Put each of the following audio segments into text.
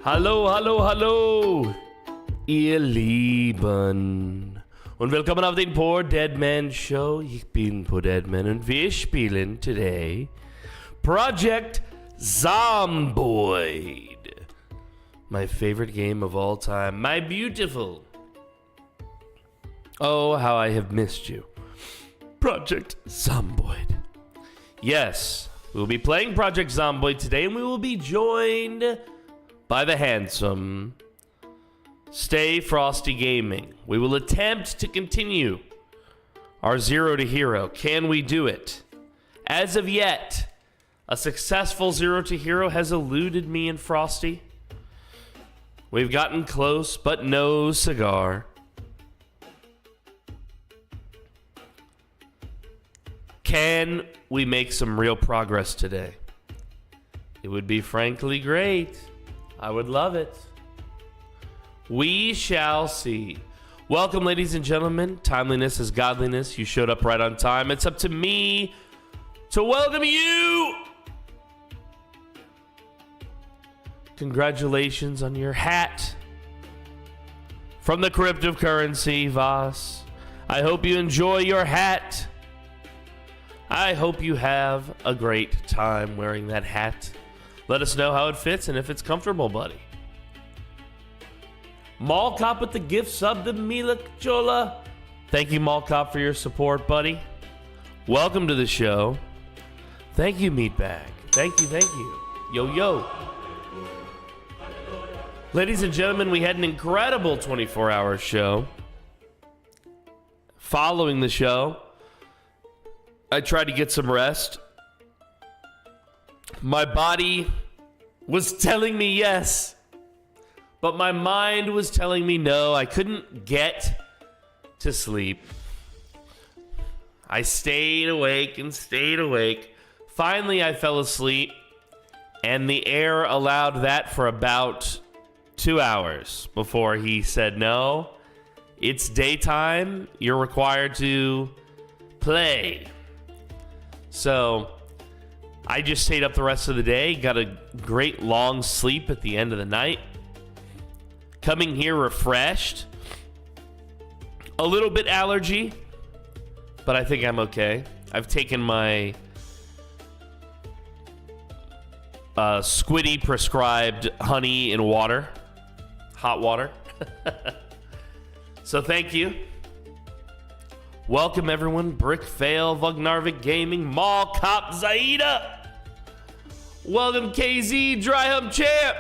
Hallo, hallo, hallo, ihr Lieben. Und willkommen auf den PoorDeadMan Show. Ich bin PoorDeadMan und wir spielen today Project Zomboid. My favorite game of all time. My beautiful. Oh, how I have missed you. Project Zomboid. Yes, we will be playing Project Zomboid today, and we will be joined by the handsome Stay Frosty Gaming. We will attempt to continue our Zero to Hero. Can we do it? As of yet, a successful Zero to Hero has eluded me and Frosty. We've gotten close, but no cigar. Can we make some real progress today? It would be frankly great. I would love it. We shall see. Welcome, ladies and gentlemen. Timeliness is godliness. You showed up right on time. It's up to me to welcome you. Congratulations on your hat from the Crypt of Currency, Voss. I hope you enjoy your hat. I hope you have a great time wearing that hat. Let us know how it fits and if it's comfortable, buddy. Mall Cop with the gift sub to Mila Chola. Thank you, Mall Cop, for your support, buddy. Welcome to the show. Thank you, Meatbag. Thank you, thank you. Yo, yo. Ladies and gentlemen, we had an incredible 24-hour show. Following the show, I tried to get some rest. My body was telling me yes, but my mind was telling me no. I couldn't get to sleep. I stayed awake and stayed awake. Finally, I fell asleep, and the air allowed that for about 2 hours before he said, no, it's daytime. You're required to play. So I just stayed up the rest of the day, got a great long sleep at the end of the night. Coming here refreshed. A little bit allergy, but I think I'm okay. I've taken my Squiddy prescribed honey and water, hot water. So thank you. Welcome everyone, Brickfail, Vugnarvik Gaming, Mall Cop Zaida. Welcome KZ, Dry Hump Champ.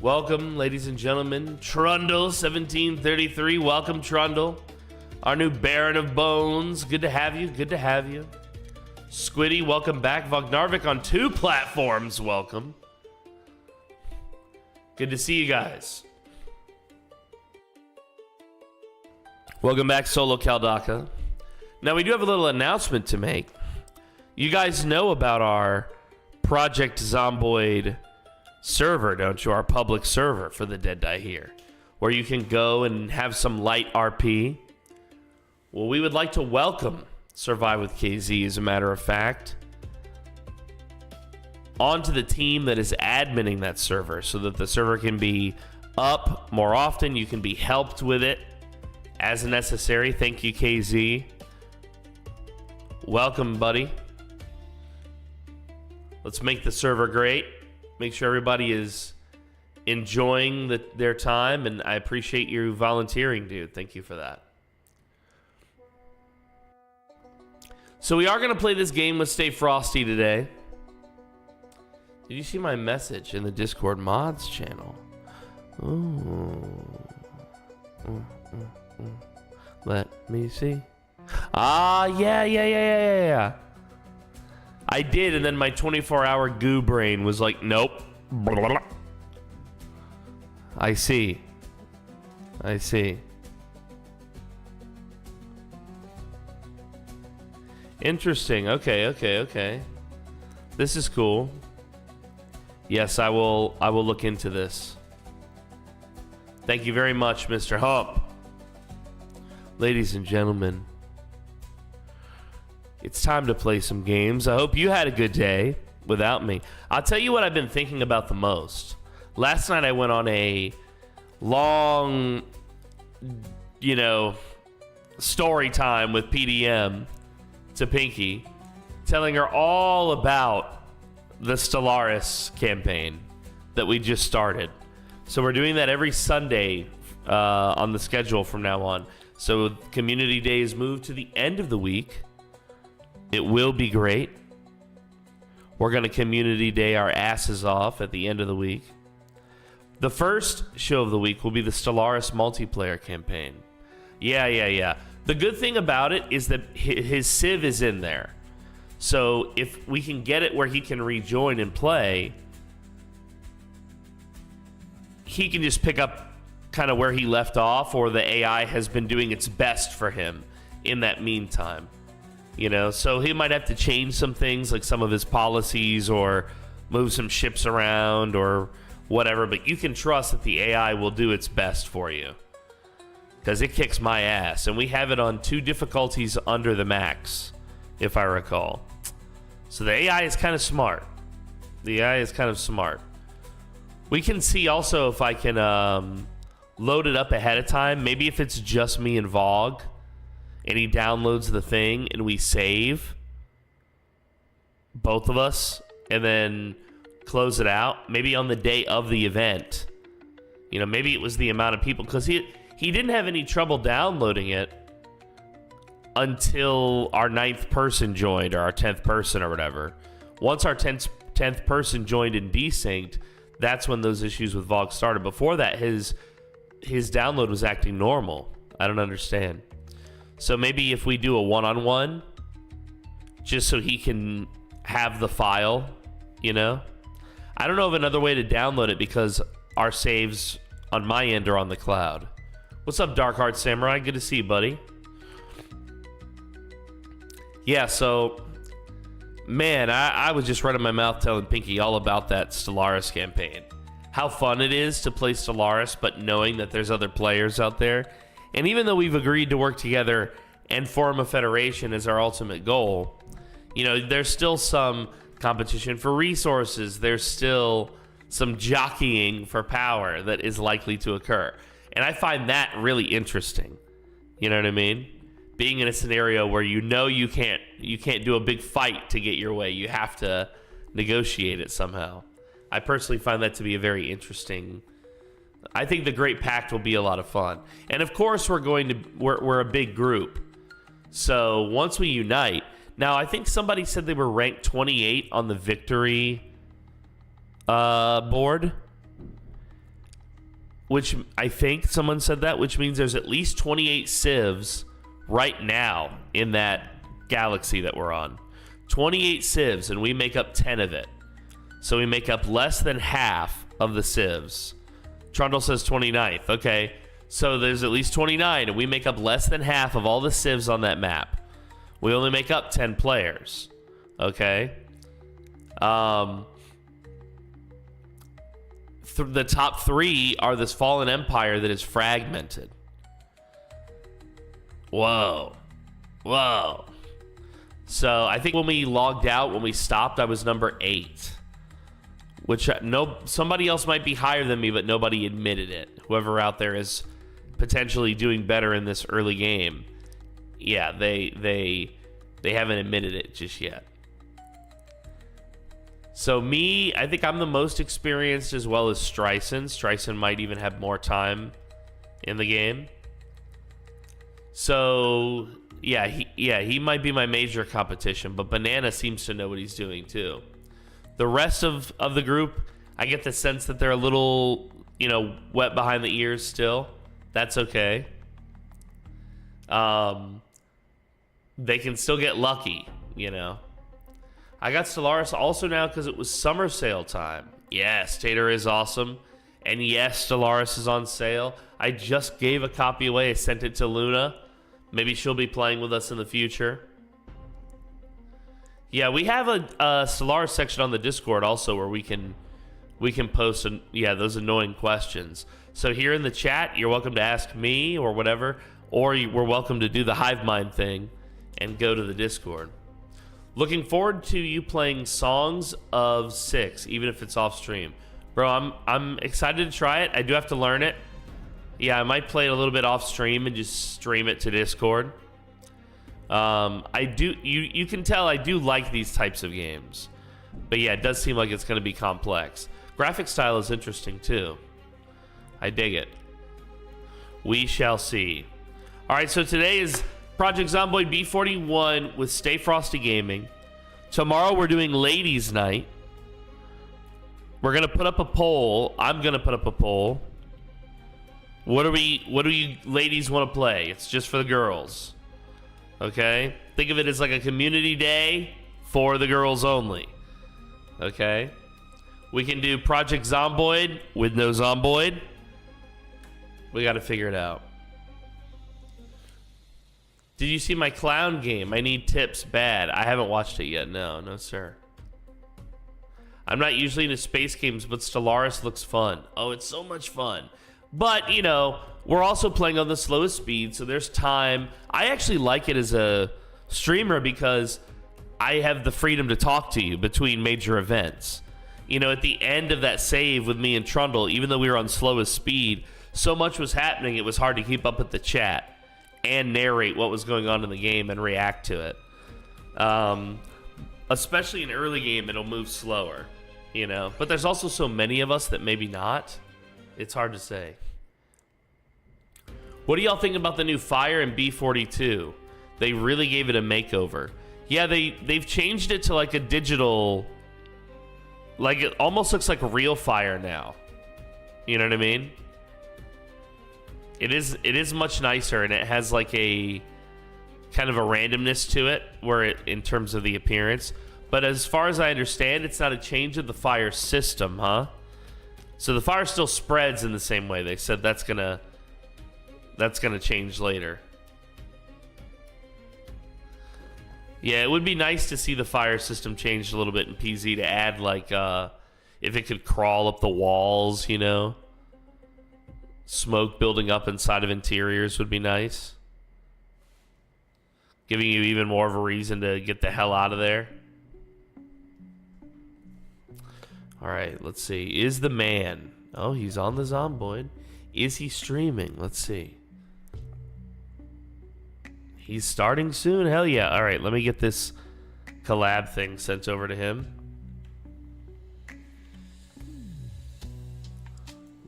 Welcome, ladies and gentlemen, Trundle1733. Welcome, Trundle, our new Baron of Bones. Good to have you, good to have you. Squiddy, welcome back. Vugnarvik on 2 platforms, welcome. Good to see you guys. Welcome back, Solo Caldaka. Now, we do have a little announcement to make. You guys know about our Project Zomboid server, don't you? Our public server for the Dead Die Here, where you can go and have some light RP. Well, we would like to welcome Survive with KZ, as a matter of fact, onto the team that is adminning that server so that the server can be up more often. You can be helped with it as necessary. Thank you, KZ. Welcome, buddy. Let's make the server great. Make sure everybody is enjoying their time, and I appreciate you volunteering, dude. Thank you for that. So we are going to play this game with Stay Frosty today. Did you see my message in the Discord mods channel? Ooh. Let me see. Ah, yeah. I did, and then my 24-hour goo brain was like, nope. I see. Interesting. Okay. This is cool. Yes, I will look into this. Thank you very much, Mr. Hump. Ladies and gentlemen, it's time to play some games. I hope you had a good day. without me. I'll tell you what I've been thinking about the most. Last night I went on a long, story time with PDM to Pinky, telling her all about the Stellaris campaign that we just started. So we're doing that every Sunday on the schedule from now on. So community days move to the end of the week. It will be great. We're going to community day our asses off at the end of the week. The first show of the week will be the Stellaris multiplayer campaign. Yeah. The good thing about it is that his Civ is in there. So if we can get it where he can rejoin and play, he can just pick up kind of where he left off, or the AI has been doing its best for him in that meantime. So he might have to change some things, like some of his policies, or move some ships around or whatever, but you can trust that the AI will do its best for you, because it kicks my ass, and we have it on 2 difficulties under the max, if I recall. So the AI is kind of smart. We can see also if I can load it up ahead of time. Maybe if it's just me and Vogue, and he downloads the thing, and we save, both of us, and then close it out. Maybe on the day of the event. Maybe it was the amount of people, because he didn't have any trouble downloading it until our 9th person joined, or our 10th person or whatever. Once our 10th person joined and desynced, that's when those issues with Vogue started. Before that, his download was acting normal. I don't understand. So maybe if we do a one-on-one, just so he can have the file, I don't know of another way to download it, because our saves on my end are on the cloud. What's up, Dark Heart Samurai? Good to see you, buddy. Yeah, so, man, I was just running my mouth telling Pinky all about that Stellaris campaign. How fun it is to play Stellaris, but knowing that there's other players out there. And even though we've agreed to work together and form a federation as our ultimate goal, there's still some competition for resources. There's still some jockeying for power that is likely to occur. And I find that really interesting. You know what I mean? Being in a scenario where you can't do a big fight to get your way. You have to negotiate it somehow. I personally find that to be a very interesting. I think the Great Pact will be a lot of fun. And of course we're a big group. So once we unite, now I think somebody said they were ranked 28 on the victory board, which I think someone said that, which means there's at least 28 civs right now in that galaxy that we're on. 28 civs, and we make up 10 of it. So we make up less than half of the civs. Trundle says 29th. Okay, so there's at least 29, and we make up less than half of all the civs on that map. We only make up 10 players. Okay? The top 3 are this fallen empire that is fragmented. Whoa. So I think when we logged out, when we stopped, I was number 8. Which somebody else might be higher than me, but nobody admitted it. Whoever out there is potentially doing better in this early game, yeah, they haven't admitted it just yet. So me, I think I'm the most experienced, as well as Streisand. Streisand might even have more time in the game. So yeah, he might be my major competition, but Banana seems to know what he's doing too. The rest of the group, I get the sense that they're a little, wet behind the ears still. That's okay. They can still get lucky, I got Stellaris also now because it was summer sale time. Yes, Tater is awesome. And yes, Stellaris is on sale. I just gave a copy away. I sent it to Luna. Maybe she'll be playing with us in the future. Yeah, we have a Stellaris section on the Discord also where we can post those annoying questions. So here in the chat, you're welcome to ask me or whatever, or we're welcome to do the hive mind thing and go to the Discord. Looking forward to you playing Songs of Six, even if it's off stream. Bro, I'm excited to try it. I do have to learn it. Yeah, I might play it a little bit off stream and just stream it to Discord. You can tell I do like these types of games. But yeah, it does seem like it's going to be complex. Graphic style is interesting too. I dig it. We shall see. All right, so today is Project Zomboid B41 with Stay Frosty Gaming. Tomorrow we're doing Ladies Night. We're going to put up a poll. I'm going to put up a poll. What do you ladies want to play? It's just for the girls. Okay? Think of it as like a community day for the girls only. Okay? We can do Project Zomboid with no Zomboid. We got to figure it out. Did you see my clown game? I need tips bad. I haven't watched it yet. No, sir. I'm not usually into space games, but Stellaris looks fun. Oh, it's so much fun. But, you know, we're also playing on the slowest speed, so there's time. I actually like it as a streamer because I have the freedom to talk to you between major events. You know, at the end of that save with me and Trundle, even though we were on slowest speed, so much was happening, it was hard to keep up with the chat and narrate what was going on in the game and react to it. Especially in early game, it'll move slower, you know. But there's also so many of us that maybe not. It's hard to say. What do y'all think about the new Fire in B42? They really gave it a makeover. Yeah, they've changed it to like a digital, like it almost looks like real Fire now. You know what I mean? It is much nicer, and it has like a kind of a randomness to it, where it in terms of the appearance. But as far as I understand, it's not a change of the Fire system, huh? So the Fire still spreads in the same way. They said that's gonna change later. Yeah, it would be nice to see the Fire system changed a little bit in PZ to add like if it could crawl up the walls, you know. Smoke building up inside of interiors would be nice. Giving you even more of a reason to get the hell out of there. Alright, let's see. Is the man... Oh, he's on the Zomboid. Is he streaming? Let's see. He's starting soon? Hell yeah. Alright, let me get this collab thing sent over to him.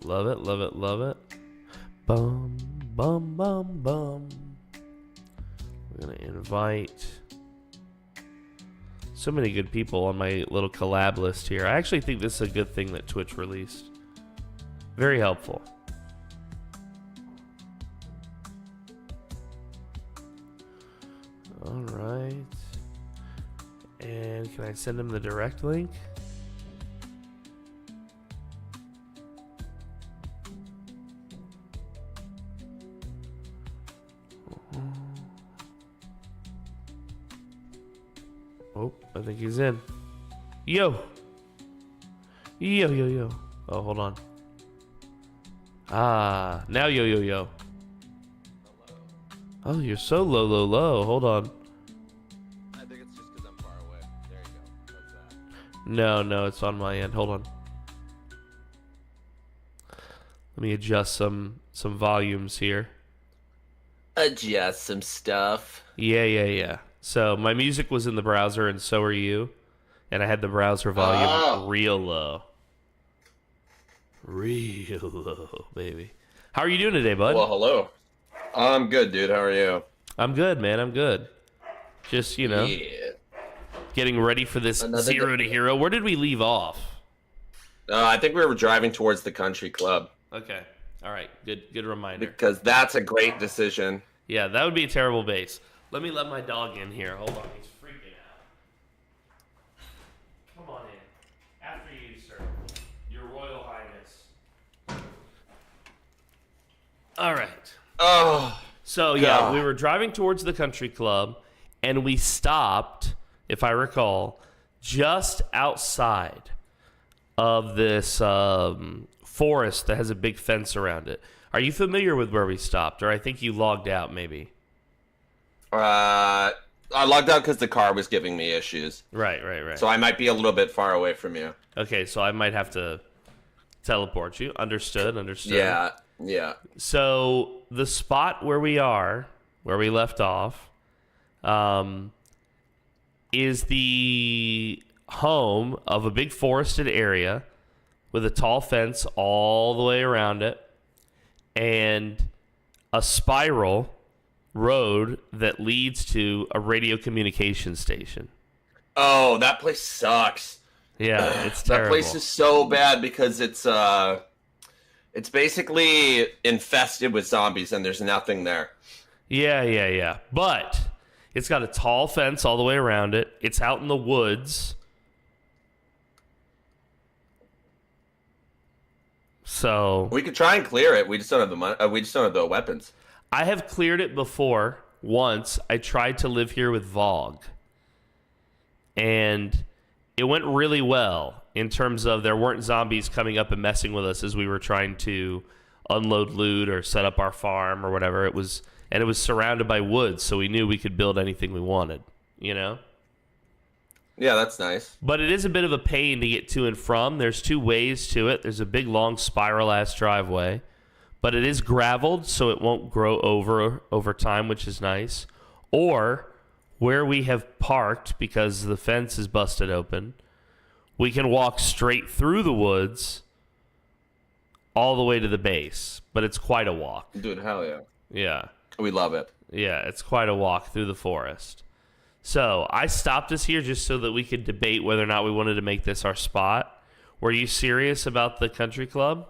Love it, love it, love it. Bum, bum, bum, bum. We're gonna invite so many good people on my little collab list here. I actually think this is a good thing that Twitch released. Very helpful. All right. And can I send him the direct link? Oh, I think he's in. Yo. Yo. Oh, hold on. Ah, now yo. Oh, you're so low. Hold on. I think it's just because I'm far away. There you go. How's that? No, it's on my end. Hold on. Let me adjust some volumes here. Adjust some stuff. Yeah. So my music was in the browser, and so are you. And I had the browser volume real low. Real low, baby. How are you doing today, bud? Well, hello. I'm good, dude. How are you? I'm good, man. I'm good. Just, you know, getting ready for this Zero to Hero. Where did we leave off? I think we were driving towards the country club. Okay. All right. Good reminder. Because that's a great decision. Yeah, that would be a terrible base. Let me let my dog in here. Hold on. He's freaking out. Come on in. After you, sir. Your Royal Highness. All right. Oh. So, yeah, we were driving towards the country club, and we stopped, if I recall, just outside of this forest that has a big fence around it. Are you familiar with where we stopped? Or I think you logged out, maybe. I logged out because the car was giving me issues. Right. So I might be a little bit far away from you. Okay, so I might have to teleport you. Understood. Yeah. So the spot where we are, where we left off, is the home of a big forested area with a tall fence all the way around it and a spiral road that leads to a radio communication station. Oh, that place sucks. Yeah, it's terrible. That place is so bad because it's basically infested with zombies and there's nothing there. Yeah. But it's got a tall fence all the way around it. It's out in the woods. So we could try and clear it. We just don't have the money. We just don't have the weapons. I have cleared it before. Once I tried to live here with Vogue, and it went really well in terms of there weren't zombies coming up and messing with us as we were trying to unload loot or set up our farm or whatever. It was surrounded by woods, so we knew we could build anything we wanted, you know? Yeah, that's nice. But it is a bit of a pain to get to and from. There's two ways to it. There's a big, long, spiral-ass driveway. But it is graveled, so it won't grow over time, which is nice. Or, where we have parked, because the fence is busted open, we can walk straight through the woods all the way to the base. But it's quite a walk. Dude, hell yeah. Yeah. We love it. Yeah, it's quite a walk through the forest. So, I stopped us here just so that we could debate whether or not we wanted to make this our spot. Were you serious about the country club?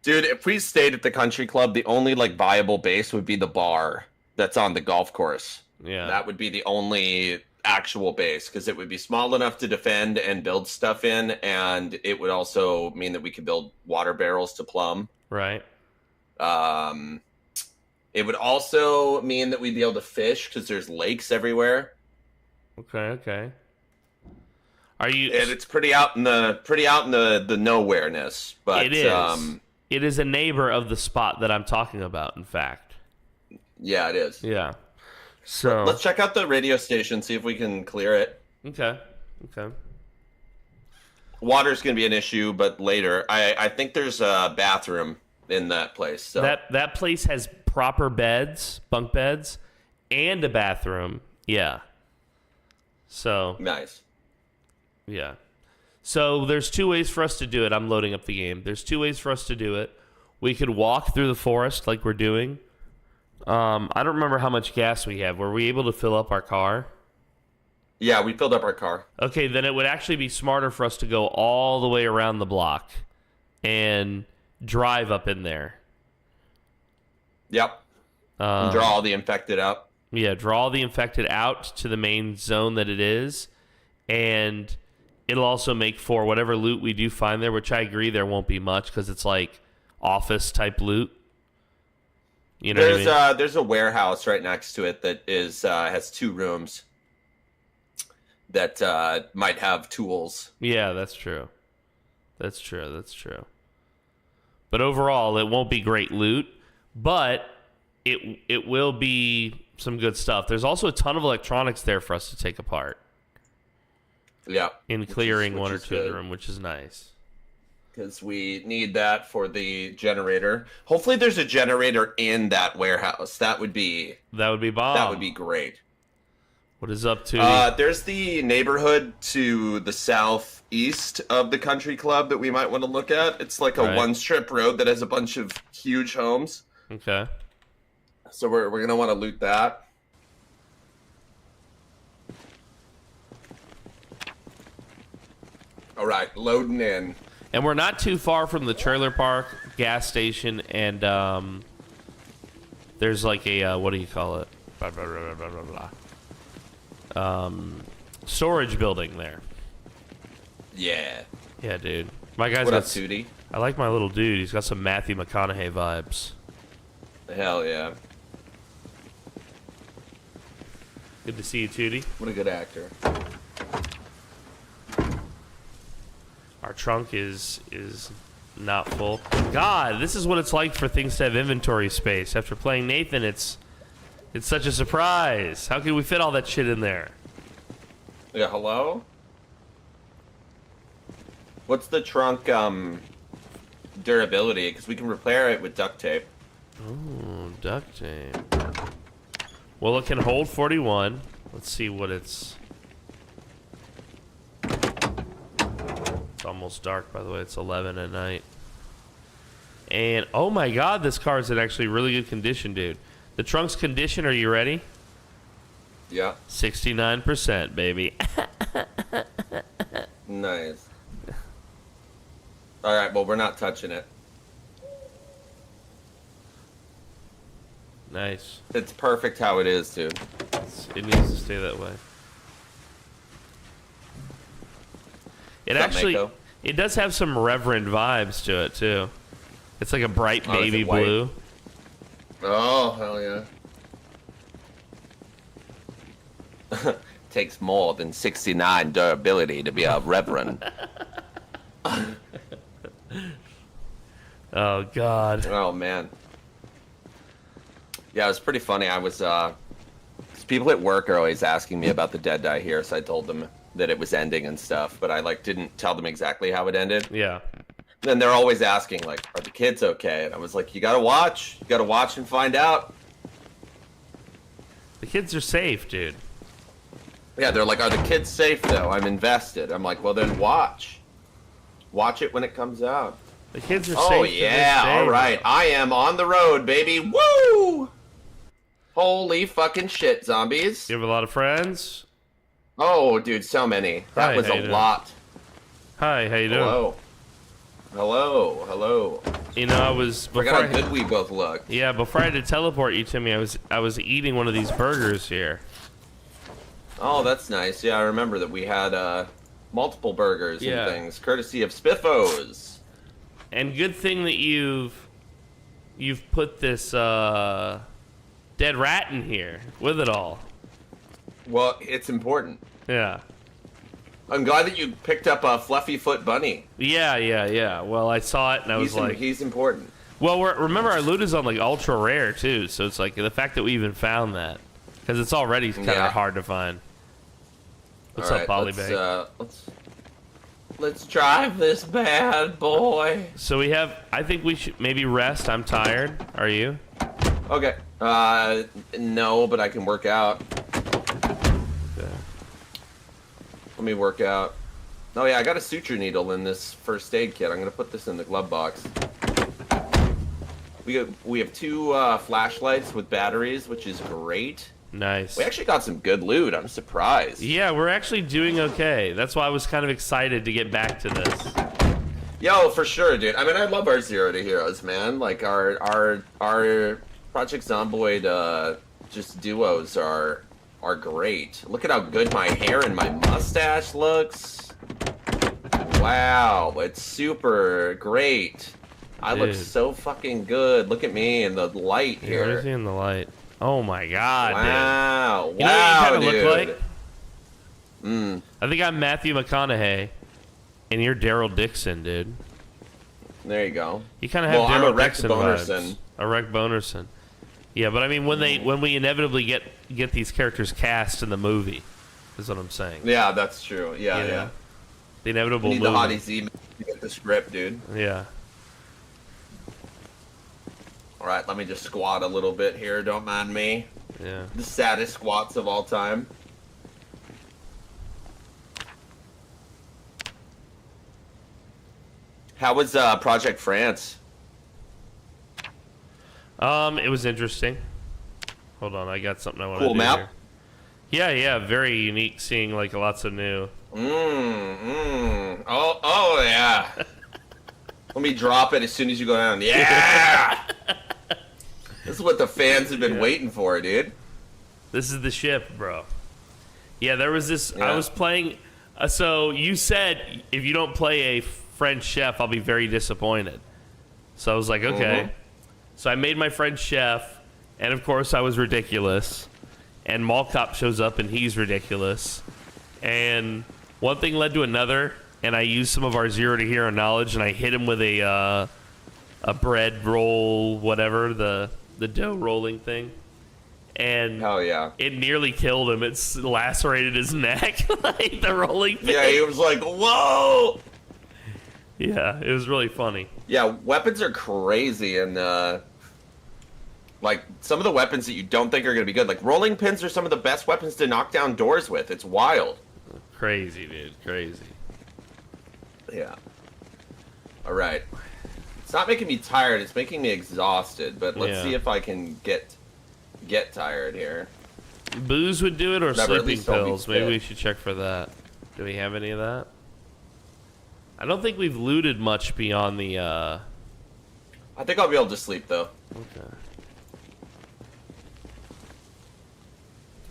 Dude, if we stayed at the country club, the only viable base would be the bar that's on the golf course. Yeah. That would be the only actual base because it would be small enough to defend and build stuff in, and it would also mean that we could build water barrels to plumb. Right. It would also mean that we'd be able to fish because there's lakes everywhere. Okay. Are you? And it's pretty out in the nowhereness, but it is. It is a neighbor of the spot that I'm talking about. In fact. Yeah, it is. Yeah. So let's check out the radio station, see if we can clear it. Okay. Water's gonna be an issue, but later. I think there's a bathroom in that place. So that place has proper beds, bunk beds, and a bathroom. Yeah. So nice. Yeah. So there's two ways for us to do it. I'm loading up the game. There's two ways for us to do it. We could walk through the forest like we're doing. I don't remember how much gas we have. Were we able to fill up our car? Yeah, we filled up our car. Okay, then it would actually be smarter for us to go all the way around the block and drive up in there. Yep. And draw all the infected out. Yeah, draw all the infected out to the main zone that it is. And it'll also make for whatever loot we do find there, which I agree there won't be much because it's like office type loot. You know what I mean? There's a warehouse right next to it that has 2 rooms that might have tools. Yeah, that's true. That's true. But overall, it won't be great loot, but it will be some good stuff. There's also a ton of electronics there for us to take apart. Yeah. In clearing one or two of the room, which is nice. Because we need that for the generator. Hopefully there's a generator in that warehouse. That would be bomb. That would be great. What is up to? There's the neighborhood to the southeast of the country club that we might want to look at. It's like a one-strip road that has a bunch of huge homes. Okay. So we're going to want to loot that. All right, loading in. And we're not too far from the trailer park, gas station, and there's like a, what do you call it? Blah, blah, blah, blah, blah, blah. Storage building there. Yeah. Yeah, dude. My guy's what got... up, Tootie? I like my little dude. He's got some Matthew McConaughey vibes. Hell yeah. Good to see you, Tootie. What a good actor. Our trunk is not full. God, this is what it's like for things to have inventory space. After playing Nathan, it's It's such a surprise. How can we fit all that shit in there? Yeah, hello? What's the trunk durability? Because we can repair it with duct tape. Ooh, duct tape. Well, it can hold 41. Let's see what it's... It's almost dark, by the way. It's 11 at night. And, oh my god, this car is in actually really good condition, dude. The trunk's condition, are you ready? Yeah. 69%, baby. Nice. Alright, well, we're not touching it. Nice. It's perfect how it is, dude. It needs to stay that way. It What's up, actually, Mako? it does have some reverend vibes to it, too. It's like a bright Oh, is baby it white? blue. Oh, hell yeah. Takes more than 69 durability to be a reverend. Oh, God. Oh, man. Yeah, it was pretty funny. I was, people at work are always asking me about the Dead Die Here, so I told them that it was ending and stuff, but I, like, didn't tell them exactly how it ended. Yeah. Then they're always asking, like, are the kids okay? And I was like, you gotta watch. You gotta watch and find out. The kids are safe, dude. Yeah, they're like, are the kids safe, though? I'm invested. I'm like, well, then watch. Watch it when it comes out. The kids are safe. Oh, to this yeah, day, all right. bro. I am on the road, baby. Woo! Holy fucking shit, zombies. You have a lot of friends? Oh, dude, so many. That Hi, was how a you doing? lot. Hi, how you doing? Hello. Hello, hello. You know, I was... Forgot how good we both look. Yeah, before I had to teleport you to me, I was eating one of these burgers here. Oh, that's nice. Yeah, I remember that we had multiple burgers Yeah. and things, courtesy of Spiffos. And good thing that you've put this dead rat in here with it all. Well, it's important. Yeah. I'm glad that you picked up a fluffy foot bunny. Yeah. Well, I saw it and I was like... He's important. Well, remember our loot is on like ultra rare too, so it's like the fact that we even found that, because it's already kind of hard to find. What's up, Polybag? Let's drive this bad boy. So we have. I think we should maybe rest. I'm tired. Are you? Okay. No, but I can work out. Okay. Let me work out. Oh yeah, I got a suture needle in this first aid kit. I'm gonna put this in the glove box. We have two flashlights with batteries, which is great. Nice. We actually got some good loot. I'm surprised. Yeah, we're actually doing okay. That's why I was kind of excited to get back to this. Yo, for sure, dude. I mean, I love our Zero to Heroes, man. Like our Project Zomboid just duos are great. Look at how good my hair and my mustache looks. Wow, it's super great. I look so fucking good. Look at me in the light Yeah, here. what is he in the light? Oh my god, Wow. dude. You know what you kind of look like? Mm. I think I'm Matthew McConaughey, and you're Daryl Dixon, dude. There you go. You kind of have I'm a Daryl Rex Dixon Bonerson. vibes. A Rex Bonerson. Yeah, but I mean, when we inevitably get these characters cast in the movie, is what I'm saying. Yeah, that's true. Yeah, You know? yeah. The inevitable We need the movie. Hottie Z to get the script, dude. Yeah. All right, let me just squat a little bit here. Don't mind me. Yeah. The saddest squats of all time. How was Project France? It was interesting. Hold on, I got something I want to Cool do map? here. Yeah, very unique. Seeing like lots of new. Oh yeah. Let me drop it as soon as you go down. Yeah. This is what the fans have been waiting for, dude. This is the ship, bro. Yeah, there was this. Yeah. I was playing. So you said if you don't play a French chef, I'll be very disappointed. So I was like, okay. Mhm. So I made my French chef, and of course I was ridiculous. And Mall Cop shows up, and he's ridiculous. And one thing led to another, and I used some of our Zero to Hero knowledge, and I hit him with a bread roll, whatever, the dough rolling thing. and Hell yeah. it nearly killed him. It's lacerated his neck, like the rolling pin. Yeah, he was like, whoa! Yeah, it was really funny. Yeah, weapons are crazy, and like some of the weapons that you don't think are going to be good, like rolling pins are some of the best weapons to knock down doors with. It's wild. Crazy, dude. Crazy. Yeah. All right. It's not making me tired. It's making me exhausted. But let's see if I can get tired here. Booze would do it, or Never, sleeping pills. Maybe we should check for that. Do we have any of that? I don't think we've looted much beyond the. I think I'll be able to sleep though. Okay.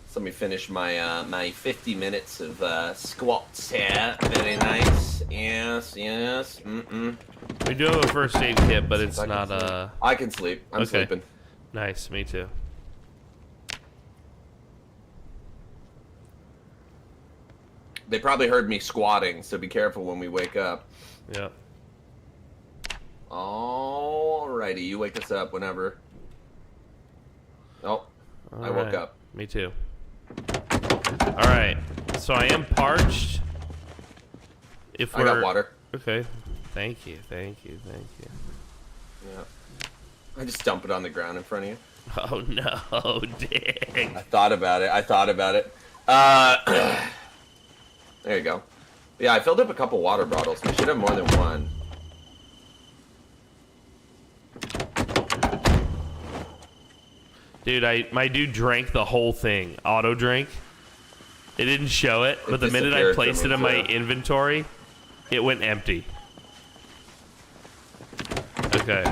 So let me finish my my 50 minutes of squats here. Very nice. Yes, yes. We do have a first aid kit, but it's not I can sleep. I'm sleeping. Nice, me too. They probably heard me squatting, so be careful when we wake up. Yep. Alrighty, you wake us up whenever. Oh, I woke up. Me too. Alright, so I am parched. If I got water. Okay. Thank you, thank you, thank you. Yeah. I just dump it on the ground in front of you. Oh no, dang. I thought about it. There you go. Yeah, I filled up a couple water bottles. We should have more than one. Dude, my dude drank the whole thing. Auto drink. It didn't show it, but the minute I placed it in my inventory, it went empty. Okay.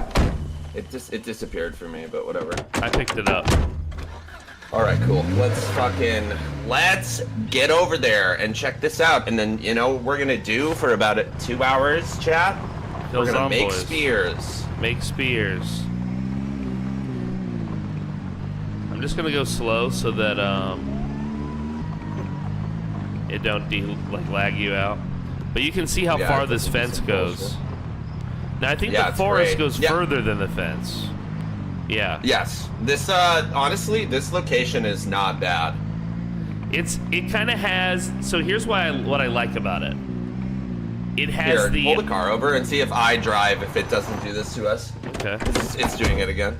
It disappeared for me, but whatever. I picked it up. Alright, cool. Let's get over there and check this out. And then, you know what we're gonna do for about 2 hours, chat? We're gonna make spears. Make spears. I'm just gonna go slow so that it don't lag you out. But you can see how far this fence goes. Now I think the forest goes further than the fence. Yeah. Yes. This honestly, this location is not bad. It kind of has. So here's what I like about it. It has Here, pull the car over and see if I drive if it doesn't do this to us. Okay. It's doing it again.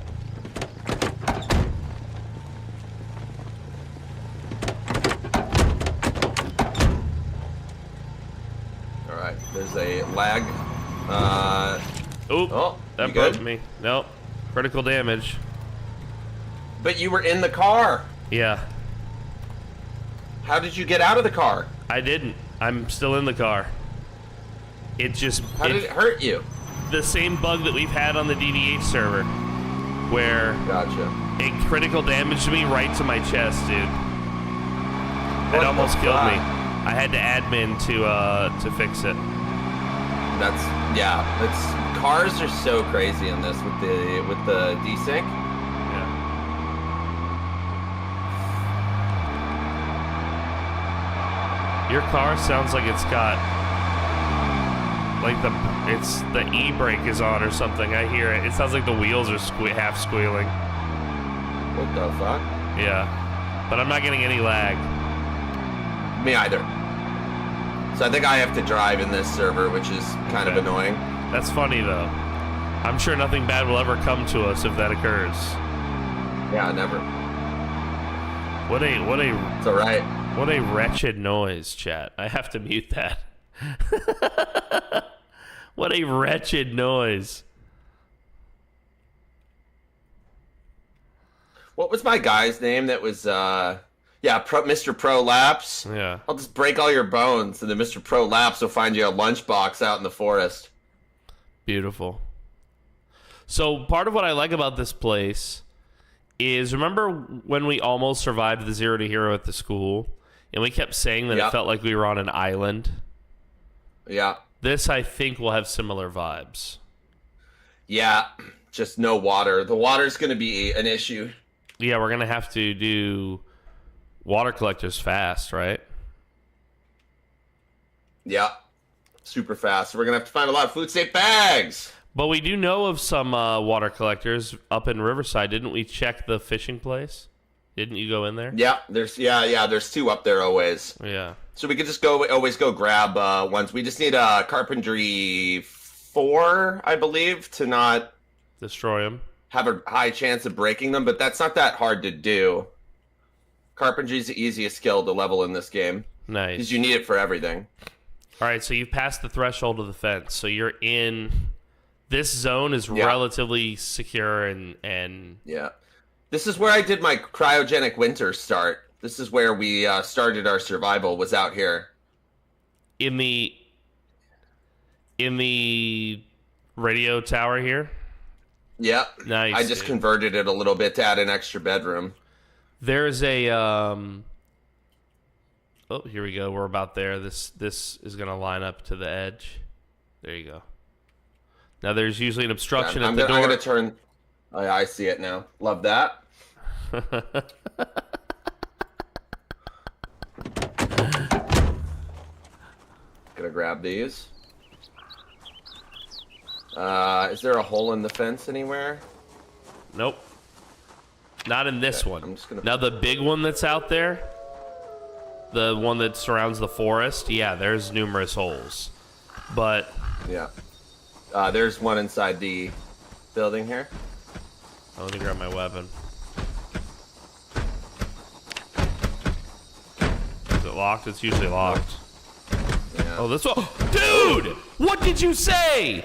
All right. There's a lag. Oop. Oh, that broke me. Nope. Critical damage. But you were in the car. Yeah. How did you get out of the car? I didn't. I'm still in the car. It just... How did it hurt you? The same bug that we've had on the DVH server. Where... Gotcha. It critical damaged me right to my chest, dude. It almost killed me. I had to admin to fix it. Cars are so crazy in this with the desync. Yeah. Your car sounds like it's got the e-brake is on or something. I hear it. It sounds like the wheels are half squealing. What the fuck? Yeah. But I'm not getting any lag. Me either. So I think I have to drive in this server, which is kind of annoying. That's funny though. I'm sure nothing bad will ever come to us if that occurs. Yeah, never. It's alright. What a wretched noise, chat. I have to mute that. What a wretched noise. What was my guy's name that was Mr. Prolapse? Yeah. I'll just break all your bones and then Mr. Prolapse will find you a lunchbox out in the forest. Beautiful. So part of what I like about this place is, remember when we almost survived the 0 to hero at the school and we kept saying that it felt like we were on an island? Yeah. This, I think, will have similar vibes. Yeah, just no water. The water's going to be an issue. Yeah, we're going to have to do water collectors fast, right? Yeah, super fast. We're going to have to find a lot of food safe bags. But we do know of some water collectors up in Riverside. Didn't we check the fishing place? Didn't you go in there? Yeah, there's 2 up there always. Yeah. So we could just always go grab ones. We just need a carpentry 4, I believe, to not Destroy them. have a high chance of breaking them, but that's not that hard to do. Carpentry's the easiest skill to level in this game. Nice. Because you need it for everything. All right, so you've passed the threshold of the fence. So you're in... This zone is relatively secure and... Yeah. This is where I did my cryogenic winter start. This is where we started our survival, was out here. In the radio tower here? Yep. Nice. I just converted it a little bit to add an extra bedroom. There's a oh, here we go. We're about there. This is gonna line up to the edge. There you go. Now there's usually an obstruction at the door. I'm gonna turn. Oh yeah, I see it now. Love that. Gonna grab these. Is there a hole in the fence anywhere? Nope. Not in this one. I'm just gonna... Now the big one that's out there, the one that surrounds the forest, yeah, there's numerous holes. But yeah, there's one inside the building here. Let me grab my weapon. Is it locked? It's usually locked. Yeah. Oh, this one. Dude! What did you say?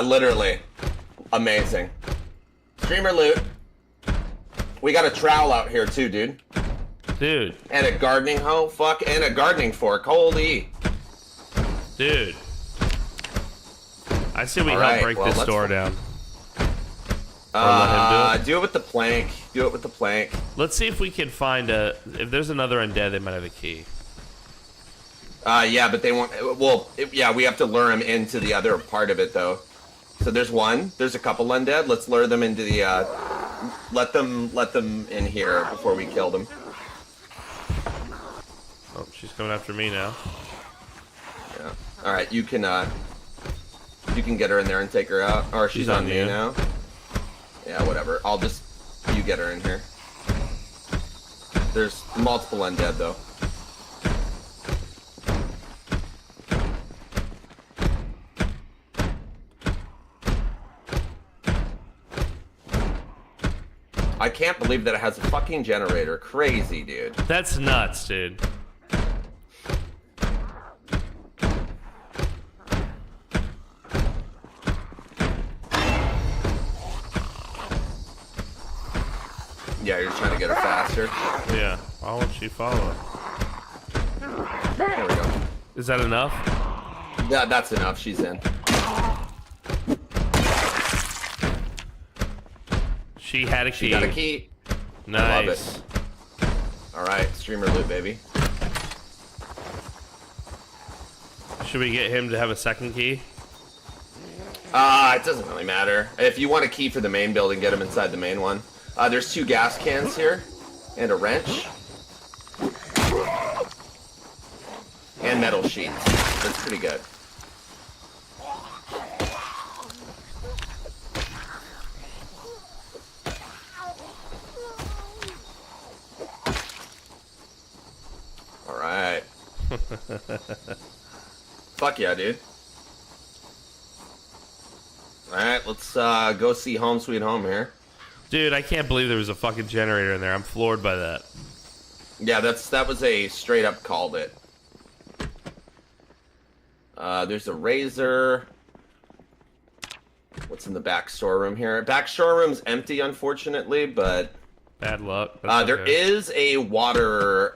Literally. Amazing. Streamer loot. We got a trowel out here too, dude. Dude. And a gardening hoe. Fuck, and a gardening fork. Holy. Dude. I say we help break this door down. Let him do it with the plank. Do it with the plank. Let's see if we can find a... If there's another undead, they might have a key. Yeah, but they won't... Well, yeah, we have to lure them into the other part of it, though. So there's one. There's a couple undead. Let's lure them into the... Let them in here before we kill them. Oh, she's coming after me now. Yeah. All right, you can get her in there and take her out. Or she's on me now. Yeah, whatever. You get her in here. There's multiple undead, though. I can't believe that it has a fucking generator. Crazy, dude. That's nuts, dude. Yeah, you're trying to get her faster. Yeah. Why won't she follow? There we go. Is that enough? Yeah, that's enough. She's in. She had a key. She got a key. Nice. I love it. All right, streamer loot, baby. Should we get him to have a second key? It doesn't really matter. If you want a key for the main building, get him inside the main one. There's 2 gas cans here, and a wrench, and metal sheets. That's pretty good. All right. Fuck yeah, dude. All right, let's go see Home Sweet Home here. Dude, I can't believe there was a fucking generator in there. I'm floored by that. Yeah, that was a straight up called it. There's a razor. What's in the back storeroom here? Back storeroom's empty, unfortunately, but bad luck. there is a water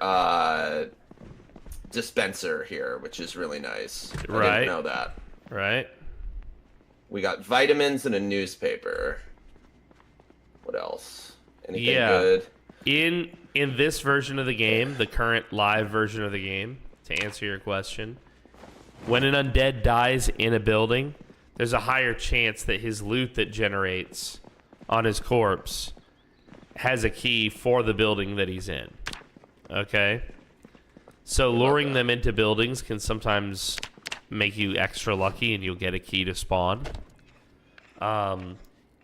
dispenser here, which is really nice. Right. I didn't know that. Right. We got vitamins and a newspaper. What else? Anything good? In this version of the game, the current live version of the game, to answer your question, when an undead dies in a building, there's a higher chance that his loot that generates on his corpse has a key for the building that he's in. Okay? So luring them into buildings can sometimes make you extra lucky and you'll get a key to spawn.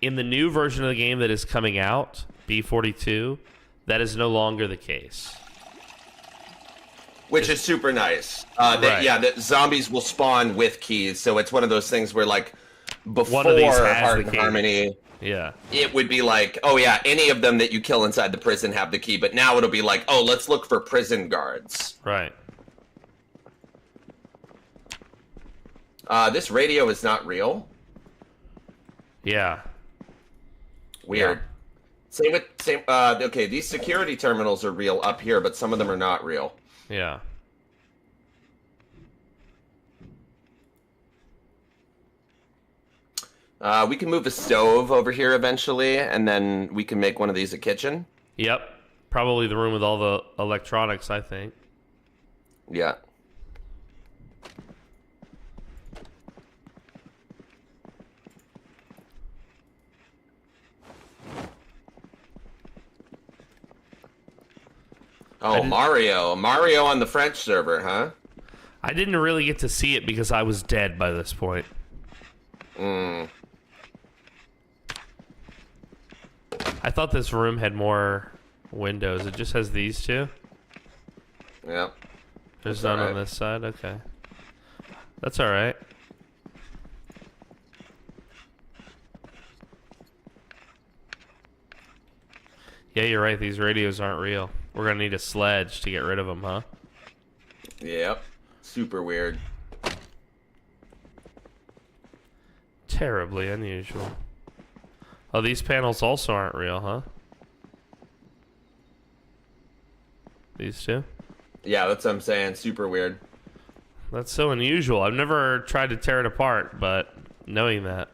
In the new version of the game that is coming out, B42, That is no longer the case. Which is super nice. Right. Yeah, the zombies will spawn with keys, so it's one of those things where, like, before One of these has Heart the and key. Harmony, Yeah. it would be like, oh yeah, any of them that you kill inside the prison have the key, but now it'll be like, oh, let's look for prison guards. Right. This radio is not real. Yeah. Weird. Okay, these security terminals are real up here, but some of them are not real. Yeah. We can move a stove over here eventually, and then we can make one of these a kitchen. Yep. Probably the room with all the electronics, I think. Yeah. Oh, Mario on the French server, huh? I didn't really get to see it because I was dead by this point. Mm. I thought this room had more windows. It just has these two. Yep. There's That's none all on right. this side. Okay. That's all right. Yeah, you're right. These radios aren't real. We're gonna need a sledge to get rid of them, huh? Yep. Super weird. Terribly unusual. Oh, these panels also aren't real, huh? These two? Yeah, that's what I'm saying. Super weird. That's so unusual. I've never tried to tear it apart, but knowing that.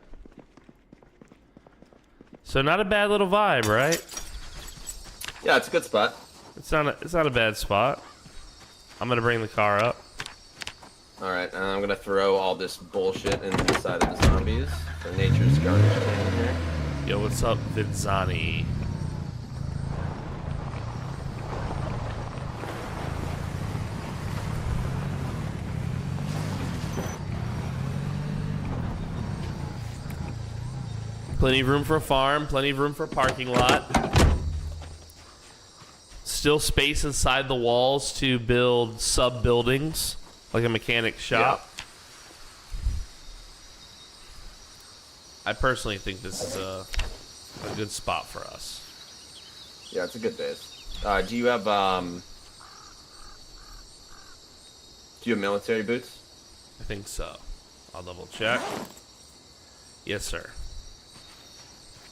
So not a bad little vibe, right? Yeah, it's a good spot. It's not a bad spot. I'm gonna bring the car up. Alright, and I'm gonna throw all this bullshit inside of the zombies for nature's garbage can here. Yo, what's up, Vidzani? Plenty of room for a farm, plenty of room for a parking lot. Still space inside the walls to build sub-buildings, like a mechanic shop. I personally think this is a good spot for us. Yeah, it's a good base. Do you have military boots? I think so. I'll double check. Yes, sir.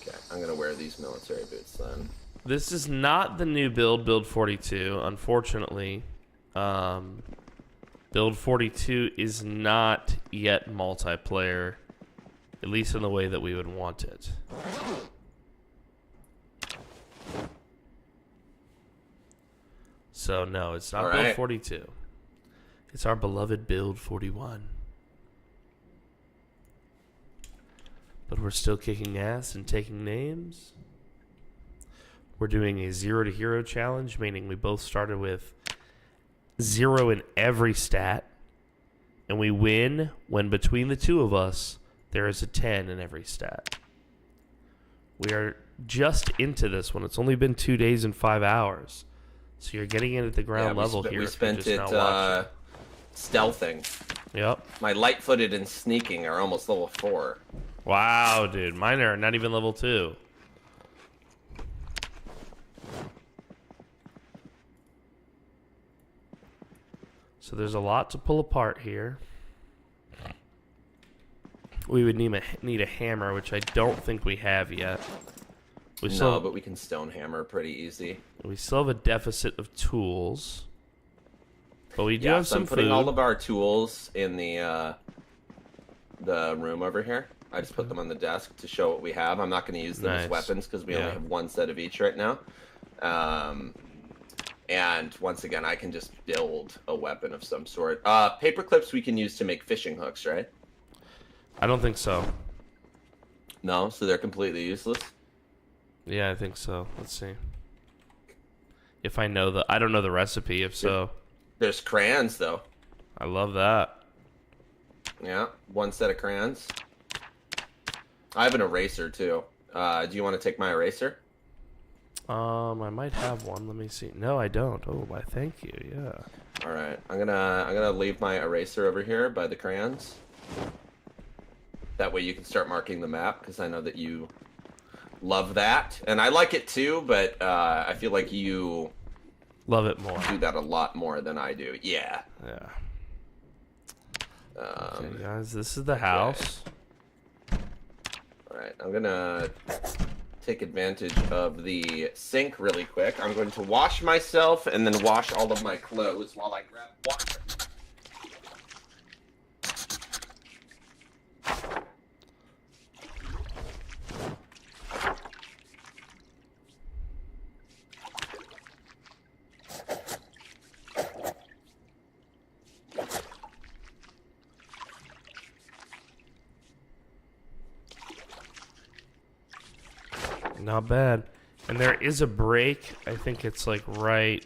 Okay, I'm gonna wear these military boots then. This is not the new build 42, unfortunately. Build 42 is not yet multiplayer, at least in the way that we would want it. So no, it's not build 42. It's our beloved build 41. But we're still kicking ass and taking names. We're doing a 0 to hero challenge, meaning we both started with 0 in every stat, and we win when between the two of us there is a 10 in every stat. We are just into this one. It's only been 2 days and 5 hours, so you're getting in at the ground level here. We spent it stealthing. Yep. My light-footed and sneaking are almost level 4. Wow, dude. Mine are not even level 2. So there's a lot to pull apart here. We would need a hammer, which I don't think we have yet. But we can stone hammer pretty easy. We still have a deficit of tools. But we do have some I'm putting food. all of our tools in the room over here. I just put them on the desk to show what we have. I'm not going to use them as weapons because we only have one set of each right now. And once again, I can just build a weapon of some sort. Paper clips we can use to make fishing hooks, right? I don't think so. No, so they're completely useless. Yeah, I think so. Let's see. If I know I don't know the recipe. If so, there's crayons though. I love that. Yeah, one set of crayons. I have an eraser too. Do you want to take my eraser? I might have one. Let me see. No, I don't. Oh, why? Thank you. Yeah. All right, I'm gonna leave my eraser over here by the crayons. That way you can start marking the map, because I know that you love that, and I like it too. But I feel like you Love it more. do that a lot more than I do. Yeah. Yeah. Okay, guys, this is the house. All right, I'm gonna take advantage of the sink really quick. I'm going to wash myself and then wash all of my clothes while I grab water. Not bad. And there is a break. I think it's like right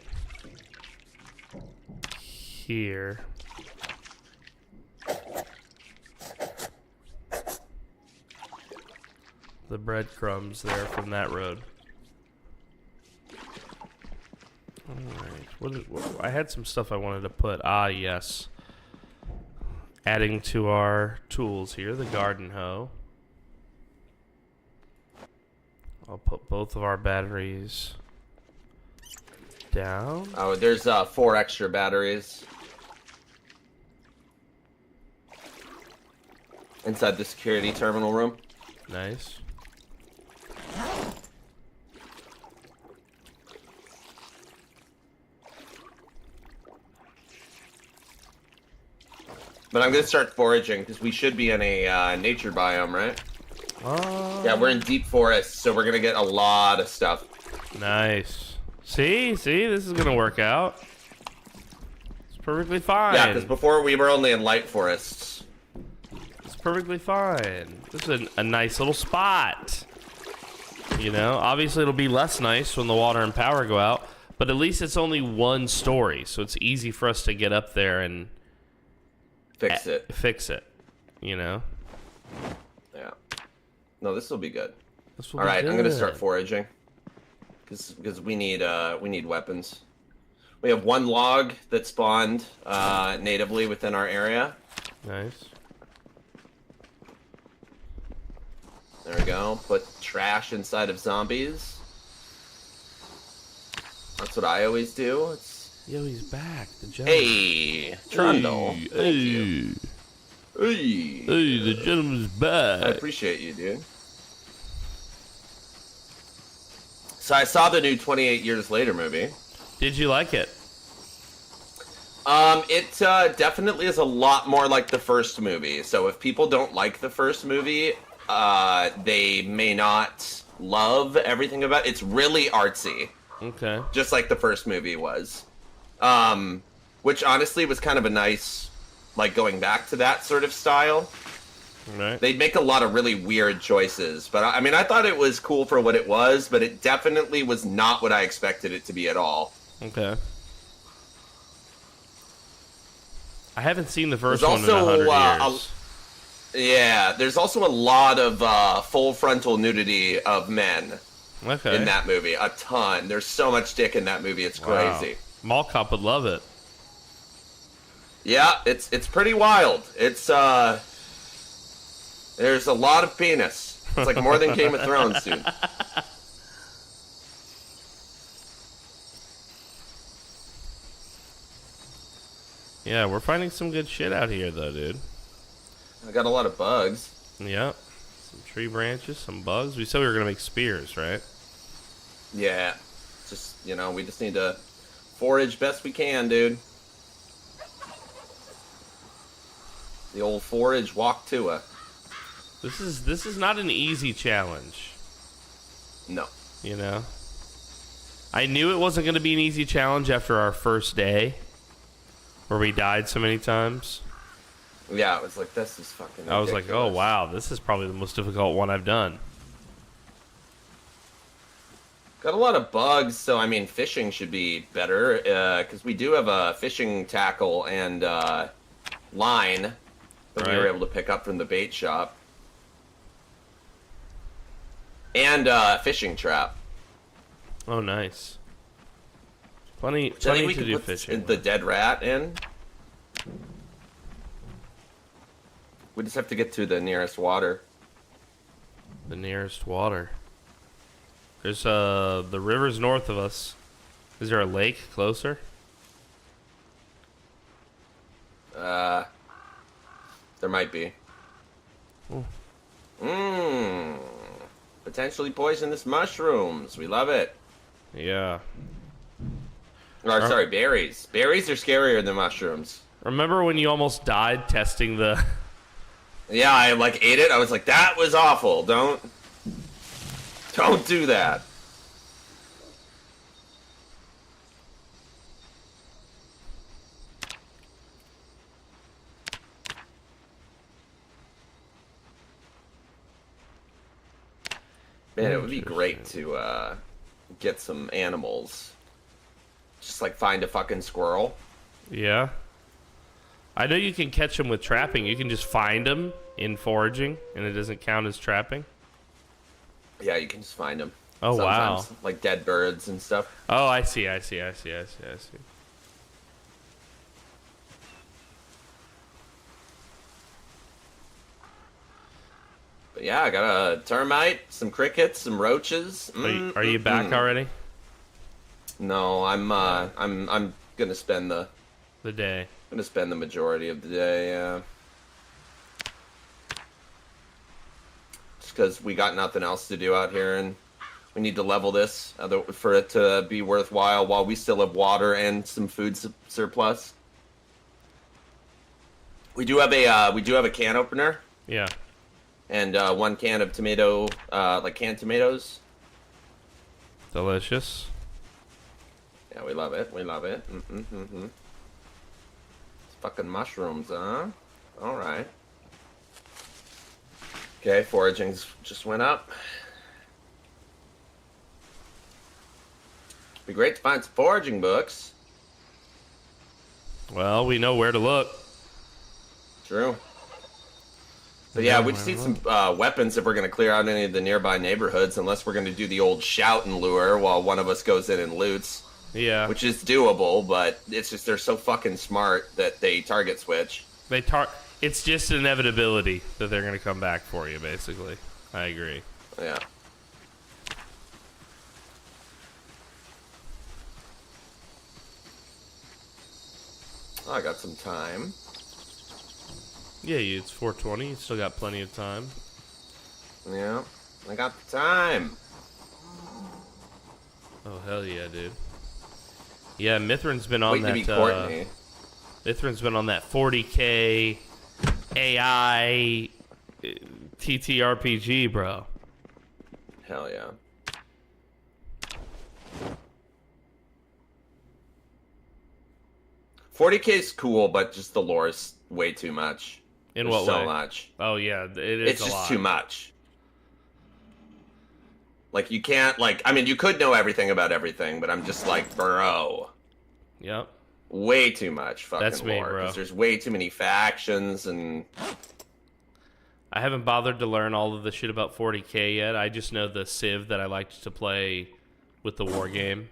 here. The breadcrumbs there from that road. Alright. I had some stuff I wanted to put. Ah, yes. Adding to our tools here, the garden hoe. I'll put both of our batteries down. Oh, there's 4 extra batteries inside the security terminal room. Nice. But I'm gonna start foraging because we should be in a nature biome, right? Yeah, we're in deep forest, so we're gonna get a lot of stuff. Nice. See, this is gonna work out. It's perfectly fine. Yeah, because before we were only in light forests. It's perfectly fine. This is a nice little spot. You know, obviously it'll be less nice when the water and power go out, but at least it's only 1 story, so it's easy for us to get up there and Fix it. You know. Yeah. No, this will be good. This will All be right, good. I'm gonna start foraging because we need weapons. We have 1 log that spawned natively within our area. Nice. There we go. Put trash inside of zombies. That's what I always do. Yo, he's back. The gentleman. Hey, Trundle. Thank you. Hey. Hey, the gentleman's back. I appreciate you, dude. So I saw the new 28 Years Later movie. Did you like it? It definitely is a lot more like the first movie. So if people don't like the first movie, they may not love everything about it. It's really artsy. Okay. Just like the first movie was. Which honestly was kind of a nice, like, going back to that sort of style. Right. They'd make a lot of really weird choices, but I mean, I thought it was cool for what it was, but it definitely was not what I expected it to be at all. Okay. I haven't seen the first There's one in 100 years. Yeah, there's also a lot of full frontal nudity of men in that movie. A ton. There's so much dick in that movie, it's crazy. Wow. Mall Cop would love it. Yeah, it's pretty wild. It's there's a lot of penis. It's like more than Game of Thrones, dude. Yeah, we're finding some good shit out here, though, dude. I got a lot of bugs. Yep. Some tree branches, some bugs. We said we were going to make spears, right? Yeah. Just, we just need to forage best we can, dude. The old forage walk to a. This is not an easy challenge. No. You know? I knew it wasn't going to be an easy challenge after our first day, where we died so many times. Yeah, it was like, this is fucking ridiculous. I was like, oh wow, this is probably the most difficult one I've done. Got a lot of bugs, so I mean, fishing should be better, because we do have a fishing tackle and line that we were able to pick up from the bait shop. And fishing trap. Oh, nice. Plenty Which I think we to could do put fishing. the dead rat in. We just have to get to the nearest water. The nearest water. There's the river's north of us. Is there a lake closer? There might be. Mmm. Potentially poisonous mushrooms. We love it. Yeah. Or, sorry, berries. Berries are scarier than mushrooms. Remember when you almost died testing the... Yeah, I like ate it. I was like, that was awful. Don't do that. Man, it would be great to get some animals. Just like find a fucking squirrel. Yeah. I know you can catch them with trapping. You can just find them in foraging, and it doesn't count as trapping. Yeah, you can just find them. Oh, sometimes, wow. like dead birds and stuff. Oh, I see. But yeah, I got a termite, some crickets, some roaches. Are you back already? No, I'm gonna spend the day. majority of the day. Yeah. Just because we got nothing else to do out here, and we need to level this for it to be worthwhile while we still have water and some food surplus. We do have a can opener. Yeah. And 1 can of tomato, like canned tomatoes. Delicious. Yeah, we love it. We love it. It's fucking mushrooms, huh? All right. Okay, foraging's just went up. Be great to find some foraging books. Well, we know where to look. True. So yeah, we just need some weapons if we're going to clear out any of the nearby neighborhoods, unless we're going to do the old shout and lure while one of us goes in and loots. Yeah. Which is doable, but it's just they're so fucking smart that they target switch. It's just an inevitability that they're going to come back for you, basically. I agree. Yeah. Oh, I got some time. Yeah, it's 4:20. You still got plenty of time. Yeah, I got the time. Oh, hell yeah, dude. Yeah, Mithrin's been on Wait that. to be Courtney. Mithrin's been on that 40K AI TTRPG, bro. Hell yeah. $40K is cool, but just the lore is way too much. In There's what way? so much. Oh yeah, it is. It's a just lot. too much. Like you can't I mean you could know everything about everything, but I'm just like, bro. Yep. Way too much fucking That's me, lore. bro. Because there's way too many factions and I haven't bothered to learn all of the shit about 40K yet. I just know the Civ that I liked to play with the war game.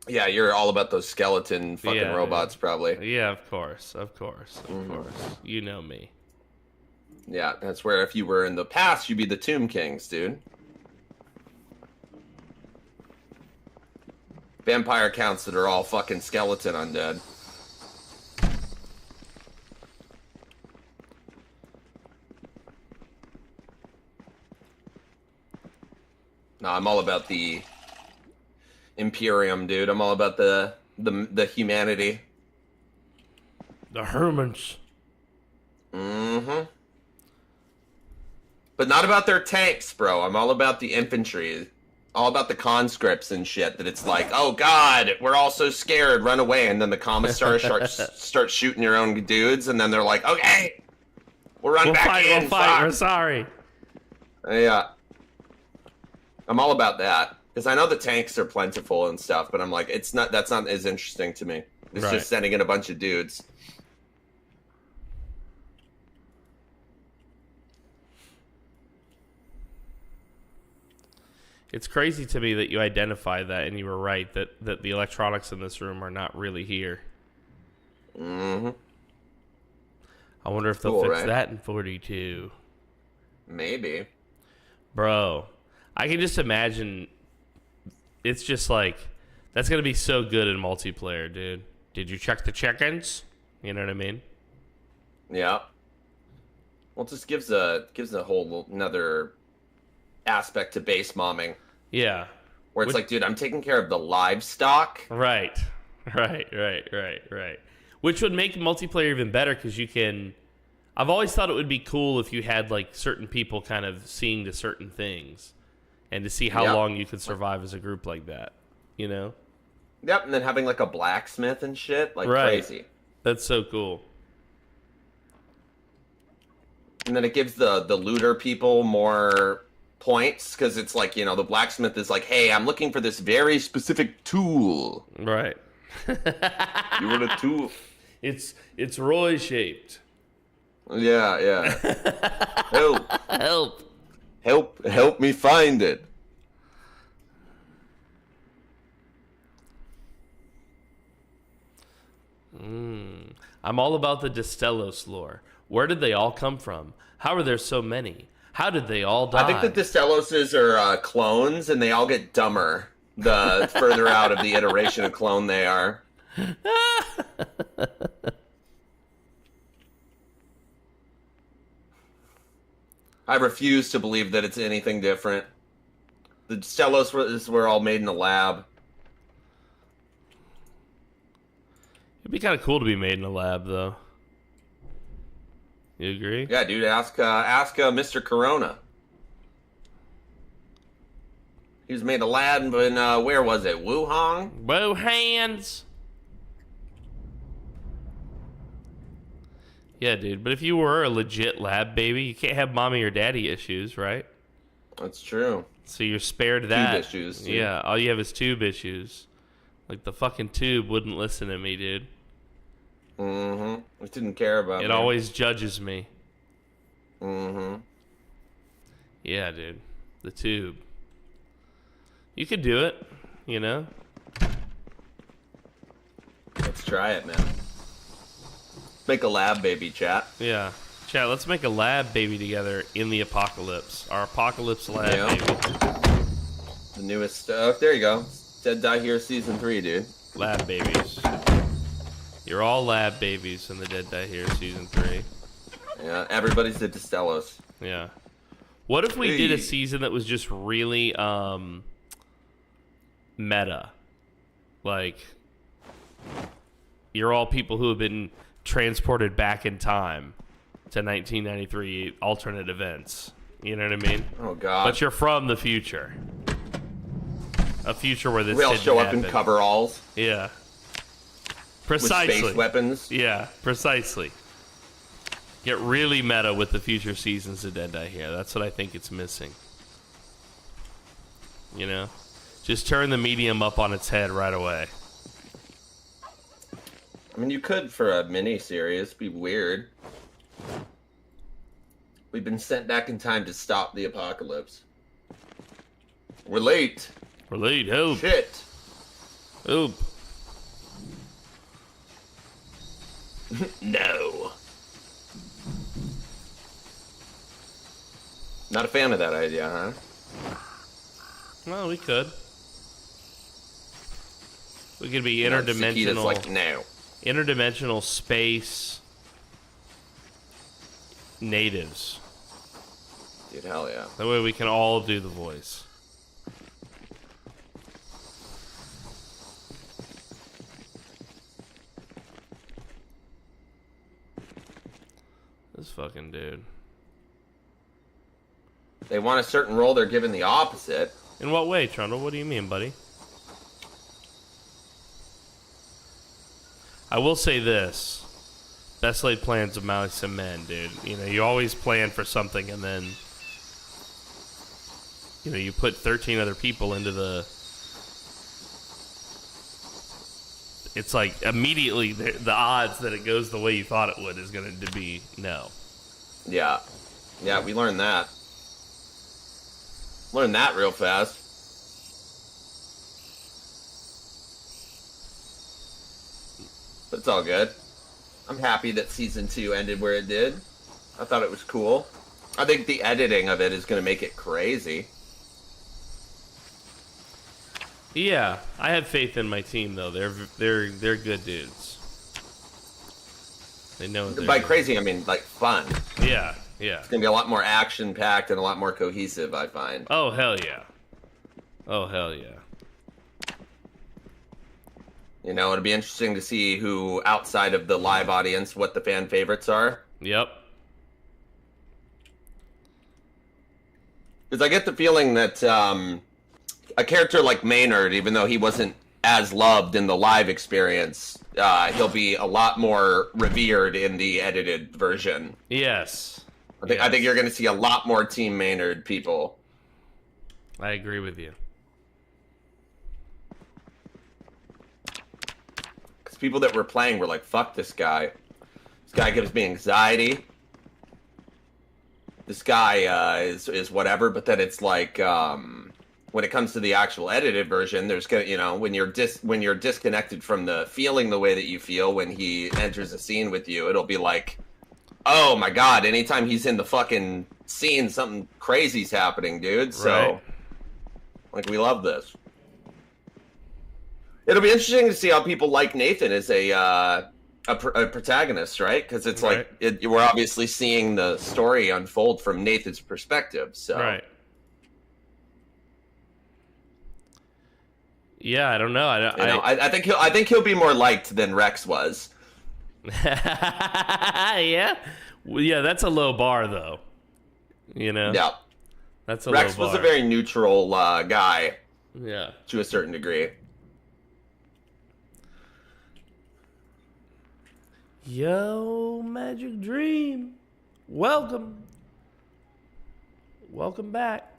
yeah, you're all about those skeleton fucking Yeah, robots, probably. Yeah, of course. You know me. Yeah, that's where if you were in the past, you'd be the Tomb Kings, dude. Vampire counts that are all fucking skeleton undead. No, I'm all about the Imperium, dude. I'm all about the humanity. The Hermans. Mm-hmm. But not about their tanks, bro. I'm all about the infantry. All about the conscripts and shit. That it's like, oh god, we're all so scared, run away. And then the commissars start shooting your own dudes. And then they're like, okay, we'll run back in. We'll fight. We're sorry. Yeah. I'm all about that. Because I know the tanks are plentiful and stuff, but I'm like, that's not as interesting to me. It's Right. just sending in a bunch of dudes. It's crazy to me that you identified that and you were right that the electronics in this room are not really here. Mm-hmm. I wonder if they'll Cool, fix right? that in 42. Maybe. Bro, I can just imagine. It's just like, that's going to be so good in multiplayer, dude. Did you check the check-ins? You know what I mean? Yeah. Well, it just gives a whole another aspect to base momming. Yeah. Where it's like, dude, I'm taking care of the livestock. Right. Which would make multiplayer even better because you can... I've always thought it would be cool if you had like certain people kind of seeing to certain things and to see how long you could survive as a group like that, you know? Yep, and then having like a blacksmith and shit, like crazy. That's so cool. And then it gives the looter people more points because it's like, you know, the blacksmith is like, hey, I'm looking for this very specific tool. Right. You want a tool? It's Roy shaped. Yeah. Help me find it. I'm all about the Destellos lore. Where did they all come from? How are there so many? How did they all die? I think the Destelloses are clones, and they all get dumber the further out of the iteration of clone they are. I refuse to believe that it's anything different. The Destellos were all made in a lab. It'd be kind of cool to be made in a lab, though. You agree? Yeah, dude. Ask Mr. Corona. He was made in a lab in where was it? Wuhan. Wuhan's. Yeah, dude. But if you were a legit lab baby, you can't have mommy or daddy issues, right? That's true. So you're spared that. Tube issues. Too. Yeah, all you have is tube issues. Like the fucking tube wouldn't listen to me, dude. Mm-hmm. It didn't care about me. It always judges me. Mm-hmm. Yeah, dude. The tube. You could do it, you know? Let's try it, man. Make a lab baby, chat. Yeah. Chat, let's make a lab baby together in the apocalypse. Our apocalypse lab baby. The newest stuff. There you go. Dead Die Here Season 3, dude. Lab babies. You're all lab babies in the Dead Die Here Season 3. Yeah, everybody's the Destellos. Yeah. What if we did a season that was just really, meta? Like, you're all people who have been transported back in time to 1993 alternate events. You know what I mean? Oh, God. But you're from the future. A future where this we all didn't show happen. up in coveralls. Yeah. Precisely. With space weapons. Yeah, precisely. Get really meta with the future seasons of Dead Die Here. That's what I think it's missing. You know? Just turn the medium up on its head right away. I mean, you could for a mini-series. Be weird. We've been sent back in time to stop the apocalypse. We're late. We're late. Help. Shit. Help. No. Not a fan of that idea, huh? Well, we could. We could be Sakita's interdimensional. like, no. Interdimensional space natives. Dude, hell yeah. That way we can all do the voice. This fucking dude. They want a certain role, they're given the opposite. In what way, Trundle? What do you mean, buddy? I will say this. Best laid plans of Mouse and Men, dude. You know, you always plan for something and then, you know, you put 13 other people into the... It's like immediately the odds that it goes the way you thought it would is going to be no. Yeah. Yeah, we learned that. Learned that real fast. But it's all good. I'm happy that season 2 ended where it did. I thought it was cool. I think the editing of it is going to make it crazy. Yeah, I have faith in my team though. They're good dudes. They know what they're By doing. crazy, I mean like fun. Yeah, yeah. It's going to be a lot more action-packed and a lot more cohesive, I find. Oh hell yeah. Oh hell yeah. You know, it'll be interesting to see who, outside of the live audience, what the fan favorites are. Yep. Because I get the feeling that a character like Maynard, even though he wasn't as loved in the live experience, he'll be a lot more revered in the edited version. Yes. I think you're going to see a lot more Team Maynard people. I agree with you. Because people that were playing were like, fuck this guy. This guy gives me anxiety. This guy is whatever, but then it's like when it comes to the actual edited version, there's when you're disconnected from the feeling the way that you feel when he enters a scene with you, it'll be like, oh my god, anytime he's in the fucking scene, something crazy's happening, dude. So, Right. like, we love this. It'll be interesting to see how people like Nathan as a protagonist, right? Because it's Right. like we're obviously seeing the story unfold from Nathan's perspective. So, Right. Yeah, I don't know. I think he'll be more liked than Rex was. Yeah. Well, yeah, that's a low bar though. You know. Yeah, That's a Rex low bar. was a very neutral guy Yeah. to a certain degree. Yo, Magic Dream. Welcome. Welcome back.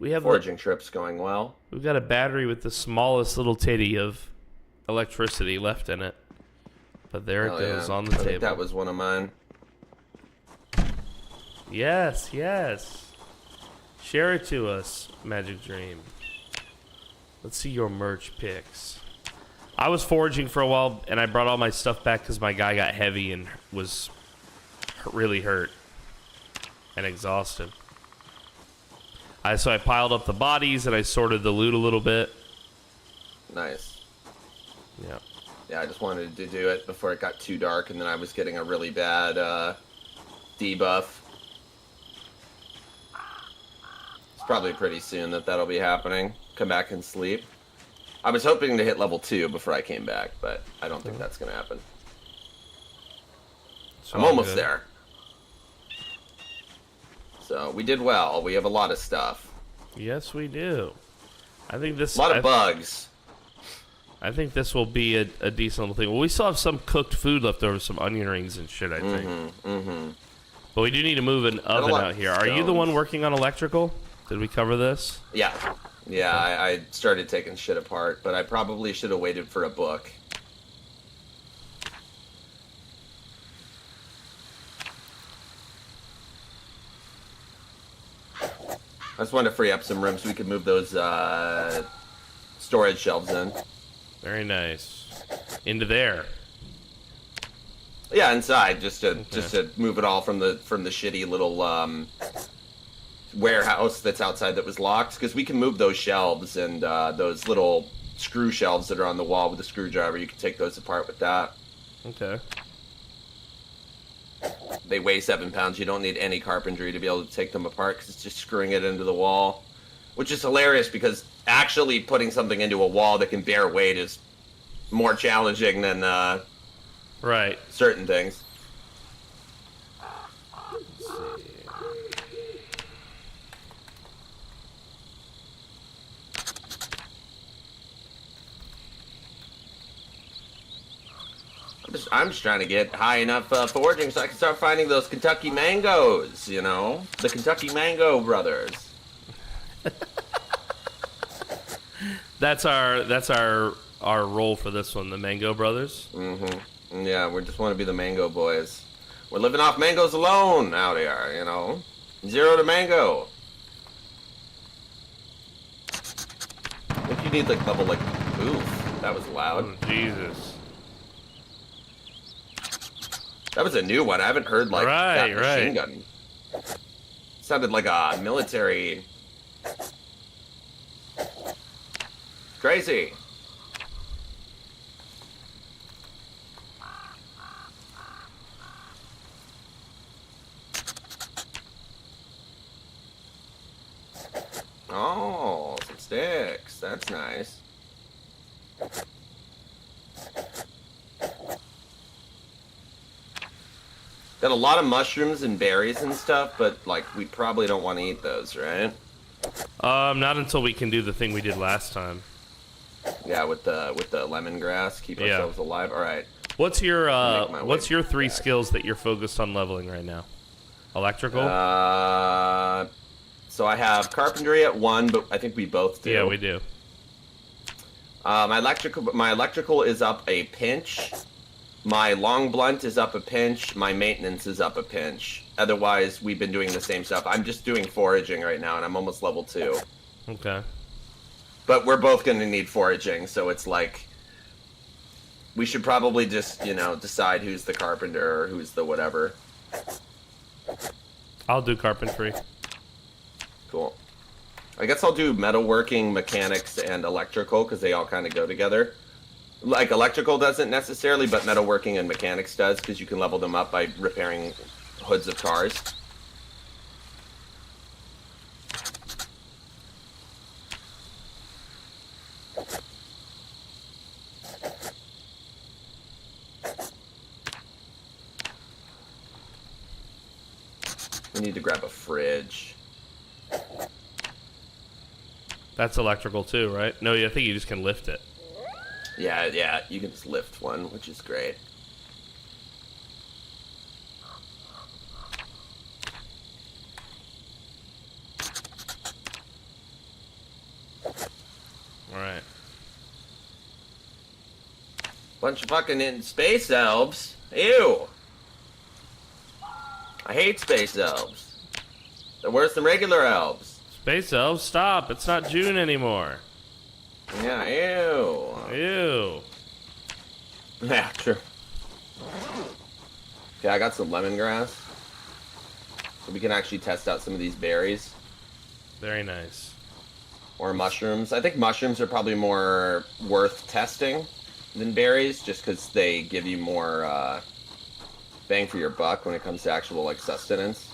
We have Foraging trips going well. we've got a battery with the smallest little titty of electricity left in it. But there Hell it goes yeah. on the I think table. that was one of mine. Yes, yes. Share it to us, Magic Dream. Let's see your merch pics. I was foraging for a while, and I brought all my stuff back because my guy got heavy and was really hurt and exhausted. So I piled up the bodies, and I sorted the loot a little bit. Nice. Yeah. Yeah, I just wanted to do it before it got too dark, and then I was getting a really bad debuff. It's probably pretty soon that'll be happening. Come back and sleep. I was hoping to hit level 2 before I came back, but I don't think that's going to happen. It's I'm all almost good. there. So, we did well. We have a lot of stuff. Yes, we do. I think this. A lot of bugs. I think this will be a decent little thing. Well, we still have some cooked food left over, some onion rings and shit, I think. But we do need to move an oven lot out of here. Are you the stones. one working on electrical? Did we cover this? Yeah. Yeah, I started taking shit apart, but I probably should have waited for a book. I just wanted to free up some room so we could move those storage shelves in. Very nice. Into there. Yeah, inside, just to move it all from the shitty little warehouse that's outside that was locked, because we can move those shelves and those little screw shelves that are on the wall with a screwdriver. You can take those apart with that. Okay. They weigh 7 pounds. You don't need any carpentry to be able to take them apart because it's just screwing it into the wall, which is hilarious because actually putting something into a wall that can bear weight is more challenging than Right. certain things. Let's see. I'm just trying to get high enough foraging so I can start finding those Kentucky mangoes, you know? The Kentucky Mango Brothers. That's our role for this one, the Mango Brothers. Mm-hmm. Yeah, we just want to be the mango boys. We're living off mangoes alone out here, you know? 0 to mango. If you need, like, level, like, oof, that was loud. Oh, Jesus. That was a new one. I haven't heard like that machine right. gun. Sounded like a military. Crazy. Oh, some sticks. That's nice. Got a lot of mushrooms and berries and stuff, but like we probably don't want to eat those, right? Not until we can do the thing we did last time. Yeah, with the lemongrass, keep ourselves alive. All right. What's your 3 skills that you're focused on leveling right now? Electrical? So I have carpentry at 1, but I think we both do. Yeah, we do. My electrical is up a pinch. My long blunt is up a pinch. My maintenance is up a pinch. Otherwise, we've been doing the same stuff. I'm just doing foraging right now, and I'm almost level 2. Okay. But we're both going to need foraging, so it's like we should probably just, decide who's the carpenter or who's the whatever. I'll do carpentry. Cool. I guess I'll do metalworking, mechanics, and electrical, because they all kind of go together. Like, electrical doesn't necessarily, but metalworking and mechanics does, because you can level them up by repairing hoods of cars. We need to grab a fridge. That's electrical too, right? No, I think you just can lift it. Yeah, you can just lift one, which is great. Alright. Bunch of fucking space elves. Ew! I hate space elves. They're worse than regular elves. Space elves, stop! It's not June anymore. Yeah, ew. Ew. Yeah, true. Okay, I got some lemongrass. So we can actually test out some of these berries. Very nice. Or mushrooms. I think mushrooms are probably more worth testing than berries, just because they give you more bang for your buck when it comes to actual like sustenance.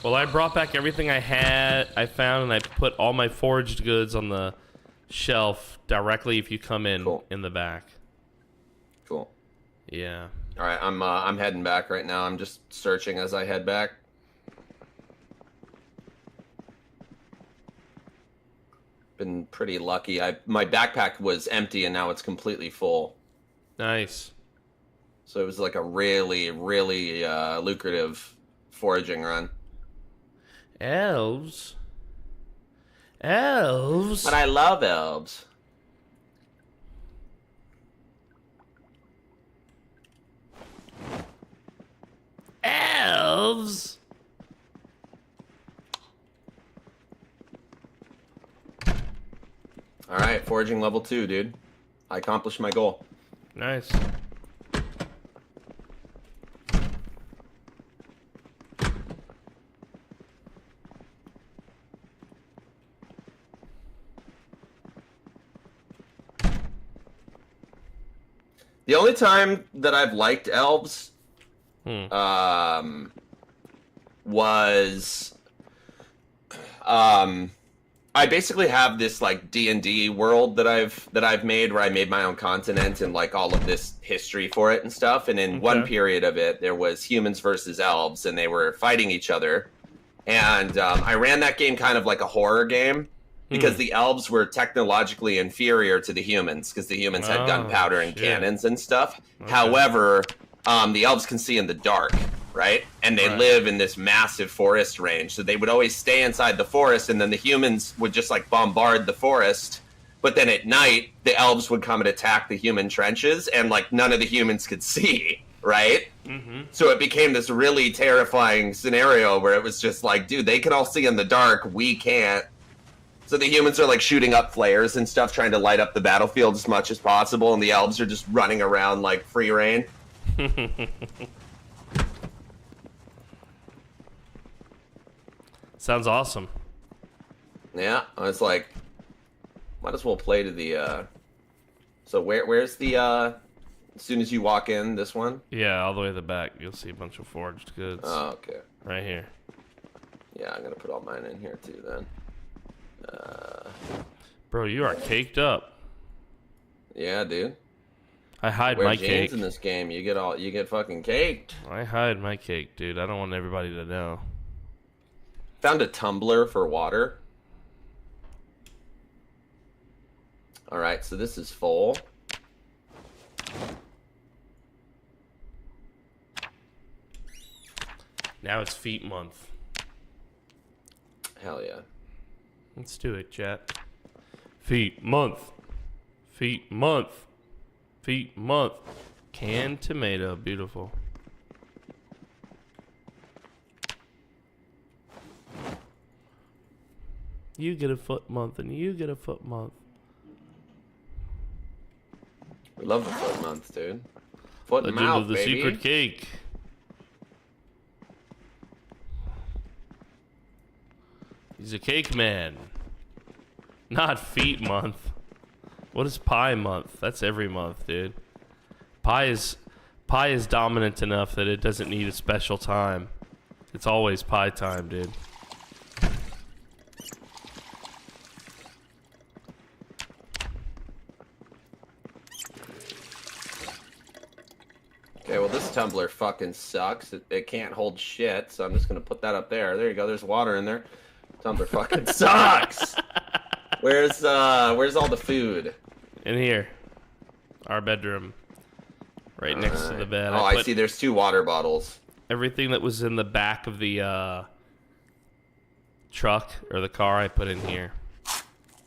Well, I brought back everything I found, and I put all my foraged goods on the shelf directly if you come in in the back. Cool. Yeah. All right, I'm heading back right now. I'm just searching as I head back. Been pretty lucky. My backpack was empty and now it's completely full. Nice. So it was like a really, really lucrative foraging run. Elves. Elves. But I love elves. Elves. All right, foraging level 2, dude. I accomplished my goal. Nice. The only time that I've liked elves was I basically have this like D&D world that I've made where I made my own continent and like all of this history for it and stuff. And in one period of it, there was humans versus elves, and they were fighting each other. And I ran that game kind of like a horror game because the elves were technologically inferior to the humans because the humans had gunpowder and cannons and stuff. Okay. However, the elves can see in the dark. Right? And they live in this massive forest range. So they would always stay inside the forest, and then the humans would just like bombard the forest. But then at night, the elves would come and attack the human trenches, and like none of the humans could see. Right? Mm-hmm. So it became this really terrifying scenario where it was just like, dude, they can all see in the dark. We can't. So the humans are like shooting up flares and stuff, trying to light up the battlefield as much as possible, and the elves are just running around like free reign. Sounds awesome. Yeah, I was like, might as well play to the, So where's the, as soon as you walk in, this one? Yeah, all the way to the back. You'll see a bunch of forged goods. Oh, okay. Right here. Yeah, I'm gonna put all mine in here too then. Bro, you are caked up. Yeah, dude. I hide Wear my jeans cake. in this game, you get fucking caked. I hide my cake, dude. I don't want everybody to know. Found a tumbler for water. Alright, so this is full. Now it's feet month. Hell yeah. Let's do it, chat. Feet month. Feet month. Feet month. Canned tomato. Beautiful. You get a foot month and you get a foot month. We love the foot month, dude. Foot and Legend mouth, of the baby. secret cake. He's a cake man. Not feet month. What is pie month? That's every month, dude. Pie is dominant enough that it doesn't need a special time. It's always pie time, dude. Okay, well this tumbler fucking sucks. It can't hold shit, so I'm just gonna put that up there. There you go, there's water in there. Tumbler fucking sucks! Where's all the food? In here. Our bedroom. Right next to the bed. Oh, I see there's 2 water bottles. Everything that was in the back of the truck or the car I put in here.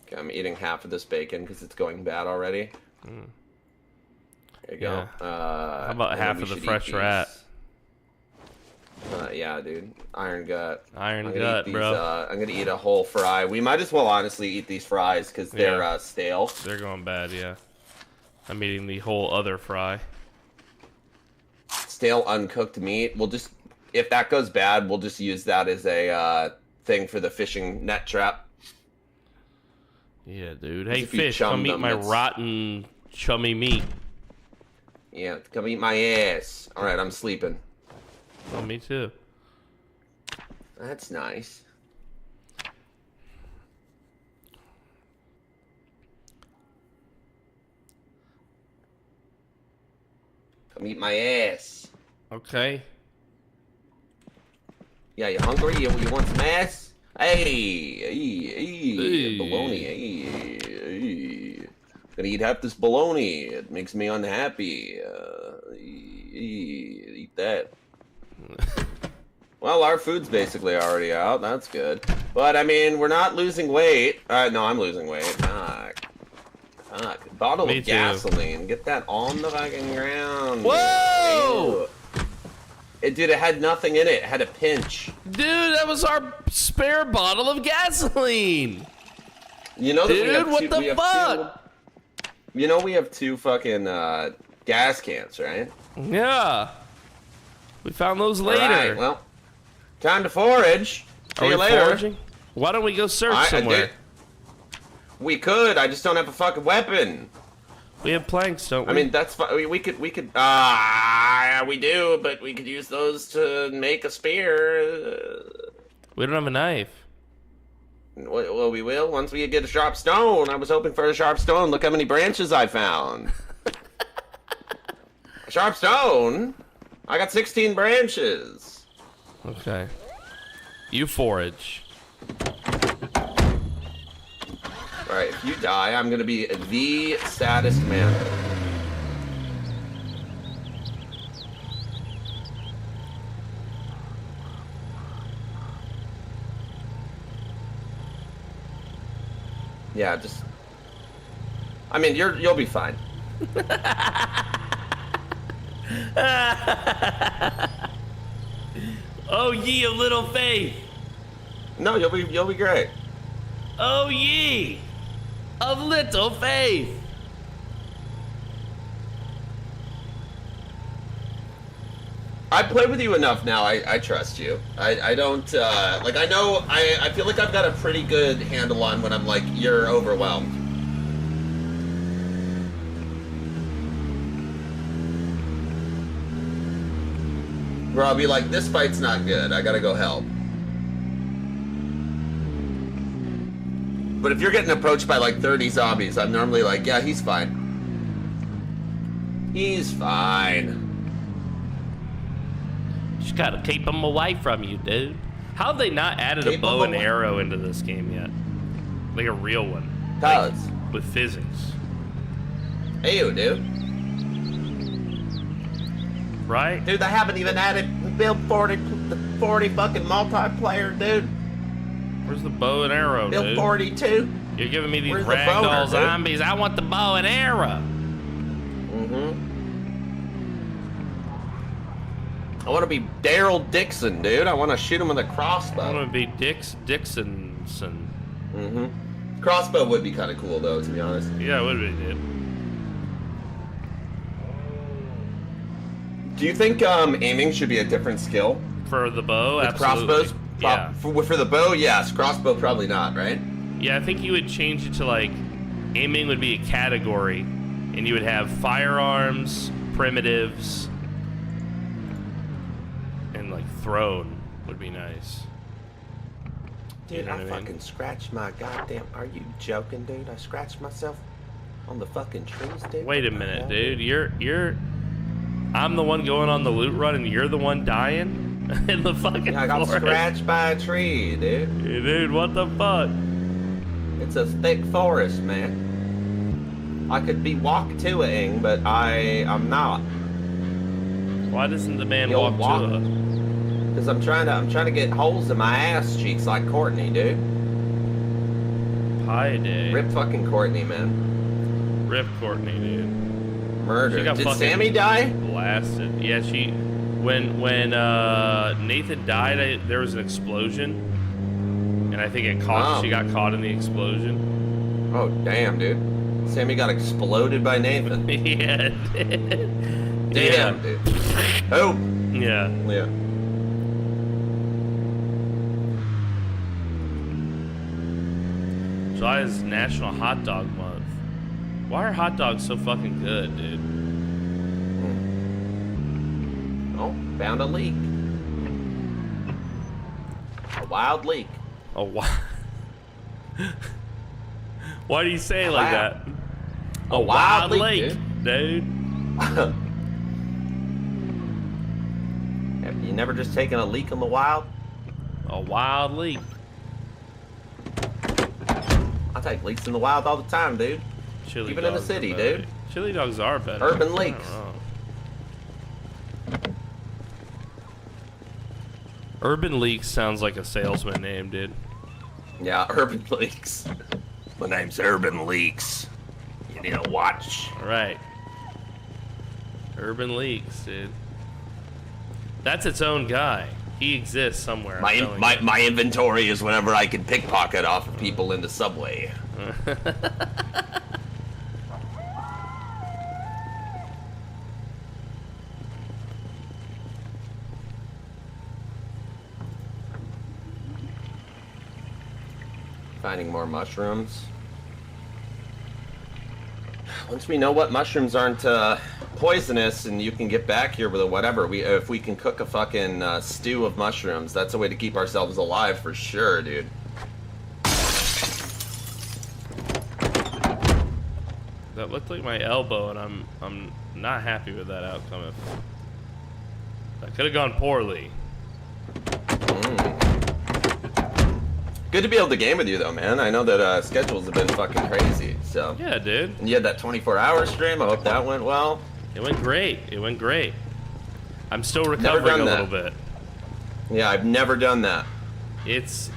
Okay, I'm eating half of this bacon because it's going bad already. Mm. There you go. How about half of the fresh rat? Yeah, dude. Iron gut. Iron gut, bro. I'm gonna eat a whole fry. We might as well honestly eat these fries because they're stale. They're going bad, yeah. I'm eating the whole other fry. Stale uncooked meat. We'll just, if that goes bad, we'll just use that as a thing for the fishing net trap. Yeah, dude. Hey, If you fish, chum come eat them, my that's- rotten, chummy meat. Yeah, come eat my ass. All right, I'm sleeping. Oh, me too. That's nice. Come eat my ass. Okay. Yeah, you hungry? You want some ass? Hey, bologna. Hey. Gonna eat half this bologna. It makes me unhappy. Eat that. Well, our food's basically already out. That's good. But, I mean, we're not losing weight. No, I'm losing weight. Fuck. Bottle Me of too. gasoline. Get that on the fucking ground. Whoa! Dude, it had nothing in it. It had a pinch. Dude, that was our spare bottle of gasoline. You know that we Dude, have what two, the we have fuck? You know we have 2 fucking gas cans, right? Yeah. We found those later. Alright, well, time to forage. See Are you we later. foraging? Why don't we go search somewhere? We could. I just don't have a fucking weapon. We have planks, don't we? I mean, that's fine. We could. We do, but we could use those to make a spear. we don't have a knife. Well, we will once we get a sharp stone. I was hoping for a sharp stone. Look how many branches I found. A sharp stone? I got 16 branches. Okay. You forage. Alright, if you die, I'm gonna be the saddest man. Yeah, just... I mean, you'll be fine. Oh, ye of little faith. No, you'll be great. O ye of little faith. I play with you enough now. I trust you. I don't like. I know. I feel like I've got a pretty good handle on when I'm like you're overwhelmed. Where I'll be like, this fight's not good. I gotta go help. But if you're getting approached by like 30 zombies, I'm normally like, yeah, he's fine. He's fine. Just gotta keep them away from you, dude. How have they not added a bow and arrow into this game yet? Like a real one. Does. Like, with physics. Ew, dude. Right? Dude, they haven't even added build 40 fucking multiplayer, dude. Where's the bow and arrow, Build dude? 42. You're giving me these Where's the ragdoll boner, dude? zombies. I want the bow and arrow. I want to be Daryl Dixon, dude. I want to shoot him with a crossbow. I want to be Dixonson. Crossbow would be kind of cool, though, to be honest. Yeah, it would be, dude. Do you think aiming should be a different skill? For the bow, With absolutely. crossbows? Yeah. For the bow, yes. Crossbow, probably not, right? Yeah, I think you would change it to like, aiming would be a category, and you would have firearms, primitives, and like thrown would be nice. Dude, You know I what I mean? fucking scratched my goddamn... Are you joking, dude? I scratched myself on the fucking trees, dude. Wait a minute, dude. You're... I'm the one going on the loot run, and you're the one dying in the fucking Yeah, I got forest? scratched by a tree, dude. Hey, dude, what the fuck? It's a thick forest, man. I could be walk to it, but I'm not. Why doesn't the man You'll walk to walk. us? Cause I'm trying to get holes in my ass cheeks like Courtney, dude. Pie day. Rip fucking Courtney, man. Rip Courtney, dude. She Murder. got Did fucking Sammy die? Blasted. Yeah, she... When Nathan died, there was an explosion. And I think she got caught in the explosion. Oh, damn, dude. Sammy got exploded by Nathan. Yeah. Damn, dude. Oh. Yeah. Yeah. July is National Hot Dog Month. Why are hot dogs so fucking good, dude? Oh, found a leak. A wild leak. Oh, why? Why do you say it like that? A wild leak, dude. Have you never just taken a leak in the wild? A wild leak. I take leaks in the wild all the time, dude. Chili Even in the dogs city, are better. dude. Chili dogs are better. Urban I don't leaks. know. Urban Leaks sounds like a salesman name, dude. Yeah, Urban Leaks. My name's Urban Leaks. You need a watch. All right. Urban Leaks, dude. That's its own guy. He exists somewhere. My inventory is whatever I can pickpocket off of people in the subway. Finding more mushrooms. Once we know what mushrooms aren't poisonous and you can get back here with a whatever, if we can cook a fucking stew of mushrooms, that's a way to keep ourselves alive for sure, dude. That looked like my elbow, and I'm not happy with that outcome. That could have gone poorly. Good to be able to game with you, though, man. I know that schedules have been fucking crazy, so. Yeah, dude. And you had that 24-hour stream. I hope that went well. It went great. It went great. I'm still recovering a little bit. Yeah, I've never done that. It's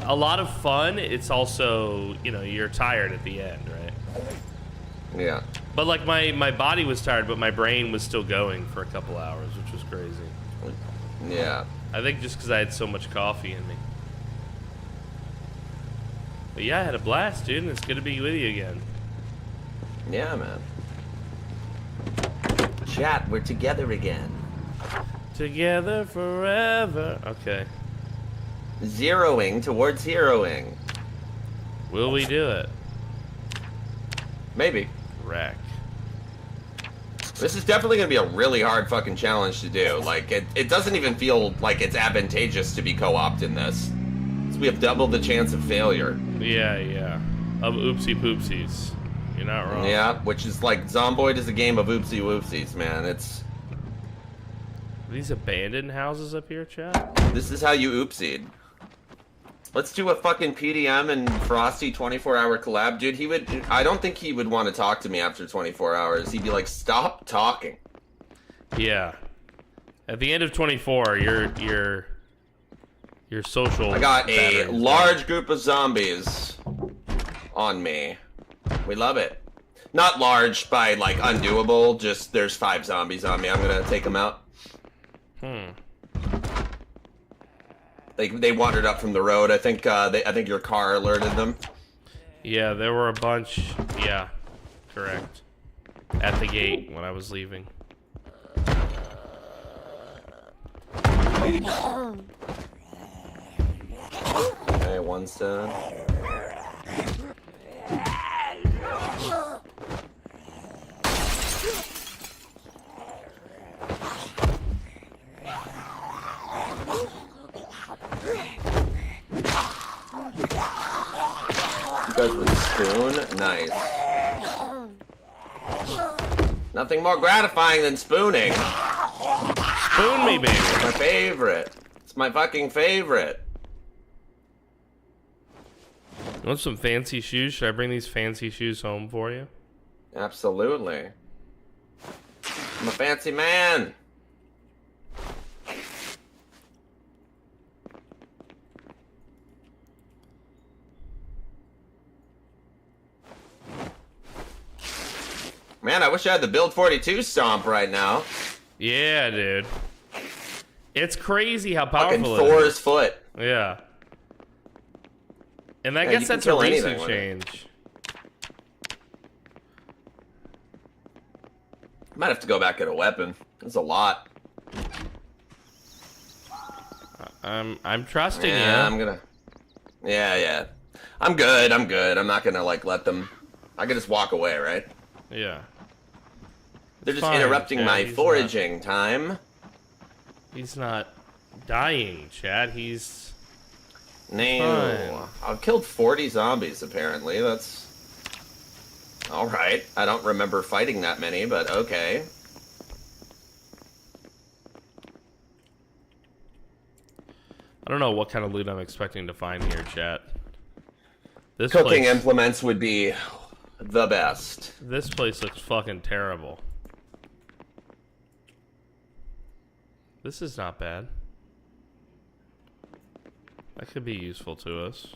a lot of fun. It's also, you know, you're tired at the end, right? Yeah. But like my body was tired, but my brain was still going for a couple hours, which was crazy. Yeah. I think just because I had so much coffee in me. But yeah, I had a blast, dude, and it's good to be with you again. Yeah, man. Chat, we're together again. Together forever. Okay. Zeroing towards heroing. Will we do it? Maybe. Wreck. This is definitely going to be a really hard fucking challenge to do. Like, it doesn't even feel like it's advantageous to be co-opted in this. So we have double the chance of failure. Yeah, yeah. Of oopsie poopsies. You're not wrong. Yeah, which is like, Zomboid is a game of oopsie whoopsies, man. It's... Are these abandoned houses up here, chat? This is how you oopsied. Let's do a fucking PDM and Frosty 24-hour collab. Dude, he would... I don't think he would want to talk to me after 24 hours. He'd be like, stop talking. Yeah. At the end of 24, your social... I got a large group of zombies on me. We love it. Not large by, like, undoable. Just, there's 5 zombies on me. I'm gonna take them out. They wandered up from the road. I think your car alerted them. Yeah, there were a bunch. Yeah, correct. At the gate when I was leaving. Okay, one's down. You guys with a spoon? Nice. Nothing more gratifying than spooning. Spoon me, baby. It's my favorite. It's my fucking favorite. You want some fancy shoes? Should I bring these fancy shoes home for you? Absolutely. I'm a fancy man. Man, I wish I had the Build 42 stomp right now. Yeah, dude. It's crazy how powerful Fucking it Thor's is. foot. Yeah. And I Yeah, guess you can that's a kill recent anything with it. change. Might have to go back at a weapon. That's a lot. I'm trusting Yeah, you. I'm gonna... Yeah. I'm good. I'm not gonna, like, let them... I can just walk away, right? Yeah. They're just Fine, interrupting Chad, my he's foraging time. He's not dying, Chad. He's... No. I've killed 40 zombies, apparently. That's... Alright. I don't remember fighting that many, but okay. I don't know what kind of loot I'm expecting to find here, chat. This Cooking place, implements would be the best. This place looks fucking terrible. This is not bad. That could be useful to us.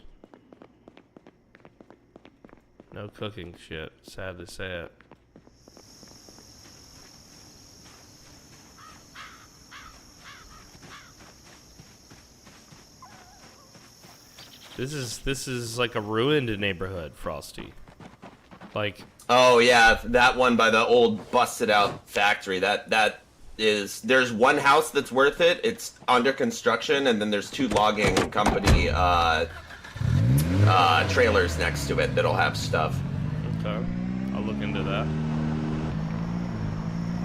No cooking shit. Sad to say it. This is like a ruined neighborhood, Frosty. Like, Oh yeah, that one by the old busted out factory. That is, there's one house that's worth it. It's under construction, and then there's 2 logging company trailers next to it that'll have stuff. okay, I'll look into that.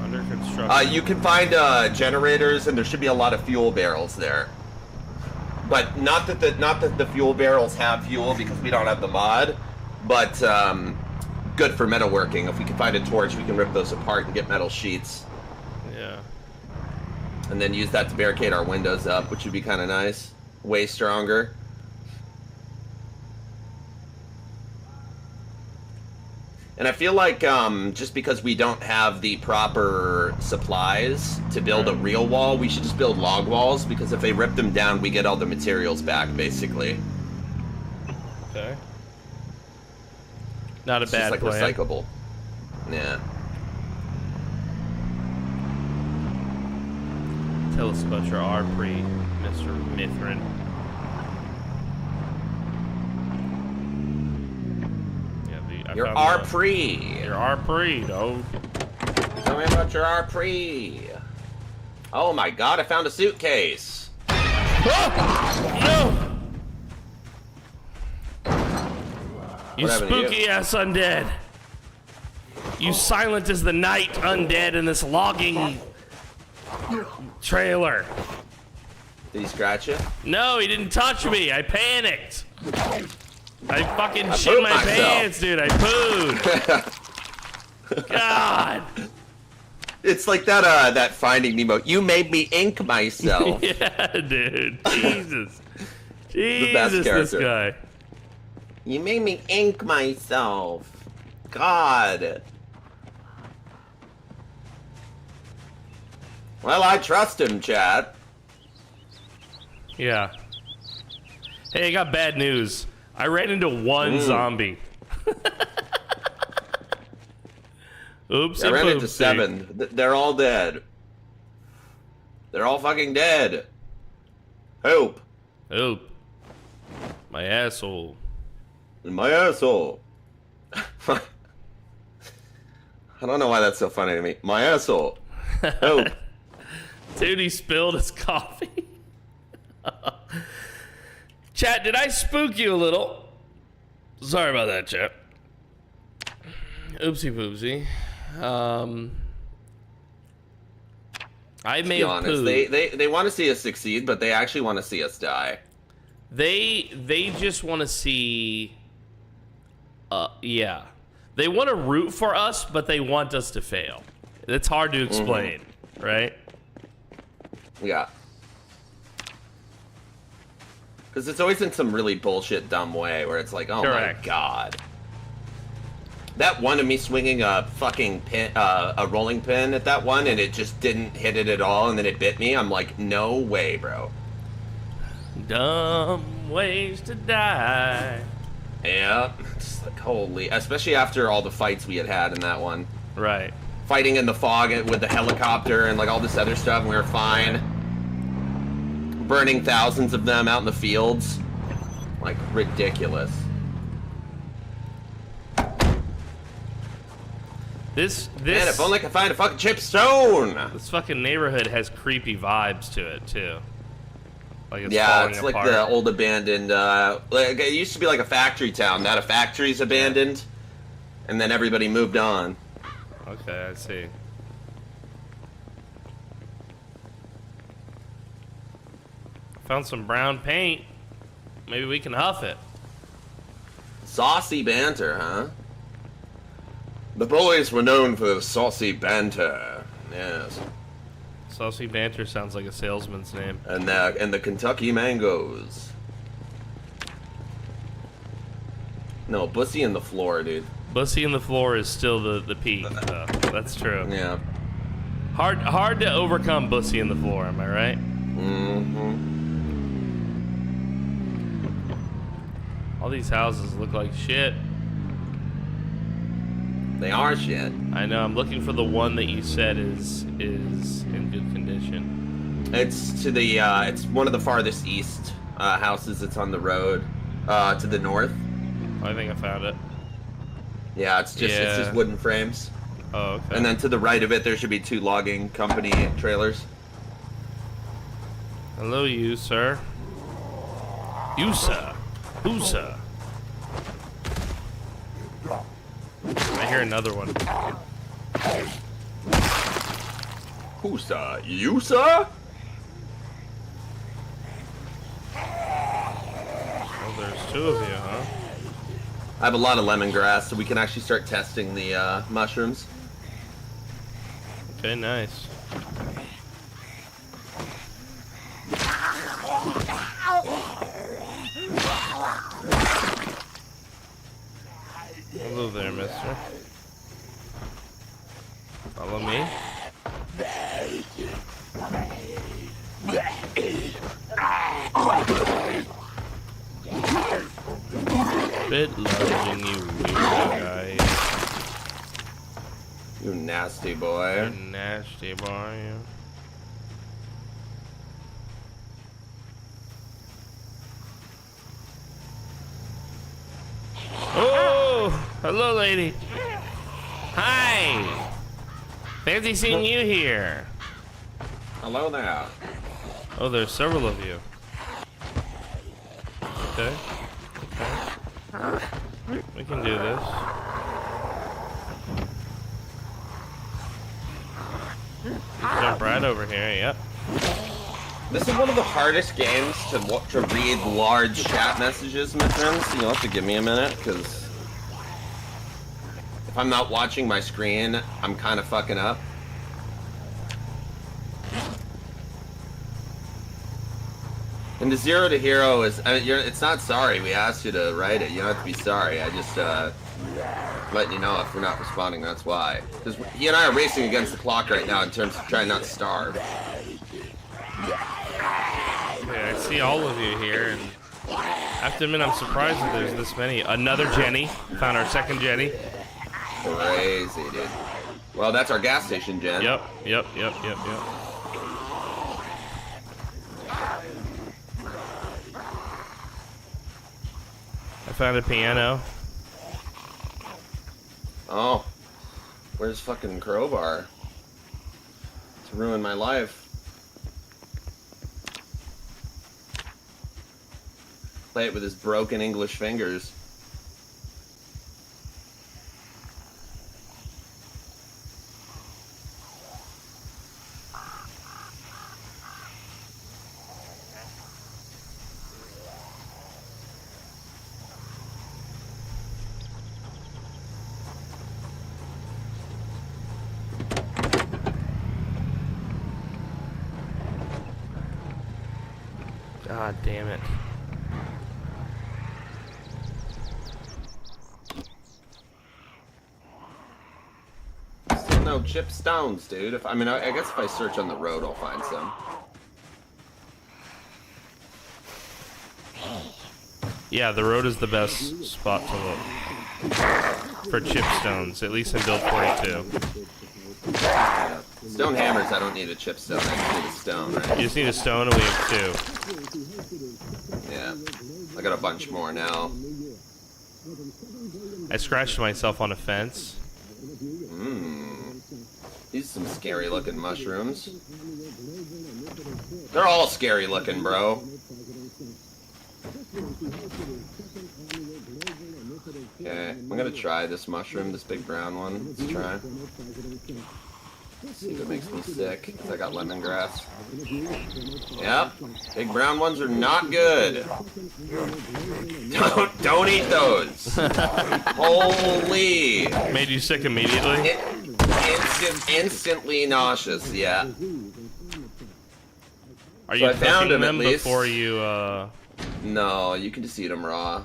Under construction. You can find generators, and there should be a lot of fuel barrels there. But not that the fuel barrels have fuel, because we don't have the mod. But good for metalworking. If we can find a torch, we can rip those apart and get metal sheets. Yeah. And then use that to barricade our windows up, which would be kind of nice. Way stronger. And I feel like just because we don't have the proper supplies to build a real wall, we should just build log walls, because if they rip them down, we get all the materials back, basically. Okay. Not a It's bad just like plan. recyclable. Yeah. Tell us about your RP, Mr. Mithrin. Your found RPRE. Your RPRE, dog. Tell me about your RPRE. Oh my god, I found a suitcase. Oh! No! You What happened to you? spooky ass undead. You silent as the night undead in this logging trailer. Did he scratch you? No, he didn't touch me. I panicked. I fucking I shit pooped my myself. pants, dude. I pooed. God. It's like that that Finding Nemo. You made me ink myself. Yeah, dude. Jesus. The best Jesus, this character. guy. You made me ink myself. God. Well, I trust him, chat. Yeah. Hey, I got bad news. I ran into one zombie. Oops. I ran into 7. They're all dead. They're all fucking dead. Help. Help. My asshole. My asshole. I don't know why that's so funny to me. My asshole. Help. Dude, he spilled his coffee. Chat, did I spook you a little? Sorry about that, chat. Oopsie poopsie. I may Be have honest, pooed. they want to see us succeed, but they actually want to see us die. They just want to see. Yeah, they want to root for us, but they want us to fail. It's hard to explain, right? Yeah. Because it's always in some really bullshit, dumb way where it's like, oh Correct. my god. That one of me swinging a fucking pin, a rolling pin at that one, and it just didn't hit it at all, and then it bit me. I'm like, no way, bro. Dumb ways to die. Yeah. It's like, holy. Especially after all the fights we had in that one. Right. Fighting in the fog with the helicopter and like all this other stuff, and we were fine. Burning thousands of them out in the fields. Like, ridiculous. This Man, if only I could find a fucking chip stone! this fucking neighborhood has creepy vibes to it too. Like it's Yeah, falling it's apart. like the old abandoned, like, it used to be like a factory town. Now the factory's abandoned, and then everybody moved on. Okay, I see. Found some brown paint. Maybe we can huff it. Saucy banter, huh? The boys were known for their saucy banter. Yes. Saucy Banter sounds like a salesman's name. And the Kentucky Mangoes. No, Bussy in the floor, dude. Bussy in the floor is still the peak, though. That's true. Yeah. Hard to overcome Bussy in the floor, am I right? Mm-hmm. All these houses look like shit. They are shit. I know, I'm looking for the one that you said is in good condition. It's to the it's one of the farthest east houses. It's on the road to the north. I think I found it. Yeah, it's just wooden frames. Oh, okay. And then to the right of it, there should be 2 logging company trailers. Hello, you, sir. You, sir. Who, sir? I hear another one. Who, sir? You, sir? Oh, there's 2 of you, huh? I have a lot of lemongrass, so we can actually start testing the mushrooms. Okay, nice. Hello there, mister. Follow me. Bit loving you, weird guy. You nasty boy. You nasty boy. You. Oh! Hello, lady. Hi. Fancy seeing you here. Hello there. Oh, there's several of you. Okay. Okay. We can do this. Jump right over here. Yep. This is one of the hardest games to read large chat messages, my friends. You'll have to give me a minute, because if I'm not watching my screen, I'm kind of fucking up. And the 0 to hero is, it's not sorry. We asked you to write it. You don't have to be sorry. I just letting you know if you're not responding, that's why. Because he and I are racing against the clock right now in terms of trying not to starve. Yeah, I see all of you here, and I have to admit I'm surprised that there's this many. Another Jenny. Found our second Jenny. Crazy, dude. Well, that's our gas station, Jen. Yep. I found a piano. Oh. Where's fucking Crowbar? To ruin my life. Play it with his broken English fingers. God damn it. Still no chip stones, dude. I guess if I search on the road, I'll find some. Yeah, the road is the best spot to look for chipstones, at least in build 42. Yeah. Stone hammers, I don't need a chip stone. I just need a stone, right? You just need a stone, and we have 2. Yeah. I got a bunch more now. I scratched myself on a fence. These are some scary looking mushrooms. They're all scary looking, bro. Okay, I'm gonna try this mushroom, this big brown one. Let's try. See if it makes me sick, 'cause I got lemongrass. Yep, big brown ones are not good. Don't eat those. Holy. Made you sick immediately? Instantly nauseous, yeah. Are So you I found cooking him, at them least. before you, No, you can just eat them raw.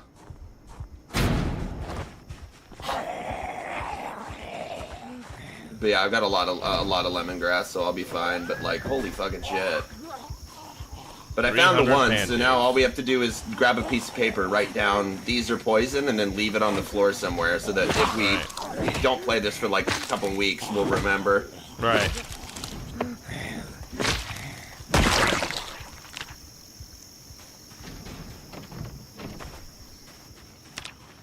But yeah, I've got a lot of lemongrass, so I'll be fine. But like, holy fucking shit! But I found the 300 ones, so pancakes. now all we have to do is grab a piece of paper, write down these are poison, and then leave it on the floor somewhere, so that if we don't play this for like a couple weeks, we'll remember. Right.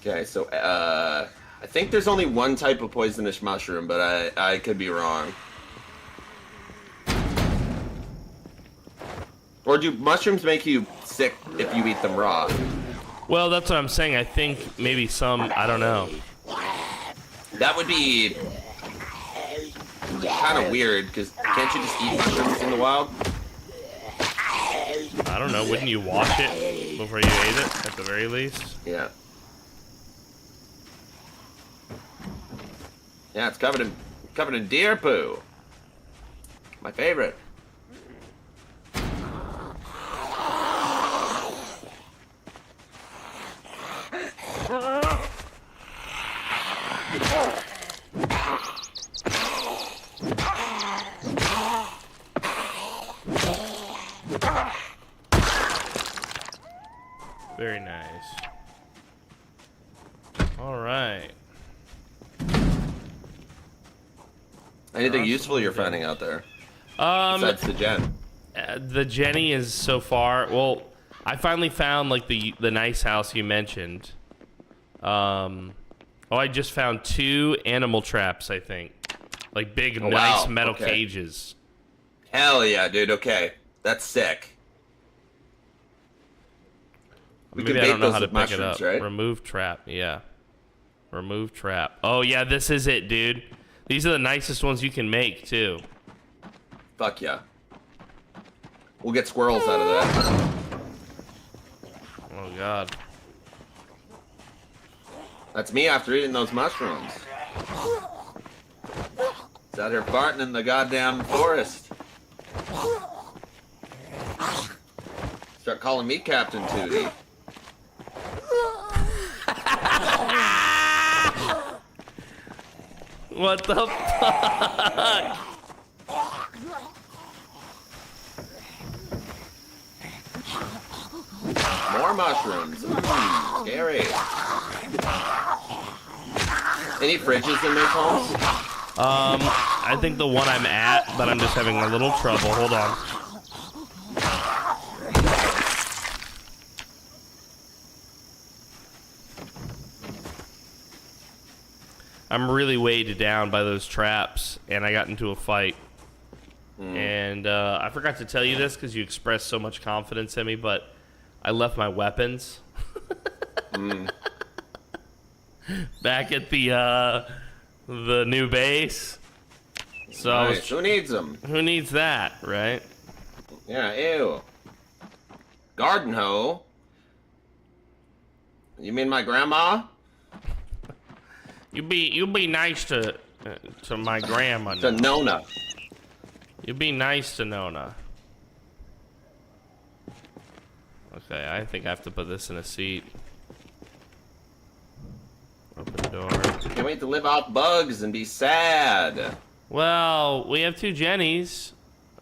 Okay, so I think there's only one type of poisonous mushroom, but I could be wrong. Or do mushrooms make you sick if you eat them raw? Well, that's what I'm saying. I think maybe some, I don't know. That would be kind of weird, because can't you just eat mushrooms in the wild? I don't know. Wouldn't you wash it before you ate it, at the very least? Yeah. Yeah, it's covered in deer poo. My favorite. Very nice. All right. Anything useful you're finding out there? Besides the gen. The Jenny is so far. Well, I finally found like the nice house you mentioned. Or Oh, I just found 2 animal traps, I think. Like big, nice metal cages. Hell yeah, dude. Okay. That's sick. Maybe I don't know how to pick it up. Right? Remove trap. Yeah. Remove trap. Oh, yeah, this is it, dude. These are the nicest ones you can make, too. Fuck yeah. We'll get squirrels out of that. Oh, God. That's me after eating those mushrooms. It's out here farting in the goddamn forest. Start calling me Captain Tootie. What the fuck? More mushrooms. Scary. Any fridges in those homes? I think the one I'm at, but I'm just having a little trouble. Hold on. I'm really weighed down by those traps, and I got into a fight. And I forgot to tell you this because you expressed so much confidence in me, but I left my weapons back at the new base. So nice. Who needs them? Who needs that, right? Yeah, ew. Garden hoe? You mean my grandma? You be nice to my grandma. To Nona. You be nice to Nona. Okay, I think I have to put this in a seat. Open the door. Can't wait to live off bugs and be sad. Well, we have 2 Jennies.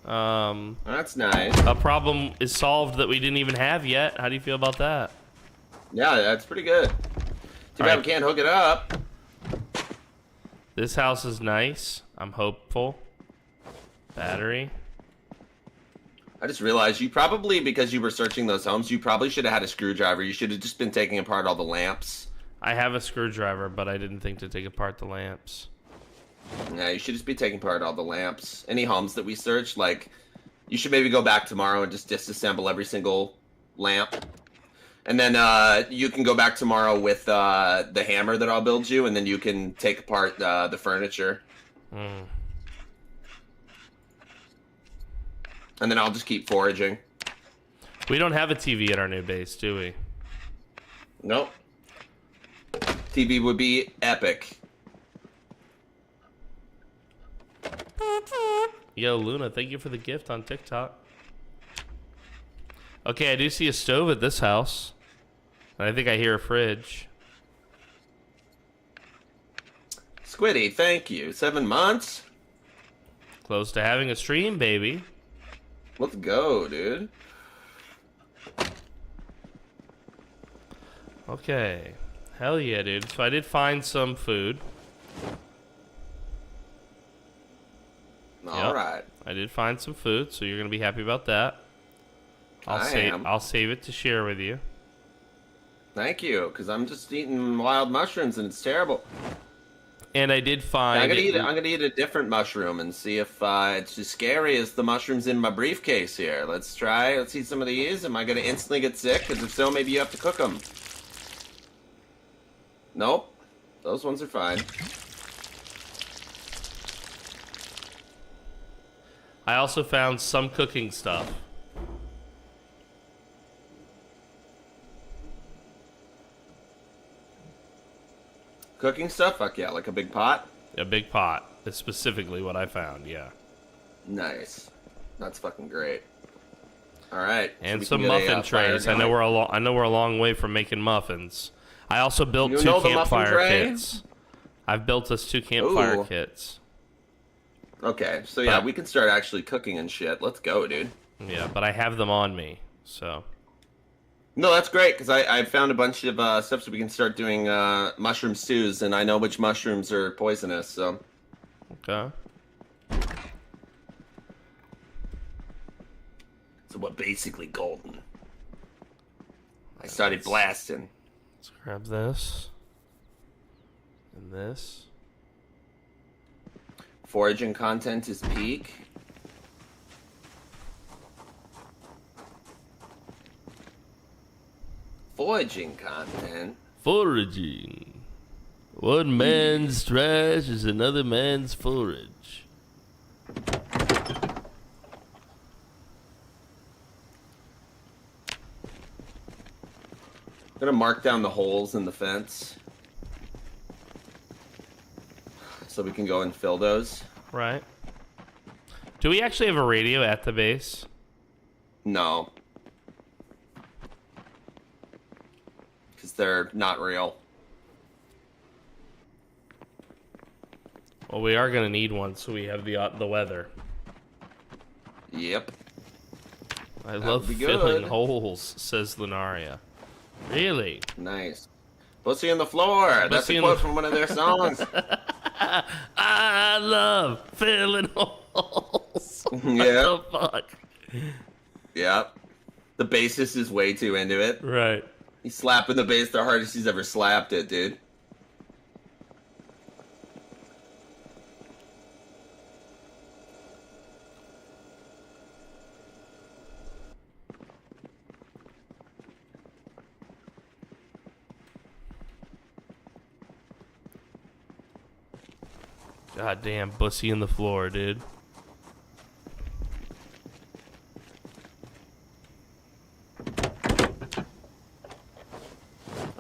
That's nice. A problem is solved that we didn't even have yet. How do you feel about that? Yeah, that's pretty good. Too bad we can't hook it up. This house is nice. I'm hopeful. Battery. I just realized you probably, because you were searching those homes, you probably should have had a screwdriver. You should have just been taking apart all the lamps. I have a screwdriver, but I didn't think to take apart the lamps. Yeah, you should just be taking apart all the lamps. Any homes that we searched, like, you should maybe go back tomorrow and just disassemble every single lamp. And then you can go back tomorrow with the hammer that I'll build you, and then you can take apart the furniture. And then I'll just keep foraging. We don't have a TV at our new base, do we? Nope. TV would be epic. Yo, Luna, thank you for the gift on TikTok. Okay, I do see a stove at this house. And I think I hear a fridge. Squiddy, thank you. 7 months? Close to having a stream, baby. Let's go, dude. Okay. Hell yeah, dude. So I did find some food. All right. I did find some food, so you're gonna be happy about that. I'll save it to share with you. Thank you, because I'm just eating wild mushrooms and it's terrible. And I did find. I'm gonna eat a different mushroom and see if it's as scary as the mushrooms in my briefcase here. Let's try. Let's eat some of these. Am I gonna instantly get sick? Because if so, maybe you have to cook them. Nope. Those ones are fine. I also found some cooking stuff. Cooking stuff? Fuck yeah, like a big pot? A big pot. That's specifically what I found, yeah. Nice. That's fucking great. Alright. And some muffin trays. I know we're a long way from making muffins. I also built 2 campfire kits. I've built us 2 campfire kits. Okay, so yeah, we can start actually cooking and shit. Let's go, dude. Yeah, but I have them on me, so. No, that's great, because I found a bunch of stuff so we can start doing mushroom stews, and I know which mushrooms are poisonous, so. Okay. So we're basically golden. I started blasting. Let's grab this. And this. Foraging content is peak. Foraging content? Foraging. One man's trash is another man's forage. I'm gonna mark down the holes in the fence so we can go and fill those. Right. Do we actually have a radio at the base? No. Because they're not real. Well, we are going to need one so we have the weather. Yep. I love filling holes, says Lunaria. Really? Nice. Pussy on the floor. That's a quote from one of their songs. I love filling holes. Yeah. What the fuck? Yep. The bassist is way too into it. Right. He's slapping the bass the hardest he's ever slapped it, dude. Goddamn pussy in the floor, dude.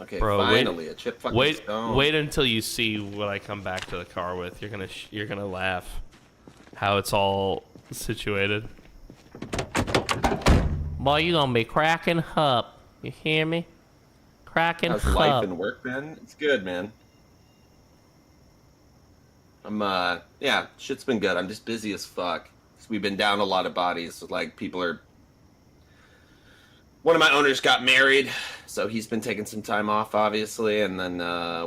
Okay, Bro, finally a chip fucking stone. Wait until you see what I come back to the car with. You're gonna laugh. How it's all situated. Boy, you gonna be cracking up. You hear me? Cracking up. How's life and work been? It's good, man. Yeah, shit's been good. I'm just busy as fuck. We've been down a lot of bodies. So, like, people are... One of my owners got married, so he's been taking some time off, obviously. And then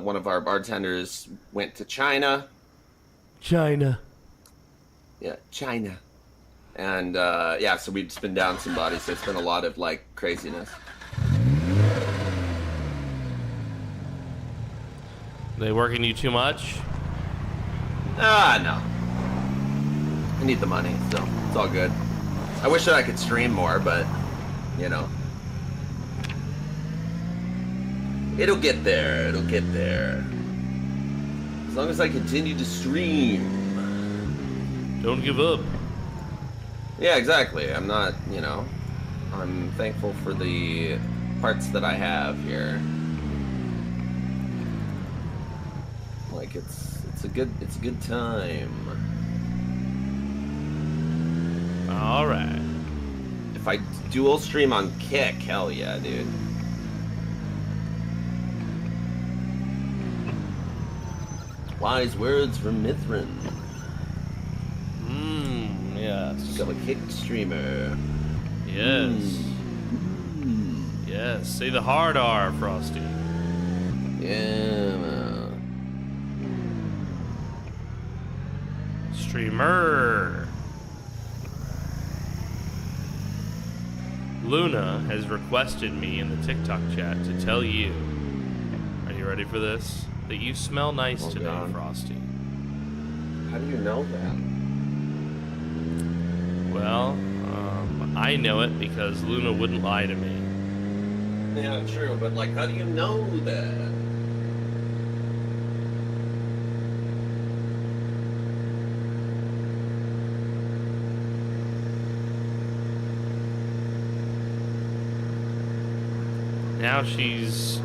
one of our bartenders went to China. China. Yeah, China. And, yeah, so we've just been down some bodies. So it's been a lot of, like, craziness. They working you too much? No. I need the money, so it's all good. I wish that I could stream more, but, you know. It'll get there. It'll get there. As long as I continue to stream. Don't give up. Yeah, exactly. I'm not, you know. I'm thankful for the parts that I have here. Like, it's a good time. All right. If I dual stream on Kick, hell yeah, dude. Wise words from Mithrin. Yes. Become a Kick streamer. Yes. Yes. Say the hard R, Frosty. Yeah, man. Streamer. Luna has requested me in the TikTok chat to tell you, are you ready for this? That you smell nice today, God. Frosty. How do you know that? Well, I know it because Luna wouldn't lie to me. Yeah, true, but like, how do you know that? Now she's...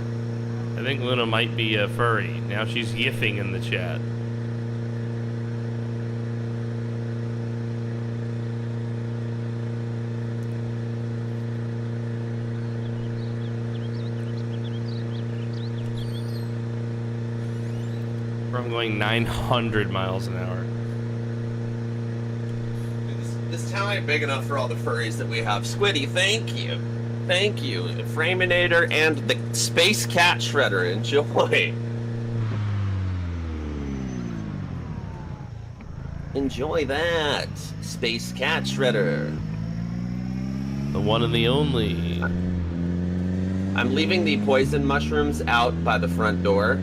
I think Luna might be a furry. Now she's yiffing in the chat. I'm going 900 miles an hour. This town ain't big enough for all the furries that we have. Squiddy, thank you. Thank you. Framinator and the Space Cat Shredder. Enjoy. Enjoy that. Space Cat Shredder. The one and the only. I'm leaving the poison mushrooms out by the front door.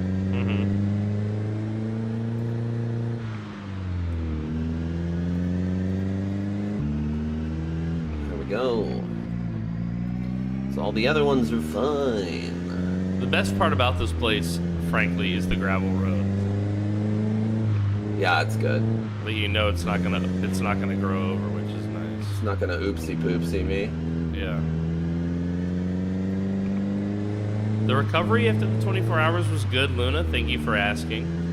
go. So all the other ones are fine. The best part about this place, frankly, is the gravel road. Yeah, it's good. But you know it's not gonna grow over, which is nice. It's not gonna oopsie poopsie me. Yeah. The recovery after the 24 hours was good, Luna. Thank you for asking.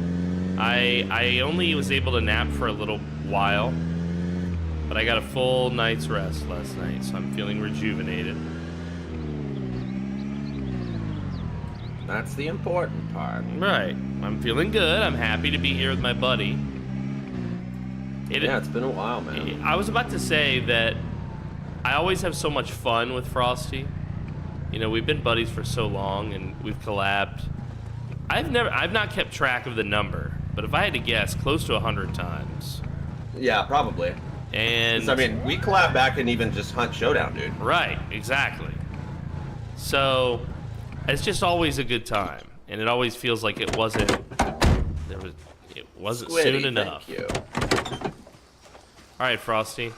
I only was able to nap for a little while, but I got a full night's rest last night, so I'm feeling rejuvenated. That's the important part. Right. I'm feeling good. I'm happy to be here with my buddy. Yeah, it's been a while, man. I was about to say that I always have so much fun with Frosty. You know, we've been buddies for so long, and we've collabed. I've not kept track of the number, but if I had to guess, close to 100 times. Yeah, probably. And I mean, we collab back and even just Hunt Showdown, dude. right, exactly. So it's just always a good time, and it always feels like it wasn't Squiddy, soon enough. Thank you. All right, Frosty.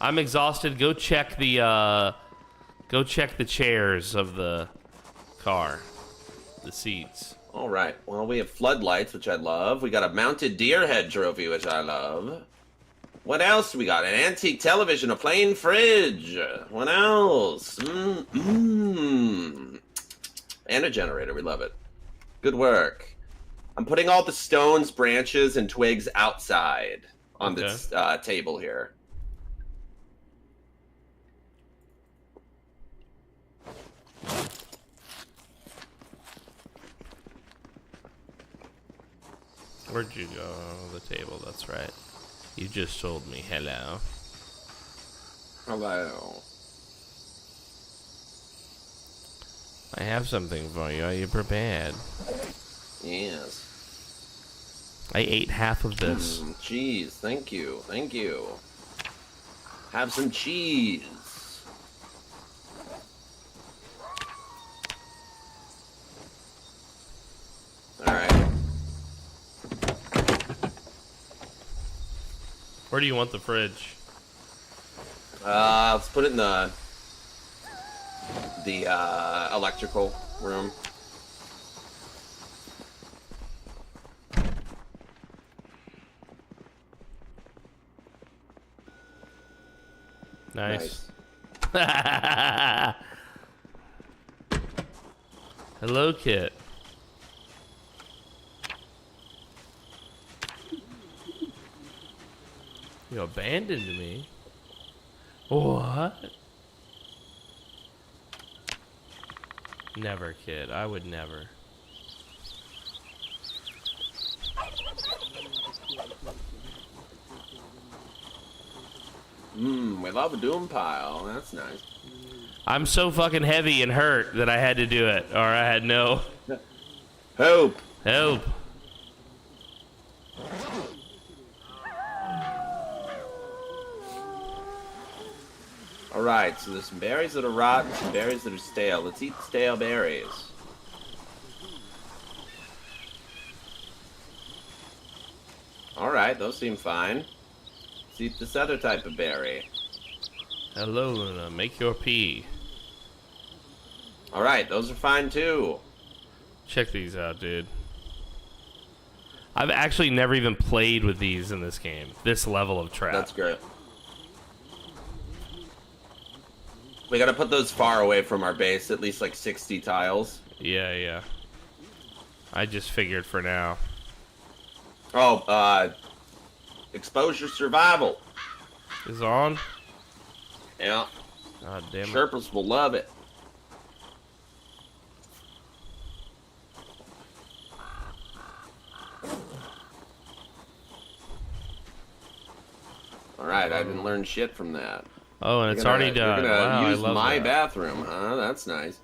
I'm exhausted. Go check the chairs of the car, the seats. All right. Well, we have floodlights, which I love. We got a mounted deer head trophy, which I love. What else we got? An antique television, a plain fridge. What else? And a generator. We love it. Good work. I'm putting all the stones, branches, and twigs outside on this table here. Where'd you go? Oh, the table, that's right. You just told me. Hello. Hello. I have something for you. Are you prepared? Yes. I ate half of this. Cheese. Thank you. Thank you. Have some cheese. All right. Where do you want the fridge? Let's put it in the electrical room. Nice. Hello, Kit. You abandoned me? What? Never, Kid. I would never. We love a doom pile. That's nice. I'm so fucking heavy and hurt that I had to do it, or I had no Hope. help. Alright, so there's some berries that are rotten, some berries that are stale. Let's eat the stale berries. Alright, those seem fine. Let's eat this other type of berry. Hello, Luna. Make your pee. Alright, those are fine too. Check these out, dude. I've actually never even played with these in this game. This level of trap. That's great. We gotta put those far away from our base, at least like 60 tiles. Yeah, yeah. I just figured for now. Oh, exposure survival. Is it on? Yeah. God damn it. Sherpas will love it. Alright, I didn't learn shit from that. Oh, and it's already done. You're gonna Wow, use I love my that. bathroom, huh? That's nice.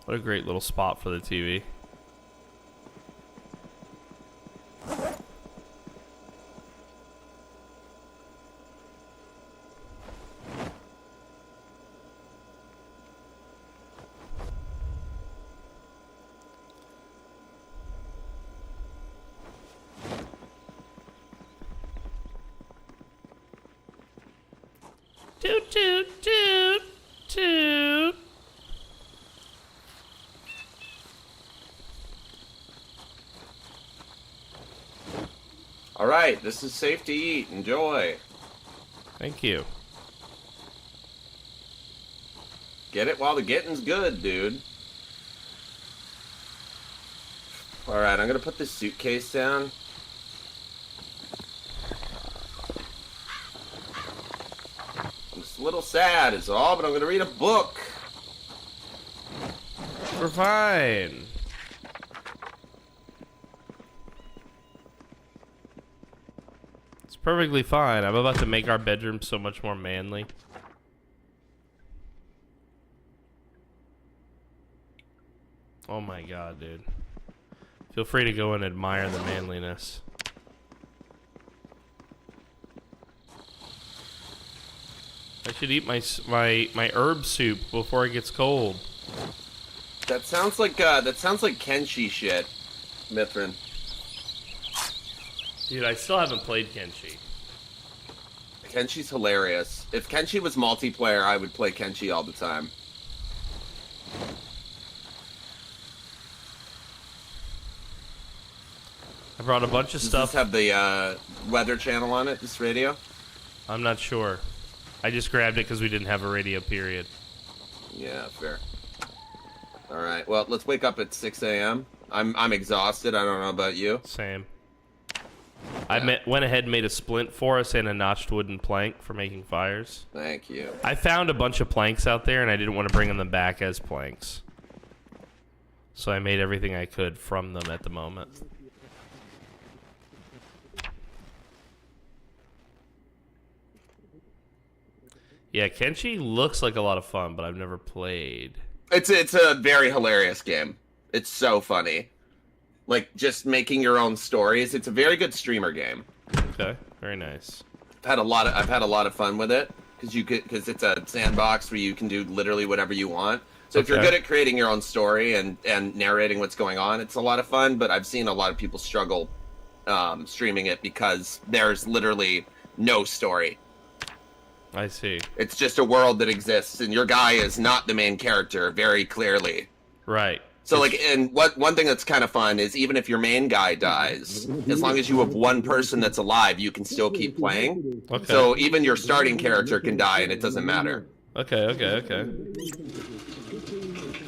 What a great little spot for the TV. Toot, toot, toot, toot. All right, this is safe to eat. Enjoy. Thank you. Get it while the getting's good, dude. All right, I'm gonna put this suitcase down. I'm just a little sad is all, but I'm gonna read a book. We're fine. It's perfectly fine. I'm about to make our bedroom so much more manly. Oh my god, dude. Feel free to go and admire the manliness. I should eat my herb soup before it gets cold. That sounds like Kenshi shit, Mithrin. Dude, I still haven't played Kenshi. Kenshi's hilarious. If Kenshi was multiplayer, I would play Kenshi all the time. I brought a bunch of stuff. Does this have the weather channel on it, this radio? I'm not sure. I just grabbed it because we didn't have a radio, period. Yeah, fair. Alright, well, let's wake up at 6 a.m. I'm exhausted, I don't know about you. Same. I went ahead and made a splint for us and a notched wooden plank for making fires. Thank you. I found a bunch of planks out there and I didn't want to bring them back as planks. So I made everything I could from them at the moment. Yeah, Kenshi looks like a lot of fun, but I've never played. It's a very hilarious game. It's so funny. Like, just making your own stories. It's a very good streamer game. Okay, very nice. I've had a lot of fun with it because it's a sandbox where you can do literally whatever you want. So if you're good at creating your own story and narrating what's going on, it's a lot of fun. But I've seen a lot of people struggle streaming it because there's literally no story. I see. It's just a world that exists, and your guy is not the main character very clearly. Right. So, like, and one thing that's kind of fun is even if your main guy dies, as long as you have one person that's alive, you can still keep playing. Okay. So even your starting character can die, and it doesn't matter. Okay.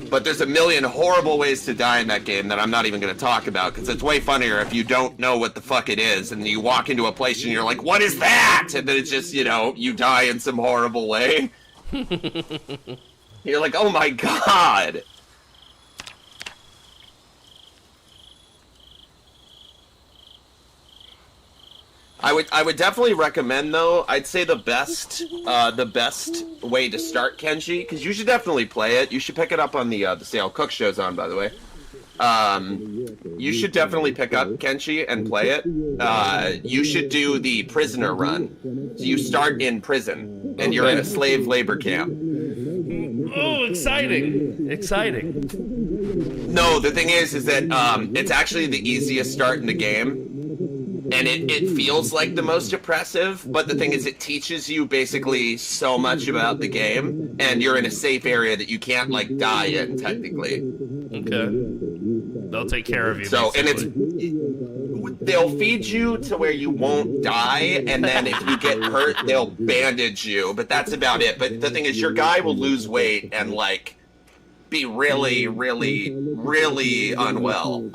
But there's a million horrible ways to die in that game that I'm not even going to talk about, because it's way funnier if you don't know what the fuck it is, and you walk into a place and you're like, what is that? And then it's just, you know, you die in some horrible way. You're like, oh my god. I would definitely recommend, though. I'd say the best way to start Kenshi, because you should definitely play it. You should pick it up on the sale. Cook show's on, by the way. You should definitely pick up Kenshi and play it. You should do the prisoner run. So you start in prison, and you're in a slave labor camp. Oh, exciting! No, the thing is that it's actually the easiest start in the game. And it feels like the most oppressive, but the thing is it teaches you basically so much about the game, and you're in a safe area that you can't, like, die in, technically. Okay. They'll take care of you, so, basically. And they'll feed you to where you won't die, and then if you get hurt, they'll bandage you, but that's about it. But the thing is, your guy will lose weight and, like, be really, really, really unwell.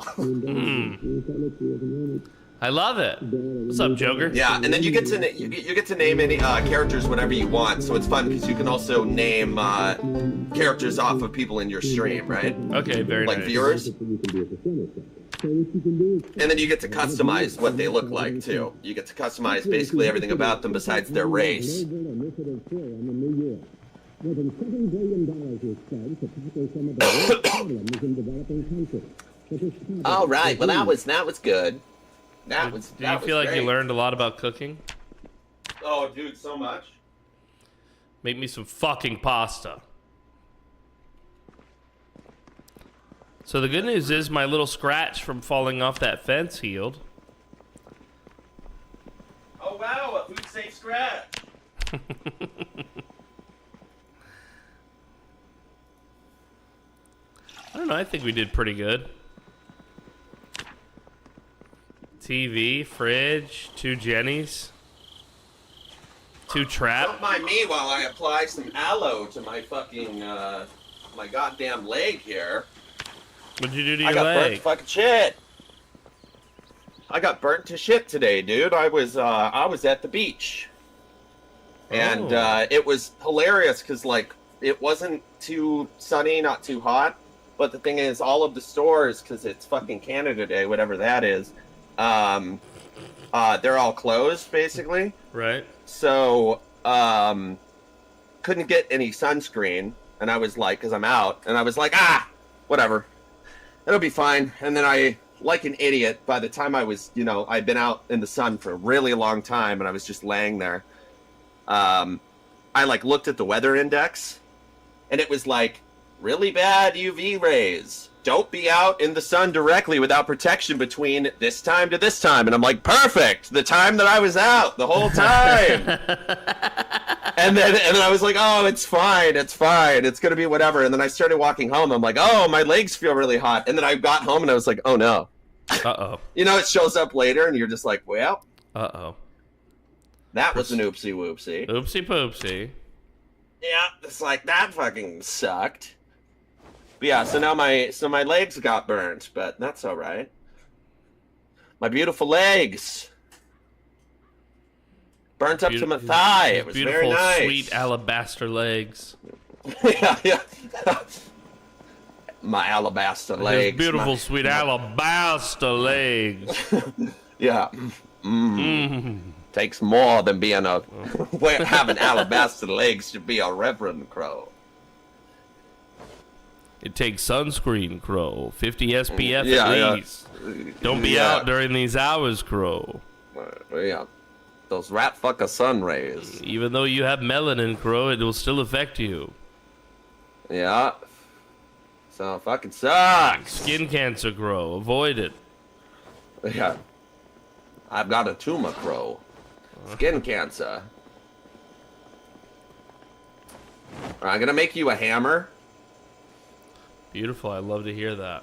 I love it. What's up, Joker? Yeah, and then you get to name any characters whatever you want, so it's fun because you can also name characters off of people in your stream, right? Okay, very nice. Like viewers. And then you get to customize what they look like too. You get to customize basically everything about them besides their race. All right, well that was good. Do you feel like you learned a lot about cooking? Oh, dude, so much. Make me some fucking pasta. So the good news is my little scratch from falling off that fence healed. Oh wow, a food safe scratch. I don't know. I think we did pretty good. TV, fridge, 2 Jennies, 2 trap. Don't mind me while I apply some aloe to my fucking, my goddamn leg here. What'd you do to your I got leg? burnt to fucking shit. I got burnt to shit today, dude. I was at the beach. And, it was hilarious because, like, it wasn't too sunny, not too hot. But the thing is, all of the stores, because it's fucking Canada Day, whatever that is, they're all closed, basically. Right. So, couldn't get any sunscreen. And I was like, because I'm out, and I was like, whatever. It'll be fine. And then I, like an idiot, by the time I was, I'd been out in the sun for a really long time, and I was just laying there. I, like, looked at the weather index, and it was like, really bad UV rays. Don't be out in the sun directly without protection between this time to this time. And I'm like, perfect! The time that I was out the whole time! and then I was like, oh, it's fine, it's gonna be whatever. And then I started walking home. I'm like, oh, my legs feel really hot. And then I got home and I was like, oh no. Uh-oh. It shows up later and you're just like, well. Uh-oh. That was an oopsie whoopsie. Oopsie poopsie. Yeah, it's like, that fucking sucked. But yeah, so now my legs got burnt, but that's all right. My beautiful legs. Burnt up to my thigh. It was very nice. Sweet alabaster legs. yeah. My alabaster legs. His beautiful, sweet alabaster legs. Yeah. Takes more than being having alabaster legs to be a reverend crow. It takes sunscreen, Crow. 50 SPF Yeah, at least. Don't be out during these hours, Crow. Yeah. Those rat fucker sun rays. Even though you have melanin, Crow, it will still affect you. Yeah. So fucking sucks. Skin cancer, Crow. Avoid it. Yeah. I've got a tumor, Crow. Skin cancer. Alright, I'm gonna make you a hammer. Beautiful. I love to hear that.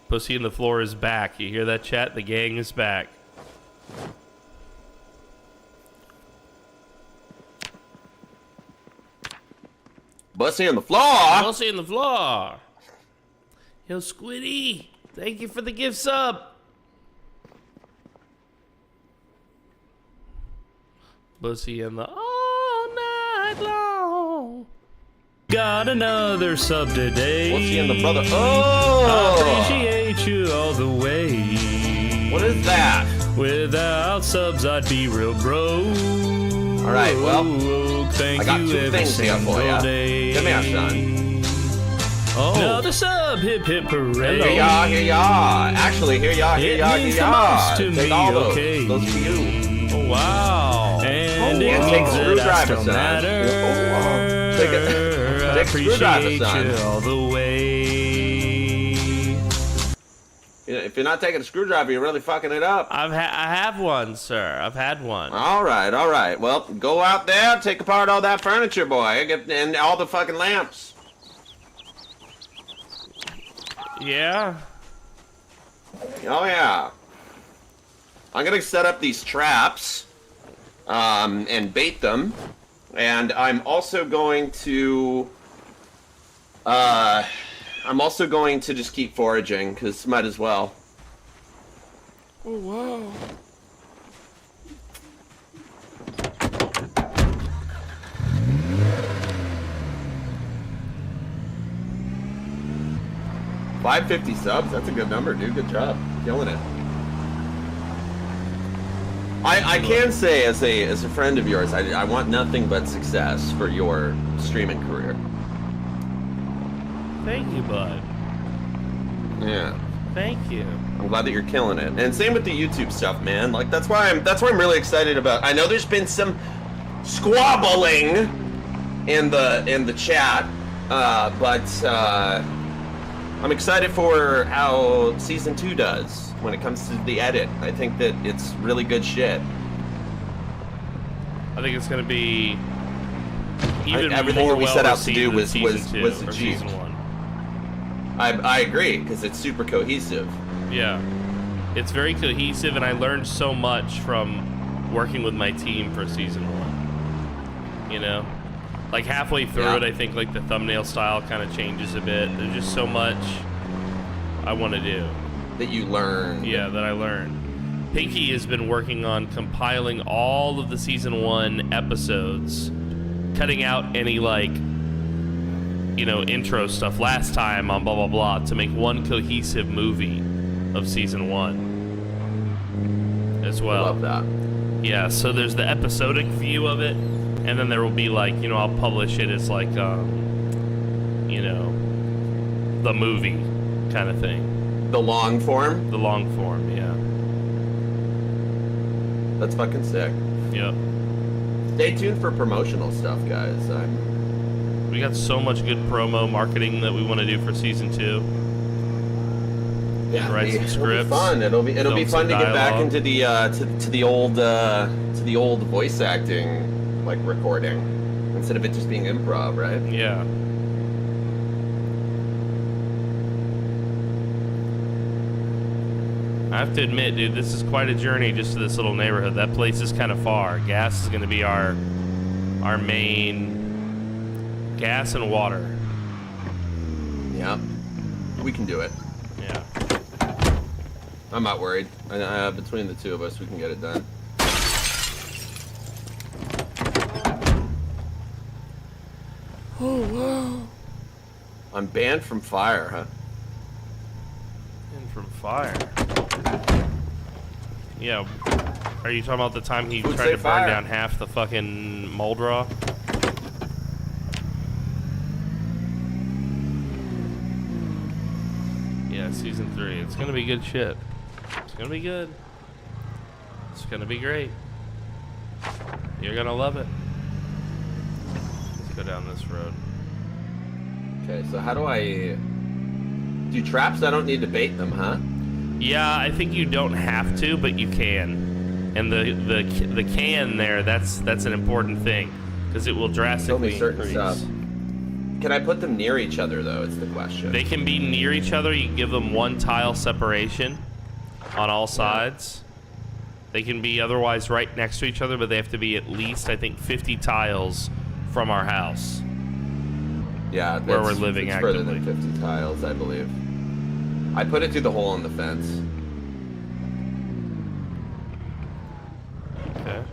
Pussy in the floor is back. You hear that, chat? The gang is back. Pussy on the floor. Pussy in the floor. Yo, Squiddy. Thank you for the gift sub. Pussy in the all night long. Got another sub today. Pussy in the brother. Oh! Appreciate you all the way. What is that? Without subs, I'd be real broke. All right, well, thank I got you 2 things here for you. Come here, son. Oh. Another sub, hip hip parade. Here ya. Actually, here ya. Take all those. Okay. Those for you. Oh, wow. And it take means screwdriver, that son. Take a screwdriver, son. You all the way. If you're not taking a screwdriver, you're really fucking it up. I have one, sir. I've had one. All right. Well, go out there, take apart all that furniture, boy, and all the fucking lamps. Yeah? Oh, yeah. I'm going to set up these traps and bait them. And I'm also going to... just keep foraging, because might as well. Oh, wow. $550 subs, that's a good number, dude. Good job. Killing it. I can say, as a friend of yours, I want nothing but success for your streaming career. Thank you, bud. Yeah. Thank you. I'm glad that you're killing it. And same with the YouTube stuff, man. Like that's why I'm really excited about. I know there's been some squabbling in the chat, but I'm excited for how season 2 does when it comes to the edit. I think that it's really good shit. I think it's gonna be even everything more that we set out to do well-received was than was season 2 or achieved. season 1. I agree, because it's super cohesive. Yeah. It's very cohesive, and I learned so much from working with my team for season 1. You know? Like, halfway through it, I think, like, the thumbnail style kind of changes a bit. There's just so much I want to do. That you learn. Yeah, that I learned. Pinky has been working on compiling all of the season 1 episodes, cutting out any, like, you know, intro stuff last time on blah blah blah to make one cohesive movie of season 1 as well. I love that. Yeah, so there's the episodic view of it, and then there will be, like, you know, I'll publish it as like you know, the movie kind of thing. The long form? The long form, yeah. That's fucking sick. Yep. Stay tuned for promotional stuff, guys. We got so much good promo marketing that we want to do for season 2. Yeah, Write some scripts. It'll be fun to get back dialogue. into the to the old voice acting, like, recording, instead of it just being improv, right? Yeah. I have to admit, dude, this is quite a journey just to this little neighborhood. That place is kind of far. Gas is going to be our main... Gas and water. Yeah, we can do it. Yeah. I'm not worried. Between the two of us, we can get it done. Oh, wow. I'm banned from fire, huh? And from fire. Yeah. Are you talking about the time he Who'd tried say to burn fire? down half the fucking mold raw? Yeah, season 3. It's gonna be good shit. It's gonna be good. It's gonna be great. You're gonna love it. Let's go down this road. Okay, so how do I do traps? I don't need to bait them, huh? Yeah, I think you don't have to, but you can. And the can there, that's an important thing, because it will drastically certain increase. stuff. Can I put them near each other, though? It's the question. They can be near each other. You can give them 1 tile separation on all sides. They can be otherwise right next to each other, but they have to be at least, I think, 50 tiles from our house. Yeah, where we're living it's further than actively. 50 tiles, I believe. I put it through the hole in the fence. Okay.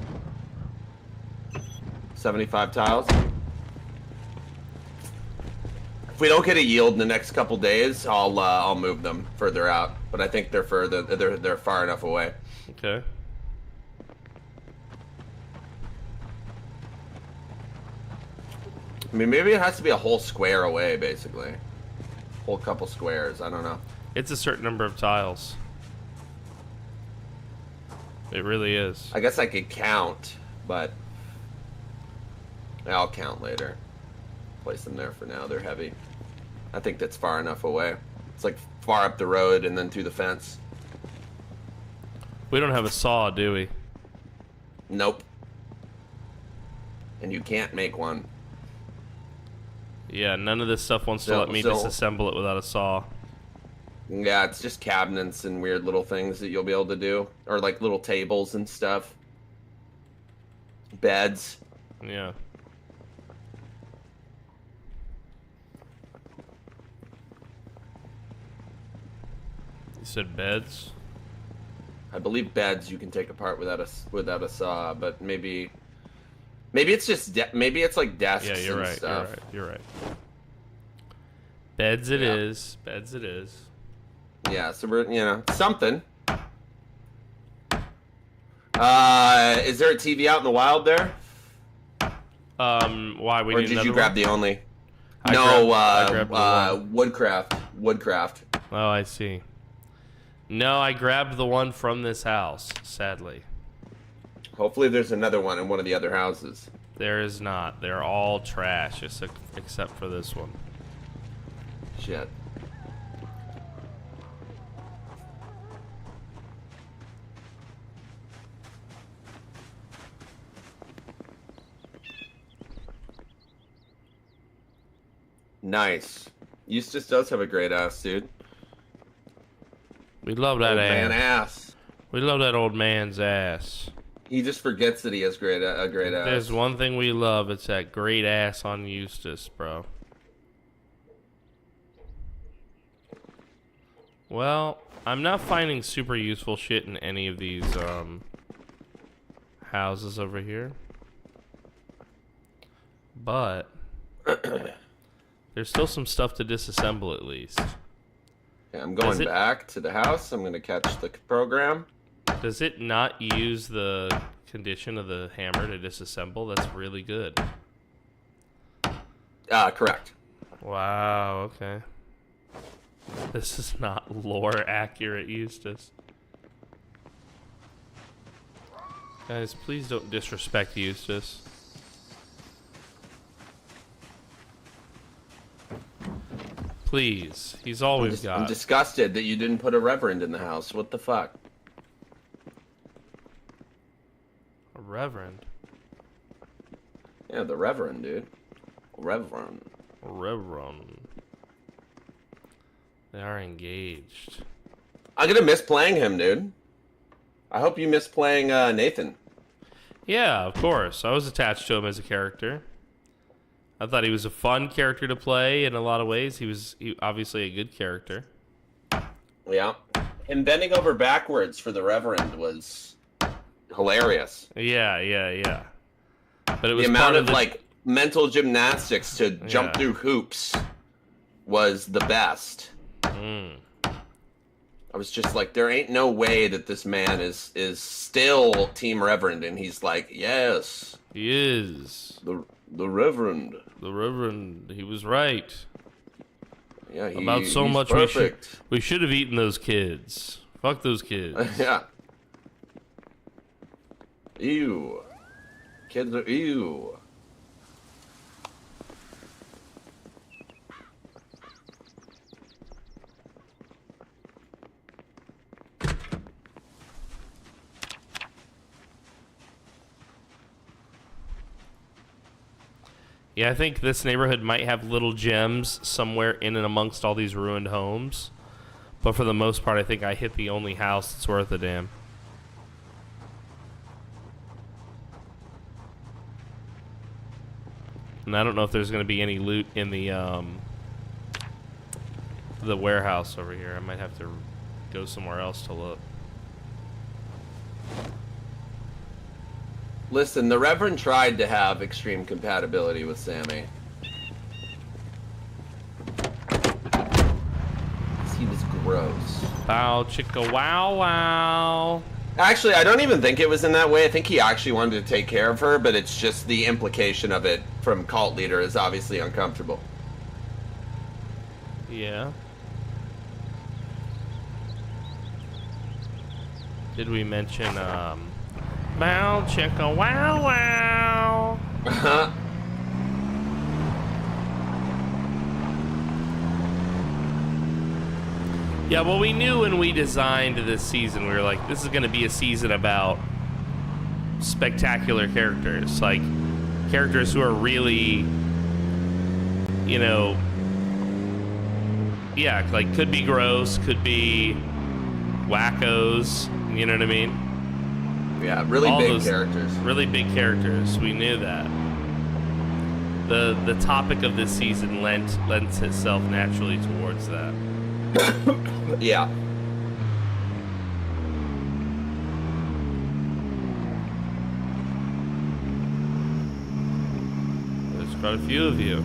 75 tiles. If we don't get a yield in the next couple days, I'll move them further out. But I think they're far enough away. Okay. I mean, maybe it has to be a whole square away, basically. Whole couple squares. I don't know. It's a certain number of tiles. It really is. I guess I could count, but I'll count later. Place them there for now. They're heavy. I think that's far enough away. It's like far up the road and then through the fence. We don't have a saw, do we? Nope. And you can't make one. Yeah, none of this stuff wants to So- let me so- disassemble it without a saw. Yeah, it's just cabinets and weird little things that you'll be able to do. Or like little tables and stuff. Beds. Yeah. You said beds? I believe beds you can take apart without a saw, but maybe it's just maybe it's like desks Yeah, you're and right. stuff. You're right. Beds it Yeah. is. Beds it is. Yeah, so we're something. Is there a TV out in the wild there, Why we or need did another you grab one? the only? I grabbed the one. Woodcraft. Oh, I see. No, I grabbed the one from this house, sadly. Hopefully there's another one in one of the other houses. There is not. They're all trash, except for this one. Shit. Nice. Eustace does have a great ass, dude. We love that Old ass. man ass. We love that old man's ass. He just forgets that he has a great ass. There's one thing we love. It's that great ass on Eustace, bro. Well, I'm not finding super useful shit in any of these houses over here. But there's still some stuff to disassemble at least. Okay, I'm going back to the house. I'm going to catch the program. Does it not use the condition of the hammer to disassemble? That's really good. Correct. Wow, okay. This is not lore accurate, Eustace. Guys, please don't disrespect Eustace. Please. He's all we've got. I'm disgusted that you didn't put a reverend in the house. What the fuck? A reverend? Yeah, the reverend, dude. Reverend. Reverend. They are engaged. I'm gonna miss playing him, dude. I hope you miss playing Nathan. Yeah, of course. I was attached to him as a character. I thought he was a fun character to play in a lot of ways. He was obviously a good character. Yeah. And bending over backwards for the Reverend was hilarious. Yeah. But it was the amount part of like mental gymnastics to jump Yeah. through hoops was the best. I was just like, there ain't no way that this man is still Team Reverend, and he's like, yes. He is. The Reverend. The Reverend, he was right. Yeah, About so he's much perfect. we should have eaten those kids. Fuck those kids. Yeah. Ew. Kids are ew. Yeah, I think this neighborhood might have little gems somewhere in and amongst all these ruined homes. But for the most part, I think I hit the only house that's worth a damn. And I don't know if there's going to be any loot in the warehouse over here. I might have to go somewhere else to look. Listen, the Reverend tried to have extreme compatibility with Sammy. He was gross. Bow chicka wow wow. Actually, I don't even think it was in that way. I think he actually wanted to take care of her, but it's just the implication of it from cult leader is obviously uncomfortable. Yeah. Did we mention bow chicka wow wow? Yeah, well, we knew when we designed this season, we were like, this is going to be a season about spectacular characters. Like, characters who are really, you know, yeah, like, could be gross, could be wackos, you know what I mean? Yeah, really All big those characters. Really big characters. We knew that. The topic of this season lends itself naturally towards that. Yeah. There's quite a few of you.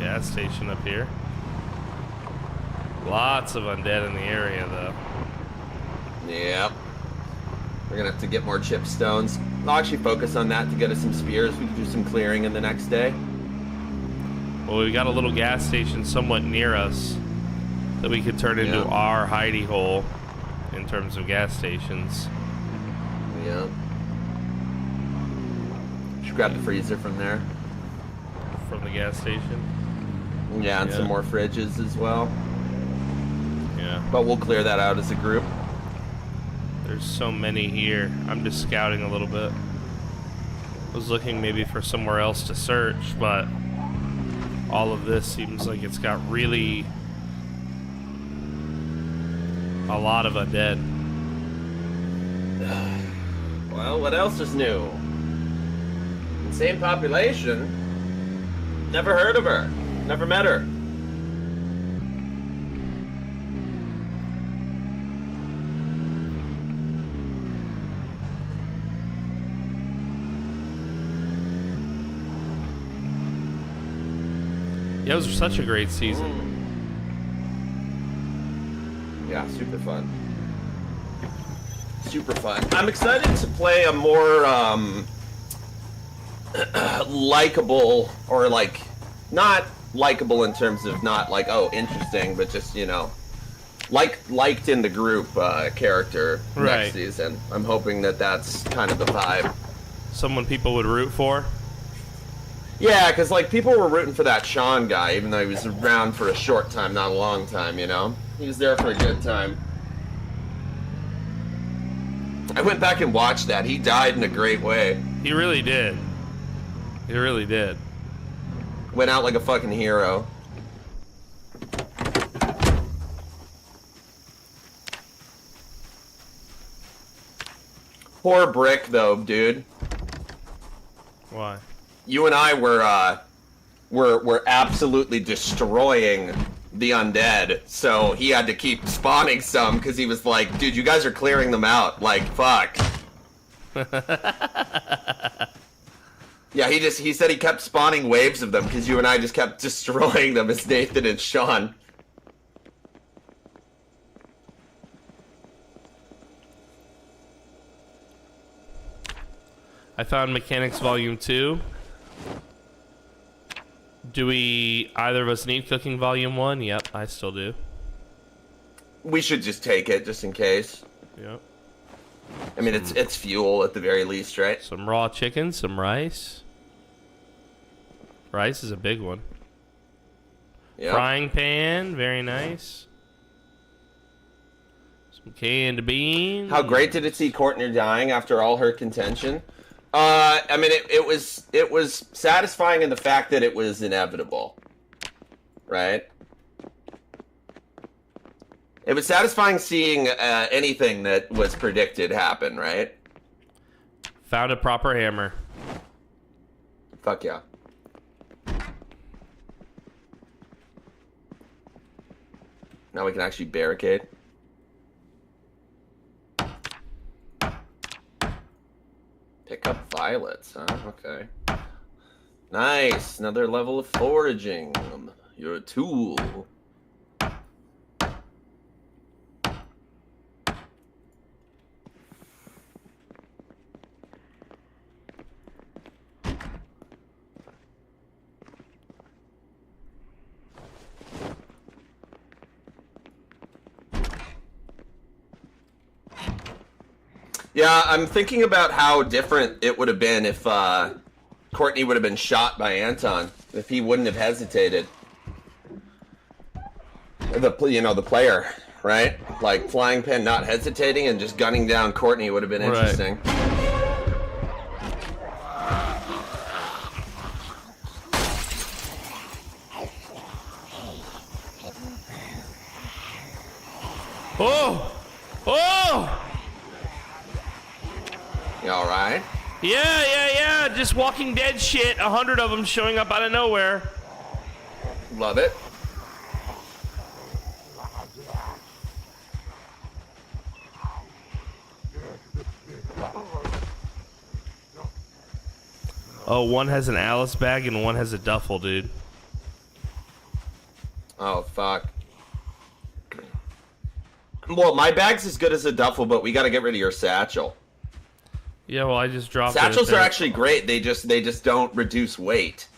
Gas station up here. Lots of undead in the area, though. Yep. We're gonna have to get more chipstones. I'll actually focus on that to get us some spears. We can do some clearing in the next day. Well, we got a little gas station somewhat near us that we could turn into our hidey hole in terms of gas stations. Yeah. Should grab the freezer from there. From the gas station. Yeah, and some more fridges as well. Yeah. But we'll clear that out as a group. There's so many here. I'm just scouting a little bit. was looking maybe for somewhere else to search, but all of this seems like it's got really a lot of undead. Well, what else is new? Same population. Never heard of her. Never met her. Yeah, it was such a great season. Yeah, super fun. Super fun. I'm excited to play a more likable, or like not likable in terms of not like, oh, interesting, but just, you know, liked in the group character next season. I'm hoping that that's kind of the vibe. Someone people would root for. Yeah, because like people were rooting for that Sean guy, even though he was around for a short time, not a long time. You know, he was there for a good time. I went back and watched that. He died in a great way. He really did. He really did. Went out like a fucking hero. Poor Brick, though, dude. Why? You and I were absolutely destroying the undead, so he had to keep spawning some because he was like, dude, you guys are clearing them out. Like, fuck. Yeah, he said he kept spawning waves of them because you and I just kept destroying them as Nathan and Sean. I found Mechanics Volume 2. Do we, either of us, need Cooking Volume 1? Yep, I still do. We should just take it, just in case. Yep. I mean, it's fuel at the very least, right? Some raw chicken, some rice. Rice is a big one. Yep. Frying pan, very nice. Some canned beans. How great did it see Courtney dying after all her contention? I mean, it was satisfying in the fact that it was inevitable, right? It was satisfying seeing anything that was predicted happen, right? Found a proper hammer. Fuck yeah. Now we can actually barricade. Pick up violets, huh? Okay. Nice. Another level of foraging. You're a tool. Yeah, I'm thinking about how different it would have been if Courtney would have been shot by Anton, if he wouldn't have hesitated. The player, right? Like Flying Pin not hesitating and just gunning down Courtney would have been interesting. Oh! Oh! You alright? Yeah. Just Walking Dead shit. 100 of them showing up out of nowhere. Love it. Oh, one has an Alice bag and one has a duffel, dude. Oh, fuck. Well, my bag's as good as a duffel, but we gotta get rid of your satchel. Yeah, well, I just dropped Satchels it. are actually great. They just don't reduce weight.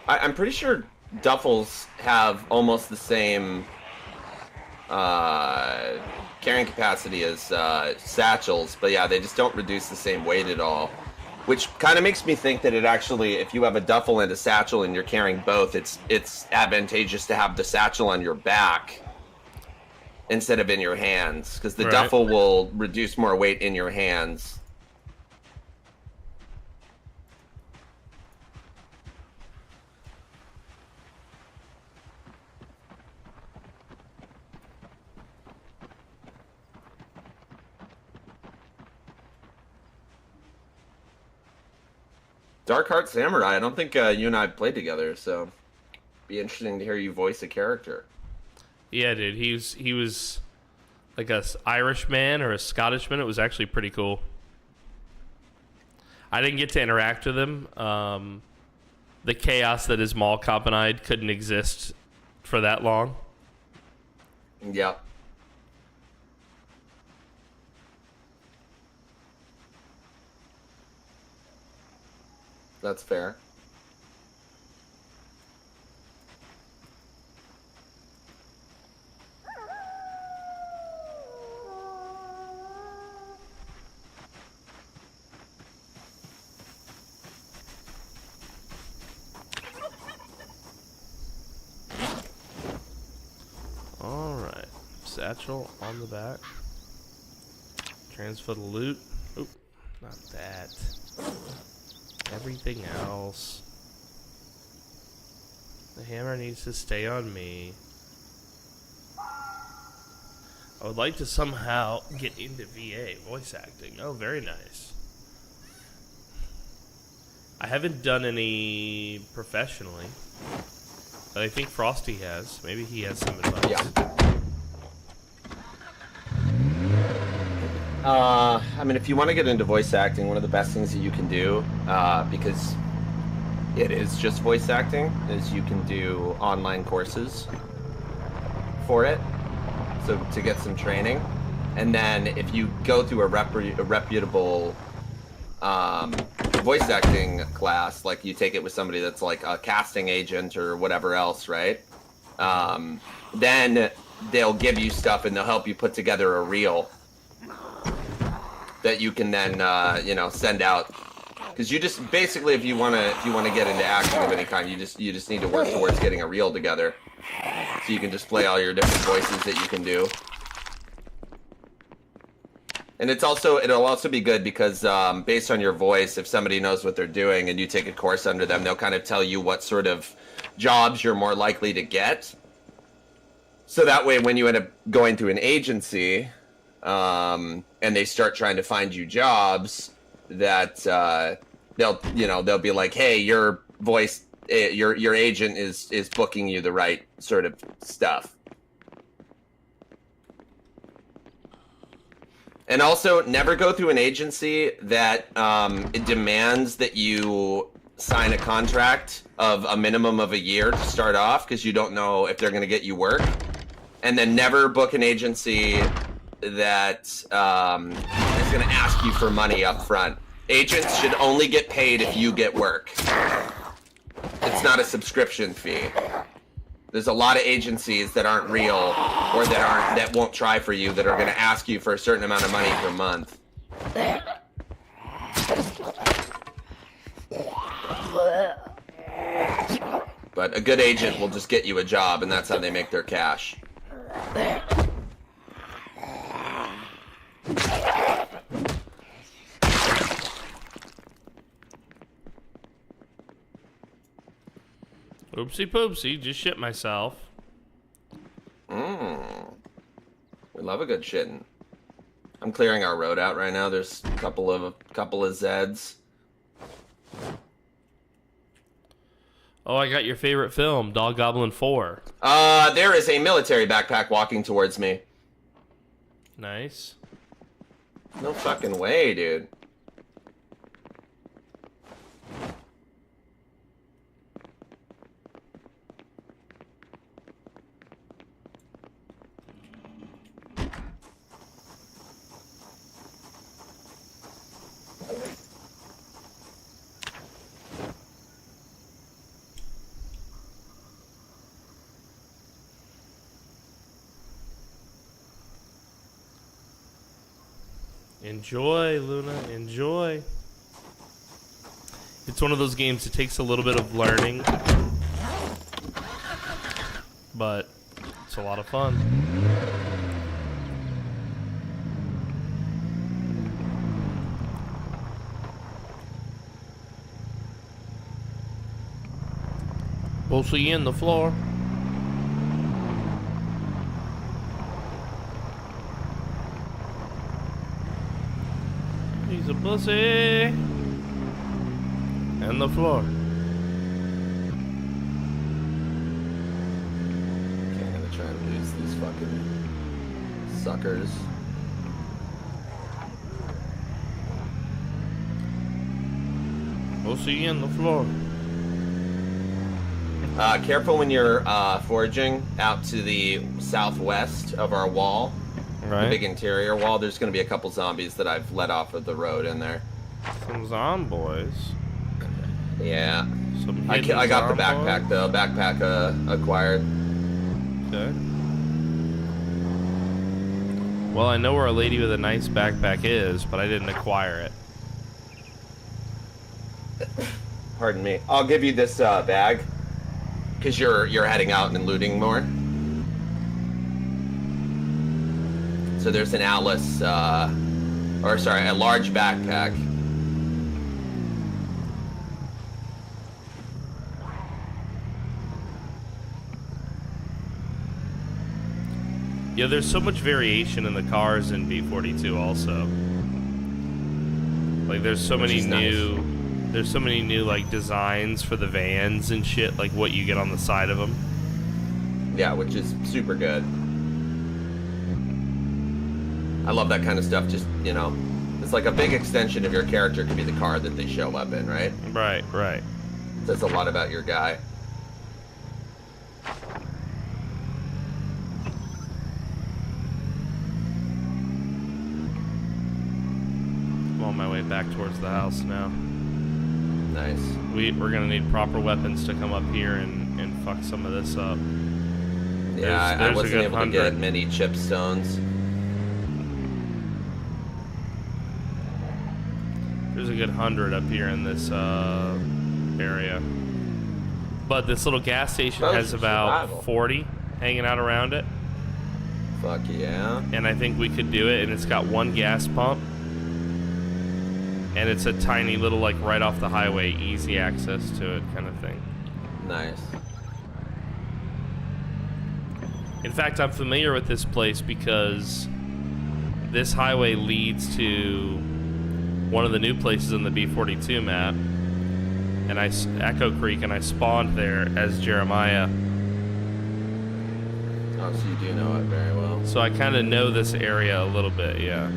I'm pretty sure duffels have almost the same carrying capacity as satchels, but yeah, they just don't reduce the same weight at all. Which kind of makes me think that it actually, if you have a duffel and a satchel and you're carrying both, it's advantageous to have the satchel on your back instead of in your hands, because the duffel will reduce more weight in your hands. Dark Heart Samurai, I don't think you and I have played together, so it'd be interesting to hear you voice a character. Yeah, dude, he was like a Irish man or a Scottish man. It was actually pretty cool. I didn't get to interact with him. The chaos that is Mall Cop and I couldn't exist for that long. Yep. That's fair. Alright. Satchel on the back. Transfer the loot. Oop, not that. Everything else. The hammer needs to stay on me. I would like to somehow get into VA voice acting. Oh, very nice. I haven't done any professionally, but I think Frosty has. Maybe he has some advice. Yeah. I mean, if you want to get into voice acting, one of the best things that you can do, because it is just voice acting, is you can do online courses for it, so to get some training. And then if you go through a reputable voice acting class, like you take it with somebody that's like a casting agent or whatever else, right? Then they'll give you stuff and they'll help you put together a reel that you can then send out, because you just basically, if you want to get into acting of any kind, you just need to work towards getting a reel together, so you can display all your different voices that you can do. And it'll also be good because based on your voice, if somebody knows what they're doing and you take a course under them, they'll kind of tell you what sort of jobs you're more likely to get. So that way, when you end up going to an agency, and they start trying to find you jobs, that they'll be like, hey, your voice, your agent is booking you the right sort of stuff. And also, never go through an agency that it demands that you sign a contract of a minimum of a year to start off, because you don't know if they're going to get you work. And then never book an agency that is going to ask you for money up front. Agents should only get paid if you get work. It's not a subscription fee. There's a lot of agencies that aren't real, or that won't try for you, that are going to ask you for a certain amount of money per month. But a good agent will just get you a job, and that's how they make their cash. Oopsie poopsie, just shit myself. We love a good shitting. I'm clearing our road out right now. There's a couple of Zeds. Oh, I got your favorite film, Dog Goblin 4. There is a military backpack walking towards me. Nice. No fucking way, dude. Enjoy, Luna. Enjoy. It's one of those games that takes a little bit of learning, but it's a lot of fun. We'll see you in the floor. He's a pussy. And the floor. Okay, I'm gonna try and lose these fucking suckers. We'll see you in the floor. Careful when you're foraging out to the southwest of our wall. Right. The big interior wall. There's going to be a couple zombies that I've let off of the road in there. Some zomboids. Yeah. Some I hidden got the zomboids. backpack though. Backpack acquired. Okay. Well, I know where a lady with a nice backpack is, but I didn't acquire it. Pardon me. I'll give you this bag because you're heading out and looting more. So there's an Atlas, or sorry, a large backpack. Yeah, there's so much variation in the cars in B42 also. Like there's so many new there's so many new like designs for the vans and shit, like what you get on the side of them. Yeah, which is super good. I love that kind of stuff. Just, you know, it's like a big extension of your character could be the car that they show up in, right? Right, right. Says a lot about your guy. I'm on my way back towards the house now. Nice. We're gonna need proper weapons to come up here and fuck some of this up. Yeah, I there's a wasn't good able 100. to get many chipstones. There's a good 100 up here in this area. But this little gas station Those has are about survival. 40 hanging out around it. Fuck yeah. And I think we could do it, and it's got one gas pump. And it's a tiny little, like, right off the highway, easy access to it kind of thing. Nice. In fact, I'm familiar with this place because this highway leads to one of the new places in the B42 map, and Echo Creek, and I spawned there as Jeremiah. Oh, so you do know it very well. So I kind of know this area a little bit, yeah.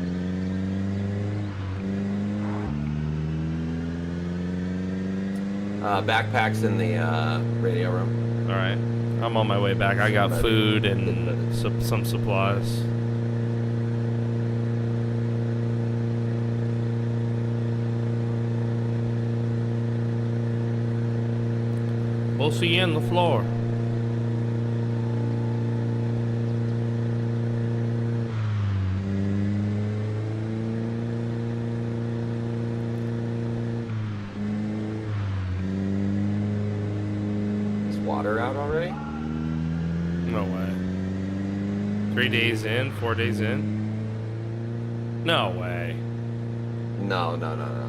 Backpacks in the radio room. All right, I'm on my way back. I got food and some supplies. We'll see you in the floor. Is water out already? No way. 3 days in, 4 days in? No way. No.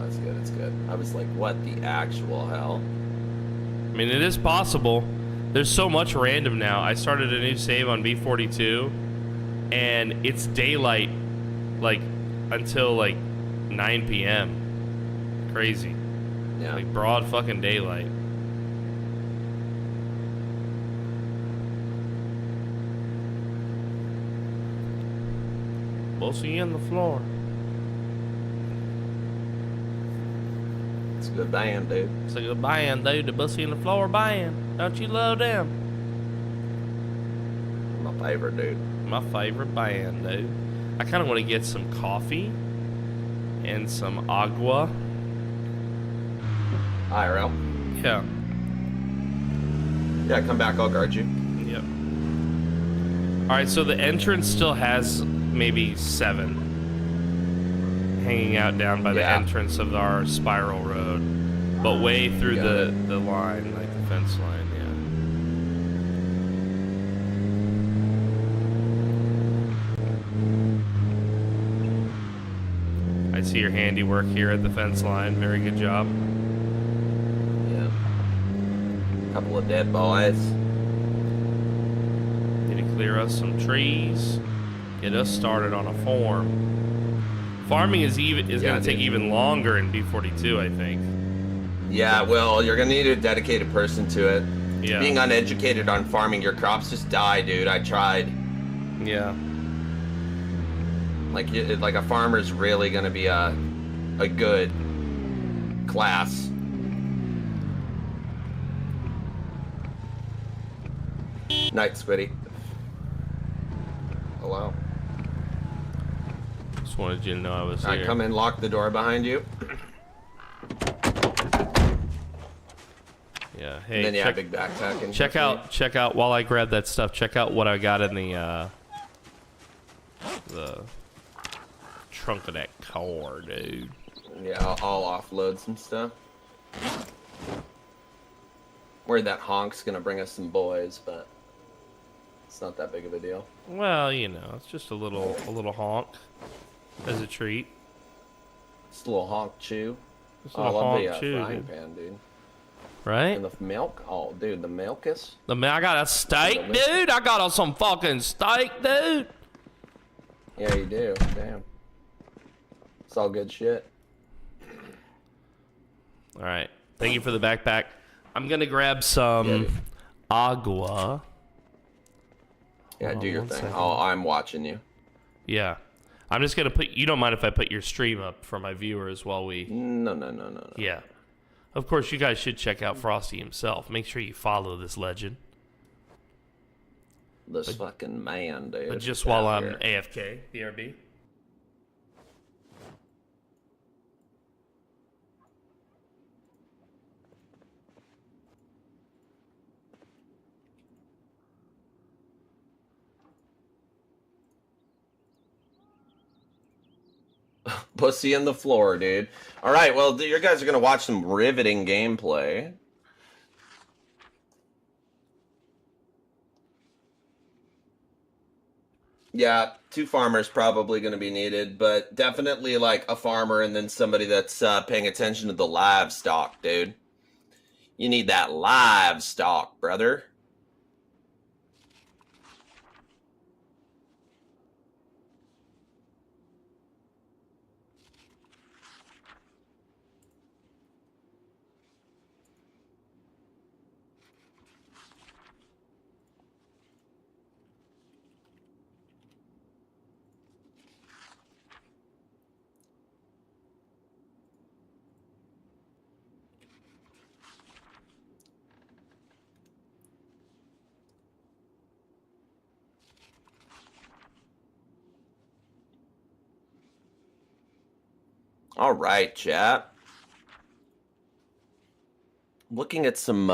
It's good. It's good. I was like, what the actual hell? I mean, it is possible. There's so much random now. I started a new save on B42, and it's daylight, like, until, like, 9 p.m. Crazy. Yeah. Like, broad fucking daylight. We'll see you on the floor. It's a good band, dude. It's a good band, dude. The Bussy on the Floor band. Don't you love them? My favorite, dude. My favorite band, dude. I kind of want to get some coffee and some agua. IRL. Yeah. Yeah, come back. I'll guard you. Yep. All right, so the entrance still has maybe 7. hanging out down by the entrance of our spiral road, but way through the line, like the fence line. Yeah. I see your handiwork here at the fence line. Very good job. Yeah. Couple of dead boys. Need to clear us some trees. Get us started on a farm. Farming is going to take even longer in B42, I think. Yeah, well, you're going to need a dedicated person to it. Yeah. Being uneducated on farming, your crops just die, dude. I tried. Yeah. Like a farmer's really going to be a good class. Night, Squiddy. Hello. Just wanted you to know I was here. I come in, lock the door behind you. Yeah. Hey. And then yeah, big backpack. Check out while I grab that stuff. Check out what I got in the trunk of that car, dude. Yeah, I'll offload some stuff. Worried that honk's gonna bring us some boys, but it's not that big of a deal. Well, you know, it's just a little honk as a treat. Just a little honk chew. Just a little honk chew, frying pan, dude. Right? And the milk. Oh, dude, the milk is. I got a steak, dude. I got some fucking steak, dude. Yeah, you do. Damn. It's all good shit. All right. Thank you for the backpack. I'm gonna grab some agua. Yeah, do your thing. Oh, I'm watching you. Yeah. I'm just gonna put. You don't mind if I put your stream up for my viewers while we? No. Yeah. Of course, you guys should check out Frosty himself. Make sure you follow this legend. This fucking man, dude. But just while I'm AFK, BRB. Pussy in the floor, dude. All right, well, you guys are going to watch some riveting gameplay. Yeah, 2 farmers probably going to be needed, but definitely like a farmer and then somebody that's paying attention to the livestock, dude. You need that livestock, brother. All right, chat. Looking at some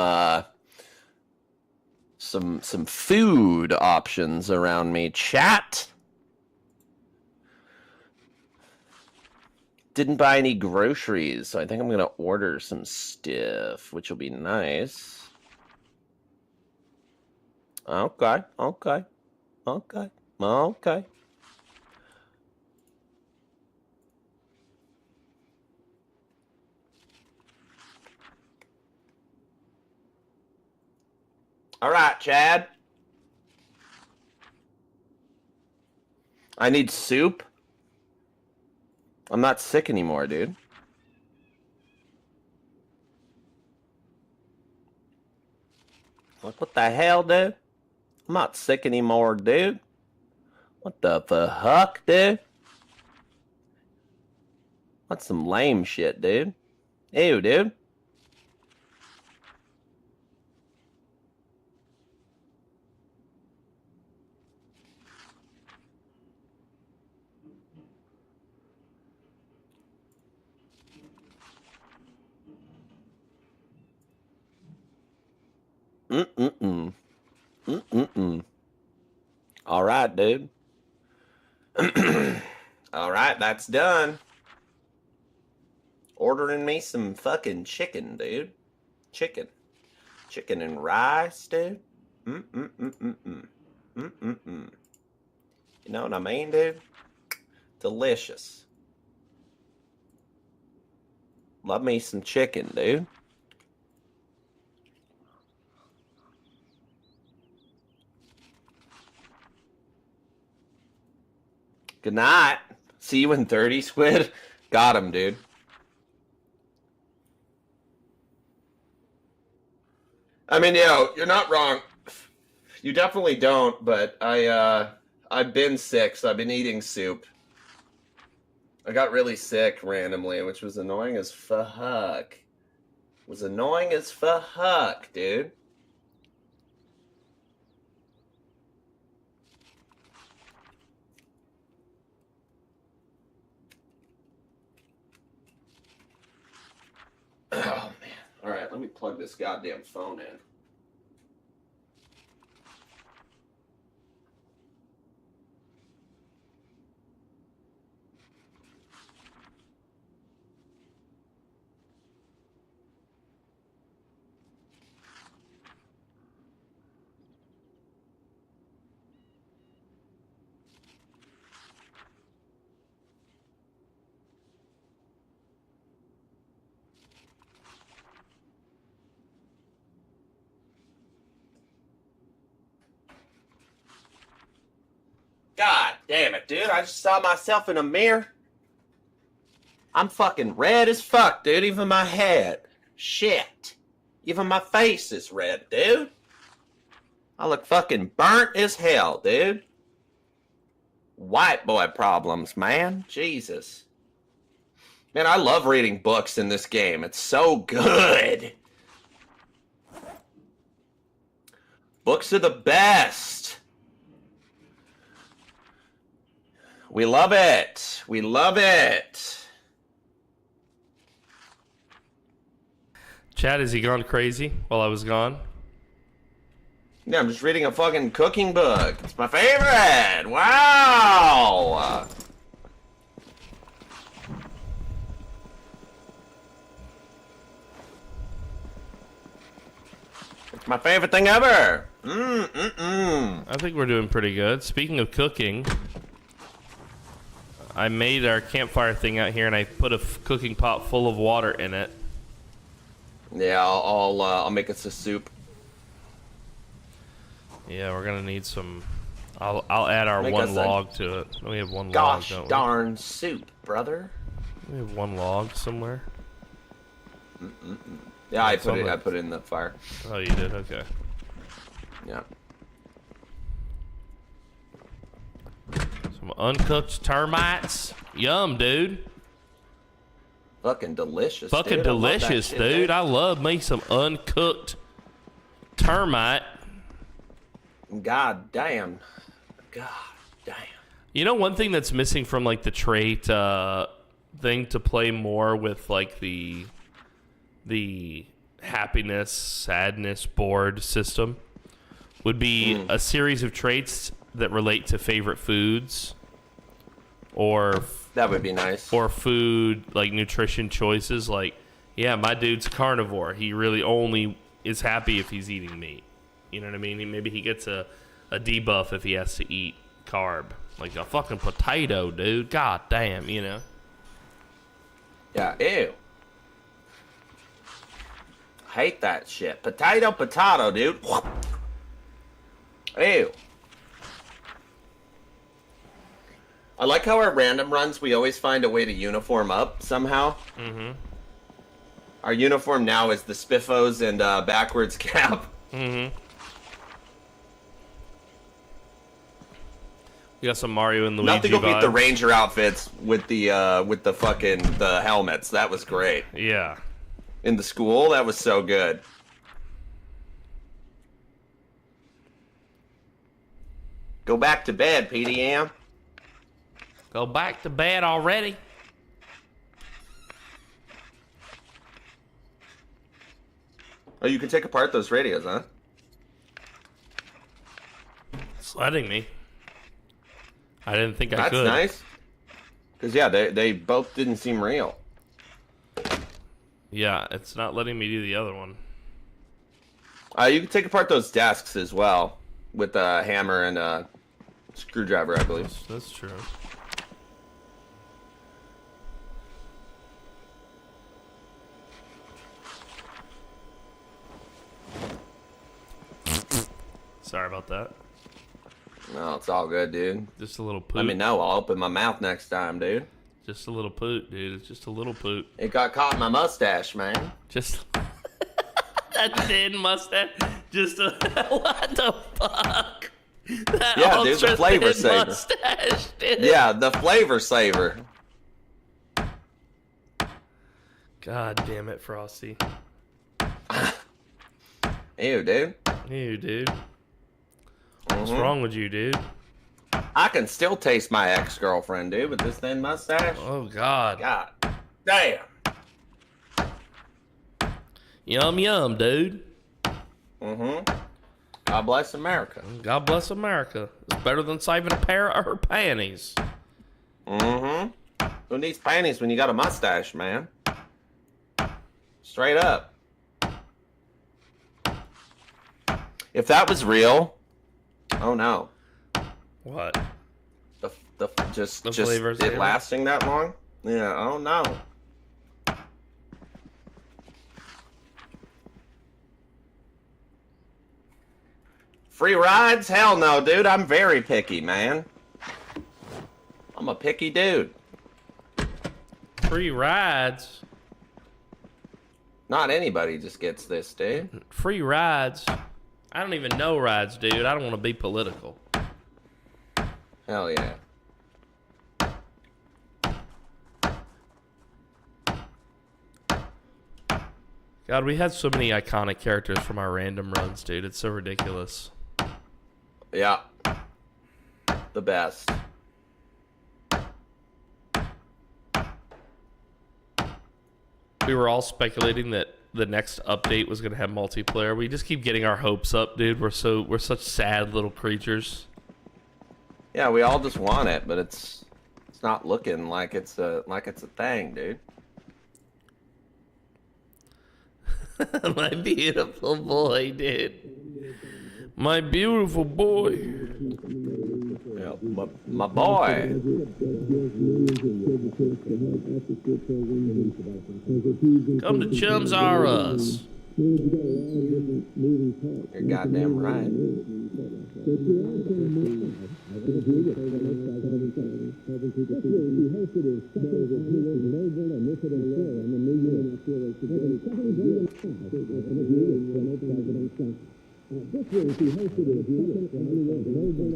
food options around me, chat. Didn't buy any groceries, so I think I'm gonna order some stuff, which will be nice. Okay. All right, Chad. I need soup. I'm not sick anymore, dude. Like, what the hell, dude? I'm not sick anymore, dude. What the fuck, dude? That's some lame shit, dude. Ew, dude. All right, dude. All right, that's done. Ordering me some fucking chicken, dude. Chicken and rice, dude. You know what I mean, dude? Delicious. Love me some chicken, dude. Good night. See you in 30, Squid. Got him, dude. I mean, you're not wrong. You definitely don't, but I've been sick, so I've been eating soup. I got really sick randomly, which was annoying as fuck. Was annoying as fuck, dude. Oh, man. All right, let me plug this goddamn phone in. God damn it, dude. I just saw myself in a mirror. I'm fucking red as fuck, dude. Even my head. Shit. Even my face is red, dude. I look fucking burnt as hell, dude. White boy problems, man. Jesus. Man, I love reading books in this game. It's so good. Books are the best. We love it. We love it. Chad, has he gone crazy while I was gone? Yeah, I'm just reading a fucking cooking book. It's my favorite. Wow. It's my favorite thing ever. I think we're doing pretty good. Speaking of cooking, I made our campfire thing out here, and I put a cooking pot full of water in it. Yeah, I'll make us a soup. Yeah, we're gonna need some. I'll add our Make one us log to it. We have one log, Gosh don't we? darn soup, brother. We have one log somewhere. Yeah, I put it in the fire. Oh, you did? Okay. Yeah. Some uncooked termites. Yum, dude. Fucking delicious. Fucking dude. delicious, Shit, dude. I love me some uncooked termite. God damn. God damn. You know, one thing that's missing from like the trait thing to play more with like the happiness, sadness board system would be a series of traits that relate to favorite foods or that would be nice. Or food, like nutrition choices. Like, yeah, my dude's carnivore. He really only is happy if he's eating meat. You know what I mean? Maybe he gets a debuff if he has to eat carb. Like a fucking potato, dude. God damn, you know? Yeah, ew. Hate that shit. Potato, dude. Ew. I like how our random runs, we always find a way to uniform up somehow. Mm-hmm. Our uniform now is the spiffos and backwards cap. Mm-hmm. You got some Mario and Luigi Nothing will beat vibes. the Ranger outfits with the the helmets. That was great. Yeah. In the school, that was so good. Go back to bed, PDM. Go back to bed already. Oh, you can take apart those radios, huh? It's letting me. I didn't think I could. That's nice. Because, yeah, they both didn't seem real. Yeah, it's not letting me do the other one. You can take apart those desks as well with a hammer and a screwdriver, I believe. That's true. Sorry about that. No, it's all good, dude. Just a little poot. Let me know. I'll open my mouth next time, dude. Just a little poot, dude. It's just a little poot. It got caught in my mustache, man. Just that thin mustache. Just a what the fuck? That Yeah, dude, the flavor ultra-thin saver. mustache, dude. Yeah, the flavor saver. God damn it, Frosty. Ew, dude. Ew, dude. What's Mhm. wrong with you, dude? I can still taste my ex-girlfriend, dude, with this thin mustache. Oh, God. God damn. Yum, yum, dude. Mm-hmm. God bless America. God bless America. It's better than saving a pair of her panties. Mm-hmm. Who needs panties when you got a mustache, man? Straight up. If that was real, oh no. What? The just flavor it saver? lasting that long? Yeah, oh no. Free rides? Hell no, dude. I'm very picky, man. I'm a picky dude. Free rides? Not anybody just gets this, dude. Free rides? I don't even know rides, dude. I don't want to be political. Hell yeah. God, we had so many iconic characters from our random runs, dude. It's so ridiculous. Yeah. The best. We were all speculating that the next update was going to have multiplayer. We just keep getting our hopes up, dude. We're such sad little creatures. Yeah, we all just want it, but it's not looking like it's a thing, dude. My beautiful boy, dude. My beautiful boy. Yeah, my boy. Come to Chums R Us. You're goddamn right.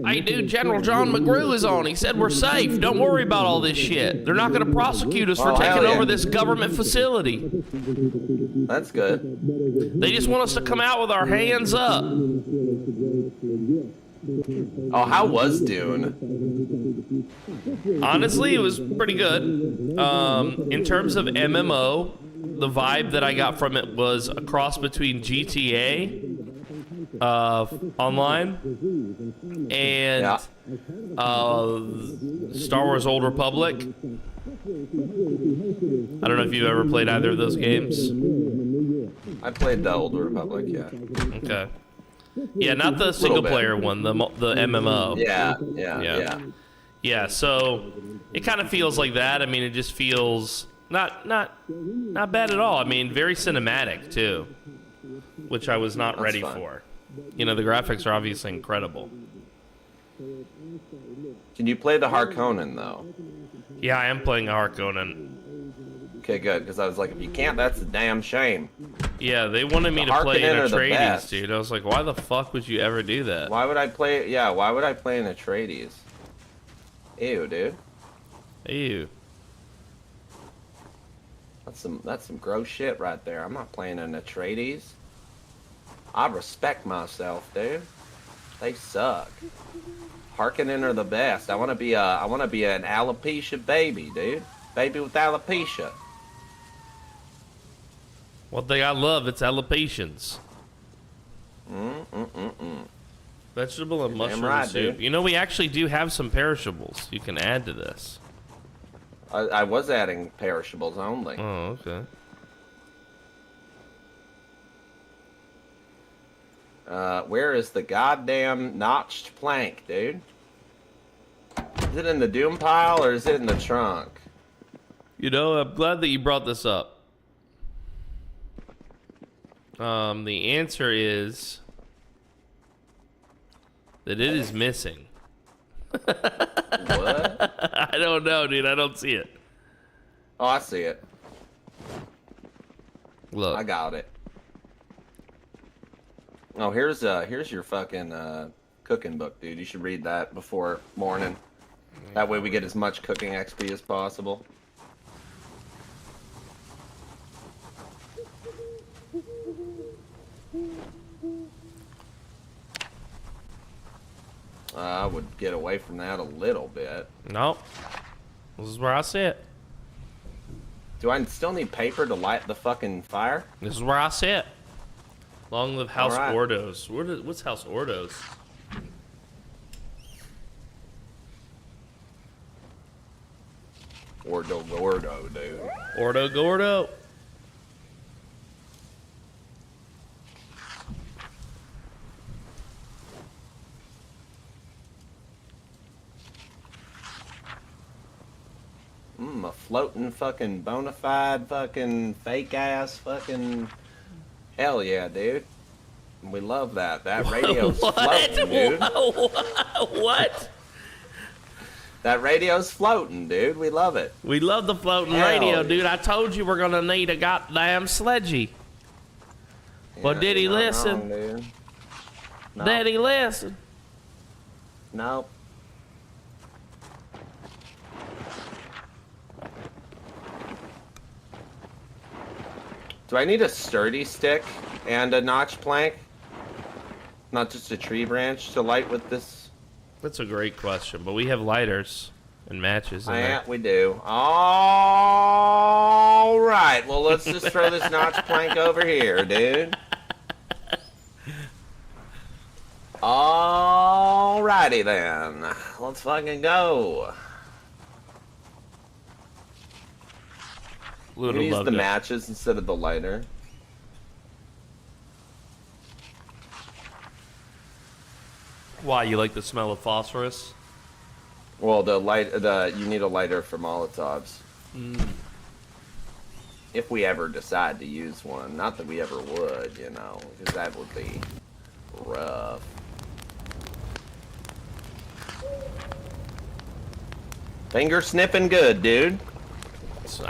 Hey, dude, General John McGrew is on. He said we're safe. Don't worry about all this shit. They're not going to prosecute us for Oh, hell taking yeah. over this government facility. That's good. They just want us to come out with our hands up. Oh, how was Dune? Honestly, it was pretty good. In terms of MMO, the vibe that I got from it was a cross between GTA online and Yeah. Star Wars Old Republic. I don't know if you've ever played either of those games. I played the Old Republic, yeah. Okay. Yeah, not the single player one, the MMO. Yeah. Yeah, so it kind of feels like that. I mean, it just feels not bad at all. I mean, very cinematic too, which I was not ready fun. for. You know, the graphics are obviously incredible. Can you play the Harkonnen though? Yeah, I am playing Harkonnen. Okay, good, because I was like, if you can't, that's a damn shame. Yeah, they wanted me The to play in Harkonnen are the Atreides, best. dude. I was like, why the fuck would you ever do that? Why would I play? Yeah, why would I play in Atreides? Ew, dude. Ew. That's some gross shit right there. I'm not playing in Atreides. I respect myself, dude. They suck. Harkonnen are the best. I want to be an alopecia baby, dude. Baby with alopecia. One thing I love, it's alopecians. Mm. Vegetable and You're damn mushroom right, soup. dude. You know, we actually do have some perishables you can add to this. I was adding perishables only. Oh, okay. Where is the goddamn notched plank, dude? Is it in the doom pile or is it in the trunk? You know, I'm glad that you brought this up. The answer is that it is missing. What? I don't know, dude. I don't see it. Oh, I see it. Look. I got it. Oh, here's your fucking cooking book, dude. You should read that before morning. That way we get as much cooking XP as possible. I would get away from that a little bit. Nope. This is where I sit. Do I still need paper to light the fucking fire? This is where I sit. Long live House All right. Ordos. What's House Ordos? Gordo, dude. Ordo Gordo. A floating fucking bona fide fucking fake ass fucking hell yeah, dude. We love that. That radio's floating, dude. What? That radio's floating, dude. We love it. We love the floating Hell radio, yeah. dude. I told you we're gonna need a goddamn sledgy. But did he you're not listen? wrong, dude. No. Did he listen? No. Do I need a sturdy stick and a notch plank? Not just a tree branch to light with this? That's a great question, but we have lighters and matches in there. Yeah, we do. All right. Well, let's just throw this notch plank over here, dude. Alrighty then. Let's fucking go. Lou We use loved the it. matches instead of the lighter. Why, you like the smell of phosphorus? Well, you need a lighter for Molotovs. If we ever decide to use one. Not that we ever would, you know, because that would be rough. Finger sniffing good, dude. So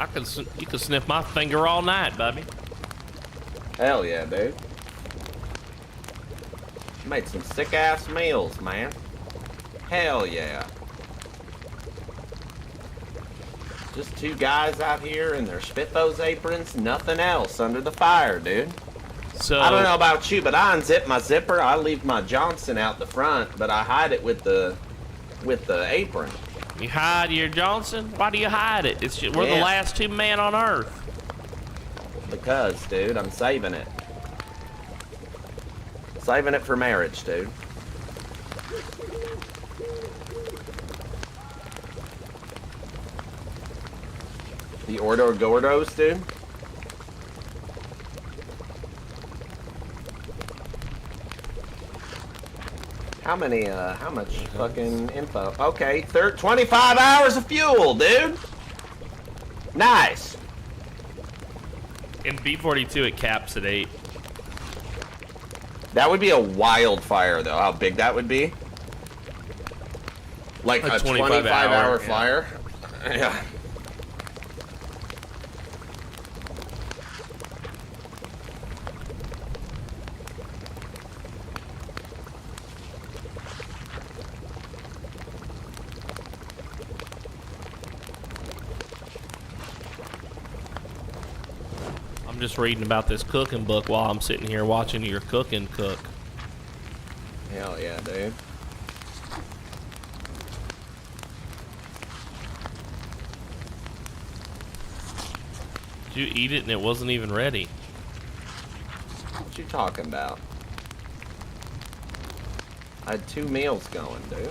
you can sniff my finger all night, baby. Hell yeah, dude. Made some sick ass meals, man. Hell yeah. Just two guys out here in their Spiffos aprons, nothing else under the fire, dude. So I don't know about you, but I unzip my zipper. I leave my Johnson out the front, but I hide it with the apron. you hide your Johnson? Why do you hide it? We're the Yeah. last two men on Earth. Because, dude, I'm saving it. Saving it for marriage, dude. The Ordo Gordos, dude. How much fucking info? Okay, 25 hours of fuel, dude. Nice. In B-42, it caps at 8. That would be a wildfire, though. How big that would be? Like a 25-hour yeah. fire? Yeah. I'm just reading about this cooking book while I'm sitting here watching your cooking cook. Hell yeah, dude. Did you eat it and it wasn't even ready? What you talking about? I had 2 meals going, dude.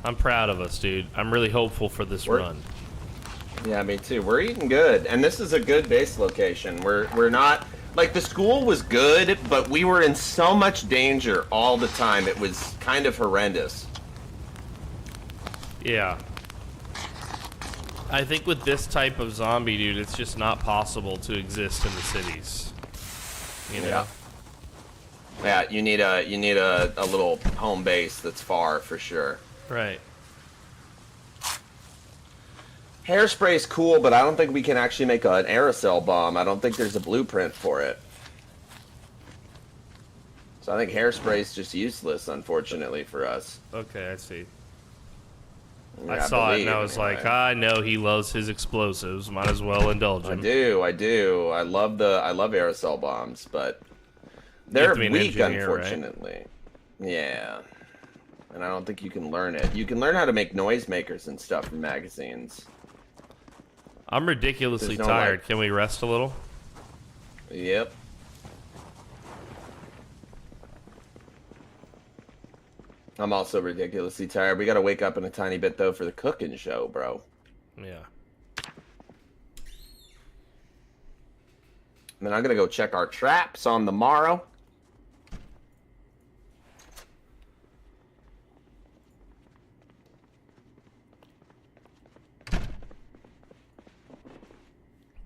I'm proud of us, dude. I'm really hopeful for this run. Yeah, me too. We're eating good, and this is a good base location. We're not like the school was good, but we were in so much danger all the time. It was kind of horrendous. Yeah. I think with this type of zombie, dude, it's just not possible to exist in the cities. You know? Yeah, you need a little home base that's far for sure. Right. Hairspray's cool, but I don't think we can actually make an aerosol bomb. I don't think there's a blueprint for it. So I think hairspray's just useless, unfortunately, for us. Okay, I see. Yeah, I saw it and I was like, I know he loves his explosives. Might as well indulge him. I do. I love aerosol bombs, but they're weak, unfortunately. Right? Yeah. And I don't think you can learn it. You can learn how to make noisemakers and stuff from magazines. I'm ridiculously tired. Can we rest a little? Yep. I'm also ridiculously tired. We gotta wake up in a tiny bit, though, for the cooking show, bro. Yeah. And then I'm gonna go check our traps on the morrow.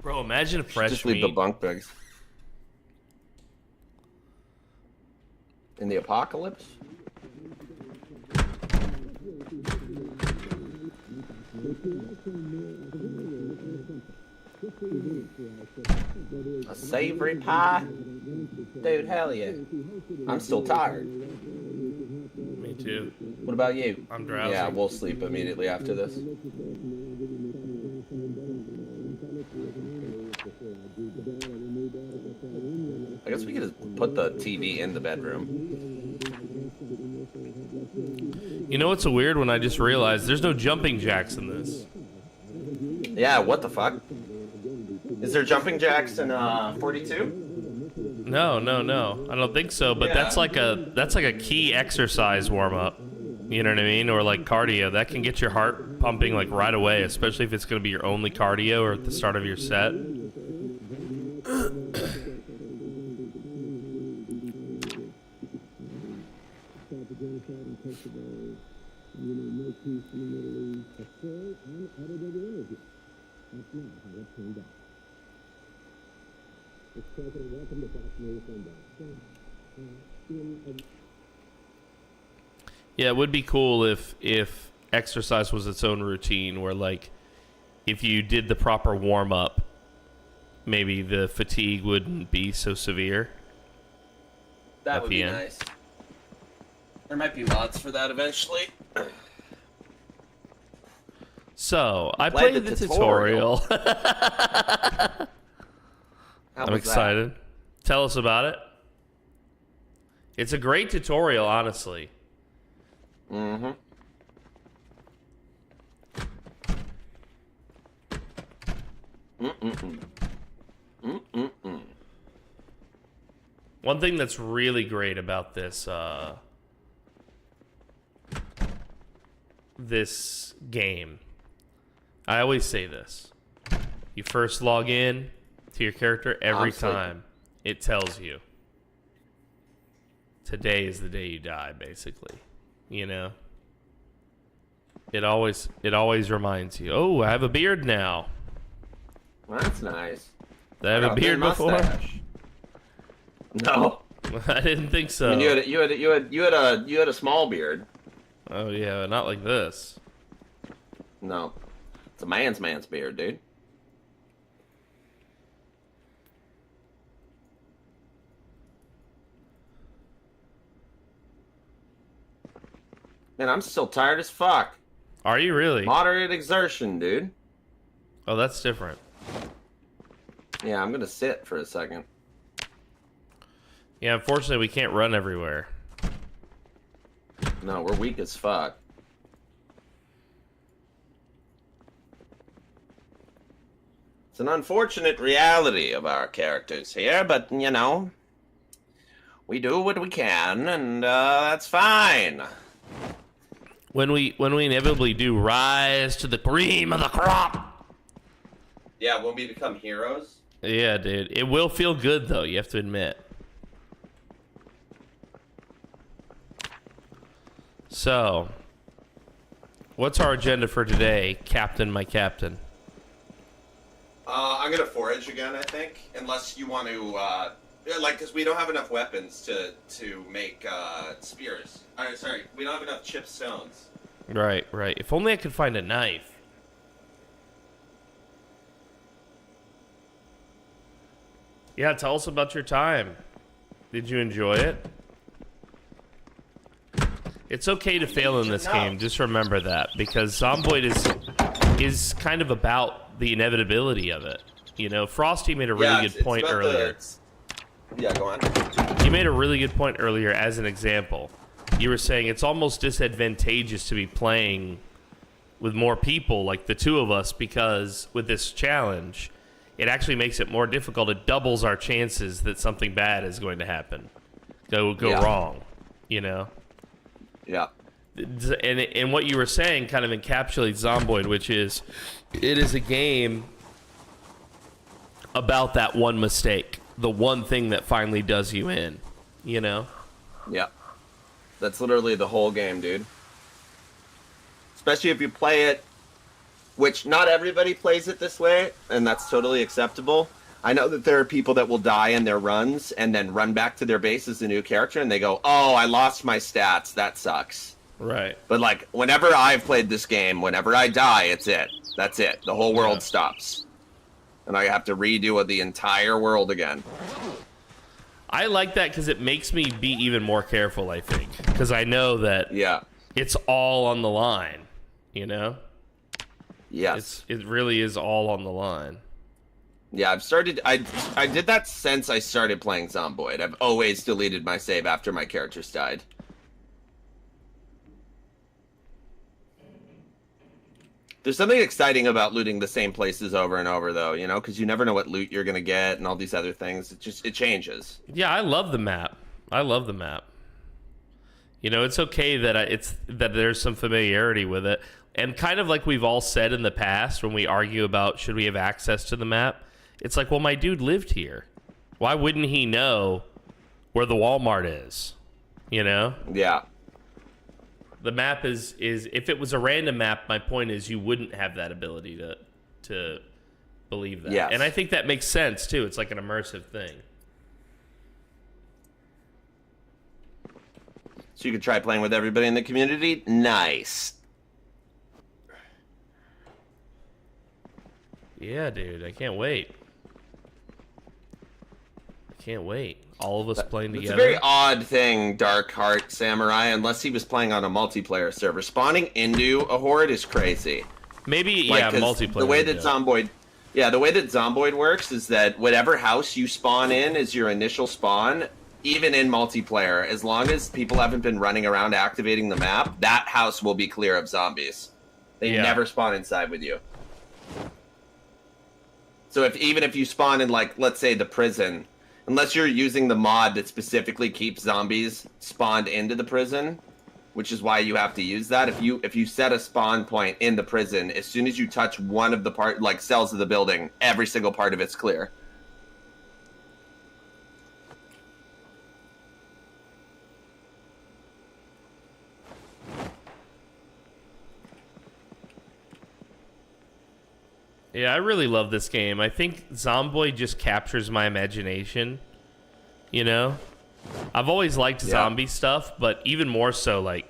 Bro, imagine fresh just leave meat. the bunk bags. In the apocalypse? A savory pie? Dude, hell yeah. I'm still tired. Me too. What about you? I'm drowsy. Yeah, we'll sleep immediately after this. I guess we could just put the TV in the bedroom. You know what's so weird when I just realized there's no jumping jacks in this. Yeah, what the fuck? Is there jumping jacks in 42? No. I don't think so, but that's like a key exercise warm up. You know what I mean? Or like cardio. That can get your heart pumping like right away, especially if it's going to be your only cardio or at the start of your set. Yeah, it would be cool if exercise was its own routine, where like if you did the proper warm up, maybe the fatigue wouldn't be so severe. That would be nice. There might be mods for that eventually. So, I played the tutorial. I'm excited. Tell us about it. It's a great tutorial, honestly. Mm-hmm. One thing that's really great about this this game, I always say this. You first log in to your character every time. It tells you today is the day you die, basically. You know? It always reminds you, oh, I have a beard now. Well, that's nice. Did I have a beard before? No. I didn't think so. I mean, you had a small beard. Oh yeah, not like this. No. It's a man's beard, dude. Man, I'm still tired as fuck. Are you really? Moderate exertion, dude. Oh, that's different. Yeah, I'm gonna sit for a second. Yeah, unfortunately, we can't run everywhere. No, we're weak as fuck. It's an unfortunate reality of our characters here, but, you know, we do what we can, and that's fine. when we inevitably do rise to the cream of the crop. Yeah, when we become heroes. Yeah, dude. It will feel good, though, you have to admit. So, what's our agenda for today, Captain, my captain? I'm gonna forage again, I think. Unless you want to, because we don't have enough weapons to make, spears. Sorry, we don't have enough chipped stones. Right, right. If only I could find a knife. Yeah, tell us about your time. Did you enjoy it? It's okay to fail in this game. Just remember that, because Zomboid is kind of about the inevitability of it. You know, Frosty made a really good point earlier. Yeah, go on. You made a really good point earlier as an example. You were saying it's almost disadvantageous to be playing with more people, like the two of us, because with this challenge, it actually makes it more difficult. It doubles our chances that something bad is going to happen. Go wrong, you know? Yeah. And what you were saying kind of encapsulates Zomboid, which is, it is a game about that one mistake, the one thing that finally does you in, you know? Yeah. That's literally the whole game, dude. Especially if you play it, which not everybody plays it this way, and that's totally acceptable. I know that there are people that will die in their runs and then run back to their base as a new character, and they go, oh, I lost my stats. That sucks. Right. But, like, whenever I've played this game, whenever I die, it's it. That's it. The whole world stops. And I have to redo the entire world again. I like that because it makes me be even more careful, I think. Because I know that it's all on the line, you know? Yes. It really is all on the line. Yeah, I did that since I started playing Zomboid. I've always deleted my save after my characters died. There's something exciting about looting the same places over and over, though, you know, because you never know what loot you're going to get and all these other things. It changes. Yeah, I love the map. I love the map. You know, it's okay that that there's some familiarity with it. And kind of like we've all said in the past when we argue about should we have access to the map, it's like, well, my dude lived here. Why wouldn't he know where the Walmart is? You know? Yeah. The map is if it was a random map, my point is you wouldn't have that ability to believe that. Yes. And I think that makes sense too. It's like an immersive thing. So you could try playing with everybody in the community? Nice. Yeah, dude, I can't wait. I can't wait. All of us playing together. It's a very odd thing, Dark Heart Samurai, unless he was playing on a multiplayer server. Spawning into a horde is crazy. Maybe, like, multiplayer. The way that Zomboid works is that whatever house you spawn in is your initial spawn, even in multiplayer. As long as people haven't been running around activating the map, that house will be clear of zombies. They never spawn inside with you. So even if you spawn in, like, let's say the prison, unless you're using the mod that specifically keeps zombies spawned into the prison, which is why you have to use that. If you set a spawn point in the prison, as soon as you touch one of the cells of the building, every single part of it's clear. Yeah, I really love this game. I think Zomboid just captures my imagination. You know? I've always liked zombie stuff, but even more so, like,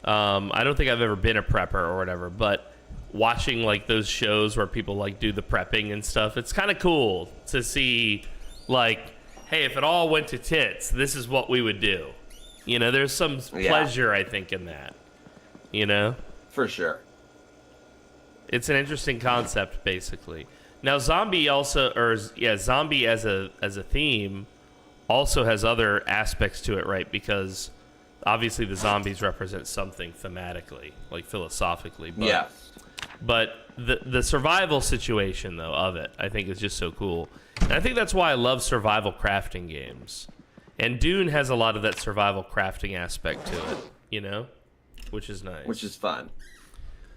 I don't think I've ever been a prepper or whatever, but watching, like, those shows where people, like, do the prepping and stuff, it's kind of cool to see, like, hey, if it all went to tits, this is what we would do. You know, there's some pleasure, I think, in that. You know? For sure. It's an interesting concept, basically. Now, zombie as a theme also has other aspects to it, right? Because obviously the zombies represent something thematically, like philosophically. But, but the survival situation, though, of it, I think is just so cool. And I think that's why I love survival crafting games. And Dune has a lot of that survival crafting aspect to it, you know? which is nice. Which is fun.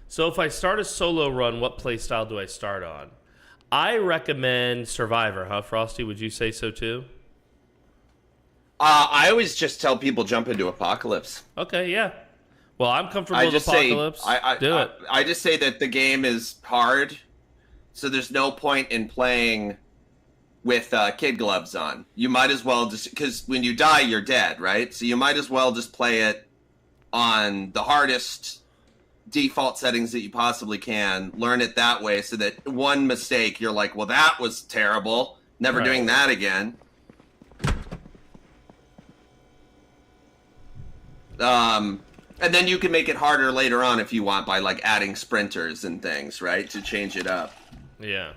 So if I start a solo run, what playstyle do I start on? I recommend Survivor, huh, Frosty? Would you say so too? I always just tell people jump into Apocalypse. Okay, yeah. Well, I'm comfortable with Apocalypse. Do it. I just say that the game is hard, so there's no point in playing with kid gloves on. You might as well just, because when you die, you're dead, right? So you might as well just play it on the hardest default settings that you possibly can, learn it that way, so that one mistake you're like, well, that was terrible, never doing that again. And then you can make it harder later on if you want by like adding sprinters and things, right, to change it up. Yeah.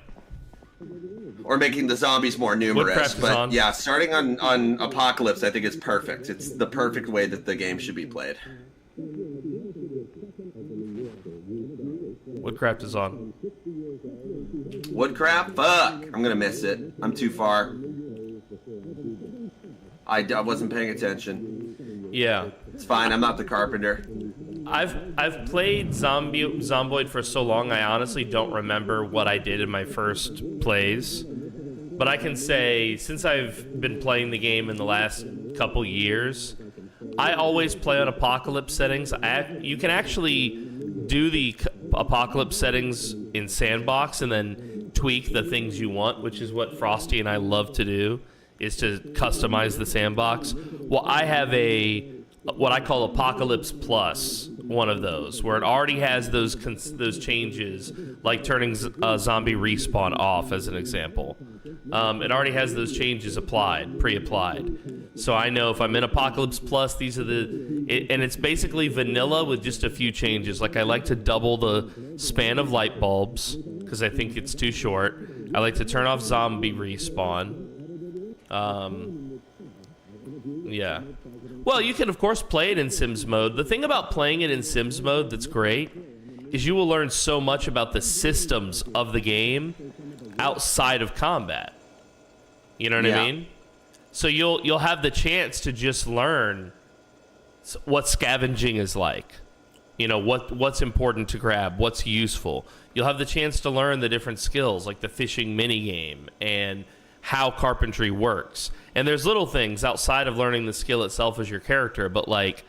Or making the zombies more numerous. But on. yeah, starting on Apocalypse, I think it's perfect. It's the perfect way that the game should be played. Woodcraft is on. Woodcraft? Fuck! I'm gonna miss it. I'm too far. I wasn't paying attention. Yeah. It's fine, I'm not the carpenter. I've played Zomboid for so long, I honestly don't remember what I did in my first plays. But I can say, since I've been playing the game in the last couple years, I always play on Apocalypse settings. You can actually do the Apocalypse settings in Sandbox and then tweak the things you want, which is what Frosty and I love to do, is to customize the Sandbox. Well, I have what I call Apocalypse Plus, one of those, where it already has those changes, like turning zombie respawn off, as an example. It already has those changes pre-applied. So I know if I'm in Apocalypse Plus, these are and it's basically vanilla with just a few changes. Like I like to double the span of light bulbs, because I think it's too short. I like to turn off zombie respawn. Yeah. Well, you can, of course, play it in Sims mode. The thing about playing it in Sims mode that's great is you will learn so much about the systems of the game outside of combat. You know what I mean? So you'll have the chance to just learn what scavenging is like. You know, what's important to grab, what's useful. You'll have the chance to learn the different skills, like the fishing minigame and how carpentry works. And there's little things outside of learning the skill itself as your character, but like,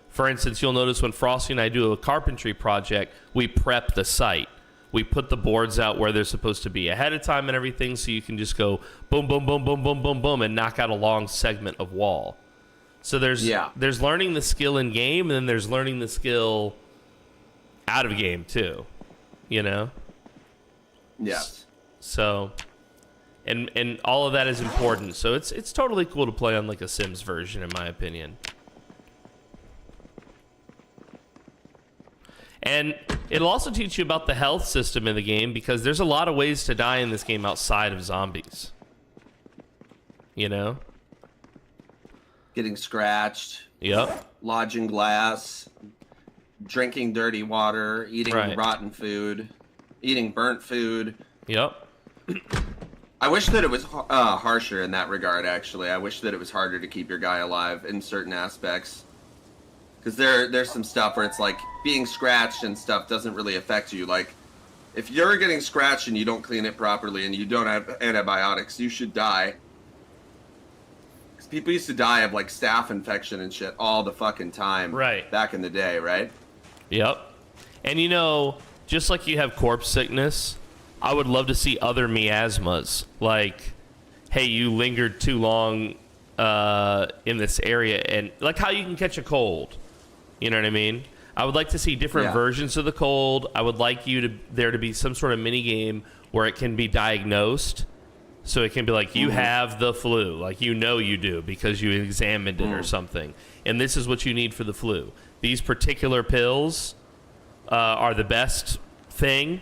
for instance, you'll notice when Frosty and I do a carpentry project, we prep the site. We put the boards out where they're supposed to be ahead of time and everything, so you can just go boom, boom, boom, boom, boom, boom, boom, and knock out a long segment of wall. So there's learning the skill in game, and then there's learning the skill out of game too. You know? Yes. So, and all of that is important. So it's totally cool to play on like a Sims version, in my opinion. And it'll also teach you about the health system in the game, because there's a lot of ways to die in this game outside of zombies. You know? Getting scratched. Yep. Lodging glass. Drinking dirty water. Eating rotten food. Eating burnt food. Yep. I wish that it was harsher in that regard, actually. I wish that it was harder to keep your guy alive in certain aspects. Because there's some stuff where it's like being scratched and stuff doesn't really affect you. Like, if you're getting scratched and you don't clean it properly and you don't have antibiotics, you should die. Because people used to die of like staph infection and shit all the fucking time. Right. Back in the day, right? Yep. And you know, just like you have corpse sickness, I would love to see other miasmas. Like, hey, you lingered too long in this area, and like how you can catch a cold. You know what I mean? I would like to see different versions of the cold. I would like there to be some sort of mini game where it can be diagnosed. So it can be like, you have the flu. Like, you know you do because you examined it or something. And this is what you need for the flu. These particular pills are the best thing.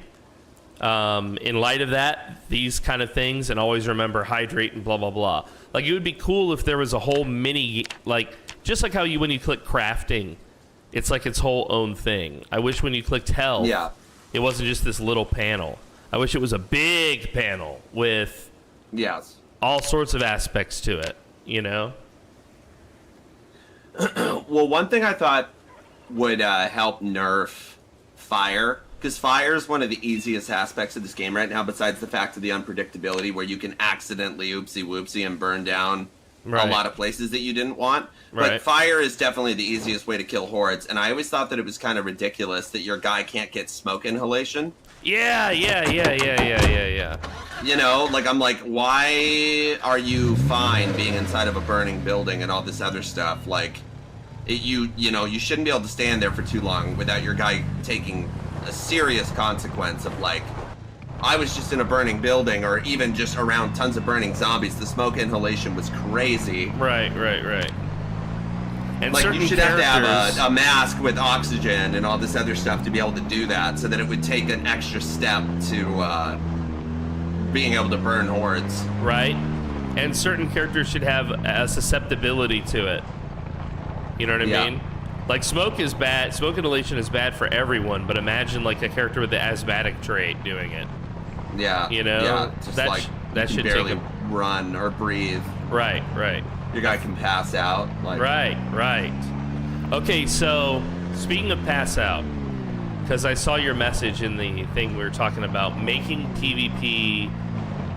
In light of that, these kind of things, and always remember, hydrate and blah, blah, blah. Like, it would be cool if there was a whole mini, like, just like how when you click crafting, it's like its whole own thing. I wish when you clicked health, it wasn't just this little panel. I wish it was a big panel with all sorts of aspects to it, you know? Well, one thing I thought would help nerf fire, because fire is one of the easiest aspects of this game right now, besides the fact of the unpredictability, where you can accidentally oopsie whoopsie and burn down a lot of places that you didn't want. But fire is definitely the easiest way to kill hordes, and I always thought that it was kind of ridiculous that your guy can't get smoke inhalation. Yeah. You know, like, I'm like, why are you fine being inside of a burning building and all this other stuff? Like, you know, you shouldn't be able to stand there for too long without your guy taking a serious consequence of, like, I was just in a burning building, or even just around tons of burning zombies. The smoke inhalation was crazy. Right. And like, you should have to have a mask with oxygen and all this other stuff to be able to do that, so that it would take an extra step to being able to burn hordes. Right. And certain characters should have a susceptibility to it. You know what I mean? Like, smoke is bad. Smoke inhalation is bad for everyone, but imagine, like, a character with the asthmatic trait doing it. Yeah. You know? Yeah, just that like, that should barely take run or breathe. Right. Your guy can pass out. Like... Right. Okay, so, speaking of pass out, because I saw your message in the thing we were talking about, making PvP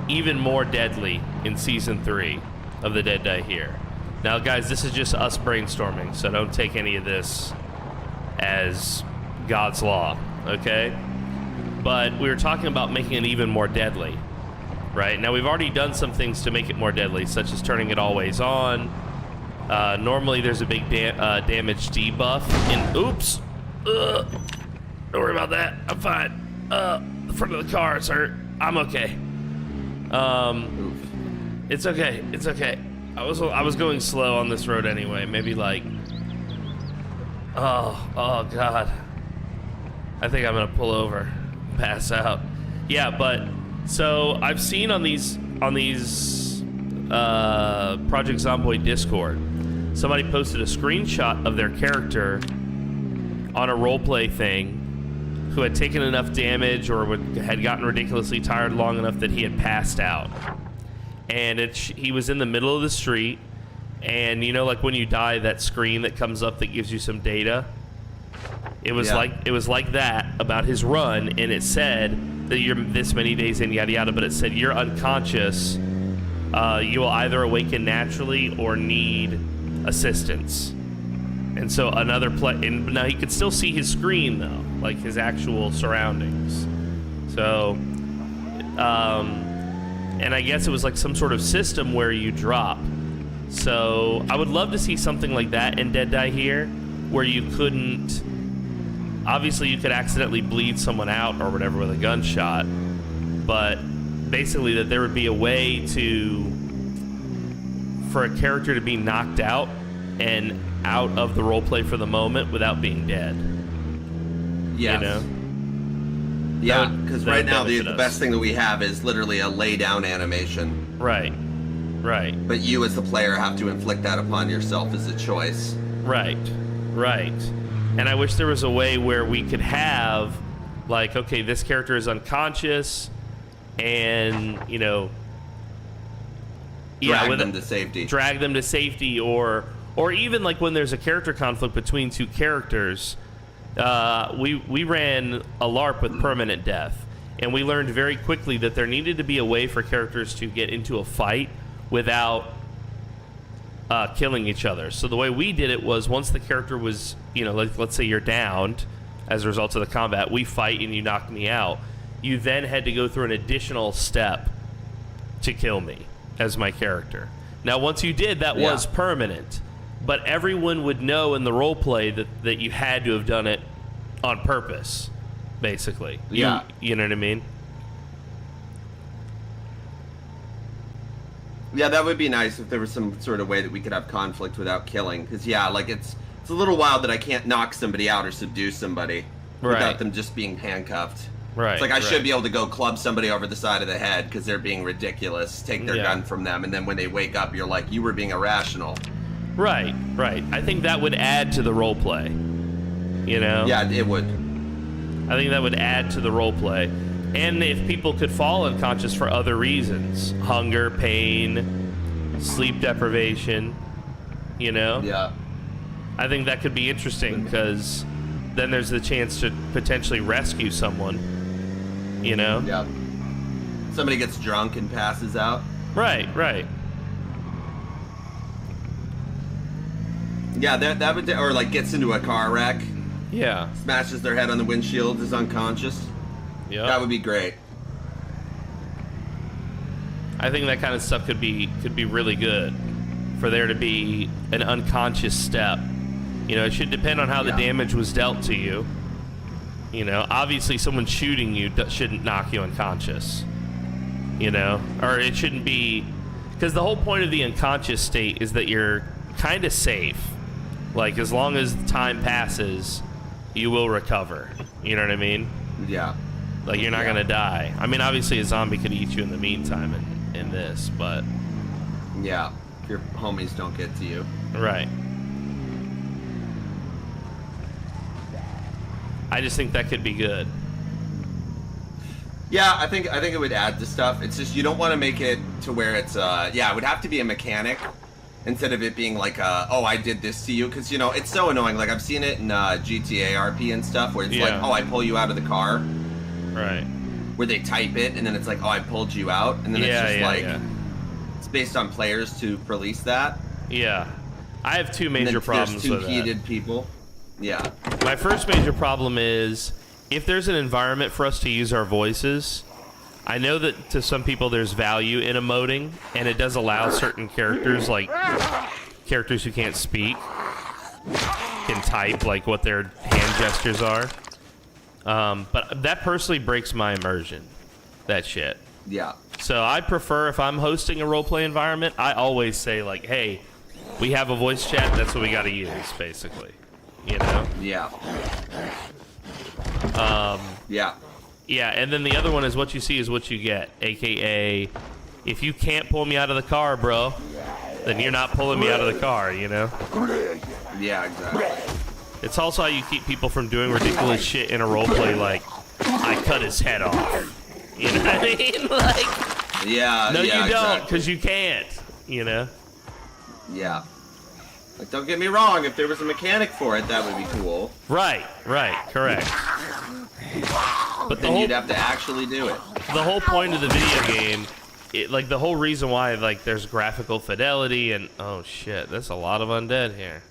even more deadly in Season 3 of The Dead Die Here. Now, guys, this is just us brainstorming, so don't take any of this as God's law, okay? But we were talking about making it even more deadly, right? Now, we've already done some things to make it more deadly, such as turning it always on. Normally, there's a big damage debuff. And oops! Don't worry about that. I'm fine. The front of the car is hurt. I'm okay. It's okay. I was going slow on this road anyway. Maybe like, oh God. I think I'm gonna pull over, pass out. Yeah, but so I've seen on these Project Zomboid Discord, somebody posted a screenshot of their character on a roleplay thing who had taken enough damage or had gotten ridiculously tired long enough that he had passed out. And he was in the middle of the street, and you know, like when you die, that screen that comes up that gives you some data. It was like that about his run, and it said that you're this many days in, yada yada. But it said you're unconscious. You will either awaken naturally or need assistance. And so and now he could still see his screen though, like his actual surroundings. So, and I guess it was like some sort of system where you drop. So I would love to see something like that in Dead Die Here, where you couldn't. Obviously, you could accidentally bleed someone out or whatever with a gunshot, but basically that there would be a way for a character to be knocked out and out of the roleplay for the moment without being dead. Yes. You know? Yeah, because right now the best thing that we have is literally a lay down animation. Right. But you as the player have to inflict that upon yourself as a choice. Right. And I wish there was a way where we could have, like, okay, this character is unconscious, and, you know, drag them to safety, or even like when there's a character conflict between two characters. We ran a LARP with permanent death, and we learned very quickly that there needed to be a way for characters to get into a fight without killing each other. So the way we did it was, once the character was, you know, like, let's say you're downed as a result of the combat, we fight and you knock me out. You then had to go through an additional step to kill me as my character. Now, once you did, that was permanent, but everyone would know in the roleplay that you had to have done it on purpose, basically. Yeah. You know what I mean? Yeah, that would be nice if there was some sort of way that we could have conflict without killing. Because, yeah, like, it's a little wild that I can't knock somebody out or subdue somebody without them just being handcuffed. Right. It's like I should be able to go club somebody over the side of the head because they're being ridiculous, take their gun from them, and then when they wake up, you're like, you were being irrational. Right. I think that would add to the roleplay. You know? Yeah, it would. I think that would add to the roleplay. And if people could fall unconscious for other reasons, hunger, pain, sleep deprivation, you know? Yeah. I think that could be interesting because then there's the chance to potentially rescue someone. You know? Yeah. Somebody gets drunk and passes out. Right. Yeah, that would, or like gets into a car wreck, Yeah. smashes their head on the windshield, is unconscious. Yeah. That would be great. I think that kind of stuff could be really good for there to be an unconscious step. You know, it should depend on how the damage was dealt to you. You know, obviously someone shooting you shouldn't knock you unconscious. You know, or it shouldn't be, because the whole point of the unconscious state is that you're kind of safe. Like, as long as time passes, you will recover. You know what I mean? Yeah. Like, you're not gonna die. I mean, obviously a zombie could eat you in the meantime in this, but... Yeah. If your homies don't get to you. Right. I just think that could be good. Yeah, I think it would add to stuff. It's just you don't want to make it to where it's it would have to be a mechanic instead of it being like oh, I did this to you, because you know it's so annoying. Like I've seen it in GTA RP and stuff where it's like, oh, I pull you out of the car. Right. Where they type it and then it's like, oh, I pulled you out, and then it's just it's based on players to release that. Yeah. I have two major problems with that. There's two heated people. Yeah. My first major problem is, if there's an environment for us to use our voices, I know that to some people there's value in emoting, and it does allow certain characters, like characters who can't speak, can type like what their hand gestures are. But that personally breaks my immersion, that shit. Yeah. So I prefer, if I'm hosting a roleplay environment, I always say like, hey, we have a voice chat, that's what we gotta use, basically. You know? Yeah. Yeah, and then the other one is what you see is what you get, aka if you can't pull me out of the car, bro, then you're not pulling me out of the car, you know? Yeah, exactly. It's also how you keep people from doing ridiculous shit in a roleplay, like I cut his head off. You know what I mean? Like, yeah, no, yeah, you don't, because you can't. You know? Yeah. Like, don't get me wrong, if there was a mechanic for it, that would be cool. Right, correct. But then you'd have to actually do it. The whole point of the video game, like the whole reason why like there's graphical fidelity and oh shit, there's a lot of undead here.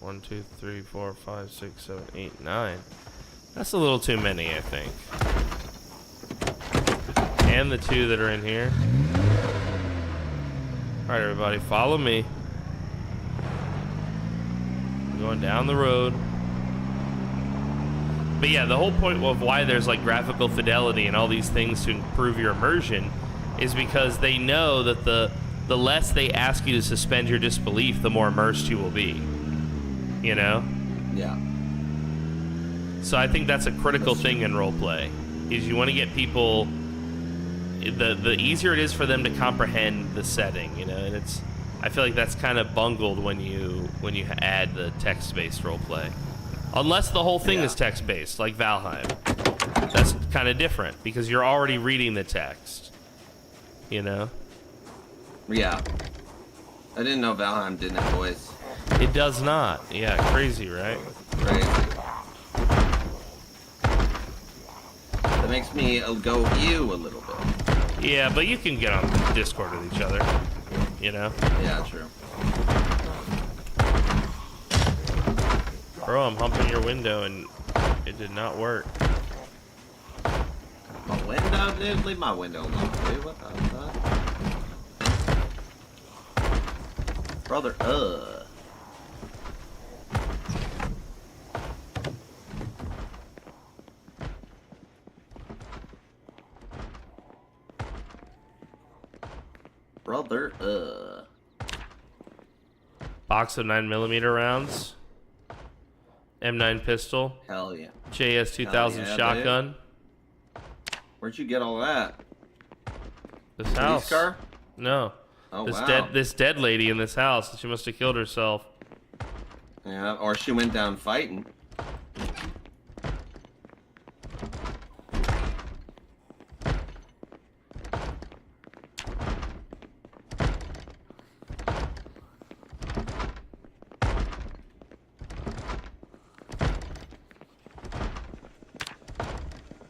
1, 2, 3, 4, 5, 6, 7, 8, 9. That's a little too many, I think. And the two that are in here. Alright, everybody, follow me. I'm going down the road. But yeah, the whole point of why there's like graphical fidelity and all these things to improve your immersion is because they know that the less they ask you to suspend your disbelief, the more immersed you will be. You know? Yeah. So I think that's a critical thing in roleplay, is you want to get people, the easier it is for them to comprehend the setting, you know, and I feel like that's kind of bungled when you add the text-based roleplay. Unless the whole thing is text-based, like Valheim. That's kind of different, because you're already reading the text, you know? Yeah. I didn't know Valheim didn't have voice. It does not. Yeah, crazy, right? Crazy. That makes me go ew a little bit. Yeah, but you can get on Discord with each other, you know? Yeah, true. Bro, I'm humping your window and it did not work. My window, dude? Leave my window alone, dude. What the fuck? Brother, Brother, Box of 9mm rounds. M9 pistol. Hell yeah. JS 2000 shotgun. Dude. Where'd you get all that? This house. Police car? No. Oh, This dead lady in this house. She must have killed herself. Yeah, or she went down fighting.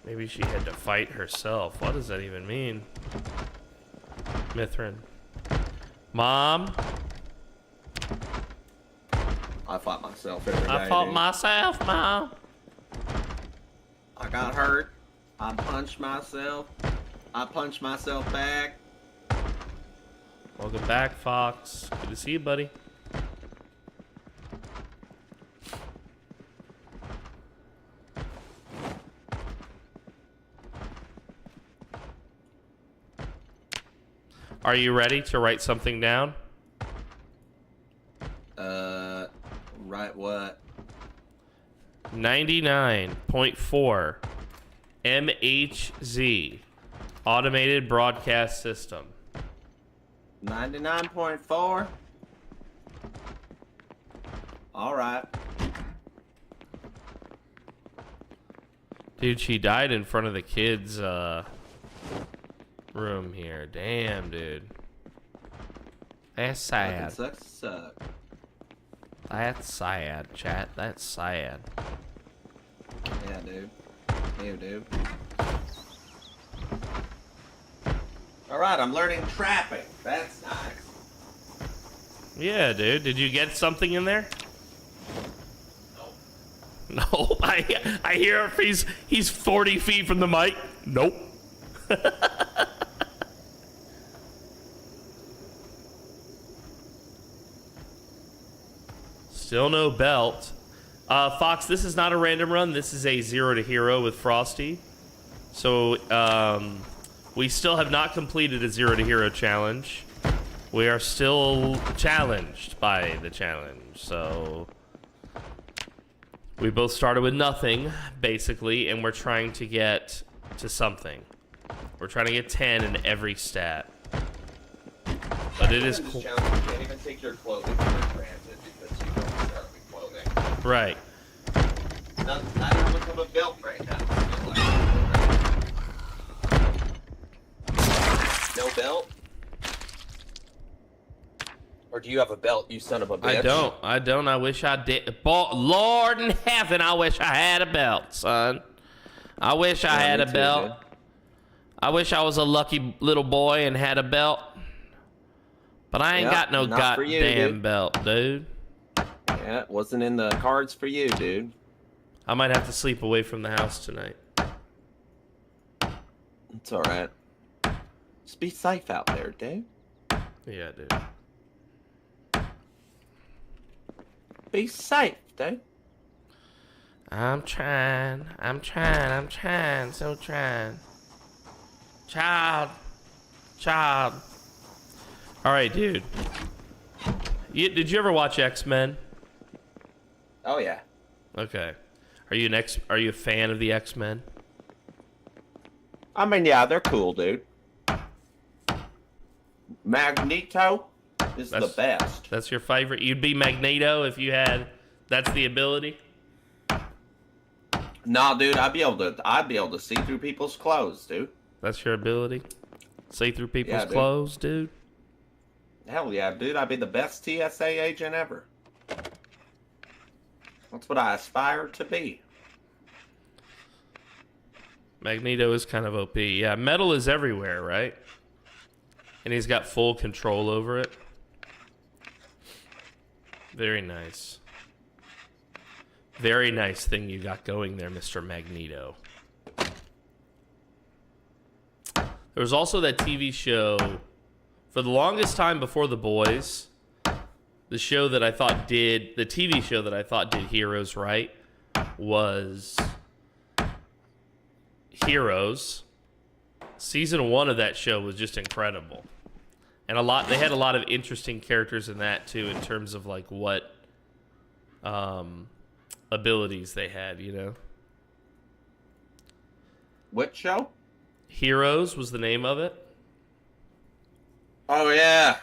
Maybe she had to fight herself. What does that even mean? Mithrin. Mom? I fought myself every day. I fought dude. myself, Mom. I got hurt. I punched myself. I punched myself back. Welcome back, Fox. Good to see you, buddy. Are you ready to write something down? Right what? 99.4 MHZ Automated Broadcast System. 99.4? Alright. Dude, she died in front of the kids' room here. Damn, dude. That's Fucking sad. sucks to suck. That's sad, chat. That's sad. Yeah, dude. Ew, dude. Alright, I'm learning trapping. That's nice. Yeah, dude. Did you get something in there? Nope. No. I hear if he's 40 feet from the mic. Nope. Still no belt. Fox, this is not a random run. This is a 0 to hero with Frosty. So, we still have not completed a 0 to hero challenge. We are still challenged by the challenge. So, we both started with nothing, basically, and we're trying to get to something. We're trying to get 10 in every stat. But it is cool. You can't even take your clothing for granted because you don't start with clothing. Right. Not even look of a belt right now. No belt? Or do you have a belt, you son of a bitch? I don't. I wish I did. Lord in heaven, I wish I had a belt, son. I wish I had a belt. Dude. I wish I was a lucky little boy and had a belt. But I ain't got no not for you, goddamn dude. belt, dude. Yeah, it wasn't in the cards for you, dude. I might have to sleep away from the house tonight. It's alright. Just be safe out there, dude. Yeah, dude. Be safe, dude. I'm trying, so trying. Child. All right, dude. Did you ever watch X-Men? Oh yeah. Okay. Are you a fan of the X-Men? I mean, yeah, they're cool, dude. Magneto is the best. That's your favorite? You'd be Magneto if you had... That's the ability? Nah, dude, I'd be able to see through people's clothes, dude. That's your ability? See through people's dude. clothes, dude? Hell yeah, dude, I'd be the best TSA agent ever. That's what I aspire to be. Magneto is kind of OP. Yeah, metal is everywhere, right? And he's got full control over it. Very nice. Very nice thing you got going there, Mr. Magneto. There was also that TV show, for the longest time before The Boys, the TV show that I thought did Heroes right was Heroes. Season 1 of that show was just incredible. And they had a lot of interesting characters in that too, in terms of like what abilities they had, you know? What show? Heroes was the name of it. Oh yeah.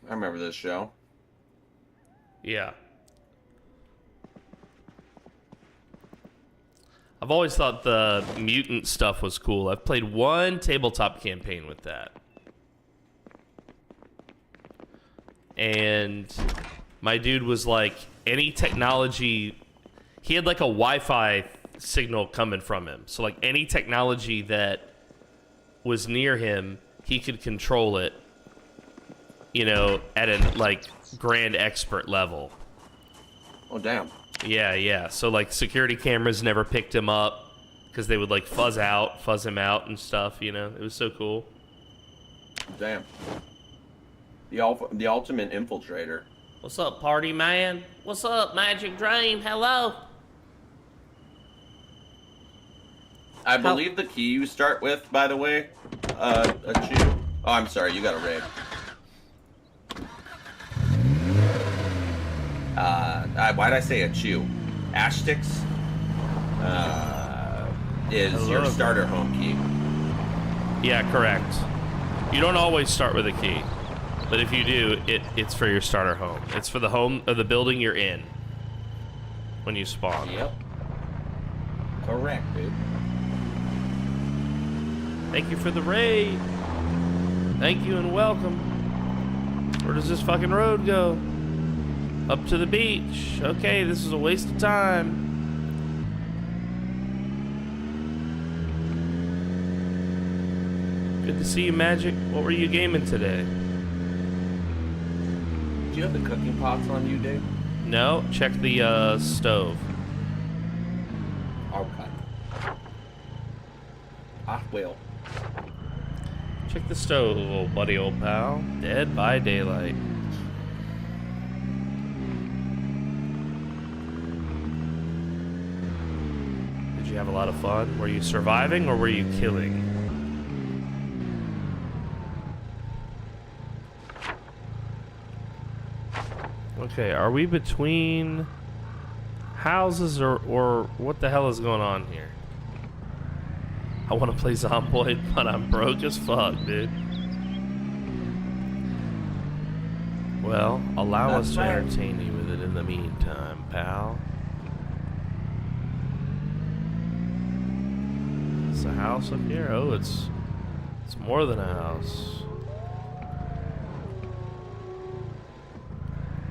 I remember this show. Yeah. I've always thought the mutant stuff was cool. I've played one tabletop campaign with that. And my dude was like, any technology... He had like a Wi-Fi signal coming from him. So like any technology that was near him, he could control it, you know, at a like grand expert level. Oh damn. Yeah. So like security cameras never picked him up because they would like fuzz him out and stuff, you know. It was so cool. Damn. The ultimate infiltrator. What's up, party man? What's up, Magic Dream? Hello. I believe the key you start with, by the way, a chew. Oh, I'm sorry, you got a raid. Why'd I say a chew? Ash sticks is your starter home key. Yeah, correct. You don't always start with a key, but if you do, it's for your starter home. It's for the home of the building you're in when you spawn. Yep. Correct, dude. Thank you for the raid. Thank you and welcome. Where does this fucking road go? Up to the beach. Okay, this is a waste of time. Good to see you, Magic. What were you gaming today? Do you have the cooking pots on you, Dave? No, check the stove. Okay. I will. Check the stove, old buddy, old pal. Dead by daylight. Did you have a lot of fun? Were you surviving or were you killing? Okay, are we between houses or what the hell is going on here? I want to play Zomboid, but I'm broke as fuck, dude. Well, allow us to entertain you with it in the meantime, pal. It's a house up here? Oh, it's more than a house.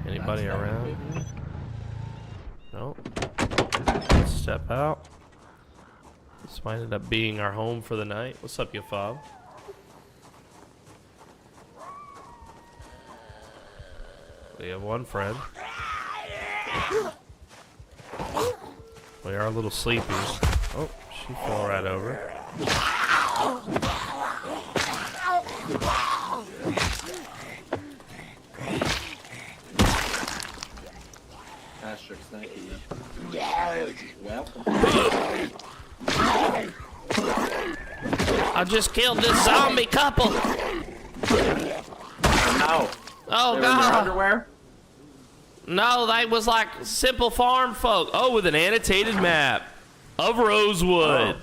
Anybody around? Nope. Let's step out. This might end up being our home for the night. What's up, you fob? We have one friend. We are a little sleepy. Oh, she fell right over. Asterisk, thank you. Welcome. I just killed this zombie couple. Oh no. Oh They were in their god. underwear? No, they was like simple farm folk. Oh, with an annotated map of Rosewood.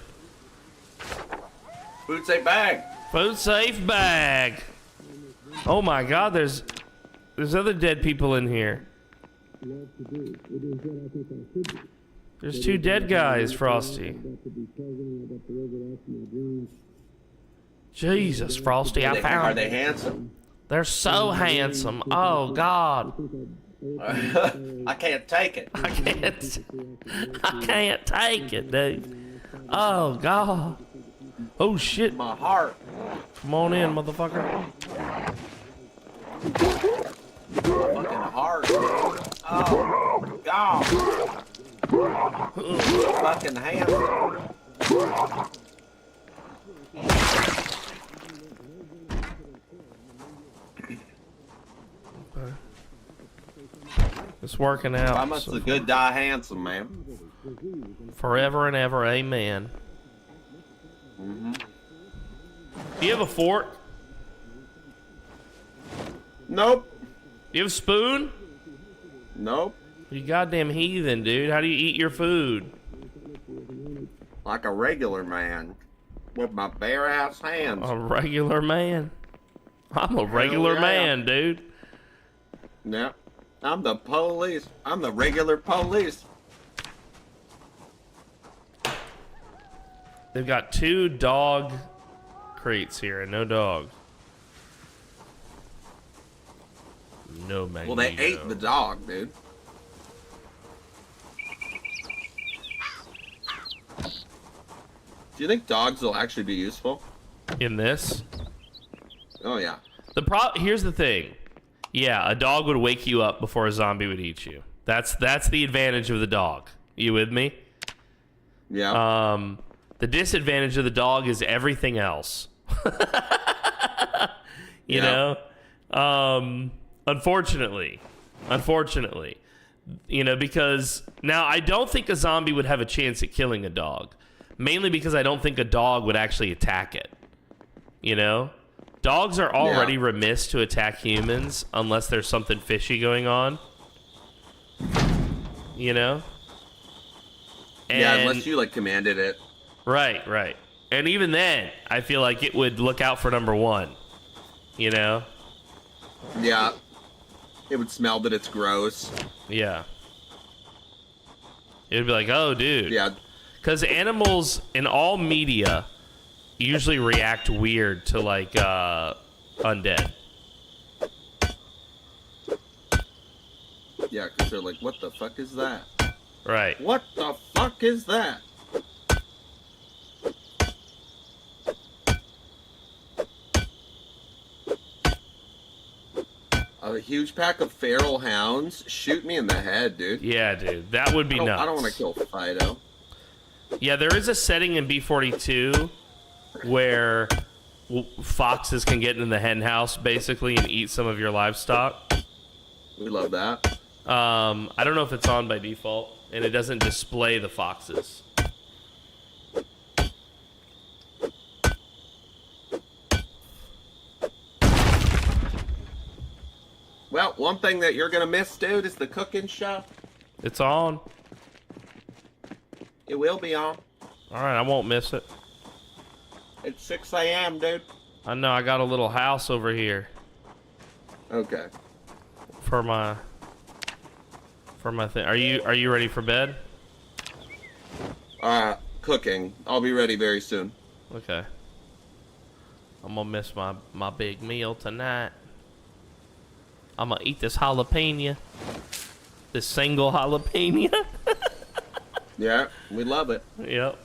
Food safe bag. Food safe bag. Oh my god, there's other dead people in here. There's two dead guys, Frosty. Jesus, Frosty, I found. Are they handsome? They're so handsome. Oh god. I can't take it. I can't take it, dude. Oh god. Oh shit. My heart. Come on in, motherfucker. Fucking heart. Oh god. Fucking handsome. It's working out. I must so have good die handsome, man. forever and ever, amen. Do you have a fork? Nope. Do you have a spoon? Nope. You goddamn heathen, dude. How do you eat your food? Like a regular man. With my bare ass hands. A regular man. I'm a regular yeah. man, dude. Yeah. I'm the police. I'm the regular police. They've got 2 dog crates here and no dog. No Magneto. Well, they ate the dog, dude. Do you think dogs will actually be useful? In this? Oh, yeah. Here's the thing. Yeah, a dog would wake you up before a zombie would eat you. That's the advantage of the dog. You with me? Yeah. The disadvantage of the dog is everything else. you know? Unfortunately, because now I don't think a zombie would have a chance at killing a dog, mainly because I don't think a dog would actually attack it. You know, dogs are already remiss to attack humans unless there's something fishy going on. You know? And, unless you like commanded it. Right. And even then, I feel like it would look out for number one. You know? Yeah. It would smell that it's gross. Yeah. It would be like, oh, dude. Yeah. Because animals in all media usually react weird to, like, undead. Yeah, because they're like, what the fuck is that? Right. What the fuck is that? A huge pack of feral hounds? Shoot me in the head, dude. Yeah, dude. That would be nuts. I don't want to kill Fido. Yeah, there is a setting in B42 where foxes can get in the hen house, basically, and eat some of your livestock. We love that. I don't know if it's on by default, and it doesn't display the foxes. Well, one thing that you're gonna miss, dude, is the cooking show. It's on. It will be on. Alright, I won't miss it. It's 6 a.m., dude. I know, I got a little house over here. Okay. For my thing. Are you ready for bed? Cooking. I'll be ready very soon. Okay. I'm gonna miss my big meal tonight. I'm gonna eat this jalapeno. This single jalapeno. Yeah, we love it. Yep.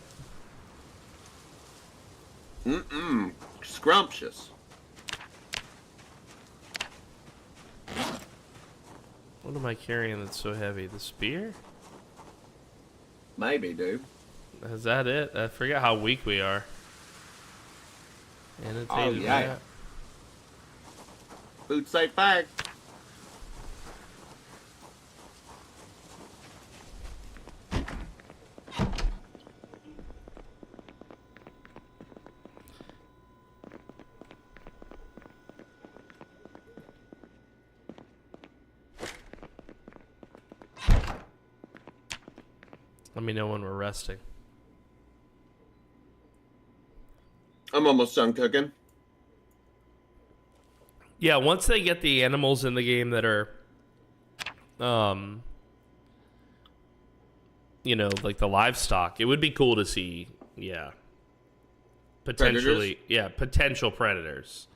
Scrumptious. What am I carrying that's so heavy? The spear? Maybe, dude. Is that it? I forget how weak we are. Annotated map. Food safe bag. Let me know when we're resting. I'm almost done cooking. Yeah, once they get the animals in the game that are, you know, like the livestock, it would be cool to see, potentially, potential predators.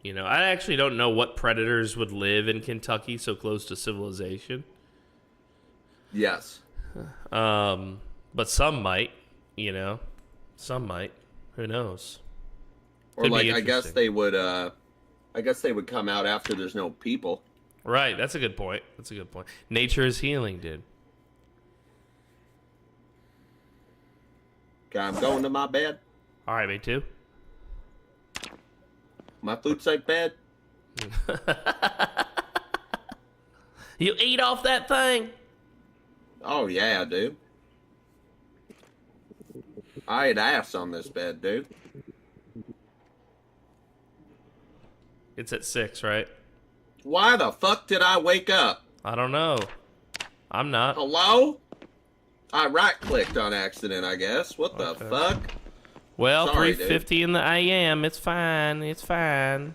You know, I actually don't know what predators would live in Kentucky so close to civilization. Yes. But some might, you know, some might. Who knows? Or Could be like, I guess interesting. they would come out after there's no people. Right, that's a good point. Nature is healing, dude. Okay, I'm going to my bed. All right, me too. My food safe bed. You eat off that thing? Oh yeah, dude. I ate ass on this bed, dude. It's at 6, right? Why the fuck did I wake up? I don't know. I'm not. Hello? I right-clicked on accident, I guess. What the fuck? Well, Sorry, 3:50 in the AM. It's fine. It's fine.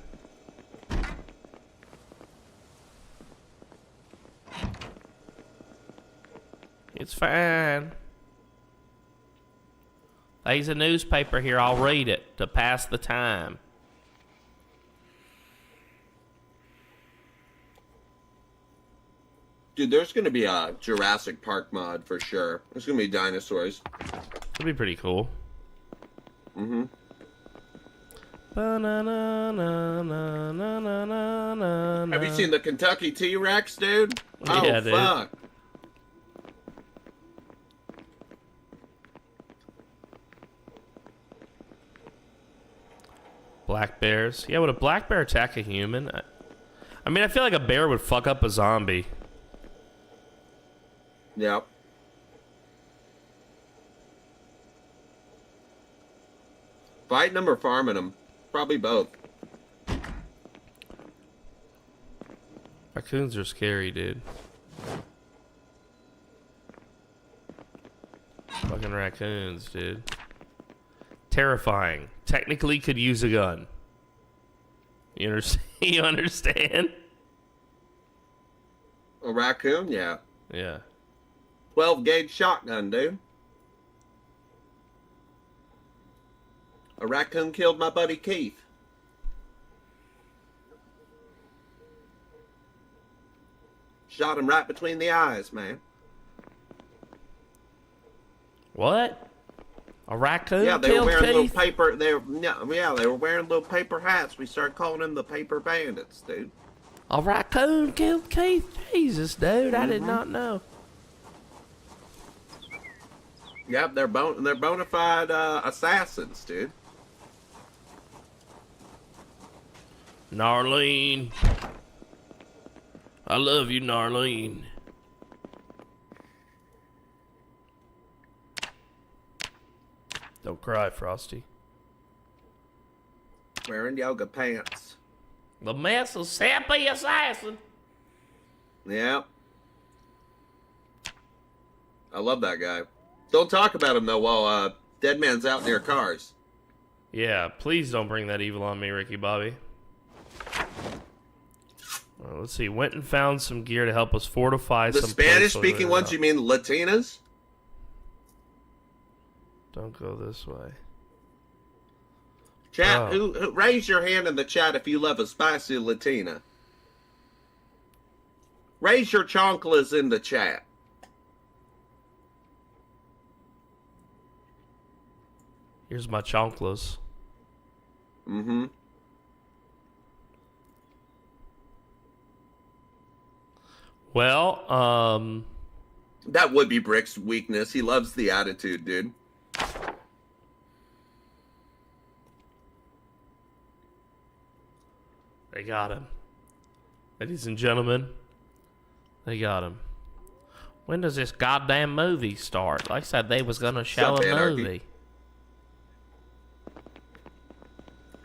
It's fine. There's a newspaper here. I'll read it to pass the time. Dude, there's gonna be a Jurassic Park mod for sure. There's gonna be dinosaurs. It'd be pretty cool. Mm-hmm. Have you seen the Kentucky T-Rex, dude? Oh, Yeah, dude. fuck. Black bears. Yeah, would a black bear attack a human? I mean, I feel like a bear would fuck up a zombie. Yep. Fighting them or farming them? Probably both. Raccoons are scary, dude. Fucking raccoons, dude. Terrifying. Technically could use a gun. You understand? You understand? A raccoon? Yeah. Yeah. 12-gauge shotgun, dude. A raccoon killed my buddy Keith. Shot him right between the eyes, man. What? A raccoon Yeah, they were killed wearing little Keith? paper. They were wearing little paper hats. We started calling them the paper bandits, dude. A raccoon killed Keith? Jesus, dude, I did not know. Yep, they're bona fide assassins, dude. Narlene. I love you, Narlene. Don't cry, Frosty. Wearing yoga pants. The Mississippi Assassin. Yep. I love that guy. Don't talk about him though while Dead Man's out near cars. Yeah, please don't bring that evil on me, Ricky Bobby. Let's see. Went and found some gear to help us fortify The some Spanish-speaking ones, you mean Latinas? Don't go this way. Chat, Oh. who raise your hand in the chat if you love a spicy Latina. Raise your chonklas in the chat. Here's my chonklas. Mm-hmm. Well, That would be Brick's weakness. He loves the attitude, dude. they got him. Ladies and gentlemen, they got him. When does this goddamn movie start? Like I said, they was gonna show Sup, a Anarchy? movie.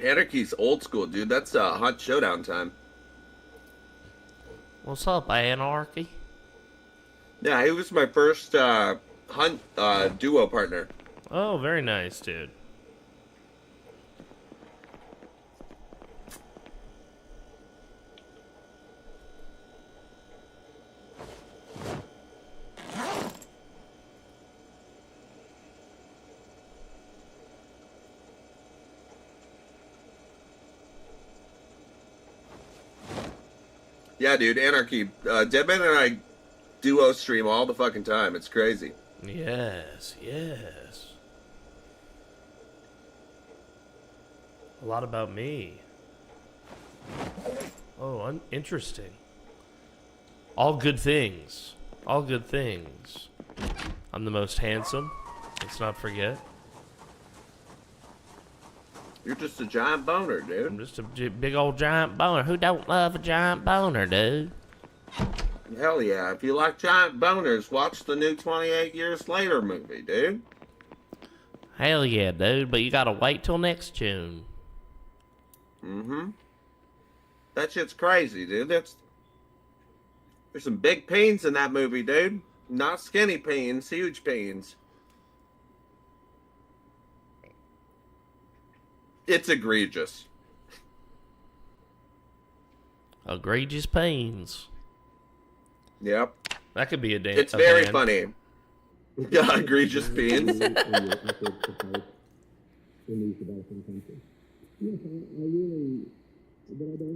Anarchy's old school, dude. That's Hunt Showdown time. What's up, Anarchy? Yeah, he was my first Hunt duo partner. Oh, very nice, dude. Yeah, dude, Anarchy. Deadman and I duo stream all the fucking time. It's crazy. Yes, yes. A lot about me. Oh, interesting. All good things. All good things. I'm the most handsome. Let's not forget. You're just a giant boner, I'm dude. just a big old giant boner. Who don't love a giant boner, dude? Hell yeah. If you like giant boners, watch the new 28 Years Later movie, dude. Hell yeah, dude. But you gotta wait till next June. Mm-hmm. That shit's crazy, dude. There's some big peens in that movie, dude. Not skinny peens, huge peens. It's egregious. Egregious pains. Yep. That could be a dance. It's very funny. Yeah, egregious peens.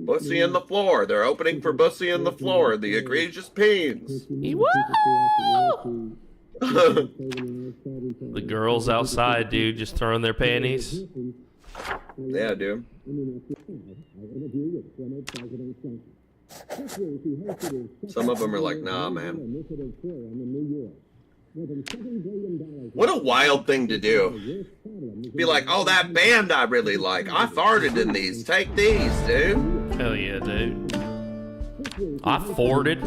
Bussy in the floor. They're opening for Bussy in the floor. The egregious peens. Woo! The girls outside, dude, just throwing their panties. Yeah, dude. Some of them are like, nah, man. What a wild thing to do. Be like, oh, that band I really like. I farted in these. Take these, dude. Hell yeah, dude. I forted.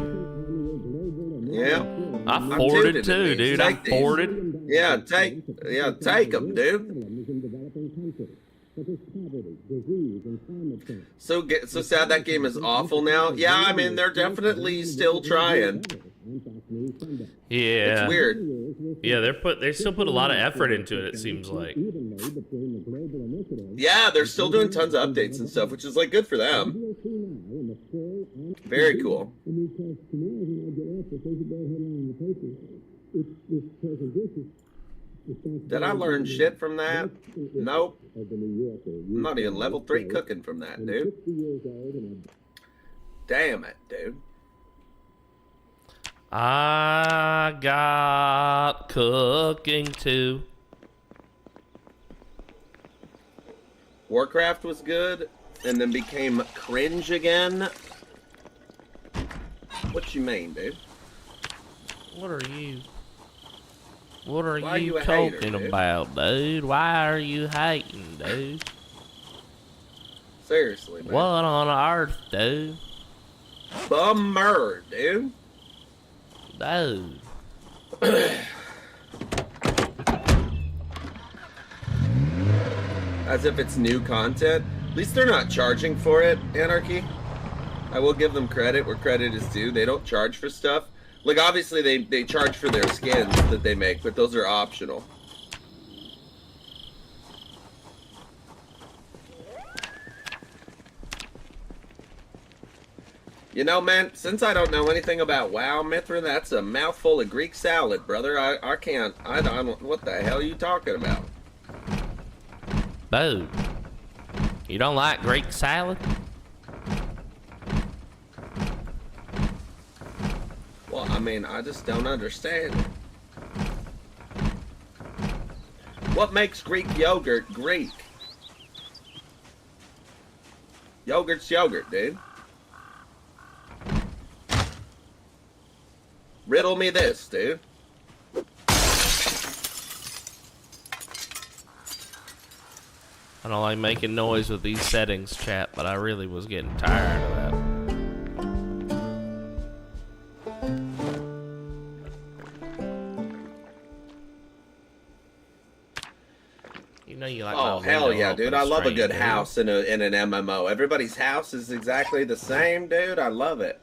Yeah. I forted too, dude. I forted. Yeah, take them, dude. So sad that game is awful now. Yeah, I mean, they're definitely still trying. Yeah. It's weird. Yeah, they still put a lot of effort into it, it seems like. Yeah, they're still doing tons of updates and stuff, which is like good for them. Very cool. Did I learn shit from that? Nope. I'm not even level 3 cooking from that, dude. Damn it, dude. I got cooking too. Warcraft was good, and then became cringe again. What you mean, dude? What are you? What are Why you a hater, talking dude? about, dude? Why are you hating, dude? Seriously, man. What on earth, dude? Bummer, dude. Dude. As if it's new content. At least they're not charging for it, Anarchy. I will give them credit where credit is due. They don't charge for stuff. Like, obviously, they charge for their skins that they make, but those are optional. You know, man, since I don't know anything about WoW, Mithra, that's a mouthful of Greek salad, brother. I can't, I don't, what the hell are you talking about? Dude. You don't like Greek salad? Well, I mean, I just don't understand it. What makes Greek yogurt Greek? Yogurt's yogurt, dude. Riddle me this, dude. I don't like making noise with these settings, chat, but I really was getting tired of that. You know you like Oh, my hell window yeah, open dude. I love a stream, good dude. house in an MMO. Everybody's house is exactly the same, dude. I love it.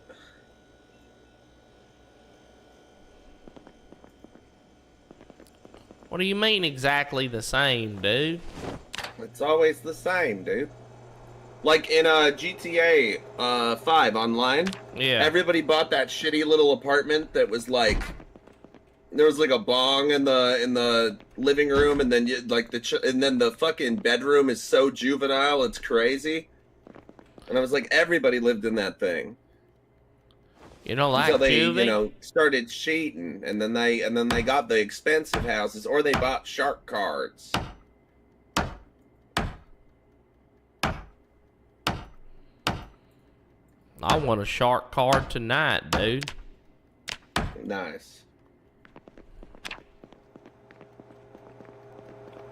What do you mean exactly the same, dude? It's always the same, dude. Like in GTA 5 online, Yeah. everybody bought that shitty little apartment that was like, there was like a bong in the living room, and then you, like and then the fucking bedroom is so juvenile, it's crazy. And I was like, everybody lived in that thing. You don't like Until they, juvie? you know, started cheating, and then they got the expensive houses, or they bought shark cards. I want a shark card tonight, dude. Nice.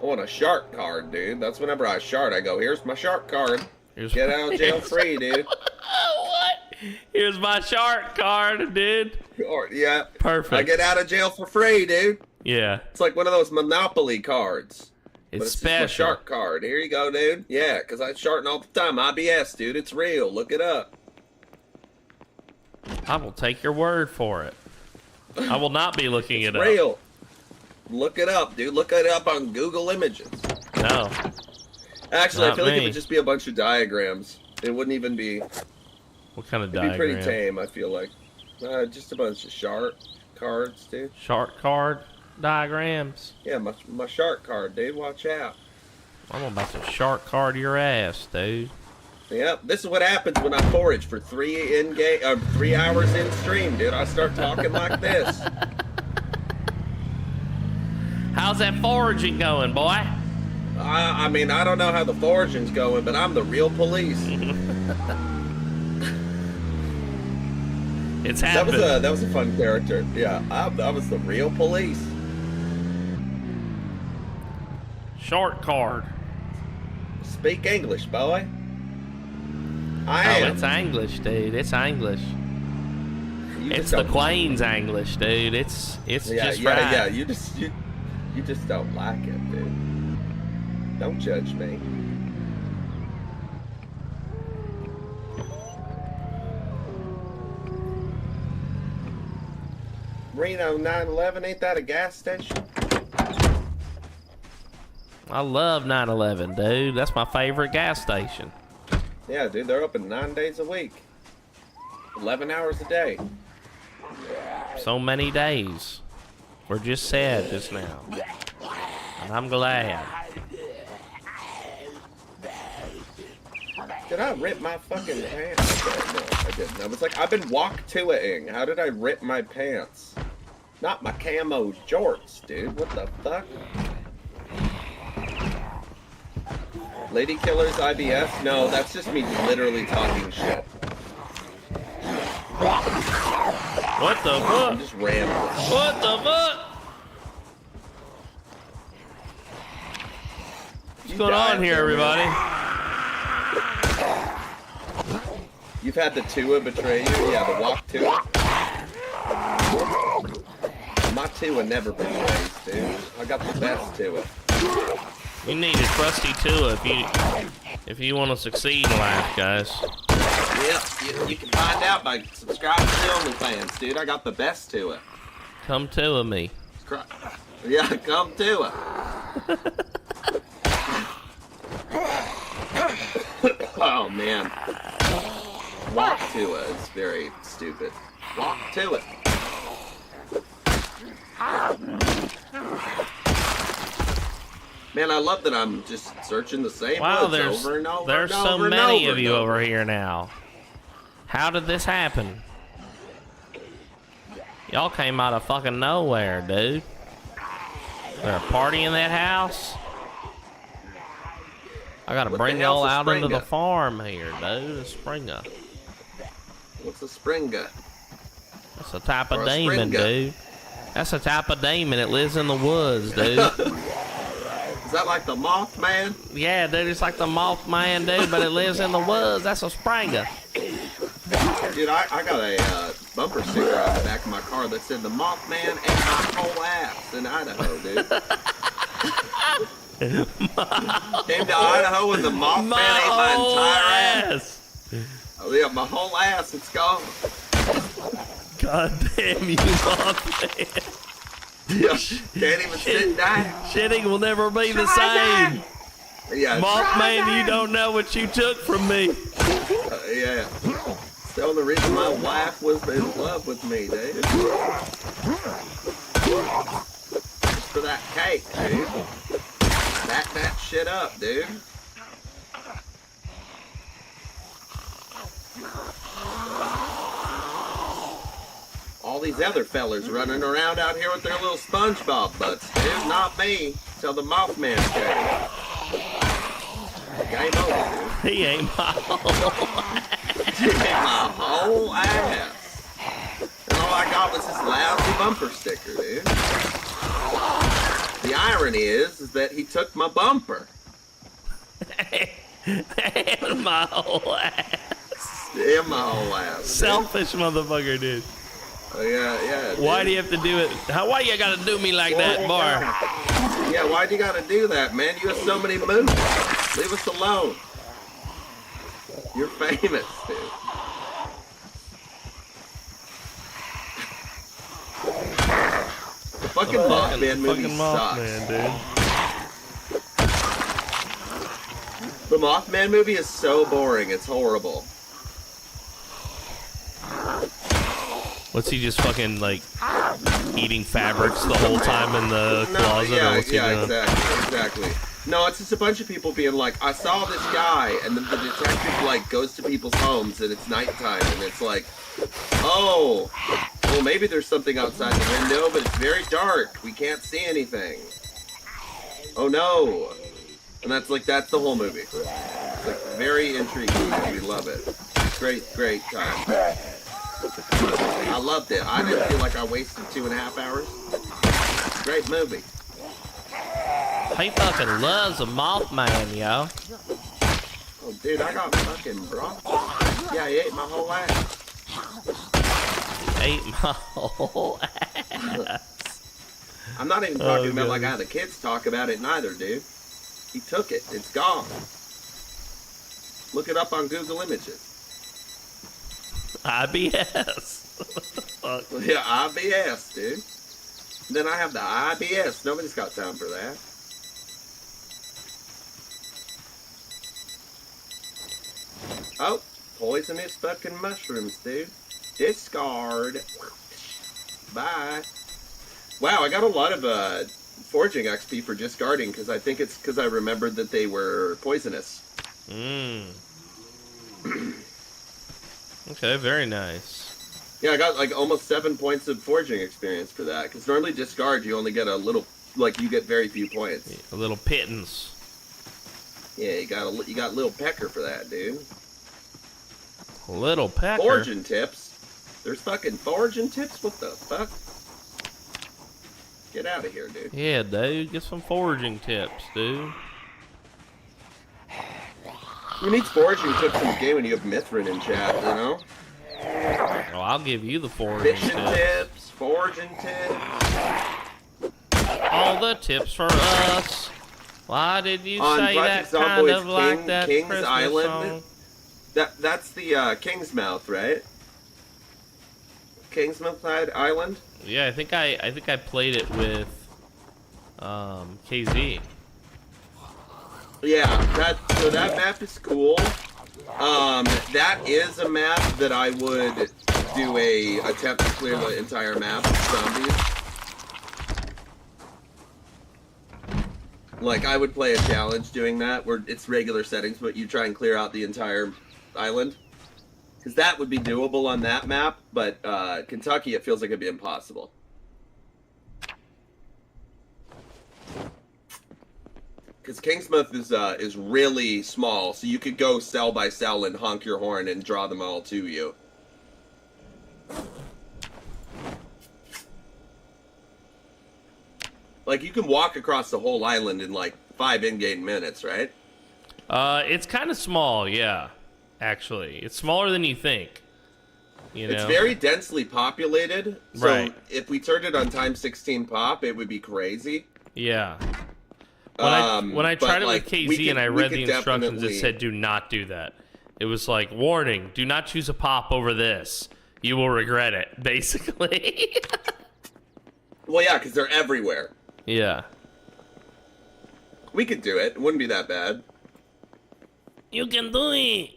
I want a shark card, dude. That's whenever I shart, I go, here's my shark card. Here's Get out of jail free, dude. What? Here's my shark card, dude. Or, yeah. Perfect. I get out of jail for free, dude. Yeah. It's like one of those Monopoly cards. It's But it's special. just my shark card. Here you go, dude. Yeah, because I'm sharting all the time. IBS, dude. It's real. Look it up. I will take your word for it. I will not be looking it up. Real. Look it up, dude. Look it up on Google Images. No. Actually, Not I feel like it me. would just be a bunch of diagrams. It wouldn't even be... What kind of It'd be pretty diagram? tame, I feel like. Just a bunch of shark cards, dude. Shark card diagrams. Yeah, my shark card, dude. Watch out. I'm about to shark card your ass, dude. Yep, this is what happens when I forage for 3 hours in stream, dude. I start talking like this. that foraging going, boy? I mean, I don't know how the foraging's going, but I'm the real police. It's happening. That was a fun character. Yeah, I was the real police. Short card. Speak English, boy. I Oh, am. it's English, dude. It's English. You It's just the don't- Queen's English, dude. It's Yeah, just yeah, right. yeah. You just don't like it, dude. Don't judge me. Reno 911, ain't that a gas station? I love 911, dude. That's my favorite gas station. Yeah, dude, they're open 9 days a week. 11 hours a day. So many days. We're just sad just now. And I'm glad. Did I rip my fucking pants? No, I didn't. I was like, I've been walk-to-ing. How did I rip my pants? Not my camo jorts, dude. What the fuck? Lady Killers IBS? No, that's just me literally talking shit. What the I'm fuck? just rambling. What the fuck? What's going on here, everybody? You've had the Tua betray you? Yeah, the walk Tua. My Tua never betrays, dude. I got the best Tua. You need a trusty Tua if you want to succeed in life, guys. Yep, you can find out by subscribing to OnlyFans, dude. I got the best Tua. Come Tua me. Yeah, come Tua. Oh man. Walk Tua is very stupid. Walk to it. Man, I love that I'm just searching the same Wow, woods over and over there's and so over and many over of and you over. over here now. How did this happen? Y'all came out of fucking nowhere, dude. There a party in that house? I gotta What bring the hell's y'all a out into the Springa? farm here, dude. A Springer. What's a Springa? That's a type Or of a demon, Springa. dude. That's a type of demon that lives in the woods, dude. Is that like the Mothman? Yeah, dude, it's like the Mothman, dude, but it lives in the woods. That's a Springer. Dude, I got a bumper sticker on the back of my car that said the Mothman ate my whole ass in Idaho, dude. Came to Idaho and the Mothman ate my entire ass. Oh yeah, my whole ass, it's gone. God damn you, Mothman. Can't even sit down. Shitting will never be the same. Yeah, Mothman, you don't know what you took from me. yeah. It's the only reason my wife was in love with me, dude. Just for that cake, dude. Back that shit up, dude. All these other fellers running around out here with their little SpongeBob butts, dude. Not me. Till the Mothman came. Game over, dude. He ain't my whole. He ate my whole ass. And all I got was this lousy bumper sticker, dude. The irony is that he took my bumper. And my whole ass. In my whole ass. dude. Selfish motherfucker, dude. Oh, yeah. Dude. Why do you have to do it? Why you gotta do me like that, Bar? Yeah, why'd you gotta do that, man? You have so many moves. Leave us alone. You're famous, dude. The fucking Mothman movie Fucking sucks. Mothman, dude. The Mothman movie is so boring, it's horrible. What's he just fucking like eating fabrics the whole time in the closet? Or what's he doing? Exactly. No, it's just a bunch of people being like, I saw this guy, and then the detective like goes to people's homes and it's nighttime, and it's like, oh, well maybe there's something outside the window, but it's very dark. We can't see anything. Oh no! And that's the whole movie. It's like very intriguing, and we love it. Great time. I loved it. I didn't feel like I wasted 2.5 hours. Great movie. He fucking loves a Mothman, yo. Oh, dude, I got fucking broccoli. Yeah, he ate my whole ass. Ate my whole ass. I'm not even talking about like how the kids talk about it neither, dude. He took it. It's gone. Look it up on Google Images. IBS. Yeah, IBS, dude. Then I have the IBS. Nobody's got time for that. Oh, poisonous fucking mushrooms, dude. Discard. Bye. Wow, I got a lot of foraging XP for discarding because I think it's because I remembered that they were poisonous. Okay, very nice. Yeah, I got like almost 7 points of foraging experience for that. Because normally discard, you only get a little, like you get very few points. A little pittance. Yeah, you got little pecker for that, dude. Little pecker. Foraging tips. There's fucking foraging tips. What the fuck? Get out of here, dude. Yeah, dude. Get some foraging tips, dude. Who needs foraging tips in the game when you have Mithrin in chat, you know? Oh, I'll give you the foraging Fishing tips. tips, foraging tips. All the tips for us. Why did you On say Project that kind Zomboid's of like that King's Christmas Island? song? That's the King's Mouth, right? King's Mouth Island? Yeah, I think I played it with KZ. Yeah, so that map is cool. That is a map that I would do a attempt to clear the entire map of zombies. Like, I would play a challenge doing that, where it's regular settings, but you try and clear out the entire island. Because that would be doable on that map, but Kentucky, it feels like it'd be impossible. Because Kingsmouth is really small, so you could go cell by cell and honk your horn and draw them all to you. Like, you can walk across the whole island in, like, 5 in-game minutes, right? It's kind of small, yeah. Actually, it's smaller than you think. You know? It's very densely populated, so Right. if we turned it on times 16 pop, it would be crazy. Yeah. When I tried it like, with we KZ could- and I we read could the instructions, it definitely- said do not do that. It was like, warning, do not choose a pop over this. You will regret it, basically. Well, yeah, because they're everywhere. Yeah. We could do it. It wouldn't be that bad. You can do it.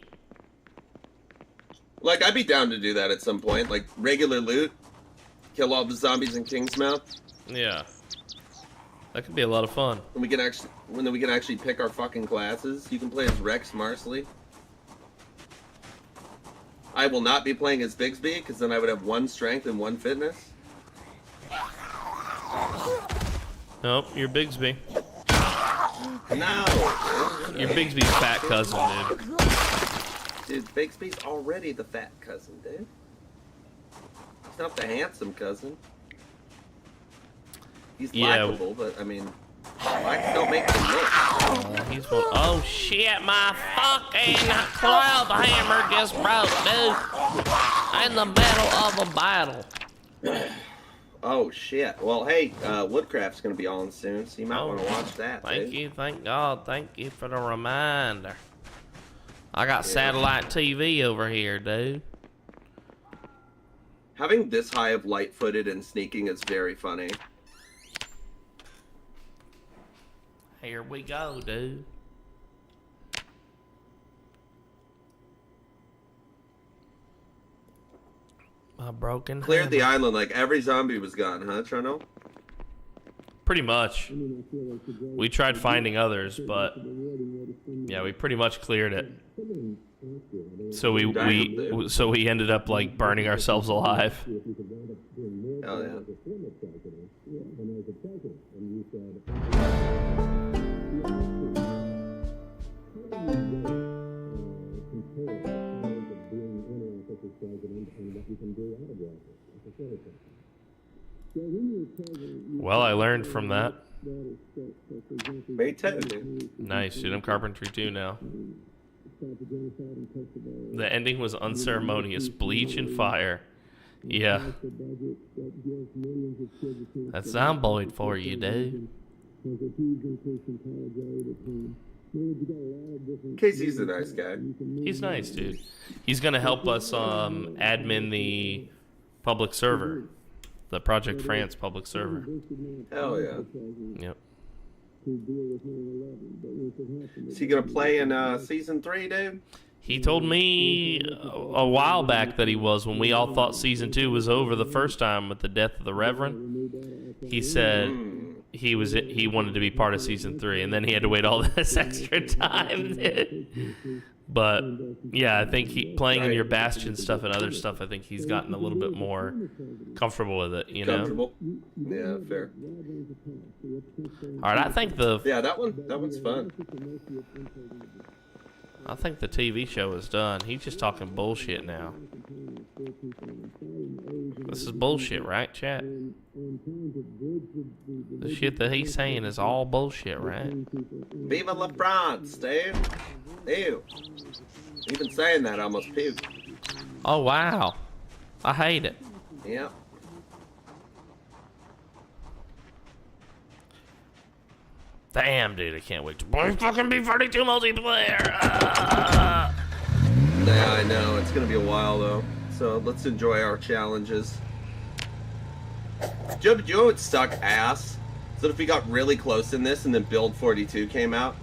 Like, I'd be down to do that at some point. Like, regular loot. Kill all the zombies in Kingsmouth. Yeah. That could be a lot of fun. And we can actually pick our fucking classes. You can play as Rex Marsley. I will not be playing as Bigsby, because then I would have 1 strength and 1 fitness. Nope, you're Bigsby. No! You're Bigsby's fat cousin, dude. Dude, Bigsby's already the fat cousin, dude. He's not the handsome cousin. He's likable, but I mean, I can still make him look. He's one. Oh shit, my fucking club hammer just broke, dude. In the middle of a battle. Oh shit. Well, hey, Woodcraft's gonna be on soon, so you might want to watch that. Thank dude. you, thank God, thank you for the reminder. I got satellite TV over here, dude. Having this high of light-footed and sneaking is very funny. Here we go, dude. My broken Cleared the hammer. island like every zombie was gone, huh, Trono? Pretty much. We tried finding others, but yeah, we pretty much cleared it. So we ended up like burning ourselves alive. Hell yeah. Well, I learned from that. Me too, dude. Nice, dude. I'm carpentry too now. The ending was unceremonious. Bleach and fire. Yeah. That's Zomboid for you, dude. Casey's a nice guy. He's nice, dude. He's gonna help us admin the public server. The Project France public server. Hell yeah. Yep. Is he gonna play in season 3, dude? He told me a while back that he was, when we all thought season 2 was over the first time with the death of the Reverend. He said he wanted to be part of season 3, and then he had to wait all this extra time, dude. But yeah, I think playing in your Bastion stuff and other stuff, I think he's gotten a little bit more comfortable with it, you know? Comfortable. Yeah, fair. Alright, I think that one's fun. I think the TV show is done. He's just talking bullshit now. This is bullshit, right, chat? The shit that he's saying is all bullshit, right? Viva la France, dude. Ew. Even saying that, I almost puked. Oh, wow. I hate it. Yep. Damn, dude, I can't wait to play fucking B-42 multiplayer. Yeah, I know. It's gonna be a while, though. So let's enjoy our challenges. Do you know what suck ass? So if we got really close in this and then Build 42 came out?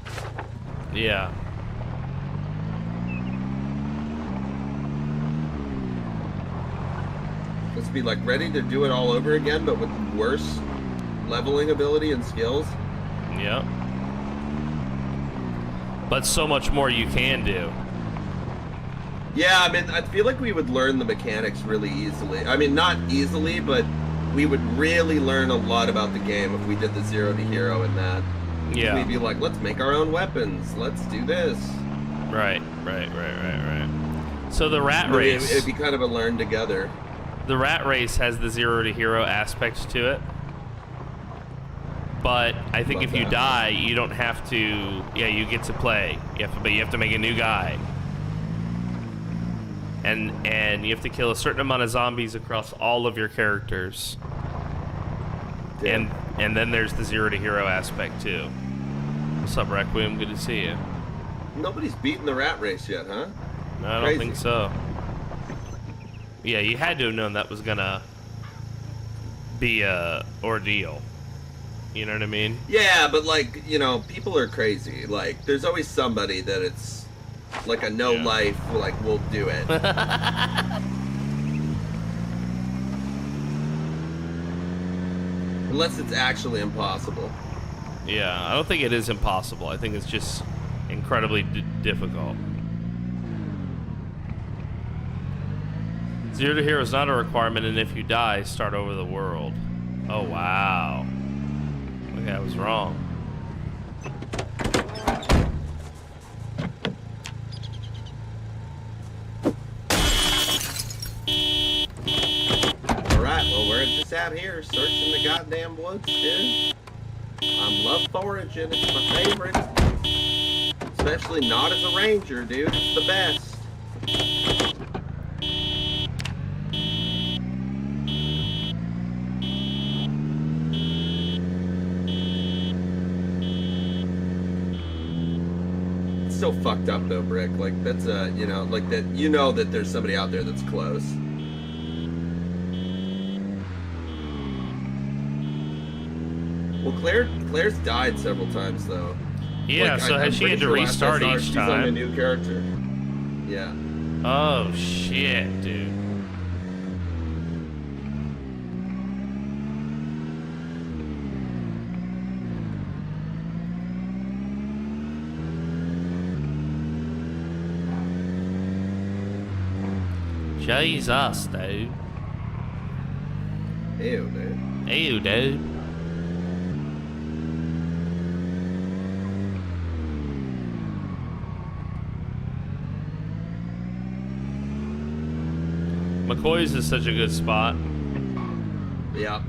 Yeah. Let's be like ready to do it all over again, but with worse leveling ability and skills. Yep. But so much more you can do. Yeah, I mean, I feel like we would learn the mechanics really easily. I mean, not easily, but we would really learn a lot about the game if we did the 0 to hero in that. Yeah. We'd be like, let's make our own weapons. Let's do this. Right. So the rat race. It'd be kind of a learn together. The rat race has the 0 to hero aspects to it. But I think if you die, you don't have to. Yeah, you get to play. But you have to make a new guy. And you have to kill a certain amount of zombies across all of your characters. Yeah. And then there's the 0 to hero aspect too. What's up, Requiem? Good to see you. Nobody's beaten the rat race yet, huh? No, I don't think so. Yeah, you had to have known that was gonna be a ordeal. You know what I mean? Yeah, but like, you know, people are crazy. Like, there's always somebody that it's like a no life, like, we'll do it. Unless it's actually impossible. Yeah, I don't think it is impossible. I think it's just incredibly difficult. 0 to hero is not a requirement, and if you die, start over the world. Oh, wow. Okay, I was wrong. Alright, well, we're just out here searching the goddamn woods, dude. I love foraging, it's my favorite. Especially not as a ranger, dude. It's the best. So fucked up though, Brick. Like that's you know, like that. You know that there's somebody out there that's close. Well, Claire's died several times though. Yeah, like, so has she had to restart each she's on a time? new character. Yeah. Oh shit, dude. Jesus, dude. Ew, dude. Ew, dude. Mm. McCoy's is such a good spot. Yeah.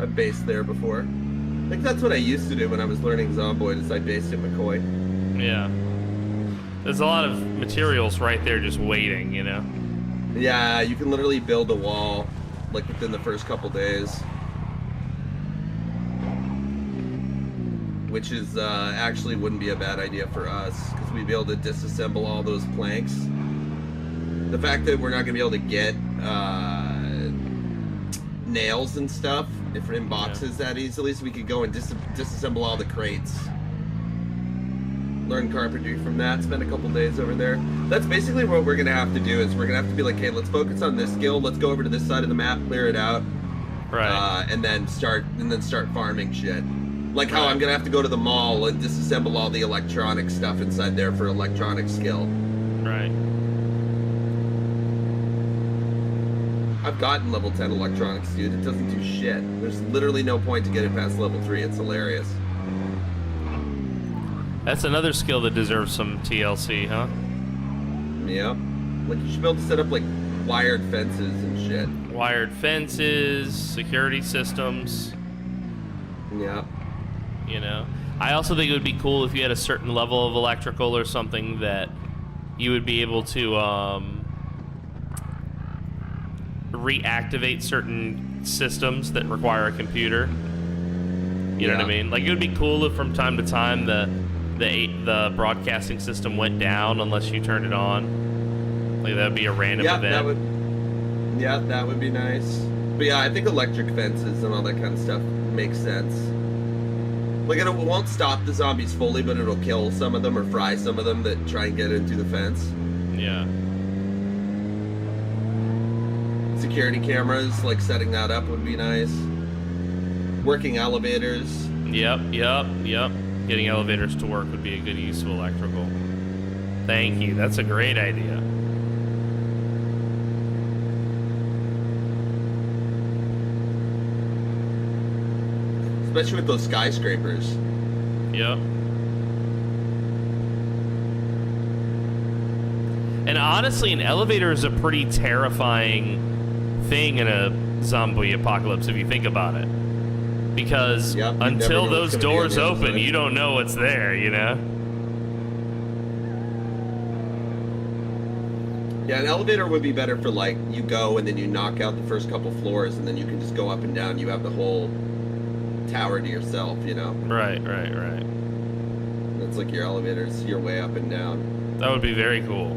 I've based there before. I think that's what I used to do when I was learning Zomboid, is I based at McCoy. Yeah. There's a lot of materials right there just waiting, you know? Yeah, you can literally build a wall, like, within the first couple days. Which is, actually wouldn't be a bad idea for us, because we'd be able to disassemble all those planks. The fact that we're not going to be able to get, nails and stuff, if in boxes that easily, so we could go and disassemble all the crates. Learn carpentry from that, spend a couple days over there. That's basically what we're gonna have to do, is we're gonna have to be like, hey, let's focus on this skill, let's go over to this side of the map, clear it out. Right. And then start farming shit. Like how I'm gonna have to go to the mall and disassemble all the electronic stuff inside there for electronic skill. Right. I've gotten level 10 electronics, dude. It doesn't do shit. There's literally no point to get it past level 3. It's hilarious. That's another skill that deserves some TLC, huh? Yeah. Like, you should be able to set up, like, wired fences and shit. Wired fences, security systems. Yeah. You know? I also think it would be cool if you had a certain level of electrical or something that you would be able to, reactivate certain systems that require a computer. You know what I mean? Like, it would be cool if from time to time the broadcasting system went down unless you turned it on. Like, that would be a random event. That would be nice. But yeah, I think electric fences and all that kind of stuff makes sense. Like, it won't stop the zombies fully, but it'll kill some of them or fry some of them that try and get into the fence. Yeah. Security cameras, like, setting that up would be nice. Working elevators. Yep. Getting elevators to work would be a good use of electrical. Thank you. That's a great idea. Especially with those skyscrapers. Yep. And honestly, an elevator is a pretty terrifying thing in a zombie apocalypse if you think about it. Because until those doors open, you don't know what's there, you know? Yeah, an elevator would be better for, like, you go and then you knock out the first couple floors and then you can just go up and down. You have the whole tower to yourself, you know? Right. That's like your elevators, your way up and down. That would be very cool.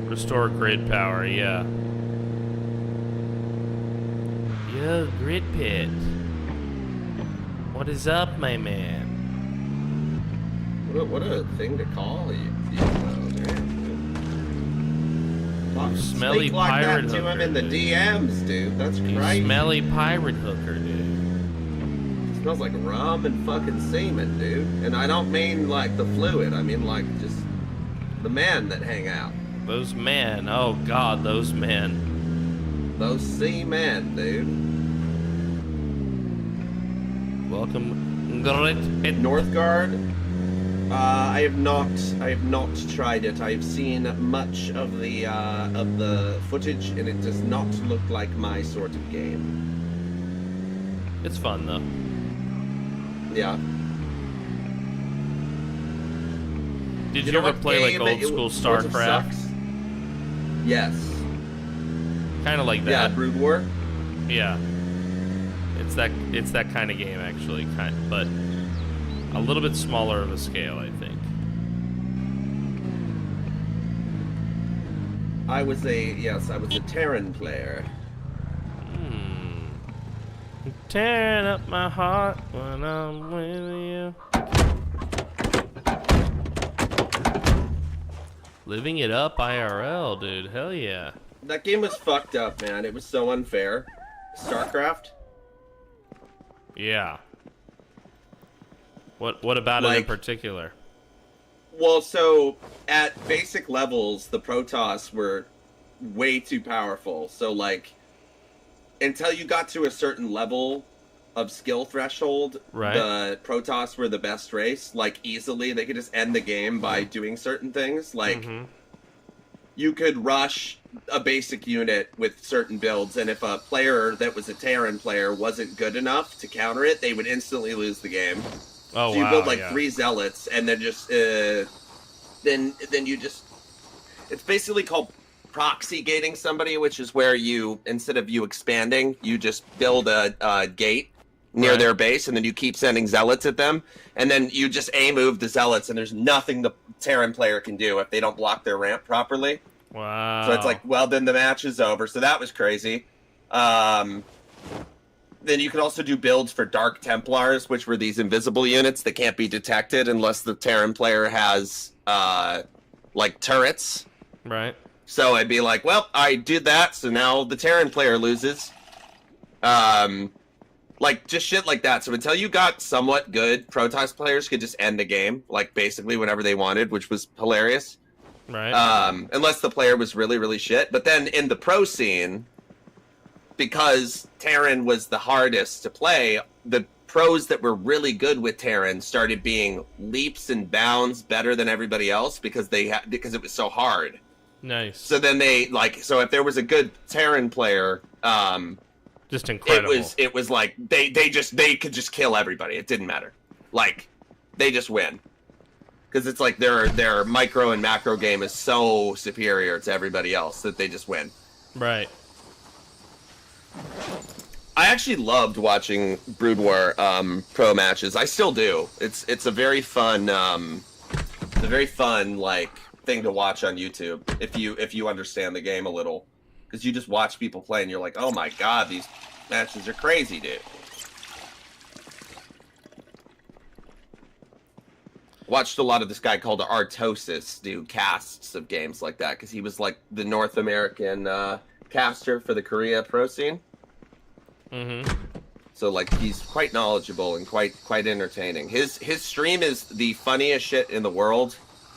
Restore grid power, yeah. Yo, Grid Pit. What is up, my man? What a thing to call you. Smelly Speak like pirate that to hooker, him in the dude. DMs, dude. That's You crazy. smelly pirate hooker, dude. It smells like rum and fucking semen, dude. And I don't mean like the fluid. I mean like just the men that hang out. Those men, oh god, those men. Those seamen, dude. Welcome, Grit Pit. Northgard. I have not tried it. I've seen much of the footage, and it does not look like my sort of game. It's fun though. Yeah. Did you ever play like old school StarCraft? Yes. Kind of like that. Yeah, Brood War. Yeah. It's that kind of game actually, but a little bit smaller of a scale, I think. I was a Terran player. Tearing up my heart when I'm with you. Living it up IRL, dude. Hell yeah. That game was fucked up, man. It was so unfair. StarCraft. Yeah. What about it in particular? Well, so at basic levels, the Protoss were way too powerful. So like, until you got to a certain level, skill threshold, Right. the Protoss were the best race. Like, easily, they could just end the game by doing certain things. Like, you could rush a basic unit with certain builds, and if a player that was a Terran player wasn't good enough to counter it, they would instantly lose the game. Oh, So you wow, build like yeah. 3 zealots, and then just then you just, it's basically called proxy gating somebody, which is where you, instead of you expanding, you just build a gate near their base, and then you keep sending zealots at them, and then you just A-move the zealots, and there's nothing the Terran player can do if they don't block their ramp properly. Wow. So it's like, well, then the match is over. So that was crazy. Then you could also do builds for Dark Templars, which were these invisible units that can't be detected unless the Terran player has, like, turrets. Right. So I'd be like, well, I did that, so now the Terran player loses. Like, just shit like that. So until you got somewhat good, Protoss players could just end the game, like, basically whenever they wanted, which was hilarious. Right. Unless the player was really, really shit. But then in the pro scene, because Terran was the hardest to play, the pros that were really good with Terran started being leaps and bounds better than everybody else because because it was so hard. Nice. So then they, like, so if there was a good Terran player, just incredible. It was like they could just kill everybody. It didn't matter. Like, they just win. Because it's like their micro and macro game is so superior to everybody else that they just win. Right. I actually loved watching Brood War pro matches. I still do. It's a very fun like thing to watch on YouTube if you understand the game a little. Because you just watch people play and you're like, oh my god, these matches are crazy, dude. Watched a lot of this guy called Artosis do casts of games like that, because he was like the North American caster for the Korea pro scene. So like he's quite knowledgeable and quite entertaining. His stream is the funniest shit in the world.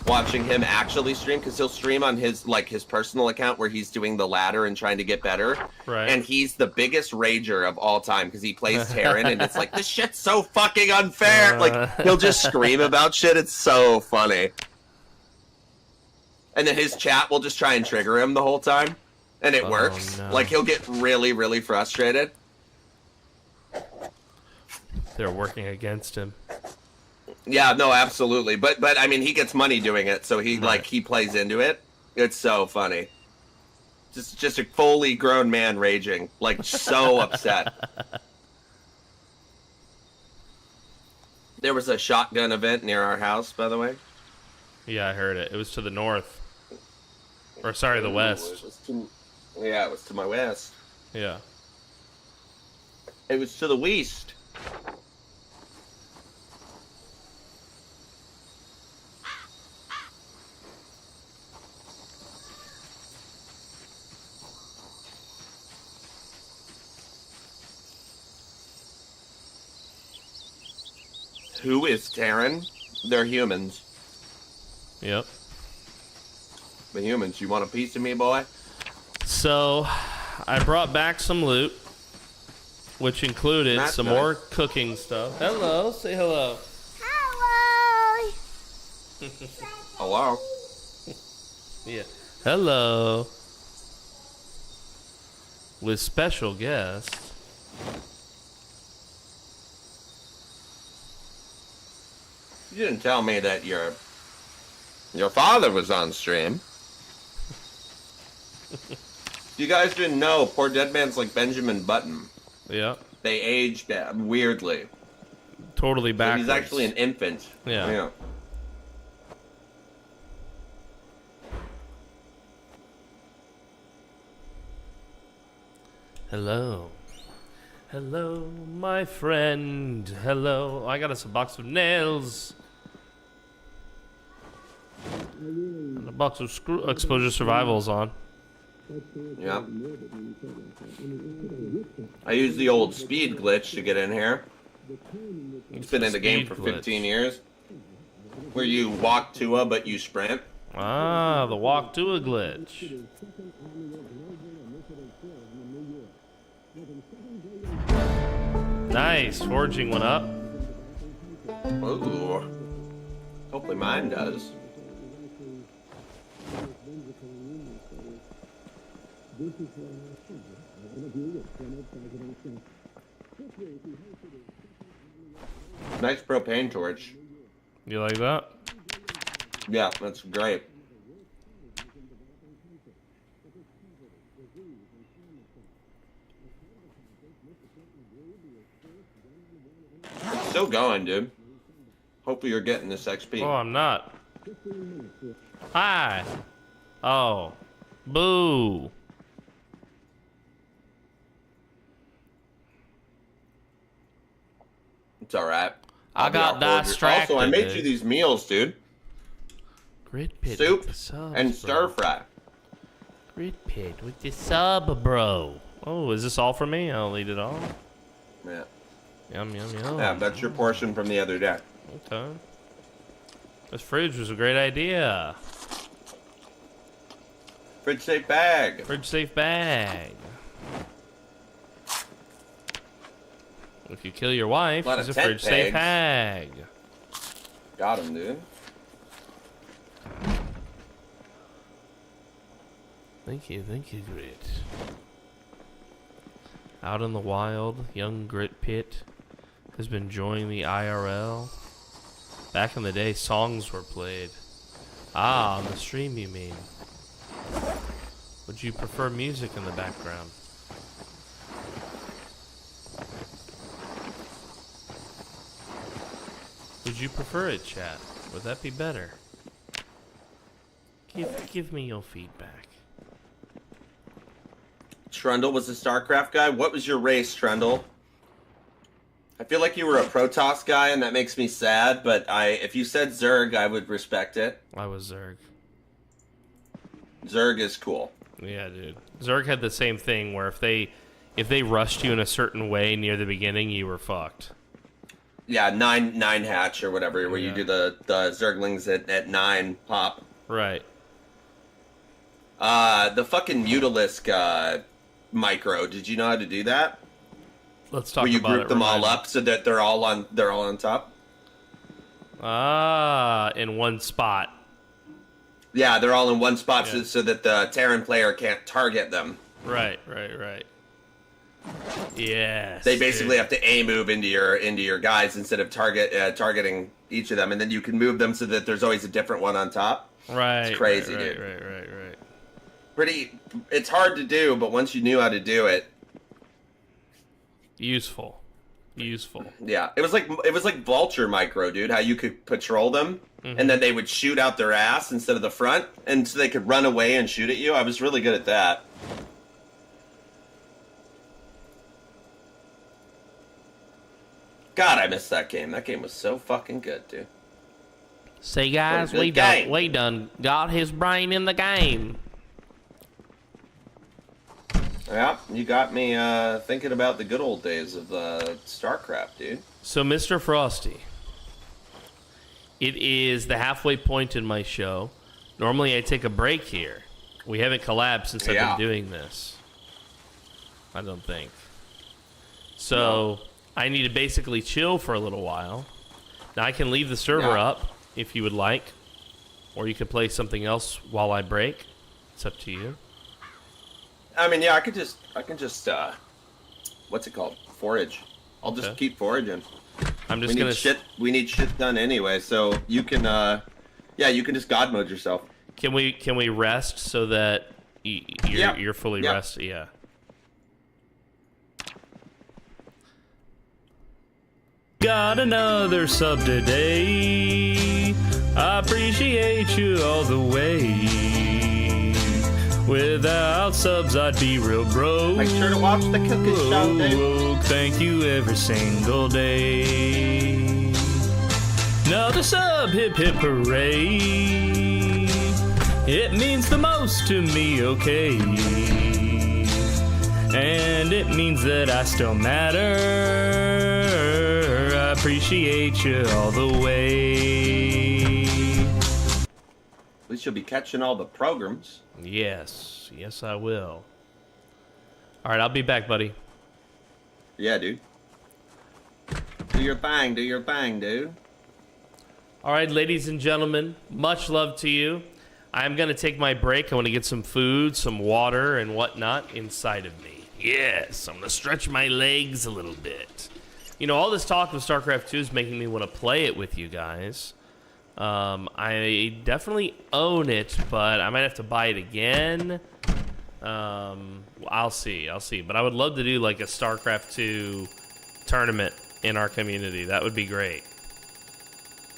Watching him actually stream, because he'll stream on his personal account where he's doing the ladder and trying to get better. Right. And he's the biggest rager of all time because he plays Terran and it's like, this shit's so fucking unfair. Like, he'll just scream about shit. It's so funny. And then his chat will just try and trigger him the whole time. And it works. No. Like, he'll get really, really frustrated. They're working against him. Yeah, no, absolutely. But I mean, he gets money doing it, so he he plays into it. It's so funny. Just a fully grown man raging, like so upset. There was a shotgun event near our house, by the way. Yeah, I heard it. It was to the north. Or sorry, the west. Yeah, it was to my west. Yeah. It was to the west. Who is Terran? They're humans. Yep. The humans. You want a piece of me, boy? So, I brought back some loot, which included That's some nice. more cooking stuff. Hello, say hello. Hello. Hello? Yeah. Hello. With special guests. You didn't tell me that your father was on stream. You guys didn't know PoorDeadMan's like Benjamin Button. Yeah. They aged weirdly. Totally So backwards. he's actually an infant. Yeah. Hello. Hello, my friend. Hello. I got us a box of nails. And a box of exposure survivals on. Yeah. I use the old speed glitch to get in here. It's been in the game for 15 years. Where you walk to a, but you sprint. Ah, the walk to a glitch. Nice. Forging one up. Ooh. Hopefully mine does. Nice propane torch. You like that? Yeah, that's great. Still going, dude. Hopefully you're getting this XP. Oh, I'm not. Hi. Oh. Boo. It's alright. I got distracted. Also, I made you these meals, dude. Grit pit Soup with the subs, and bro. stir fry. Grit pit with the sub, bro. Oh, is this all for me? I'll eat it all. Yeah. Yum, yum, yum. Yeah, that's your portion from the other day. Okay. This fridge was a great idea. Fridge safe bag. Fridge safe bag. If you kill your wife, Lot it's of a tent fridge safe bag. Got him, dude. Thank you, Grit. Out in the wild, young Grit Pit has been enjoying the IRL. Back in the day, songs were played. Ah, on the stream, you mean? Would you prefer music in the background? Would you prefer it, chat? Would that be better? Give me your feedback. Trundle was a StarCraft guy. What was your race, Trundle? I feel like you were a Protoss guy, and that makes me sad. But if you said Zerg, I would respect it. I was Zerg. Zerg is cool. Yeah, dude. Zerg had the same thing where if they rushed you in a certain way near the beginning, you were fucked. Yeah, nine hatch or whatever, where Yeah. you do the Zerglings at 9 pop. Right. The fucking Mutalisk micro. Did you know how to do that? Let's talk Where you about it. group them all Remind me. up so that they're all on top. Ah, in one spot. Yeah, they're all in one spot Yeah. so that the Terran player can't target them. Right. Yes. They basically dude. have to A move into your guys instead of targeting each of them, and then you can move them so that there's always a different one on top. Right. It's crazy, right, dude. Right. It's hard to do, but once you knew how to do it, Useful. yeah, it was like Vulture micro, dude. How you could patrol them, and then they would shoot out their ass instead of the front, and so they could run away and shoot at you. I was really good at that. God, I missed that game. That game was so fucking good, dude. See, guys, What a good we game. done got his brain in the game. Yeah, you got me thinking about the good old days of StarCraft, dude. So, Mr. Frosty, it is the halfway point in my show. Normally, I take a break here. We haven't collabed since I've Yeah. been doing this. I don't think. So, I need to basically chill for a little while. Now, I can leave the server Yeah. up if you would like, or you could play something else while I break. It's up to you. I mean, yeah, I can just what's it called? Forage. I'll just Okay. keep foraging. I'm We just gonna. We need shit done anyway, so you can you can just God mode yourself. Can we rest so that you're fully Yeah. rested? Yeah. Got another sub today. I appreciate you all the way. Without subs, I'd be real broke. Make sure to watch the cooking show, dude. Thank you every single day. Another sub, hip hip hooray. It means the most to me, okay. And it means that I still matter. I appreciate you all the way. At least you'll be catching all the programs. Yes, I will. All right, I'll be back, buddy. Yeah, dude. Do your thing, dude. All right, ladies and gentlemen, much love to you. I'm going to take my break. I want to get some food, some water, and whatnot inside of me. Yes, I'm going to stretch my legs a little bit. You know, all this talk of StarCraft 2 is making me want to play it with you guys. I definitely own it, but I might have to buy it again. I'll see. But I would love to do like a StarCraft 2 tournament in our community. That would be great.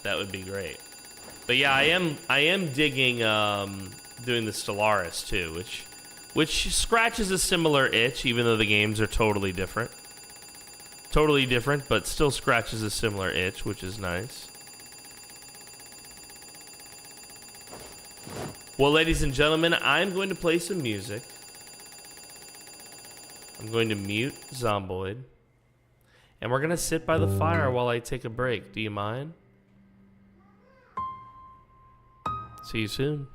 But yeah, I am digging doing the Stellaris too, which scratches a similar itch, even though the games are totally different. But still scratches a similar itch, which is nice. Well, ladies and gentlemen, I'm going to play some music. I'm going to mute Zomboid. And we're going to sit by the fire while I take a break. Do you mind? See you soon.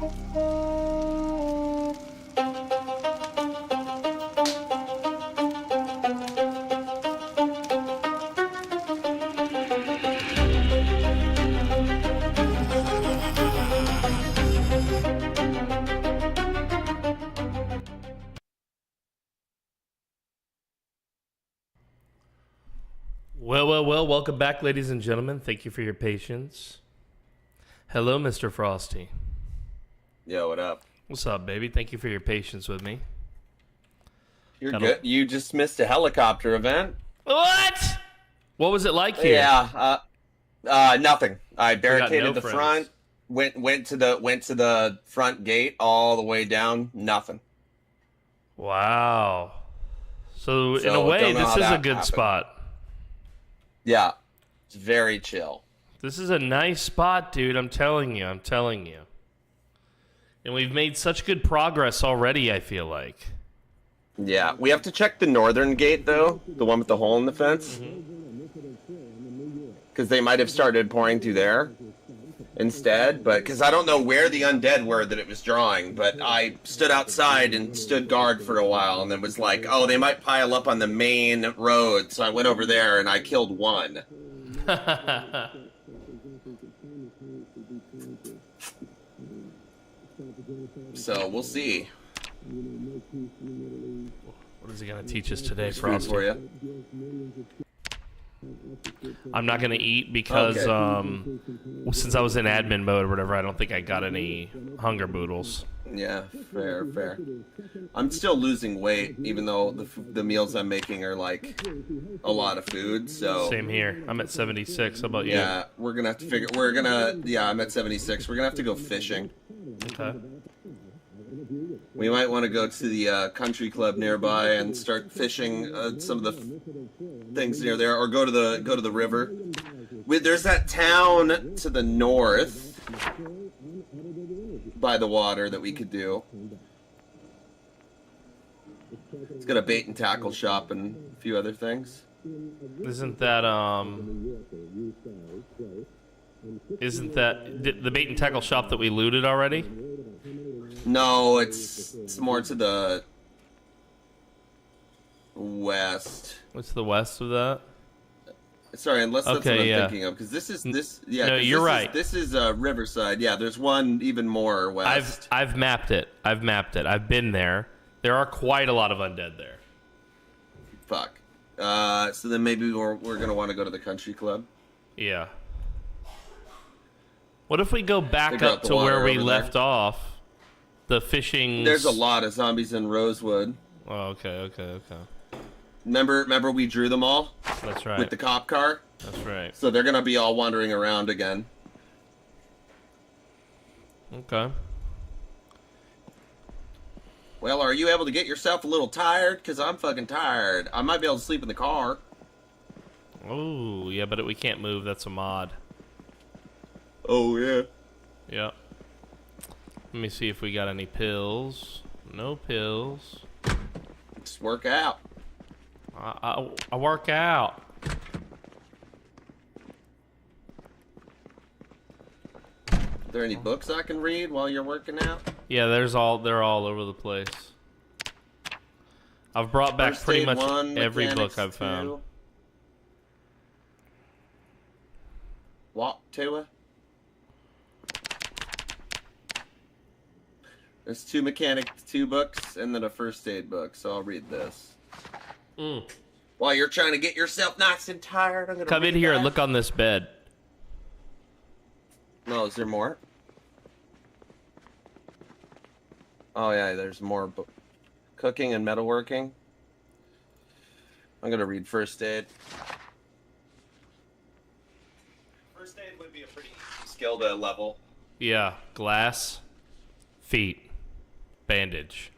Well, welcome back, ladies and gentlemen. Thank you for your patience. Hello, Mr. Frosty. Yo, what up? What's up, baby? Thank you for your patience with me. You're good. You just missed a helicopter event. What? What was it like here? Yeah, nothing. I barricaded the friends. front, went to the front gate all the way down, nothing. Wow. So in a So, way, don't know this how is a that good happened. spot. Yeah, it's very chill. This is a nice spot, dude. I'm telling you. And we've made such good progress already, I feel like. Yeah, we have to check the northern gate, though, the one with the hole in the fence. Because they might have started pouring through there instead, but because I don't know where the undead were that it was drawing, but I stood outside and stood guard for a while and then was like, oh, they might pile up on the main road, so I went over there and I killed one. So we'll see. What is he going to teach us today, Food Frosty? for you. I'm not going to eat because since I was in admin mode or whatever, I don't think I got any hunger boodles. Yeah, fair. I'm still losing weight, even though the meals I'm making are like a lot of food. So Same here. I'm at 76. How about you? yeah, we're gonna have to figure. Yeah, I'm at 76. We're gonna have to go fishing. Okay. We might want to go to the country club nearby and start fishing some of the things near there, or go to the river. There's that town to the north by the water that we could do. It's got a bait and tackle shop and a few other things. Isn't that the bait and tackle shop that we looted already? No, it's more to the west. What's the west of that? Sorry, unless that's Okay, what I'm yeah. thinking of, because this is this. Yeah, No, 'cause you're this right. This is Riverside. Yeah, there's one even more west. I've mapped it. I've been there. There are quite a lot of undead there. Fuck. So then maybe we're gonna want to go to the country club. Yeah. What if we go back Figure out up the to where water we over left off? The fishing. There's a lot of zombies in Rosewood. Oh, okay. Remember we drew them all That's right. with the cop car. That's right. So they're gonna be all wandering around again. Okay. Well, are you able to get yourself a little tired? Because I'm fucking tired. I might be able to sleep in the car. Oh, yeah, but we can't move. That's a mod. Oh, yeah. Yep. Let me see if we got any pills. No pills. Just work out. I work out. Are there any books I can read while you're working out? Yeah, they're all over the place. I've brought back First pretty Aid much 1, every Mechanics book I've 2. found. Walk to it. There's 2 Mechanics 2 books and then a first aid book, so I'll read this. While you're trying to get yourself nice and tired, I'm gonna Come in read here that. and look on this bed. No, is there more? Oh yeah, there's more cooking and metalworking. I'm gonna read first aid. First aid would be a pretty easy skill to level. Yeah, glass, feet, bandage.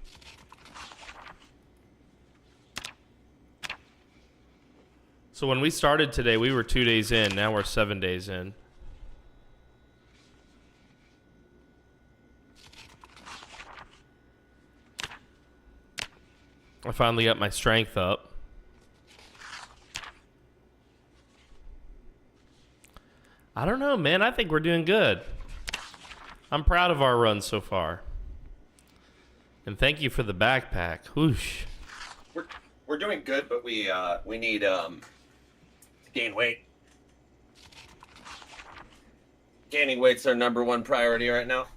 So when we started today, we were 2 days in. Now we're 7 days in. I finally got my strength up. I don't know, man. I think we're doing good. I'm proud of our run so far. And thank you for the backpack. Whoosh. We're doing good, but we need to gain weight. Gaining weight's our #1 priority right now.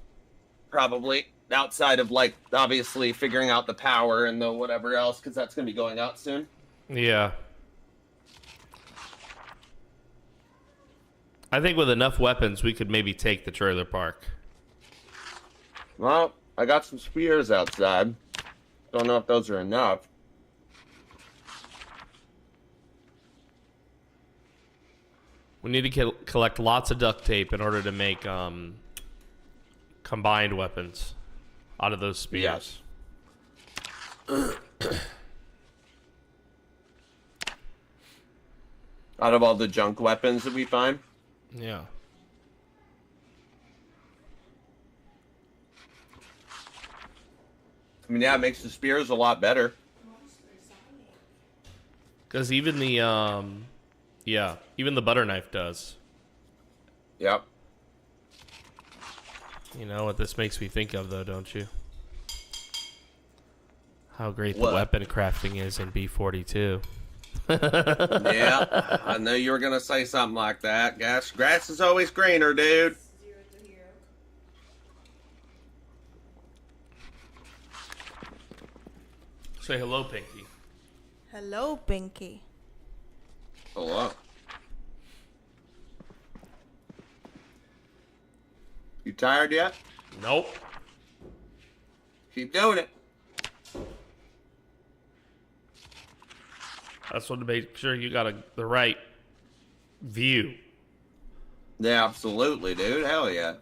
Probably outside of like obviously figuring out the power and the whatever else, because that's gonna be going out soon. Yeah. I think with enough weapons, we could maybe take the trailer park. Well, I got some spears outside. Don't know if those are enough. We need to collect lots of duct tape in order to make combined weapons out of those spears. Yes. Out of all the junk weapons that we find. Yeah. I mean, yeah, it makes the spears a lot better. Because even the, even the butter knife does. Yep. You know what this makes me think of, though, don't you? How great What? the weapon crafting is in B42. Yeah, I knew you were gonna say something like that. Grass is always greener, dude. Say hello, Pinky. Hello, Pinky. Hello. You tired yet? Nope. Keep doing it. I just want to make sure you got the right view. Yeah, absolutely, dude. Hell yeah.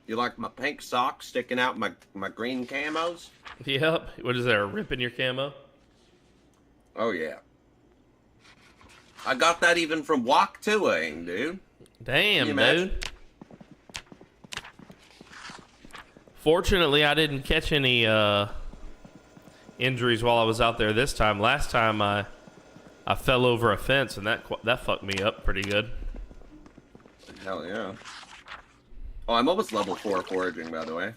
You like my pink socks sticking out my green camos? Yep. What is there, a rip in your camo? Oh yeah. I got that even from walk toing, dude. Damn, Can you imagine? dude. Fortunately, I didn't catch any injuries while I was out there this time. Last time I fell over a fence, and that fucked me up pretty good. Hell yeah. Oh, I'm almost level 4 foraging, by the way.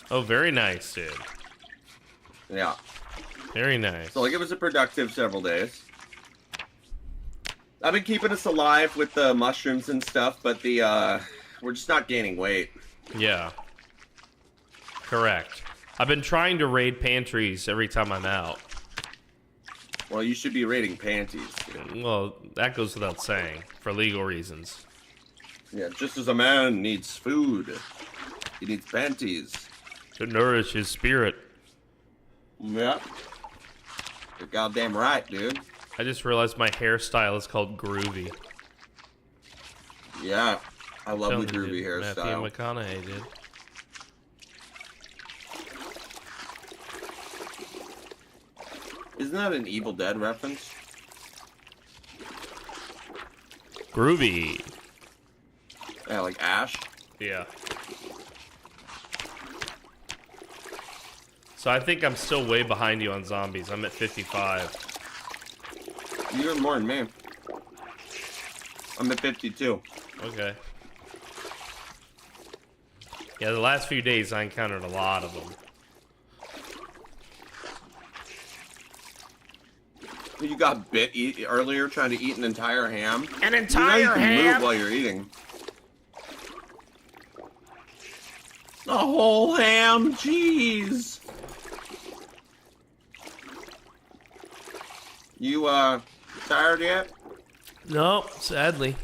Oh, very nice, dude. Yeah. Very nice. So like it was a productive several days. I've been keeping us alive with the mushrooms and stuff, but we're just not gaining weight. Yeah. Correct. I've been trying to raid pantries every time I'm out. Well, you should be raiding panties, dude. Well, that goes without saying, for legal reasons. Yeah, just as a man needs food, he needs panties. To nourish his spirit. Yeah. You're goddamn right, dude. I just realized my hairstyle is called groovy. Yeah. I love Telling the you, groovy dude. hairstyle. Matthew McConaughey, dude. Isn't that an Evil Dead reference? Groovy. Yeah, like Ash. Yeah. So I think I'm still way behind you on zombies. I'm at 55. You're more than me. I'm at 52. Okay. Yeah, the last few days I encountered a lot of them. You got bit earlier trying to eat an entire ham. An You entire know you can ham? move while you're eating. A whole ham, jeez. You tired yet? No, sadly.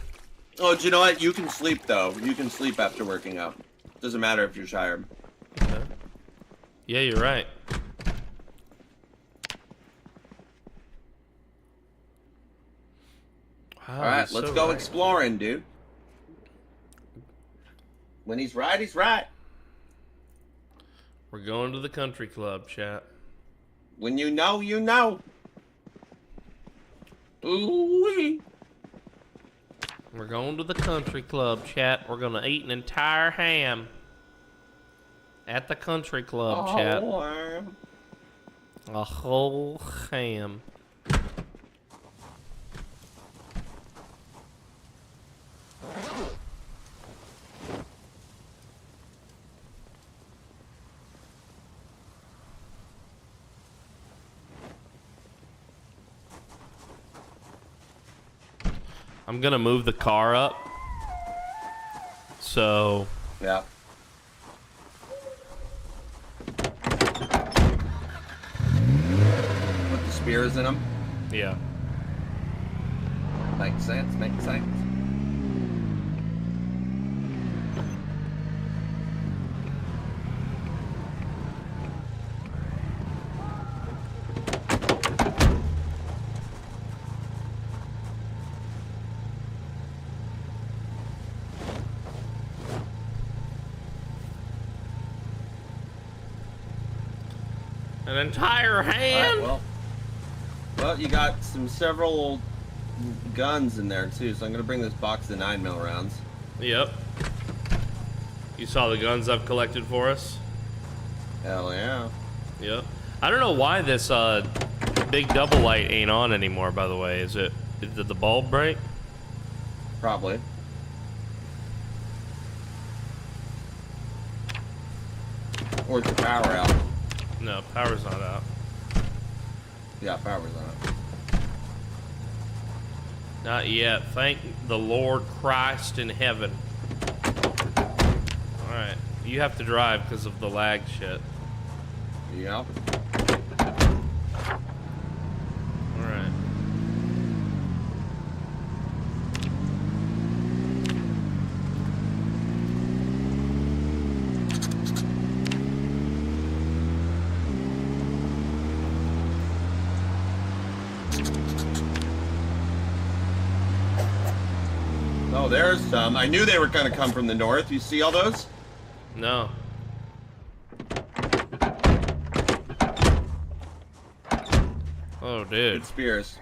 Oh, do you know what? You can sleep though. You can sleep after working out. Doesn't matter if you're tired. Okay. Yeah, you're right. Wow, All right, you're let's so go right. exploring, dude. When he's right, he's right. We're going to the country club, chat. When you know, you know. Ooh-wee. We're going to the country club, chat. We're gonna eat an entire ham at the country club, chat. Oh, A whole ham. I'm gonna move the car up. So. Yeah. Put the spears in them. Yeah. Makes sense. Makes sense. An entire hand. All right, well, you got several guns in there too, so I'm gonna bring this box of 9mm rounds. Yep. You saw the guns I've collected for us? Hell yeah. Yep. I don't know why this big double light ain't on anymore, by the way. Did the bulb break? Probably. Or is the power out? No, power's not out. Yeah, power's out. Not yet. Thank the Lord Christ in heaven. Alright. You have to drive because of the lag shit. Yeah. Alright. Oh, there's some. I knew they were gonna come from the north. You see all those? No. Oh, dude. Good spears.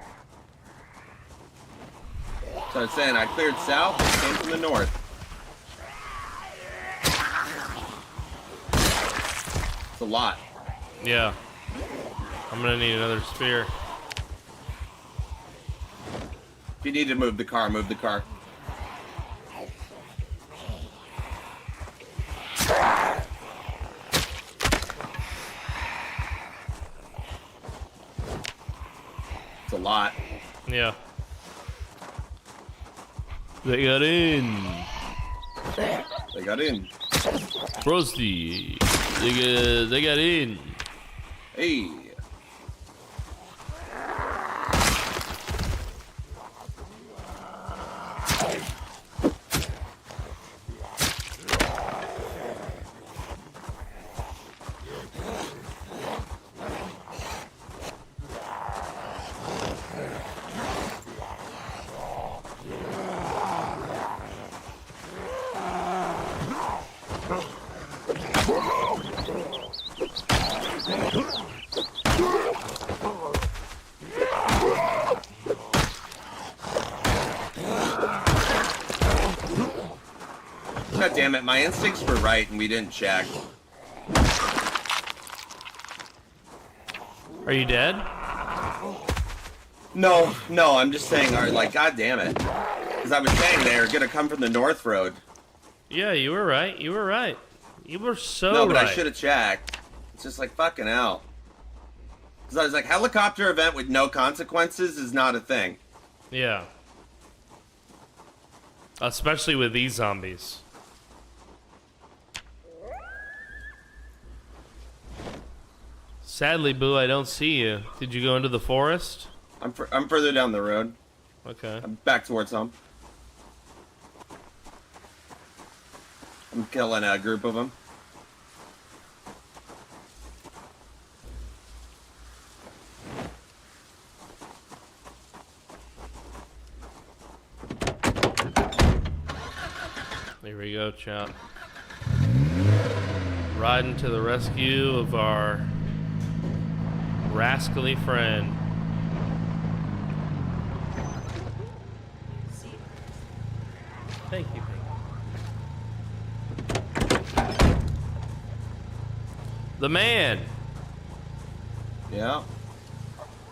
So I was saying, I cleared south, they came from the north. It's a lot. Yeah. I'm gonna need another spear. If you need to move the car, move the car. It's a lot. Yeah. They got in. They got in. Frosty. They got in. Hey. God damn it, my instincts were right and we didn't check. Are you dead? No, I'm just saying, like, god damn it. Because I was saying they were gonna come from the north road. Yeah, you were right. You were right. You were so No, but right. I should have checked. It's just like, fucking hell. Because I was like, helicopter event with no consequences is not a thing. Yeah. Especially with these zombies. Sadly, Boo, I don't see you. Did you go into the forest? I'm further down the road. Okay. I'm back towards home. I'm killing a group of them. Here we go, chat. Riding to the rescue of our rascally friend. Thank you, Pink. The man. Yeah,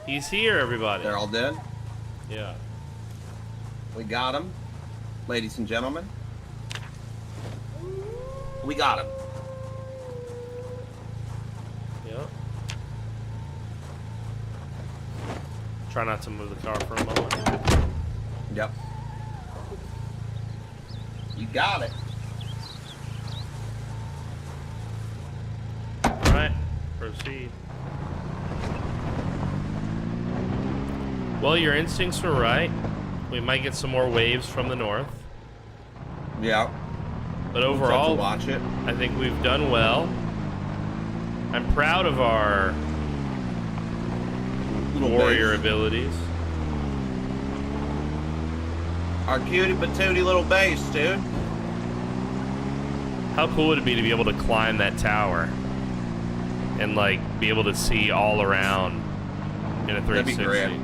He's here, everybody. they're all dead. Yeah. We got him, ladies and gentlemen. We got him. Yep. Try not to move the car for a moment. Yep. You got it. All right, proceed. Well, your instincts were right. We might get some more waves from the north. Yeah. But overall, watch it. I think we've done well. I'm proud of our Little warrior base. abilities. Our cutie patootie little base, dude. How cool would it be to be able to climb that tower and like be able to see all around in a 360? That'd be great.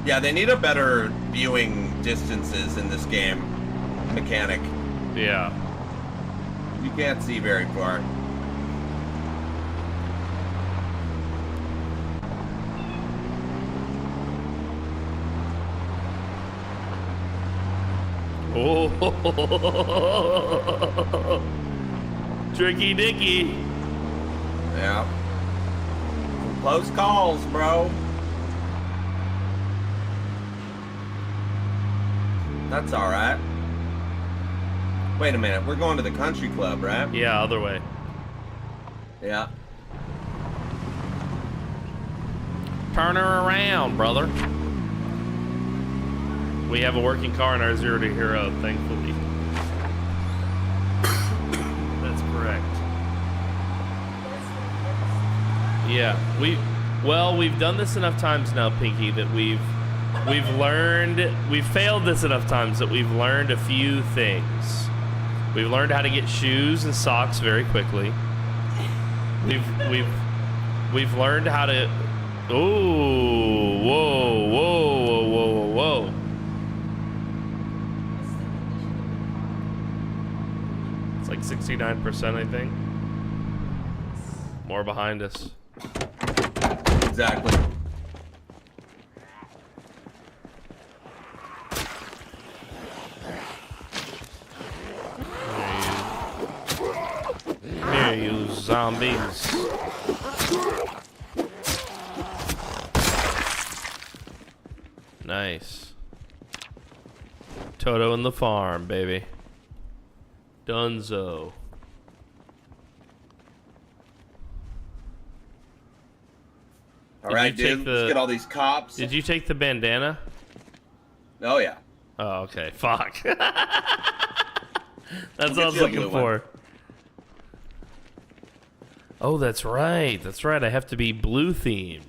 Yeah, they need a better viewing distances in this game mechanic. Yeah. You can't see very far. Oh, tricky dicky. Yeah. Close calls, bro. That's all right. Wait a minute. We're going to the country club, right? Yeah, other way. Yeah. Turn her around, brother. We have a working car in our 0 to hero, thankfully. That's correct. Yeah, we've done this enough times now, Pinky, that we've failed this enough times that we've learned a few things. We've learned how to get shoes and socks very quickly. We've learned how to. Oh, whoa, whoa, whoa, whoa, whoa. It's like 69%, I think. More behind us. Exactly. Here, you zombies. Nice. Toto in the farm, baby. Dunzo. All right, dude. Let's get all these cops. Did you take the bandana? Oh, yeah. Oh, okay. Fuck. That's what I was you a looking blue for. one. Oh, that's right. That's right. I have to be blue themed.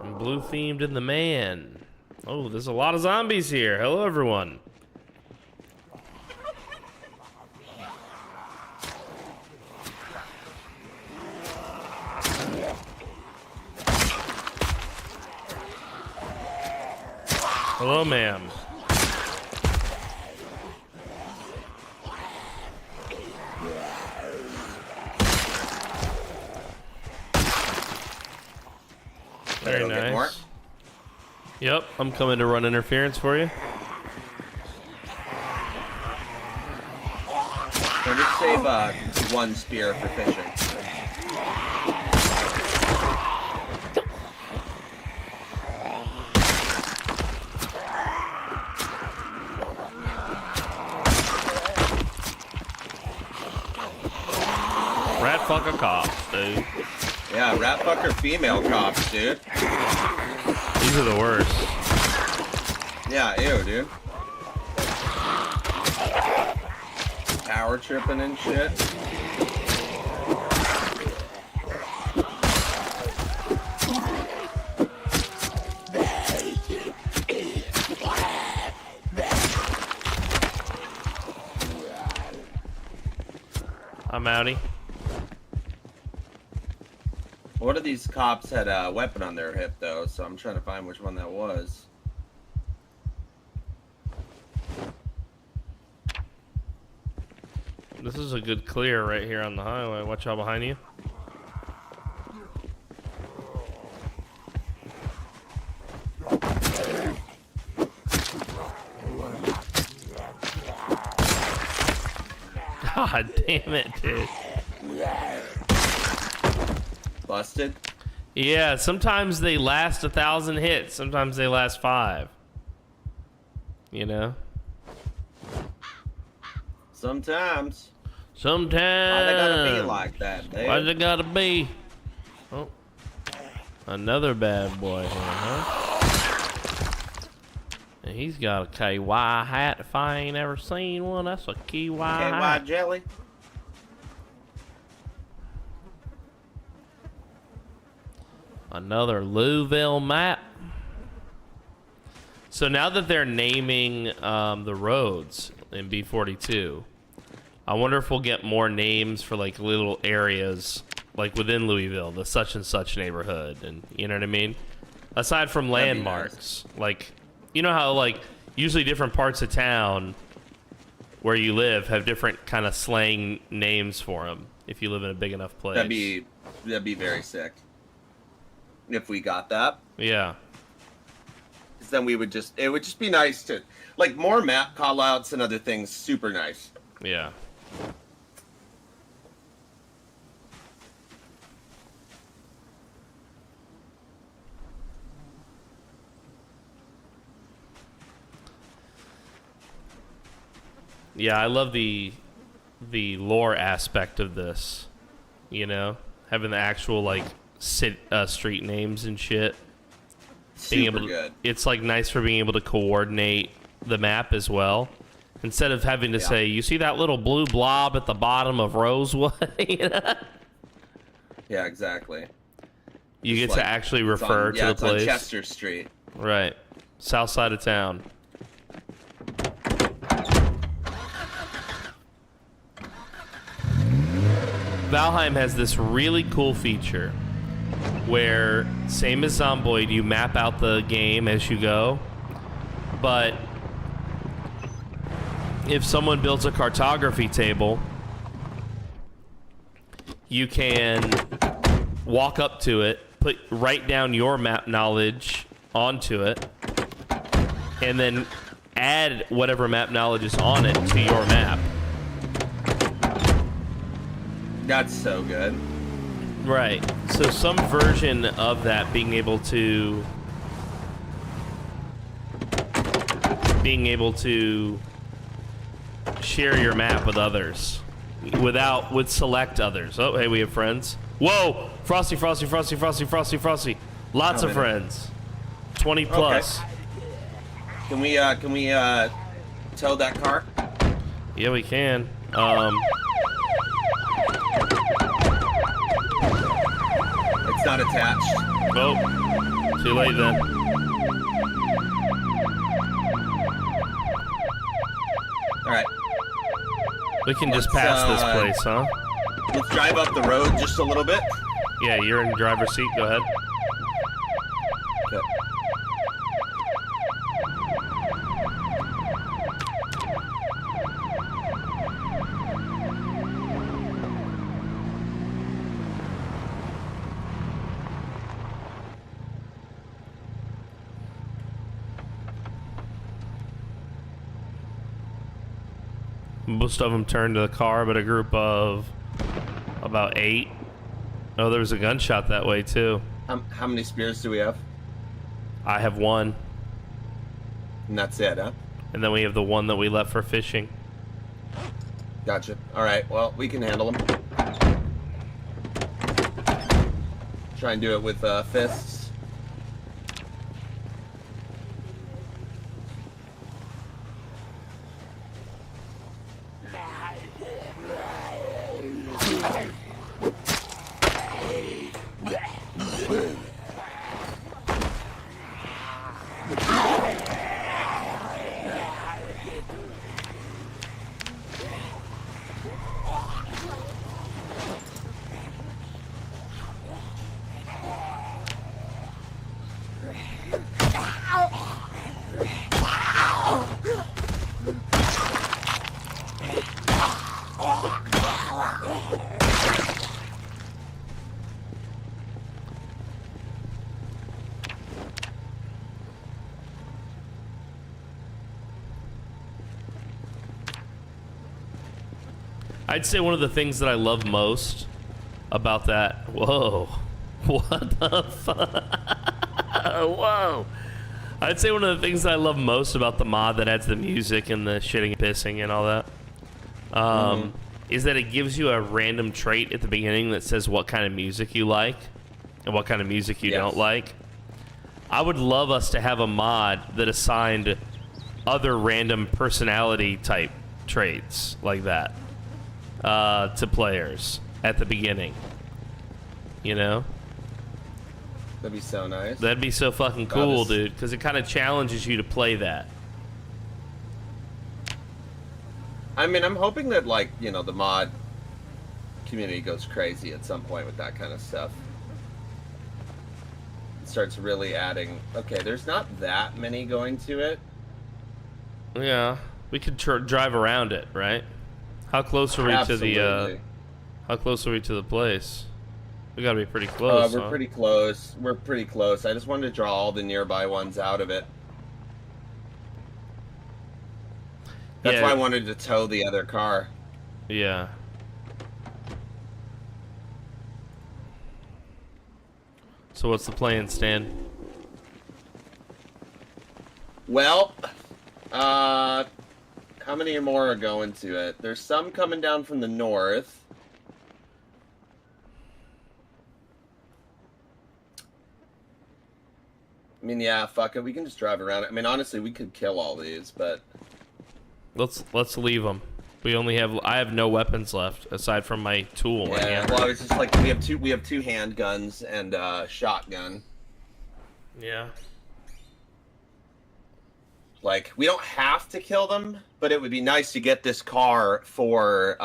I'm blue themed in the man. Oh, there's a lot of zombies here. Hello, everyone. Hello, ma'am. Very Get more. nice. Yep, I'm coming to run interference for you. So just save one spear for fishing. Rat fucker cops, dude. Yeah, rat fucker female cops, dude. These are the worst. Yeah, ew, dude. Power tripping and shit. I'm outie. One of these cops had a weapon on their hip, though, so I'm trying to find which one that was. This is a good clear right here on the highway. Watch out behind you. God damn it, dude. Busted? Yeah, sometimes they last 1,000 hits. Sometimes they last 5. You know? Sometimes. Sometimes. Why they gotta be like that, dude? Why they gotta be? Oh. Another bad boy here, huh? And he's got a KY hat. If I ain't ever seen one, that's a KY hat. KY jelly? Another Louisville map. So now that they're naming the roads in B42, I wonder if we'll get more names for like little areas like within Louisville, the such and such neighborhood, and you know what I mean? Aside from landmarks, like, you know how like usually different parts of town where you live have different kind of slang names for them if you live in a big enough place. That'd be very sick. If we got that. Yeah. Because then it would just be nice to, like, more map callouts and other things, super nice. Yeah. Yeah, I love the lore aspect of this, you know, having the actual like street names and shit. Super good. It's like nice for being able to coordinate the map as well, instead of having to say, "You see that little blue blob at the bottom of Rosewood?" You know? Yeah, exactly. You It's get like- to actually it's refer on- to yeah, the it's on place, Chester Street. right? South side of town. Valheim has this really cool feature where, same as Zomboid, you map out the game as you go, but if someone builds a cartography table, you can walk up to it, write down your map knowledge onto it, and then add whatever map knowledge is on it to your map. That's so good. Right. So some version of that being able to share your map with others with select others. Oh, hey, we have friends. Whoa! Frosty. Lots of friends. 20 plus. Okay. Can we tow that car? Yeah, we can. It's not attached. Oh, too late then. All right. We can just pass this place, huh? Let's drive up the road just a little bit. Yeah, you're in driver's seat. Go ahead. Okay. Most of them turned to the car, but a group of about 8. Oh, there was a gunshot that way, too. How many spears do we have? I have 1. And that's it, huh? And then we have the 1 that we left for fishing. Gotcha. All right. Well, we can handle them. Try and do it with fists. I'd say one of the things that I love most about that, whoa, What the fuck? Whoa. I'd say one of the things that I love most about the mod that adds the music and the shitting and pissing and all that is that it gives you a random trait at the beginning that says what kind of music you like and what kind of music you don't like. I would love us to have a mod that assigned other random personality type traits like that to players at the beginning. You know? That'd be so nice. That'd be so fucking cool, dude, because it kind of challenges you to play that. I mean, I'm hoping that, like, you know, the mod community goes crazy at some point with that kind of stuff. It starts really adding... Okay, there's not that many going to it. Yeah, we could drive around it, right? How close are we Absolutely. to the? How close are we to the place? We gotta be pretty close. We're pretty close. We're pretty close. I just wanted to draw all the nearby ones out of it. That's why I wanted to tow the other car. Yeah. So what's the plan, Stan? Well, how many more are going to it? There's some coming down from the north. I mean, yeah, fuck it. We can just drive around it. I mean, honestly, we could kill all these, but let's leave them. I have no weapons left aside from my tool. yeah. Well, it's just like we have two handguns and a shotgun. Yeah. Like, we don't have to kill them, but it would be nice to get this car for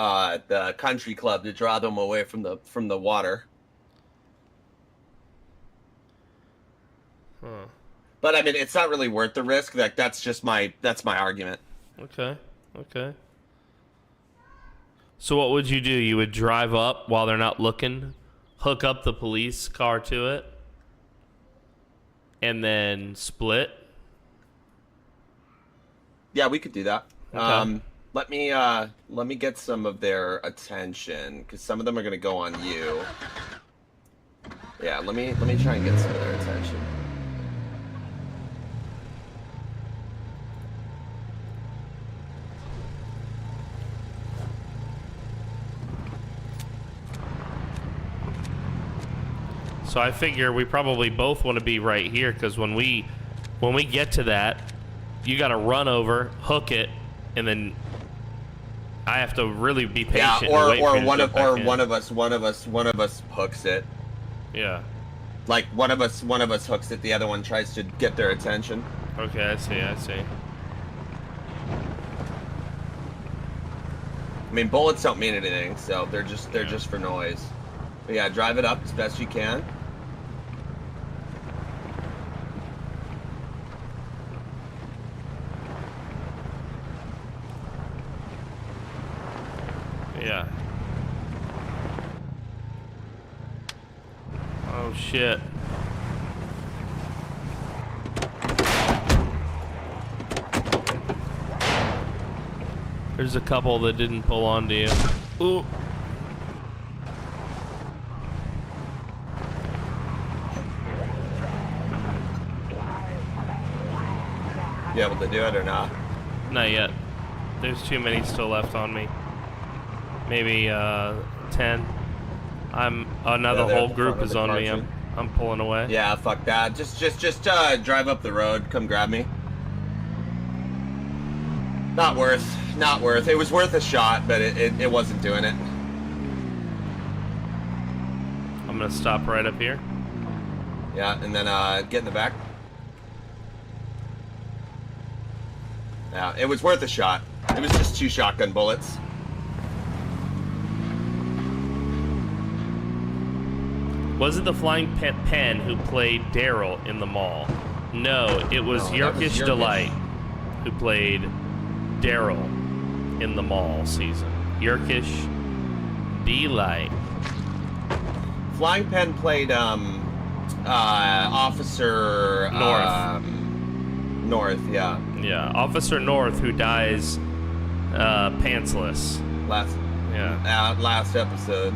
the country club to draw them away from the water. Huh. But I mean, it's not really worth the risk. Like, that's my argument. Okay. Okay. So what would you do? You would drive up while they're not looking, hook up the police car to it, and then split? Yeah, we could do that. Okay. Let me get some of their attention, because some of them are gonna go on you. Yeah, let me try and get some of their attention. So I figure we probably both want to be right here, because when we get to that, you got to run over, hook it, and then I have to really be patient. Yeah, or and wait for you to one jump back in. one of us hooks it. Yeah. Like one of us hooks it. The other one tries to get their attention. Okay, I see. I mean, bullets don't mean anything, so they're just for noise. But yeah, drive it up as best you can. Yeah. Oh shit. There's a couple that didn't pull onto you. Ooh. You able to do it or not? Not yet. There's too many still left on me. Maybe 10. Now the whole group is on me. I'm pulling away. Yeah, fuck that. Just drive up the road. Come grab me. Not worth. It was worth a shot, but it wasn't doing it. I'm gonna stop right up here. Yeah, and then get in the back. Yeah, it was worth a shot. It was just 2 shotgun bullets. Was it the Flying Pen who played Daryl in the mall? No, it was Yerkish Delight who played Daryl in the mall season. Yerkish Delight. Flying Pen played Officer North. North, yeah. Yeah, Officer North who dies pantsless. Last episode.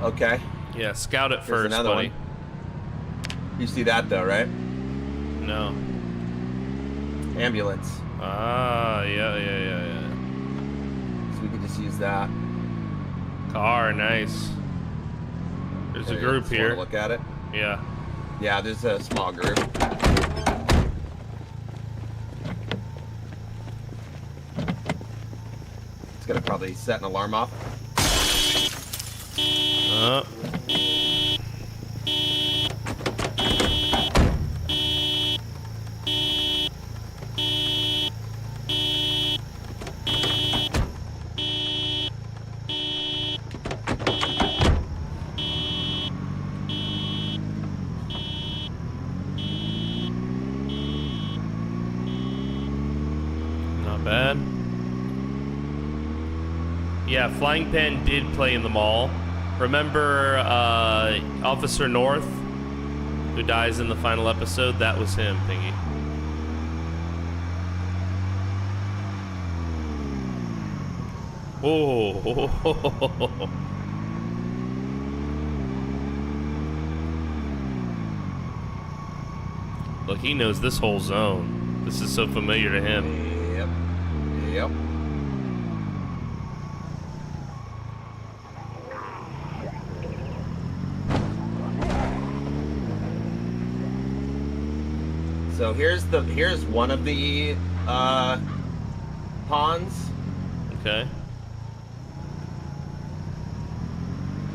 Okay. Yeah, scout it Here's first, another buddy. one. You see that though, right? No. Ambulance. Ah, yeah. So we could just use that. Car, nice. There's a group Just here. wanna look at it. Yeah. Yeah, there's a small group. It's gonna probably set an alarm off. Not bad. Yeah, Flying Pan did play in the mall. Remember Officer North, who dies in the final episode? That was him, Thingy. Oh. Look, he knows this whole zone. This is so familiar to him. Yep. So here's one of the ponds, Okay.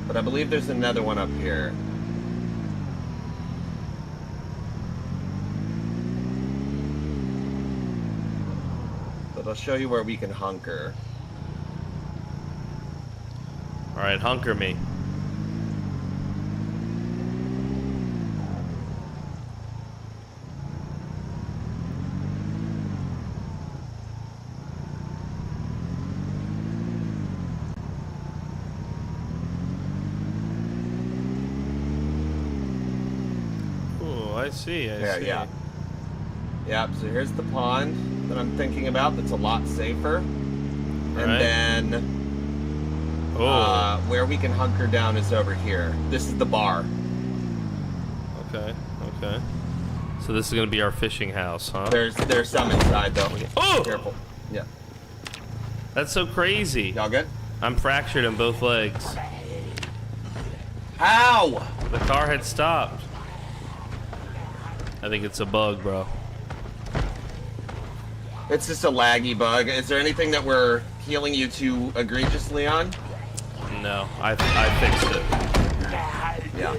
but I believe there's another one up here. But I'll show you where we can hunker. All right, hunker me. Oh, I see. I see. Yeah. Yep, so here's the pond that I'm thinking about that's a lot safer. And Alright. then where we can hunker down is over here. This is the bar. Okay. So this is gonna be our fishing house, huh? There's some inside though. Oh! Careful. Yeah. That's so crazy. Y'all good? I'm fractured in both legs. Ow! The car had stopped. I think it's a bug, bro. It's just a laggy bug. Is there anything that we're healing you too egregiously on? No, I fixed it. Yeah.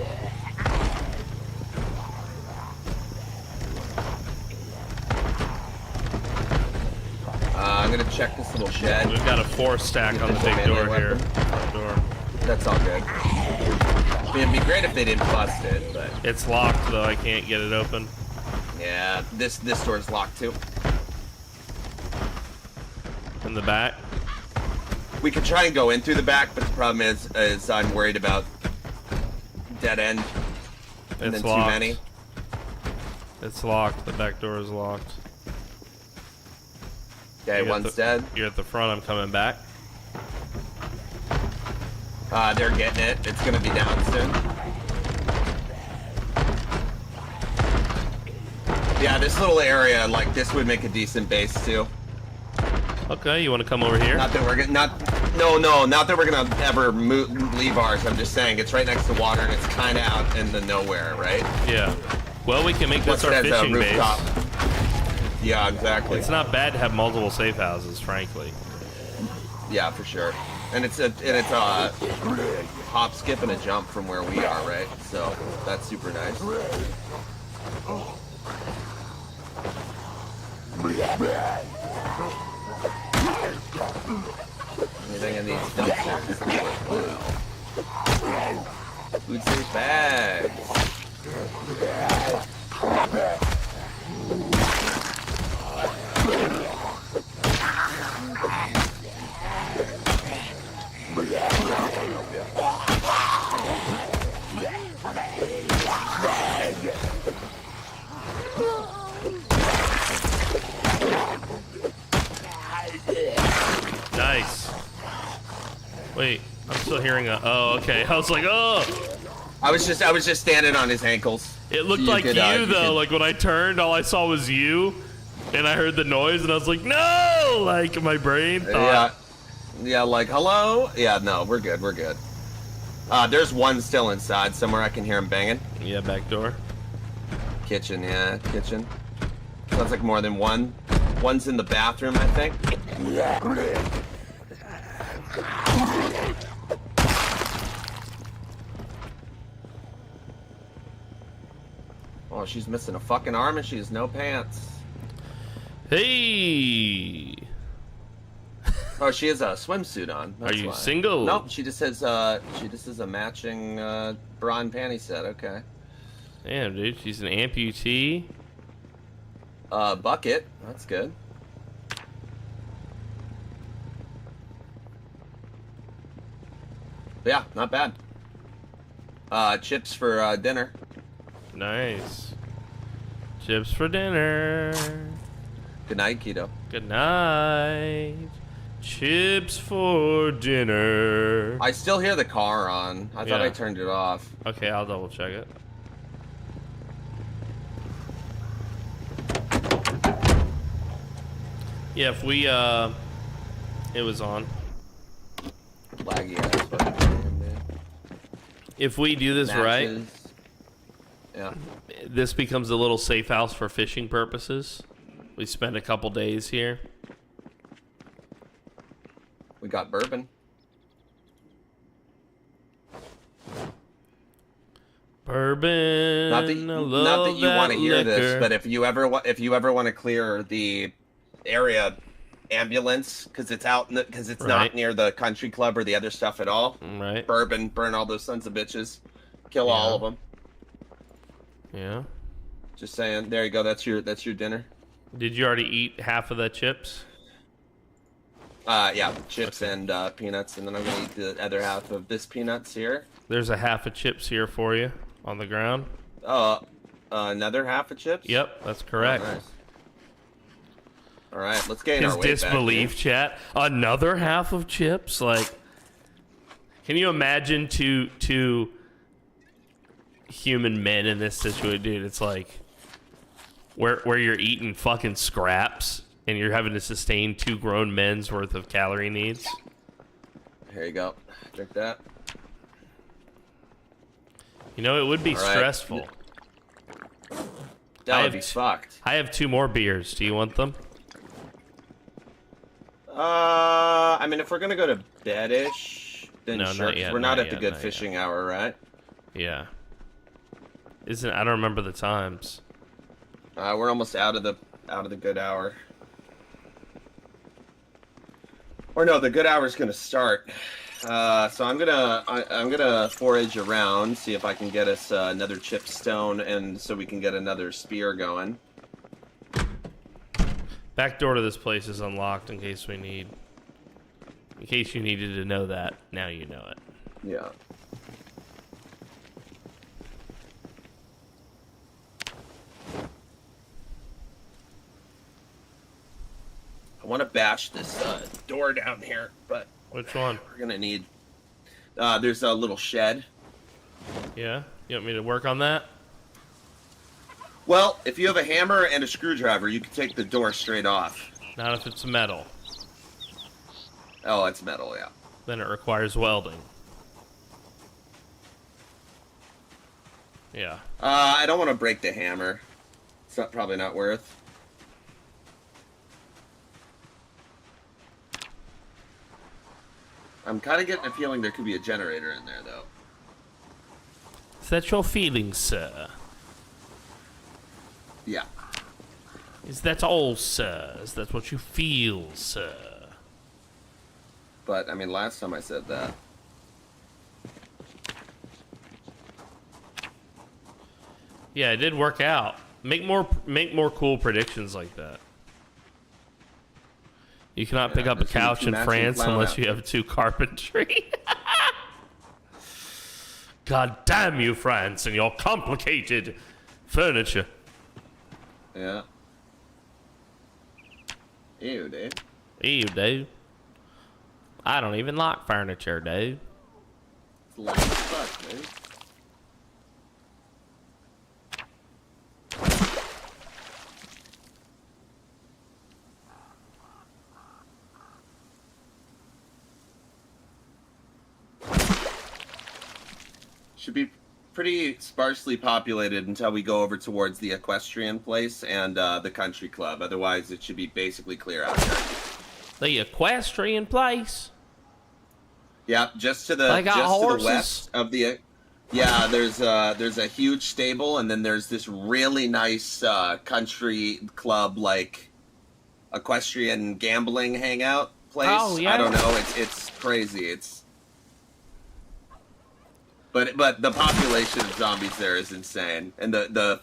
I'm gonna check this little shed. We've got a 4 stack on the big door here. Front door. That's all good. I mean, it'd be great if they didn't bust it, but It's locked though. I can't get it open. yeah, this door's locked too. In the back. We could try and go in through the back, but the problem is I'm worried about dead end and It's then locked. too many. It's locked. The back door is locked. Okay, one's dead. You're at the front. I'm coming back. They're getting it. It's gonna be down soon. Yeah, this little area, like this, would make a decent base too. Okay, you want to come over here? Not that we're gonna not that we're gonna ever leave ours. I'm just saying it's right next to water and it's kind of out in the nowhere, right? Yeah. Well, we can make this our What's that, fishing base. rooftop? Yeah, exactly. It's not bad to have multiple safe houses, frankly. Yeah, for sure. And it's a hop, skip, and a jump from where we are, right? So that's super nice. Anything in these dumpsters? Food safe bags. Nice. Wait, I'm still also hearing a. Oh, okay. I was like, oh. I was just standing on his ankles. It looked So like could, you though. could- Like when I turned, all I saw was you, and I heard the noise, and I was like, no! Like my brain thought. Yeah, like hello. Yeah, no, we're good. We're good. There's one still inside somewhere. I can hear him banging. Yeah, back door. Kitchen, yeah, kitchen. Sounds like more than one. One's in the bathroom, I think. Oh, she's missing a fucking arm and she has no pants. Hey. Oh, she has a swimsuit on. Are That's you why. single? Nope, she just has a matching bra and panty set. Okay. Damn, dude, she's an amputee. Bucket. That's good. Yeah, not bad. Chips for dinner. Nice. Chips for dinner. Good night, Keto. Good night. Chips for dinner. I still hear the car on. I thought Yeah. I turned it off. Okay, I'll double check it. Yeah, if we, it was on. Laggy ass fucking game, man. If we do this right, Matches. Yeah. this becomes a little safe house for fishing purposes. We spend a couple days here. We got bourbon. Bourbon. Not that you want to hear this, but if you ever want to clear the area ambulance because it's out because it's not Right. near the country club or the other stuff at all. Right. Bourbon, burn all those sons of bitches, kill all of them. Yeah. Just saying. There you go. That's your dinner. Did you already eat half of the chips? Yeah, chips and peanuts, and then I'm gonna eat the other half of this peanuts here. There's a half of chips here for you on the ground. Another half of chips. Yep, that's correct. Oh, nice. All right, let's gain His our weight disbelief, chat. Another half of chips? Like, can you imagine two human men in this situation? Dude, it's like where you're eating fucking scraps and you're having to sustain 2 grown men's worth of calorie needs. Here you go. Drink that. You know, it would be All right. stressful. That I would have be fucked. I have 2 more beers. Do you want them? I mean, if we're gonna go to bed-ish, then No, sure. not 'Cause yet, we're not not at the yet, good not fishing hour, right? Yeah. I don't remember the times. We're almost out of the good hour. Or no, the good hour's gonna start. So I'm gonna forage around, see if I can get us another chip stone, and so we can get another spear going. Back door to this place is unlocked in case you needed to know that. Now you know it. Yeah. I want to bash this door down here, but Which one? we're gonna need. There's a little shed. Yeah? You want me to work on that? Well, if you have a hammer and a screwdriver, you can take the door straight off. Not if it's metal. Oh, it's metal, yeah. Then it requires welding. Yeah. I don't want to break the hammer. It's probably not worth. I'm kind of getting a feeling there could be a generator in there, though. Is that your feeling, sir? Yeah. Is that all, sir? Is that what you feel, sir? But, I mean, last time I said that. Yeah, it did work out. Make more cool predictions like that. You cannot pick up a there's some couch in matching France flannel unless out you have 2 carpentry. God damn you, France, and your complicated furniture. Yeah. Ew, dude. Ew, dude. I don't even like furniture, dude. lame as fuck, dude. Should be pretty sparsely populated until we go over towards the equestrian place and the country club. Otherwise, it should be basically clear out here. The equestrian place? Yeah, just to the They got horses? to the west of the. Yeah, there's a huge stable, and then there's this really nice country club, like equestrian gambling hangout place. Oh, yeah? I don't know. It's crazy. But the population of zombies there is insane, and the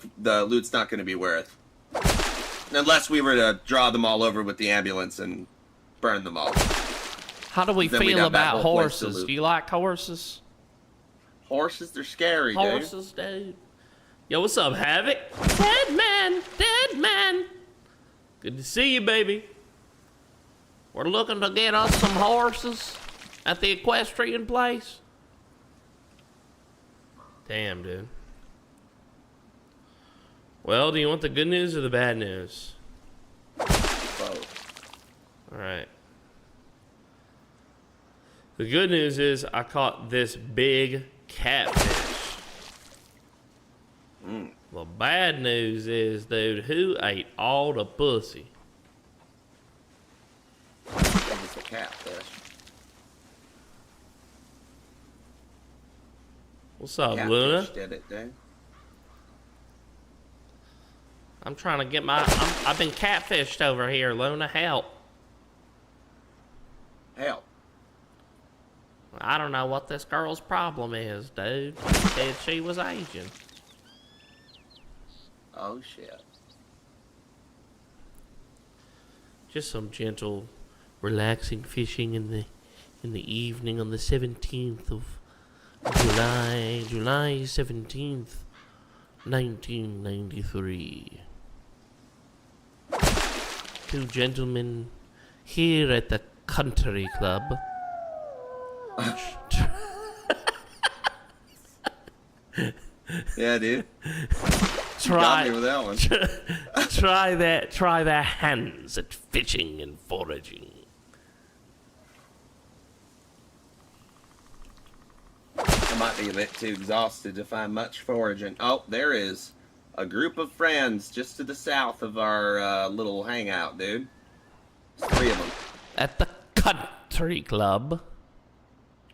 loot's not going to be worth, unless we were to draw them all over with the ambulance and burn them all. How do we Then we'd feel have that about whole place to horses? loot. Do you like horses? Horses, they're scary, dude. Horses, dude. Yo, what's up, Havoc? Dead man. Good to see you, baby. We're looking to get us some horses at the equestrian place. Damn, dude. Well, do you want the good news or the bad news? Both. Alright. The good news is I caught this big catfish. The bad news is, dude, who ate all the pussy? It's a catfish. What's up, Catfish Luna? did it, dude. I'm trying to get I've been catfished over here, Luna. Help. Hell. I don't know what this girl's problem is, dude. She said she was Asian. Oh shit. Just some gentle, relaxing fishing in the evening on the 17th of July 17th, 1993. Two gentlemen here at the country club. Yeah, dude. Try Got me with that one. try their hands at fishing and foraging. I might be a bit too exhausted to find much foraging. Oh, there is a group of friends just to the south of our little hangout, dude. There's 3 of them. At the country club.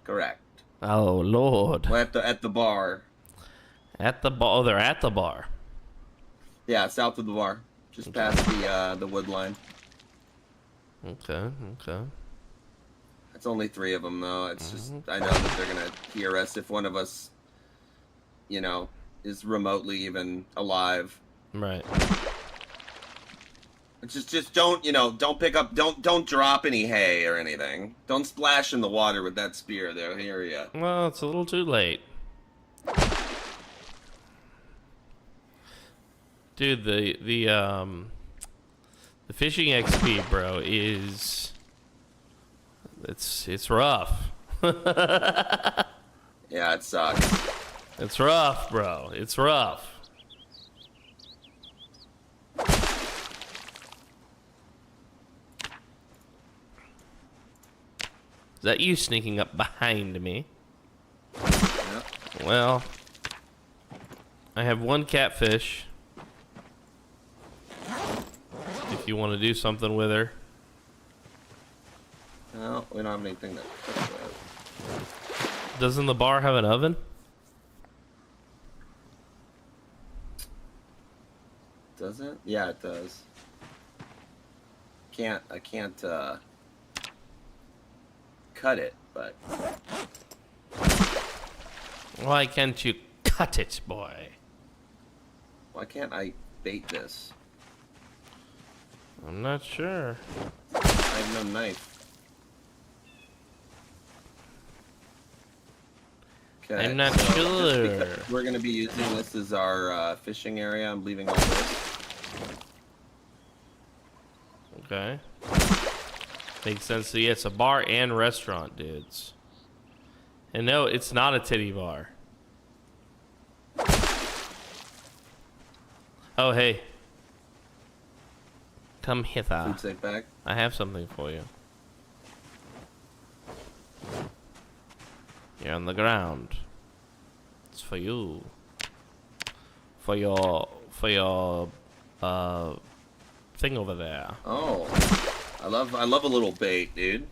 Correct. Oh Lord. Well, at the bar. At the bar. Oh, they're at the bar. Yeah, south of the bar, just past the wood line. Okay. It's only 3 of them though. It's just I know that they're gonna hear us if one of us, is remotely even alive. Right. Just don't pick up, don't drop any hay or anything. Don't splash in the water with that spear. They'll hear ya. Well, it's a little too late. Dude, the fishing XP, bro, is it's rough. Yeah, it sucks. It's rough, bro. It's rough. Is that you sneaking up behind me? Yep. Well, I have 1 catfish. If you want to do something with her. No, we don't have anything to cook with. Doesn't the bar have an oven? Does it? Yeah, it does. I can't cut it, but Why can't you cut it, boy? why can't I bait this? I'm not sure. I have no knife. Okay, I'm not so sure. just because we're gonna be using this as our fishing area. I'm leaving all this. Okay. Makes sense. So yeah, it's a bar and restaurant, dudes. And no, it's not a titty bar. Oh, hey. Come hither. Food safe bag. I have something for you. You're on the ground. It's for you. For your thing over there. Oh, I love a little bait, dude.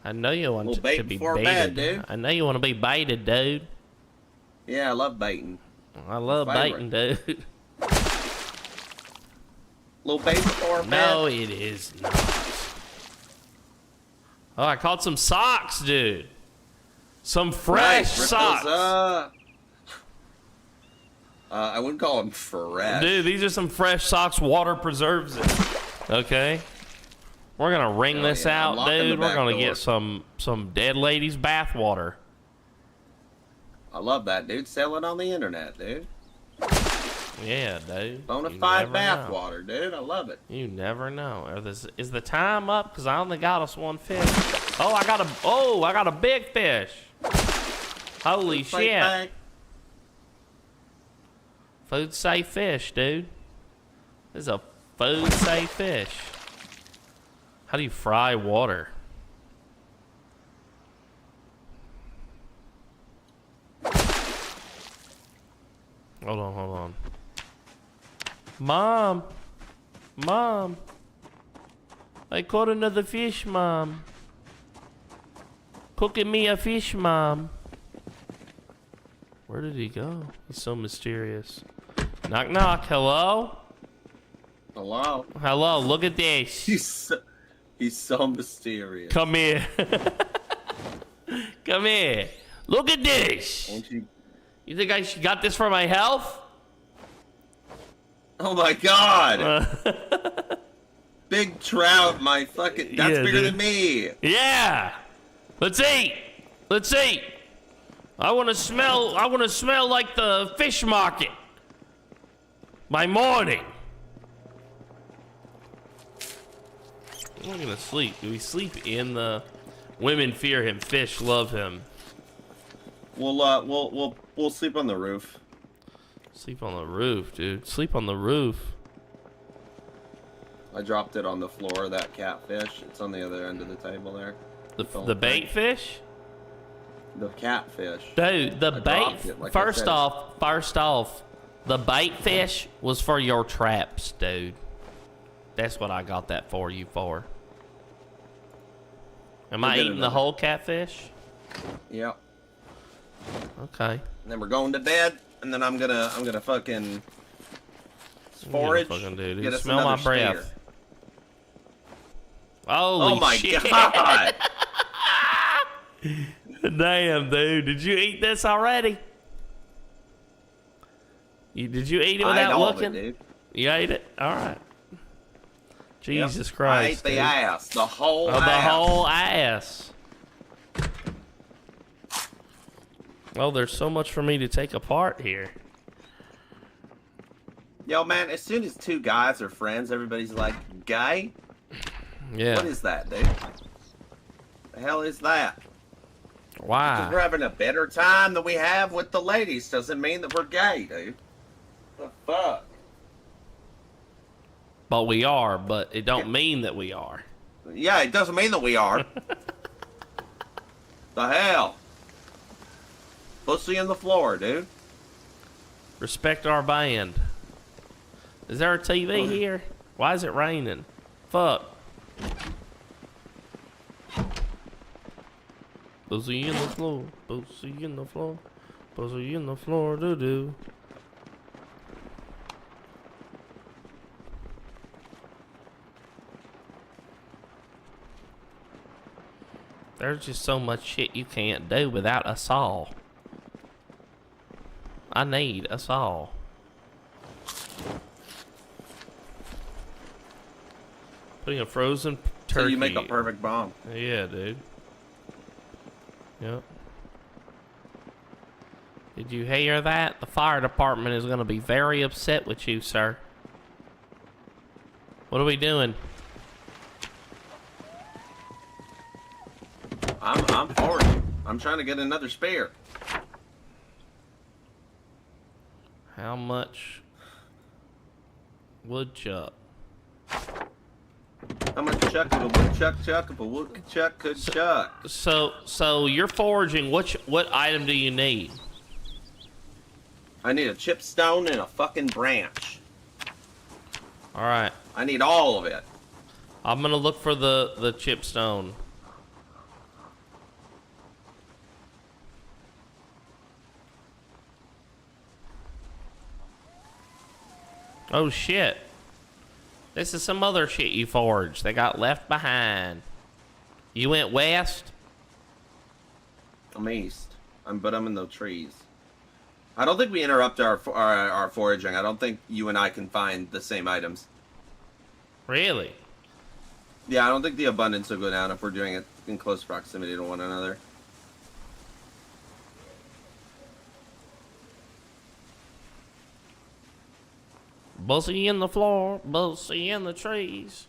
I know you want Little to bait be before baited. bed, dude. I know you want to be baited, dude. Yeah, I love baiting. I love Favorite. baiting, dude. Little bait before bed. No, it is not. Oh, I caught some socks, dude. Some fresh Nice, rip socks. those, I wouldn't call them fresh. Dude, these are some fresh socks. Water preserves it. Okay. We're gonna wring this yeah. I'm out, locking the dude. We're back gonna door. get some dead ladies bath water. I love that, dude. Sell it on the internet, dude. Yeah, dude. Bona You fide never bath know. water, dude. I love it. You never know. Is the time up? Cause I only got us one fish. Oh, I got a big fish. Holy Food safe shit! bag. Food safe fish, dude. This is a food safe fish. How do you fry water? Hold on. Mom! I caught another fish, Mom. Cooking me a fish, Mom. Where did he go? He's so mysterious. Knock, knock. Hello? Hello. Hello, look at this. He's so mysterious. Come here. Come here. Look at this. Won't you? You think I got this for my health? Oh my god! Big trout, my fucking. That's Yeah, bigger dude. than me. Yeah. Let's eat. Let's eat. I want to smell like the fish market. By morning. I'm gonna sleep. Do we sleep in the? Women fear him. Fish love him. We'll sleep on the roof. Sleep on the roof, dude. Sleep on the roof. I dropped it on the floor. That catfish. It's on the other end of the table there. The bait fish? The catfish. Dude, the I bait. dropped it, like I First said. off, the bait fish was for your traps, dude. That's what I got that for you for. Am I get eating the another. whole catfish? Yep. Okay. And then we're going to bed, and then I'm gonna fucking forage. Fucking dude. Get us Smell my another breath. steer. Holy Oh my shit. god! Damn, dude. Did you eat this already? Did you eat it I ate without all of looking? it, dude. You ate it? All right. Jesus Yep. I ate Christ. the dude. ass. The whole Oh, ass. the whole ass. Well, there's so much for me to take apart here. Yo, man, as soon as two guys are friends, everybody's like, gay? Yeah. What is that, dude? The hell is that? If we're Why? having a better time than we have with the ladies doesn't mean that we're gay, dude. The fuck? But we are, but it don't mean that we are. Yeah, it doesn't mean that we are. The hell? Pussy in the floor, dude. Respect our band. Is there a TV here? Why is it raining? Fuck. Pussy in the floor. Pussy in the floor. Pussy in the floor. Doo doo. There's just so much shit you can't do without a saw. I need a saw. Putting a frozen turkey. So you make a perfect bomb. Yeah, dude. Yep. Did you hear that? The fire department is going to be very upset with you, sir. What are we doing? I'm foraging. I'm I'm trying to get another spare. How much woodchuck? How much chuck of a woodchuck if a woodchuck could chuck? So you're foraging. What item do you need? I need a chipstone and a fucking branch. All right. I need all of it. I'm gonna look for the chipstone. Oh shit. This is some other shit you forged. They got left behind. You went west? I'm east. But I'm in the trees. I don't think we interrupt our foraging. I don't think you and I can find the same items. Really? Yeah, I don't think the abundance will go down if we're doing it in close proximity to one another. Bussy in the floor, bussy in the trees.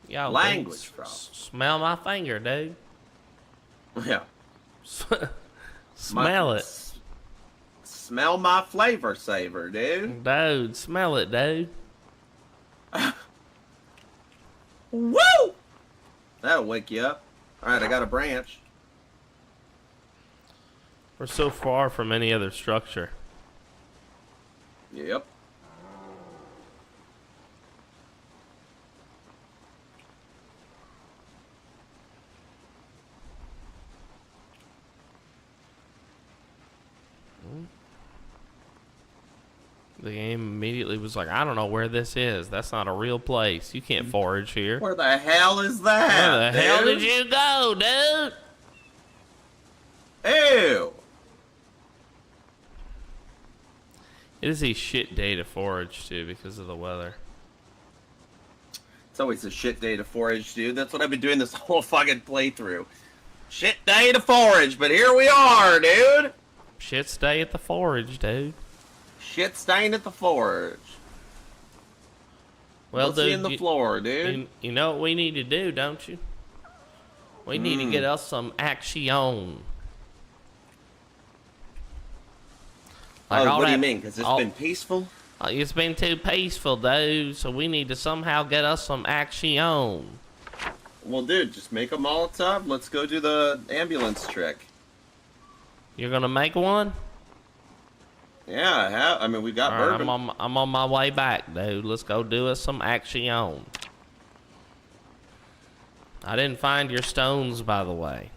Yo, Language, dude, bro. Smell my finger, dude. Yeah. Smell it. Smell my flavor saver, dude. Dude, smell it, dude. Woo! That'll wake you up. Alright, I got a branch. We're so far from any other structure. Yep. The game immediately was like, I don't know where this is. That's not a real place. You can't forage here. Where the hell is that? Where the hell did you go, dude? Ew! It is a shit day to forage, too, because of the weather. It's always a shit day to forage, dude. That's what I've been doing this whole fucking playthrough. Shit day to forage, but here we are, dude! Shit's day at the forage, dude. Shit stain at the forge. Well, What's in the floor, dude? You know what we need to do, don't you? We need to get us some action. Like what do you mean? Because it's been peaceful? It's been too peaceful, dude. So we need to somehow get us some action. Well, dude, just make a Molotov. Let's go do the ambulance trick. You're gonna make one? Yeah, I have. I mean, we got bourbon. I'm on my way back, dude. Let's go do us some action. I didn't find your stones, by the way.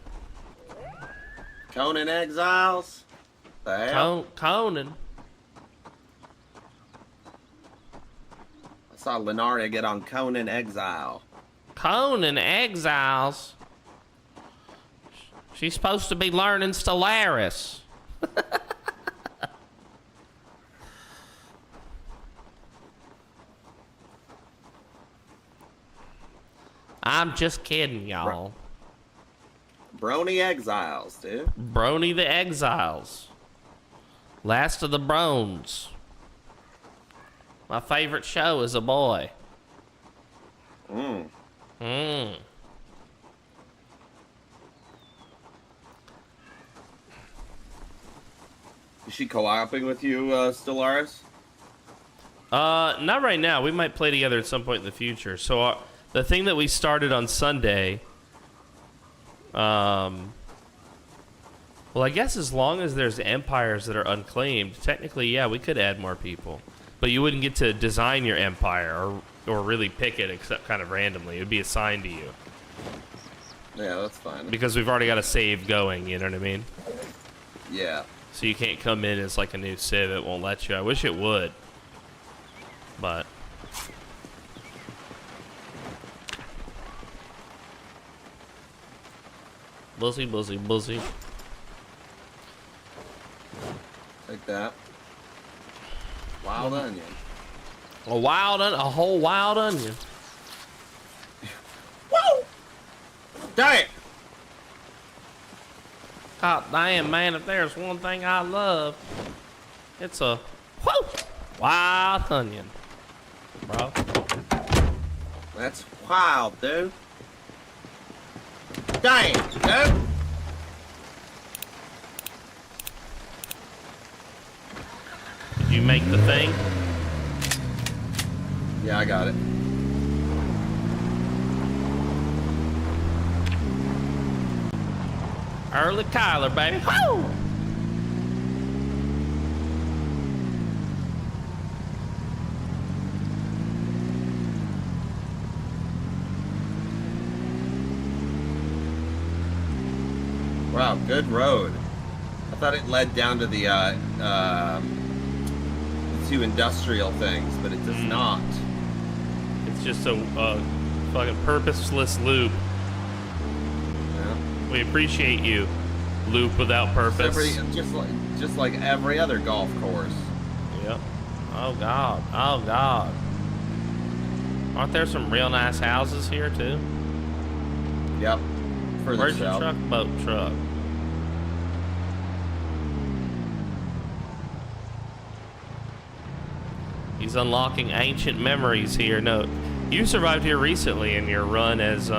Conan Exiles? The hell? Conan. I saw Lenardia get on Conan Exile. Conan Exiles? She's supposed to be learning Stellaris. I'm just kidding, y'all. Brony Exiles, dude. Brony the Exiles. Last of the Brones. My favorite show as a boy. Is she co-oping with you, Stellaris? Not right now. We might play together at some point in the future. So the thing that we started on Sunday, well, I guess as long as there's empires that are unclaimed, technically, yeah, we could add more people. But you wouldn't get to design your empire or really pick it except kind of randomly. It would be assigned to you. Yeah, that's fine. Because we've already got a save going, you know what I mean? Yeah. So you can't come in as like a new civ. It won't let you. I wish it would. But... Buzzy, buzzy, buzzy. Like that. Wild onion. A whole wild onion. Whoa! Dang it! God damn, man, if there's one thing I love, it's a wild onion, bro. That's wild, dude. Dying. Huh? Did you make the thing? Yeah, I got it. Early Kyler, baby. Woo! Wow, good road. I thought it led down to the two industrial things, but it does not. It's just a fucking purposeless loop. Yeah. We appreciate you. Loop without purpose. Just like every other golf course. Yep. Oh god. Oh god. Aren't there some real nice houses here too? Yep. Further Where's your south. truck? Boat truck. He's unlocking ancient memories here. No, you survived here recently in your run as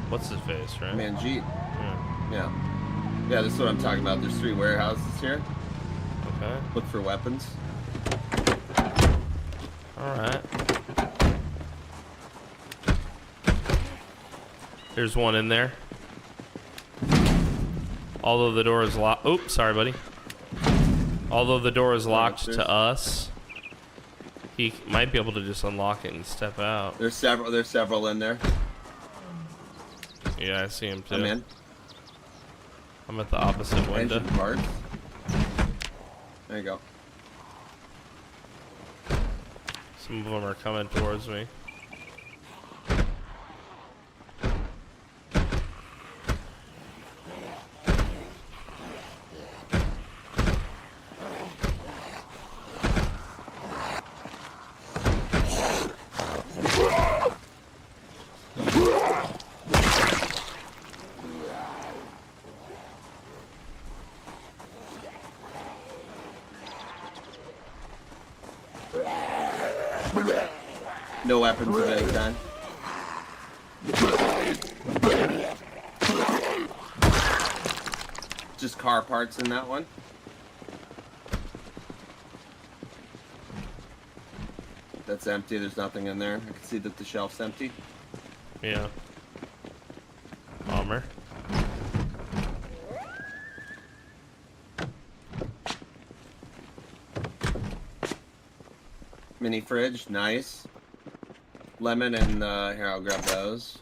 what's his face, right? Manjeet. Yeah. Yeah, this is what I'm talking about. There's 3 warehouses here. Okay. Look for weapons. All right. There's one in there. Although the door is locked. Oops, sorry, buddy. Although the door is locked to us, he might be able to just unlock it and step out. There's several in there. Yeah, I see him too. I'm in. I'm at the opposite window. Engine parts. There you go. Some of them are coming towards me. No weapons of any kind. Just car parts in that one. That's empty. There's nothing in there. I can see that the shelf's empty. Yeah. Bummer. Mini fridge, nice. Lemon and here, I'll grab those.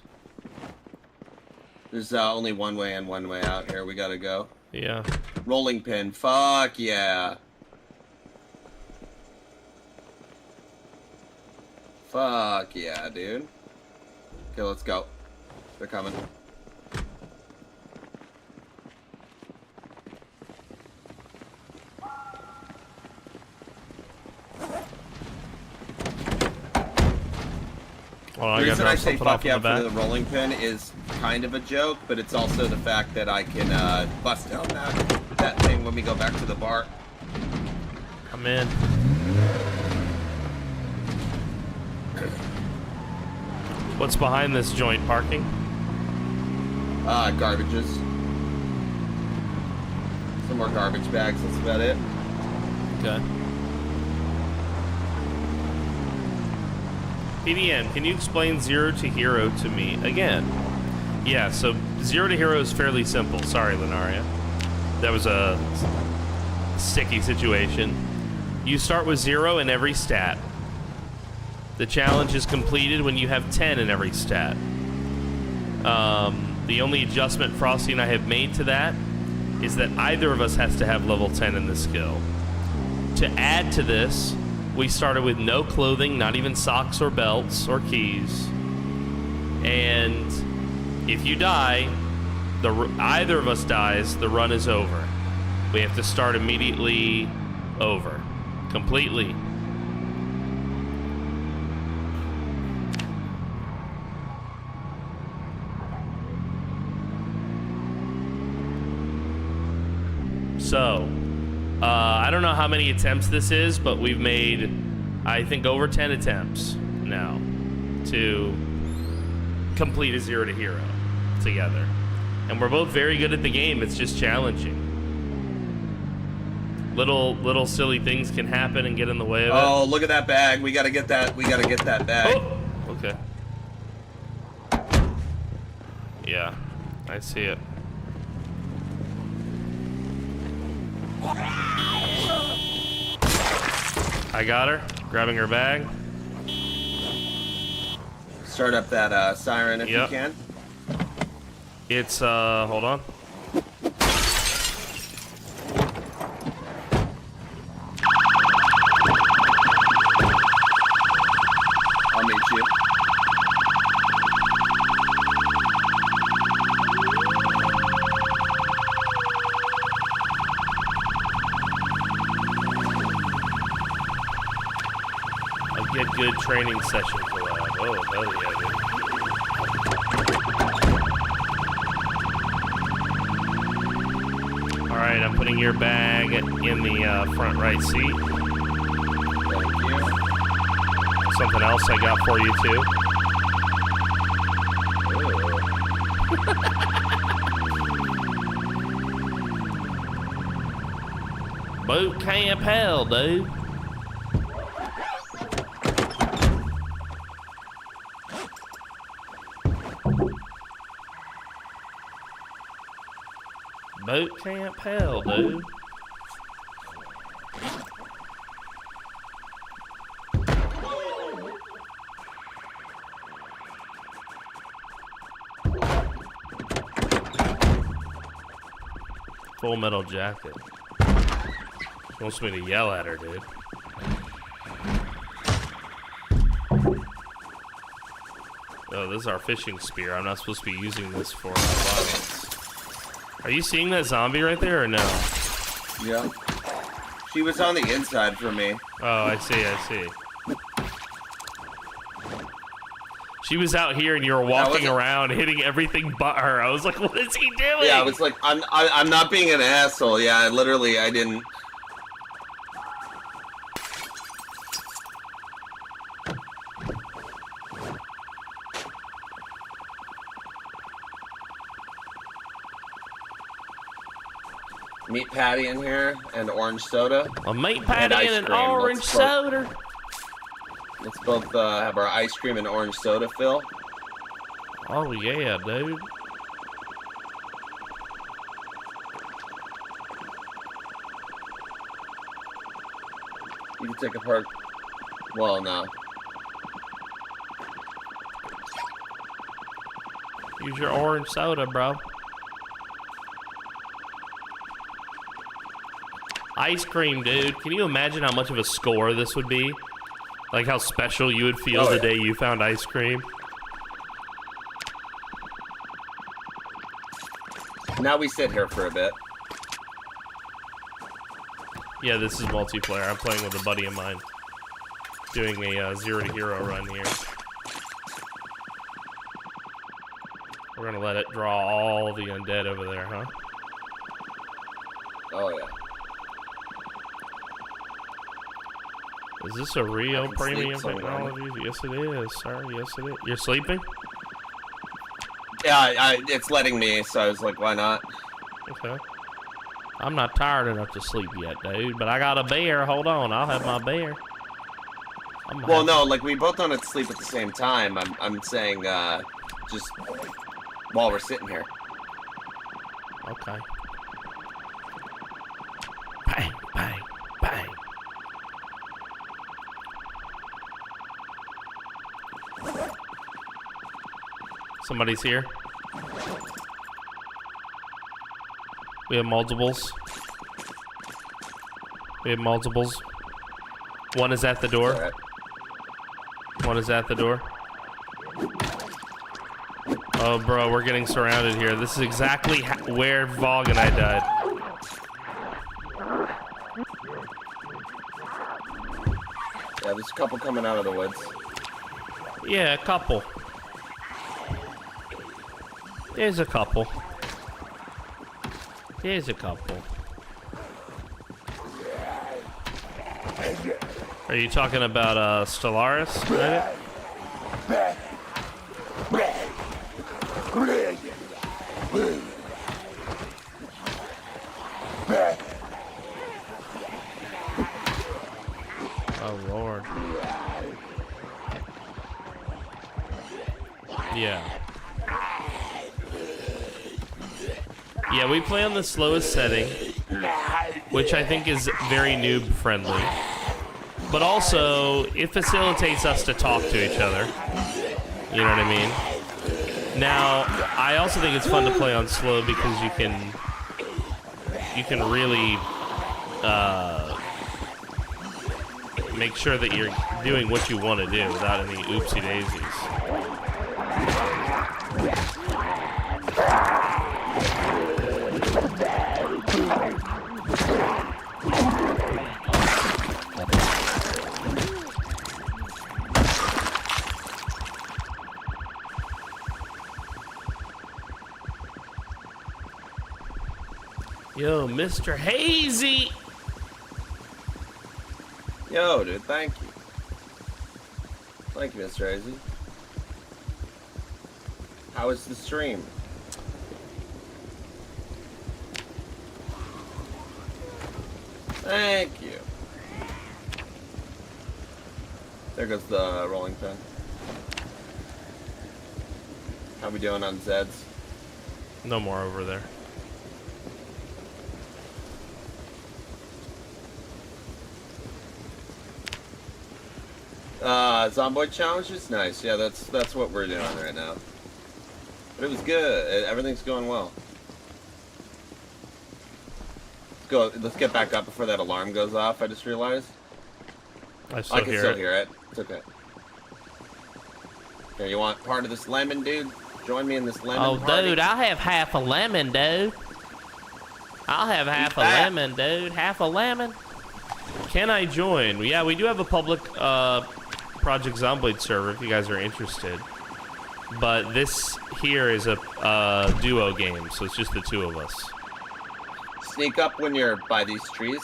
There's only one way in, one way out here. We gotta go. Yeah. Rolling pin, fuck yeah. Fuck yeah, dude. Okay, let's go. They're coming. Well, The I reason got I say something fuck off in yeah the back. for the rolling pin is kind of a joke, but it's also the fact that I can bust down that thing when we go back to the bar. I'm in. What's behind this joint? Parking? Garbages. Some more garbage bags, that's about it. Okay. PDN, can you explain 0 to hero to me again? Yeah, so 0 to hero is fairly simple. Sorry, Lenaria. That was a sticky situation. You start with 0 in every stat. The challenge is completed when you have 10 in every stat. The only adjustment Frosty and I have made to that is that either of us has to have level 10 in the skill. To add to this, we started with no clothing, not even socks or belts or keys. And if you die, either of us dies, the run is over. We have to start immediately over. Completely. So, I don't know how many attempts this is, but we've made, I think, over 10 attempts now to complete a 0 to hero together. And we're both very good at the game. It's just challenging. Little silly things can happen and get in the way of it. Oh, look at that bag. We gotta get that. We gotta get that bag. Oh, okay. Yeah, I see it. I got her. Grabbing her bag. Start up that siren if you can. It's hold on. I'll meet you. A good training session for that. Oh, hell yeah, dude. Alright, I'm putting your bag in the front right seat. Thank you. Something else I got for you, too. Boot camp hell, dude. Boot camp hell, dude. Full Metal Jacket. She wants me to yell at her, dude. Oh, this is our fishing spear. I'm not supposed to be using this for violence. Are you seeing that zombie right there or no? Yeah. She was on the inside for me. Oh, I see. She was out here and you were walking around hitting everything but her. I was like, what is he doing? Yeah, I was like, I'm not being an asshole. Yeah, I didn't. Meat patty in here and orange soda. A meat patty and an orange soda. Let's both have our ice cream and orange soda fill. Oh yeah, dude. You can take apart. Well, no. Use your orange soda, bro. Ice cream, dude. Can you imagine how much of a score this would be? Like how special you would feel the day you found ice cream? Now we sit here for a bit. Yeah, this is multiplayer. I'm playing with a buddy of mine. Doing a 0 to hero run here. We're gonna let it draw all the undead over there, huh? Oh, yeah. Is this a real premium technology? Yes, it is, sir. Yes, it is. You're sleeping? Yeah, it's letting me, so I was like, why not? Okay. I'm not tired enough to sleep yet, dude, but I got a bear. Hold on, I'll have my bear. Well, no, like, we both don't have to sleep at the same time. I'm saying, just while we're sitting here. Okay. Bang, bang, bang. Somebody's here. We have multiples. One is at the door. Right. One is at the door. Oh, bro, we're getting surrounded here. This is exactly where Vog and I died. Yeah, there's a couple coming out of the woods. Yeah, a couple. There's a couple. There's a couple. Are you talking about Stellaris, right? Oh, Lord. Yeah. Yeah, we play on the slowest setting, which I think is very noob friendly. But also, it facilitates us to talk to each other. You know what I mean? Now, I also think it's fun to play on slow because you can really make sure that you're doing what you want to do without any oopsie daisies. Yo, Mr. Hazy! Yo, dude, thank you. Thank you, Mr. Hazy. How was the stream? Thank you. There goes the rolling pin. How we doing on Zeds? No more over there. Zomboid challenge is nice. Yeah, that's what we're doing right now. But it was good. Everything's going well. Let's go. Let's get back up before that alarm goes off. I just realized. I I can still hear it. It's okay. Here, you want part of this lemon, dude? Join me in this lemon. Oh, party? dude, I'll have half a lemon, dude. I'll have half a lemon, dude. Half a lemon. Can I join? Yeah, we do have a public Project Zomboid server if you guys are interested. But this here is a duo game, so it's just the two of us. Sneak up when you're by these trees.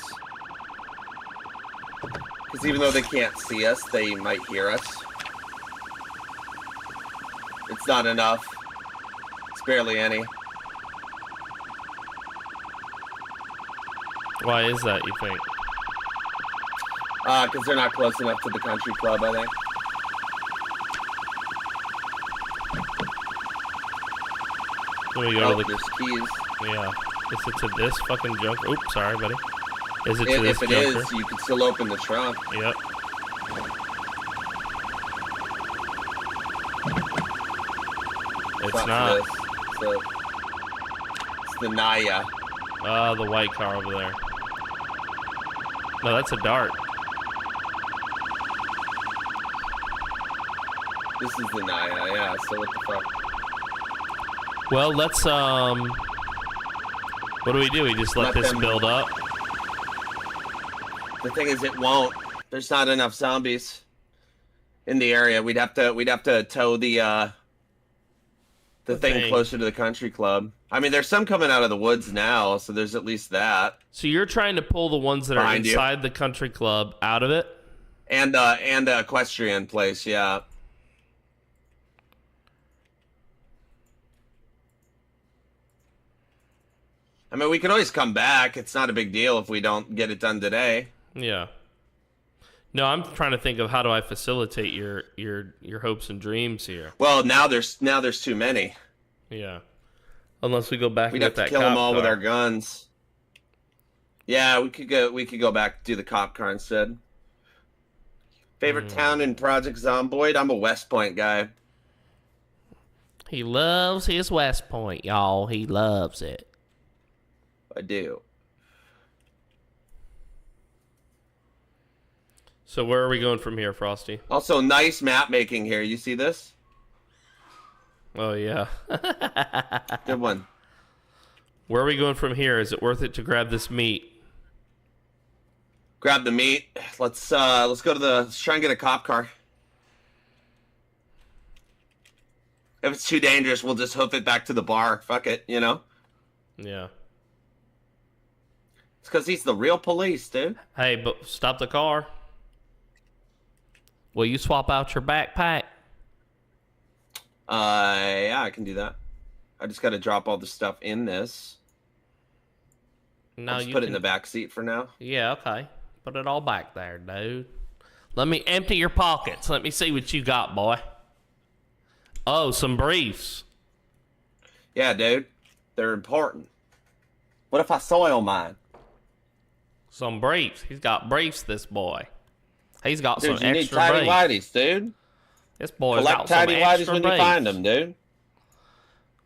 Because even though they can't see us, they might hear us. It's not enough. It's barely any. Why is that, you think? Because they're not close enough to the country club, I think. Let me go to the... There's keys. Yeah. Is it to this fucking junk? Oops, sorry, buddy. Is it to this If it junker? is, you can still open the trunk. Yep. It's not. It's the Naya. The white car over there. No, that's a dart. This is the Naya, yeah, so what the fuck? Well, let's, what do? We just let this them build up? The thing is, it won't. There's not enough zombies in the area. We'd have to tow the thing closer to the country club. I mean, there's some coming out of the woods now, so there's at least that. So you're trying to pull the ones that are Behind inside the country club out of it? And the equestrian place, yeah. I mean, we can always come back. It's not a big deal if we don't get it done today. Yeah. No, I'm trying to think of how do I facilitate your hopes and dreams here. Well, now there's too many. Yeah. Unless we go back We'd and have get to that kill them cop all car. with our guns. Yeah, we could go back do the cop car instead. Favorite town in Project Zomboid? I'm a West Point guy. He loves his West Point, y'all. He loves it. I do. So where are we going from here, Frosty? Also, nice map making here. You see this? Oh, yeah. Good one. Where are we going from here? Is it worth it to grab this meat? Grab the meat. Let's go to let's try and get a cop car. If it's too dangerous, we'll just hoof it back to the bar. Fuck it, you know? Yeah. It's because he's the real police, dude. Hey, but stop the car. Will you swap out your backpack? Yeah, I can do that. I just got to drop all the stuff in this. No, I'll just you put it can... in the back seat for now. Yeah, okay. Put it all back there, dude. Let me empty your pockets. Let me see what you got, boy. Oh, some briefs. Yeah, dude. They're important. What if I soil mine? Some briefs. He's got briefs, this boy. He's got Dude, some you need extra tidy briefs. whities, dude. This boy's Collect got some tidy whities extra when briefs. you find them, dude.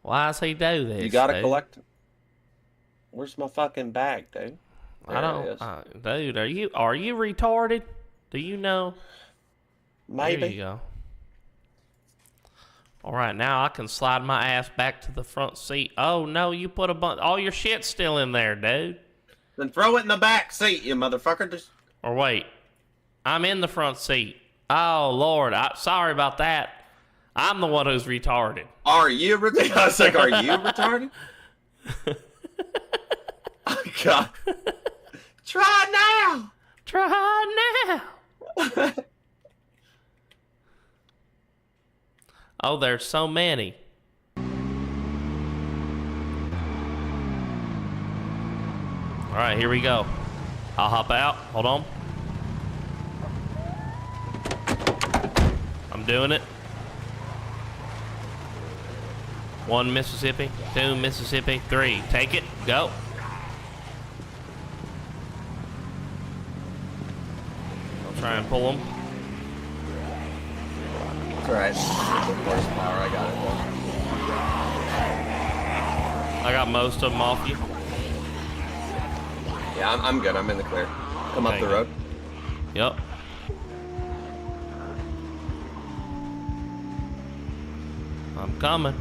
Why does he do this? You gotta dude? collect them. Where's my fucking bag, dude? I There don't, it is. dude. Are you retarded? Do you know? Maybe. There you go. All right, now I can slide my ass back to the front seat. Oh no, you put a bunch. All your shit's still in there, dude. Then throw it in the back seat, you motherfucker. Just... Or wait, I'm in the front seat. Oh Lord, sorry about that. I'm the one who's retarded. Are you retarded? I was like, are you retarded? Oh God. Try now. Try now. Oh, there's so many. All right, here we go. I'll hop out. Hold on. I'm doing it. 1 Mississippi, 2 Mississippi, 3. Take it. Go. I'll try and pull them. It's alright. Horsepower, I got it though. I got most of them off you. Yeah, I'm good. I'm in the clear. Come up Okay, the road. Yep. I'm coming.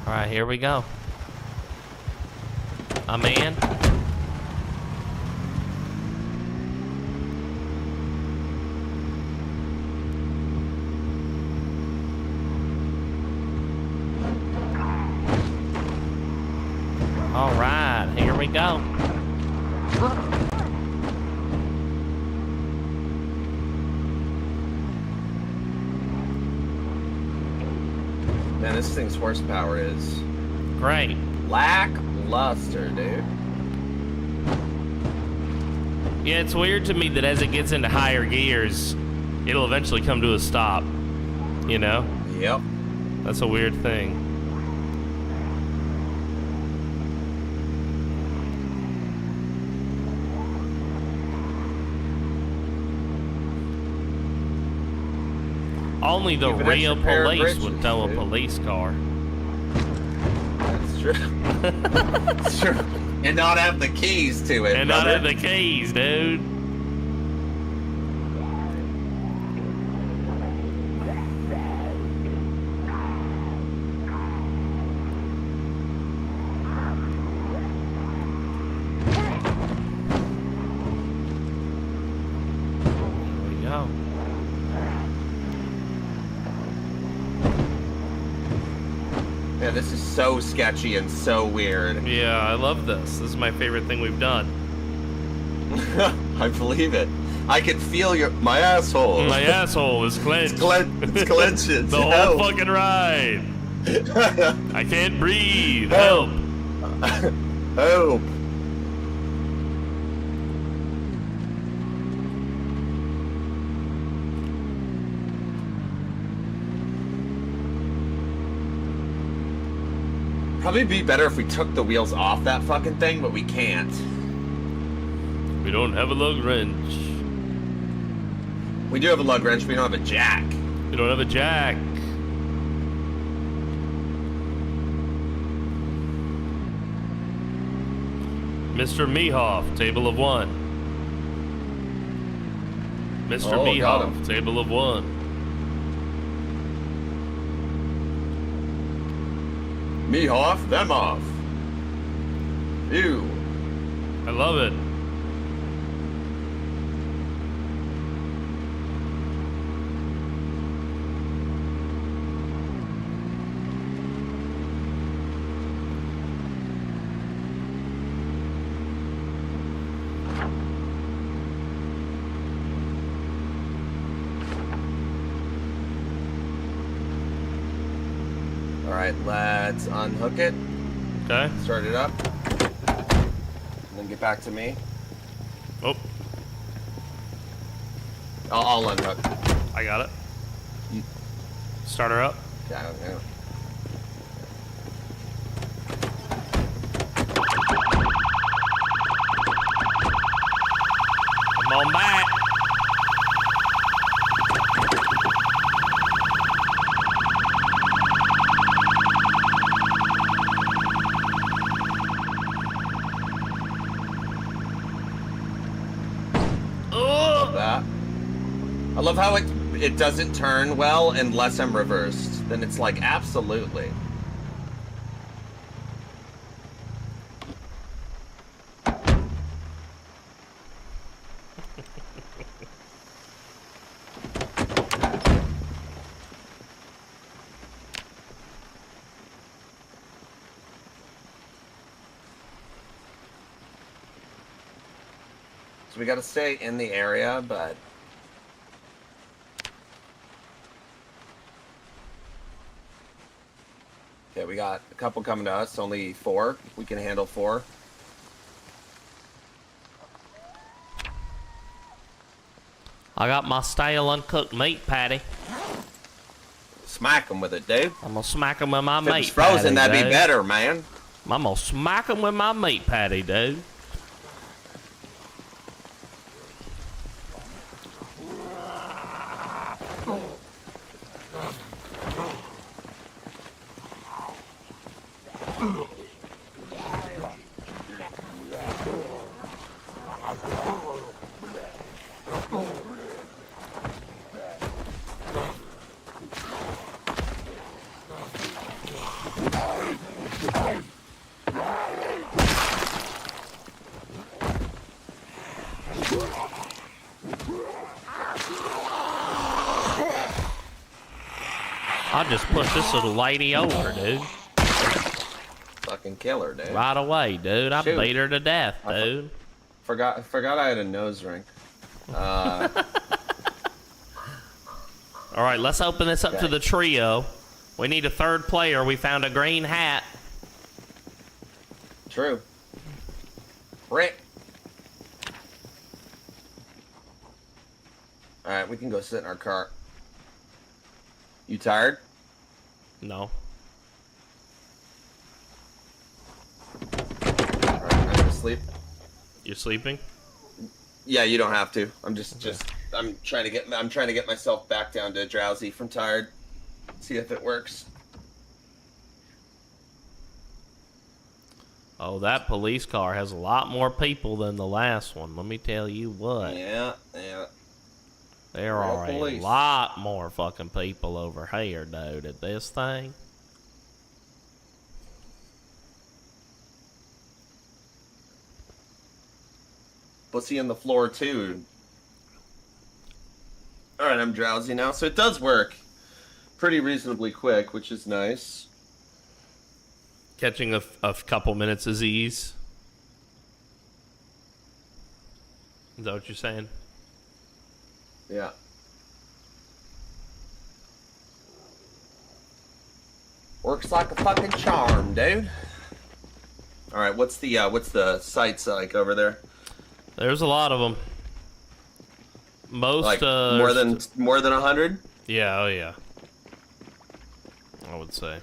All right, here we go. I'm in. All right, here we go. Man, this thing's horsepower is Great. lackluster, dude. Yeah, it's weird to me that as it gets into higher gears, it'll eventually come to a stop. You know? Yep. That's a weird thing. Only the Keep an real extra pair of police would britches, tow a dude. police car. That's true. That's true. And not have the keys to it, And not brother. have the keys, dude. There we go. Yeah, this is so sketchy and so weird. Yeah, I love this. This is my favorite thing we've done. I believe it. I can feel my asshole. My asshole is clenched. It's clenching. The whole Help. fucking ride. I can't breathe. Help. Help. Probably be better if we took the wheels off that fucking thing, but we can't. We don't have a lug wrench. We do have a lug wrench, we don't have a jack. We don't have a jack. Mr. Mehoff, table of 1. Mr. Oh, got Mehoff, him. table of 1. Me off, them off. Ew. I love it. Alright, let's unhook it, Okay. start it up, and then get back to me. Oh. I'll unhook. I got it. Start her up. Yeah. Come on back. That. I love how it doesn't turn well unless I'm reversed. Then it's like, absolutely. So we gotta stay in the area, but... Okay, we got a couple coming to us, only 4. We can handle 4. I got my stale uncooked meat patty. Smack them with it, dude. I'm gonna smack them with my If it meat was frozen, patty, that'd be dude. better, man. I'm gonna smack them with my meat patty, dude. I'll just push this little lady over, dude. Fucking killer, dude. Right away, dude. I Shoot. beat her to death, dude. Forgot I had a nose ring. All right, let's open this up to the trio. We need a third player. We found a green hat. True. Rick. Alright, we can go sit in our car. You tired? No. Alright, I'm gonna sleep. You're sleeping? Yeah, you don't have to. I'm I'm trying to get myself back down to drowsy from tired. See if it works. Oh, that police car has a lot more people than the last one. Let me tell you what. Yeah. There Real are police. a lot more fucking people over here, dude, at this thing. Pussy on the floor too. Alright, I'm drowsy now, so it does work pretty reasonably quick, which is nice. Catching a couple minutes is ease. Is that what you're saying? Yeah. Works like a fucking charm, dude. Alright, what's the sights like over there? There's a lot of them. Most, Like more than 100? Yeah, oh yeah. I would say.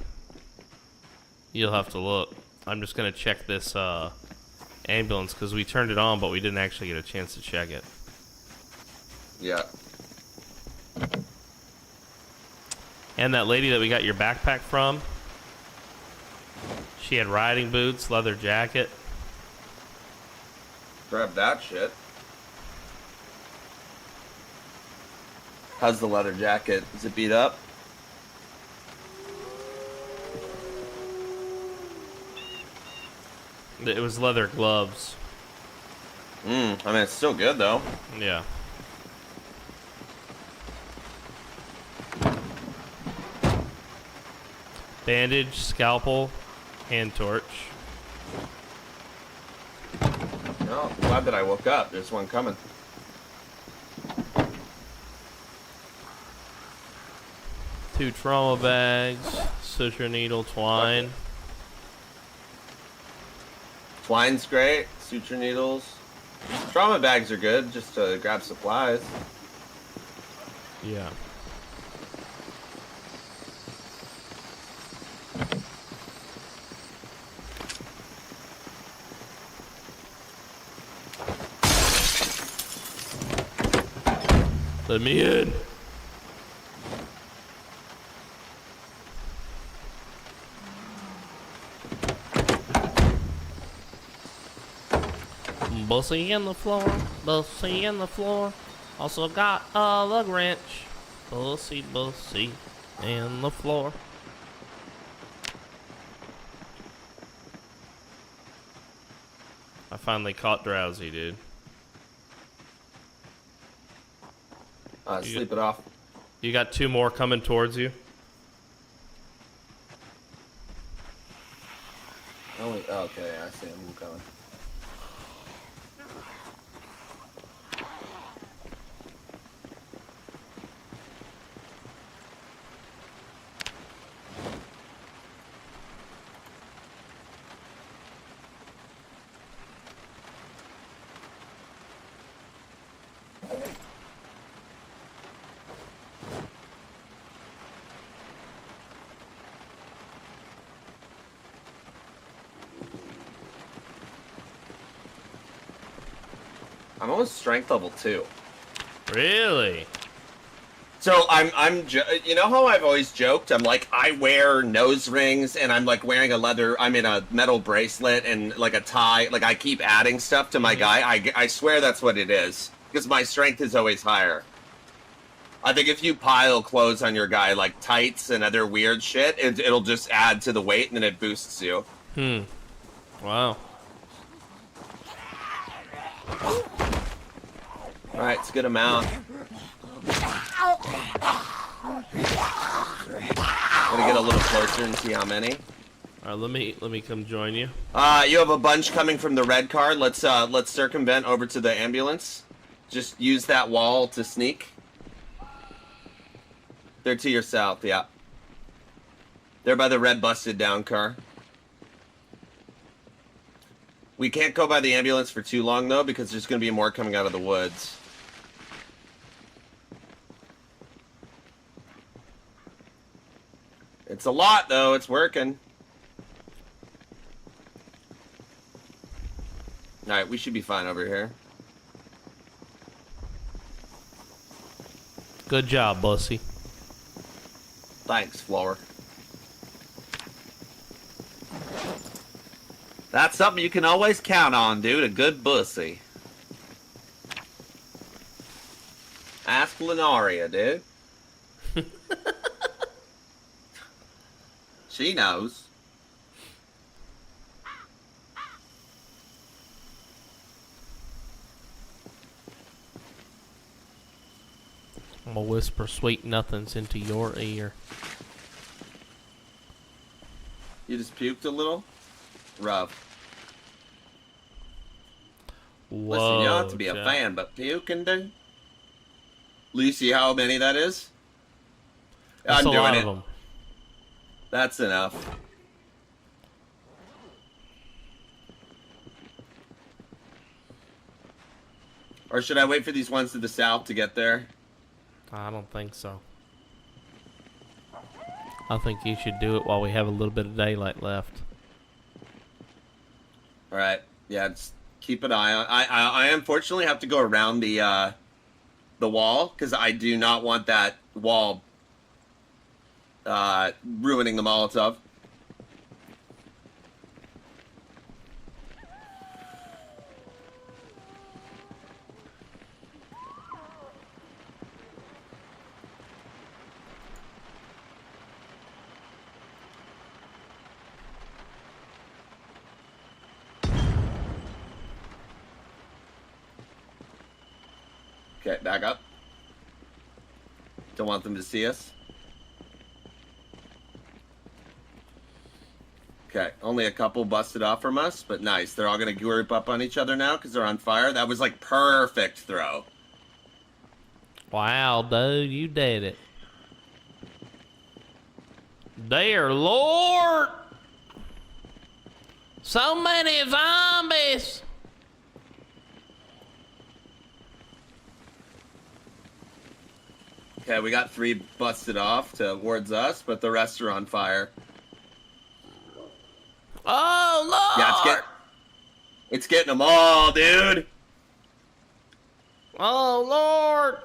You'll have to look. I'm just gonna check this ambulance because we turned it on, but we didn't actually get a chance to check it. Yeah. And that lady that we got your backpack from, she had riding boots, leather jacket. Grab that shit. How's the leather jacket? Is it beat up? It was leather gloves. I mean, it's still good though. Yeah. Bandage, scalpel, hand torch. No, I'm glad that I woke up. There's one coming. Two trauma bags, suture needle, twine. Twine's great. Suture needles. Trauma bags are good just to grab supplies. Yeah. Let me in. Bussy in the floor, bussy in the floor. Also got a lug wrench. Bussy, bussy in the floor. I finally caught Drowsy, dude. Sleep it off. You got 2 more coming towards you. Okay, I see him coming. I'm almost strength level 2. Really? So you know how I've always joked? I'm like, I wear nose rings and I'm like wearing I'm in a metal bracelet and like a tie. Like I keep adding stuff to my guy. I swear that's what it is. Because my strength is always higher. I think if you pile clothes on your guy, like tights and other weird shit, it'll just add to the weight and then it boosts you. Wow. Alright, it's a good amount. Gonna get a little closer and see how many. Alright, let me come join you. You have a bunch coming from the red car. Let's circumvent over to the ambulance. Just use that wall to sneak. They're to your south, yeah. They're by the red busted down car. We can't go by the ambulance for too long, though, because there's going to be more coming out of the woods. It's a lot, though. It's working. Alright, we should be fine over here. Good job, Bussy. Thanks, Flower. That's something you can always count on, dude. A good bussy. Ask Lenaria, dude. She knows. I'm gonna whisper sweet nothings into your ear. You just puked a little? Rough. Whoa, Listen, you don't have to be a Jack. fan, but puking, dude? Lucy, how many that is? That's I'm a doing lot it. of them. That's enough. Or should I wait for these ones to the south to get there? I don't think so. I think you should do it while we have a little bit of daylight left. Alright. Yeah, just keep an eye on. I unfortunately have to go around the wall, because I do not want that wall ruining the Molotov. Okay, back up. Don't want them to see us. Okay, only a couple busted off from us, but nice. They're all going to group up on each other now because they're on fire. That was like perfect throw. Wow, dude, you did it. Dear Lord! So many zombies! Okay, we got 3 busted off towards us, but the rest are on fire. Oh, Lord! Yeah, it's getting them all, dude. Oh, Lord!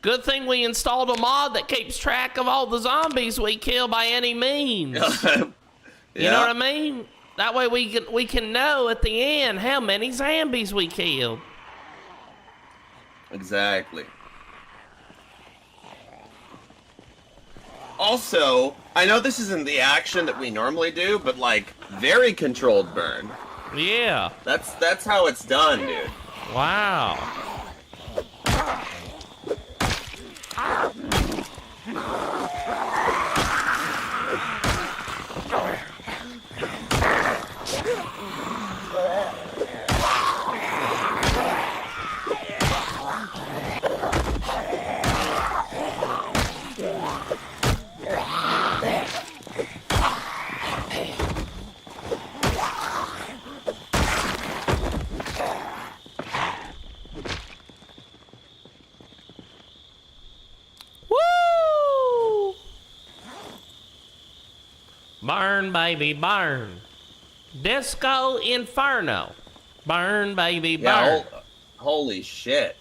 Good thing we installed a mod that keeps track of all the zombies we kill by any means. You know what I mean? That way we can know at the end how many zombies we killed. Exactly. Also, I know this isn't the action that we normally do, but like very controlled burn. Yeah. That's how it's done, dude. Wow. Woo! Burn, baby, burn. Disco Inferno. Burn, baby, burn. Yeah, holy shit.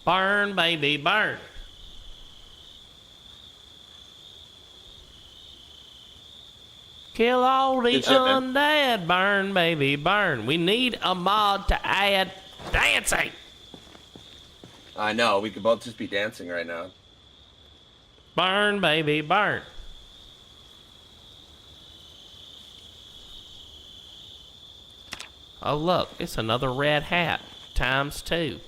Burn, baby, burn. Kill all the Good shit, man. undead. Burn, baby, burn. We need a mod to add dancing. I know, we could both just be dancing right now. Burn, baby, burn. Oh, look, it's another red hat ×2.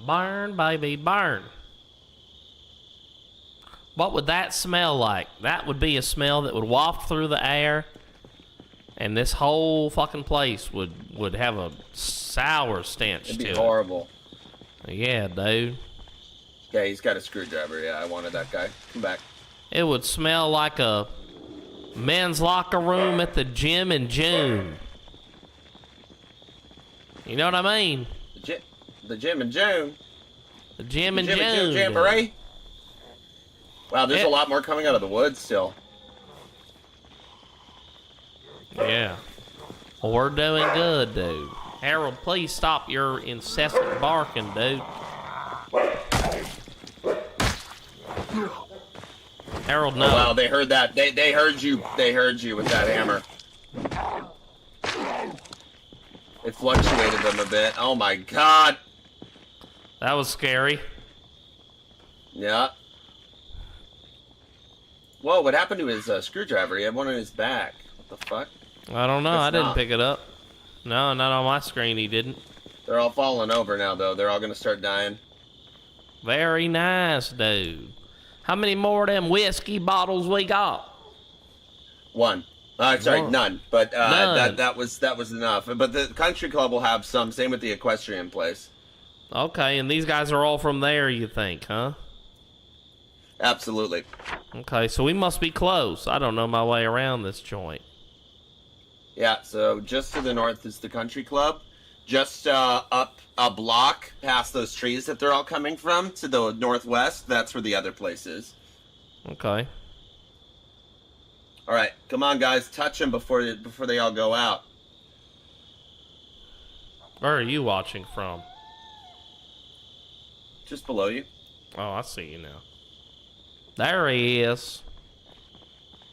Burn, baby, burn. What would that smell like? That would be a smell that would waft through the air, and this whole fucking place would have a sour stench It'd to be it. horrible. Yeah, dude. Yeah, he's got a screwdriver. Yeah, I wanted that guy. Come back. It would smell like a men's locker room at the gym in June. You know what I mean? The gym in June. The gym in June. June Jamboree. Wow, there's a lot more coming out of the woods still. Yeah. Well, we're doing good, dude. Harold, please stop your incessant barking, dude. Harold, no. Oh, wow, they heard that. They heard you. They heard you with that hammer. It fluctuated them a bit. Oh my god. That was scary. Yeah. Whoa, what happened to his screwdriver? He had one on his back. What the fuck? I don't know. I didn't not. pick it up. No, not on my screen he didn't. They're all falling over now, though. They're all gonna start dying. Very nice, dude. How many more of them whiskey bottles we got? One. Sorry, One. none. But None. that was enough. But the country club will have some. Same with the equestrian place. Okay, and these guys are all from there, you think, huh? Absolutely. Okay, so we must be close. I don't know my way around this joint. Yeah. So just to the north is the country club. Just up a block past those trees that they're all coming from to the northwest. That's where the other place is. Okay. All right, come on, guys, touch them before they all go out. Where are you watching from? Just below you. Oh, I see you now. There he is.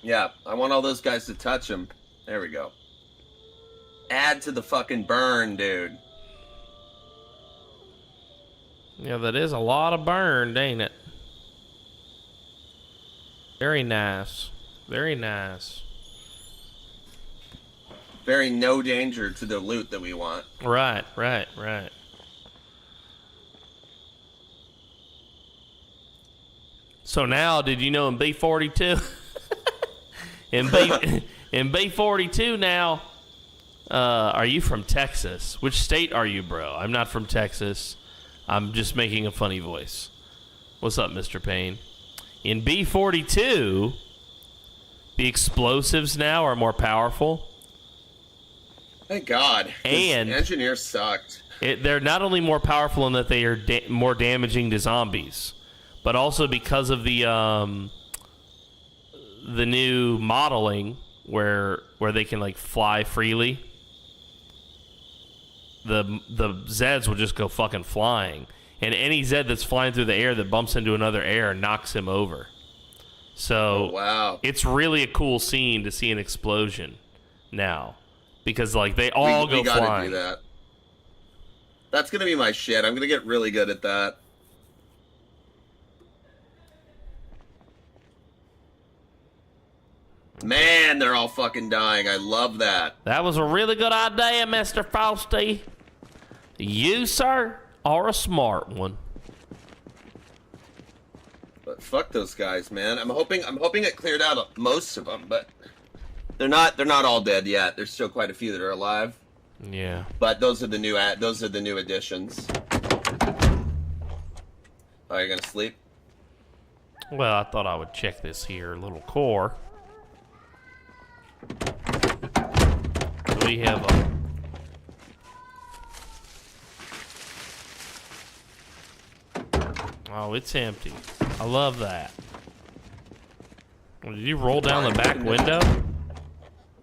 Yeah, I want all those guys to touch him. There we go. Add to the fucking burn, dude. Yeah, that is a lot of burned, ain't it? Very nice. Very nice. Very no danger to the loot that we want. Right. So now, did you know in B42? in B42 now, are you from Texas? Which state are you, bro? I'm not from Texas. I'm just making a funny voice. What's up, Mr. Payne? In B42, the explosives now are more powerful. Thank God. And engineers sucked. They're not only more powerful in that they are more damaging to zombies, but also because of the new modeling where they can like fly freely. The Zeds will just go fucking flying, and any Zed that's flying through the air that bumps into another air knocks him over. So wow, it's really a cool scene to see an explosion now, because like they all go we gotta flying. Do that. That's gonna be my shit. I'm gonna get really good at that. Man, they're all fucking dying. I love that. That was a really good idea, Mr. Frosty. You, sir, are a smart one. But fuck those guys, man. I'm hoping it cleared out most of them, but they're not all dead yet. There's still quite a few that are alive. Yeah. But those are the new additions. Are you gonna sleep? Well, I thought I would check this here little core. So we have a... Oh, it's empty. I love that. Did you roll down the back window?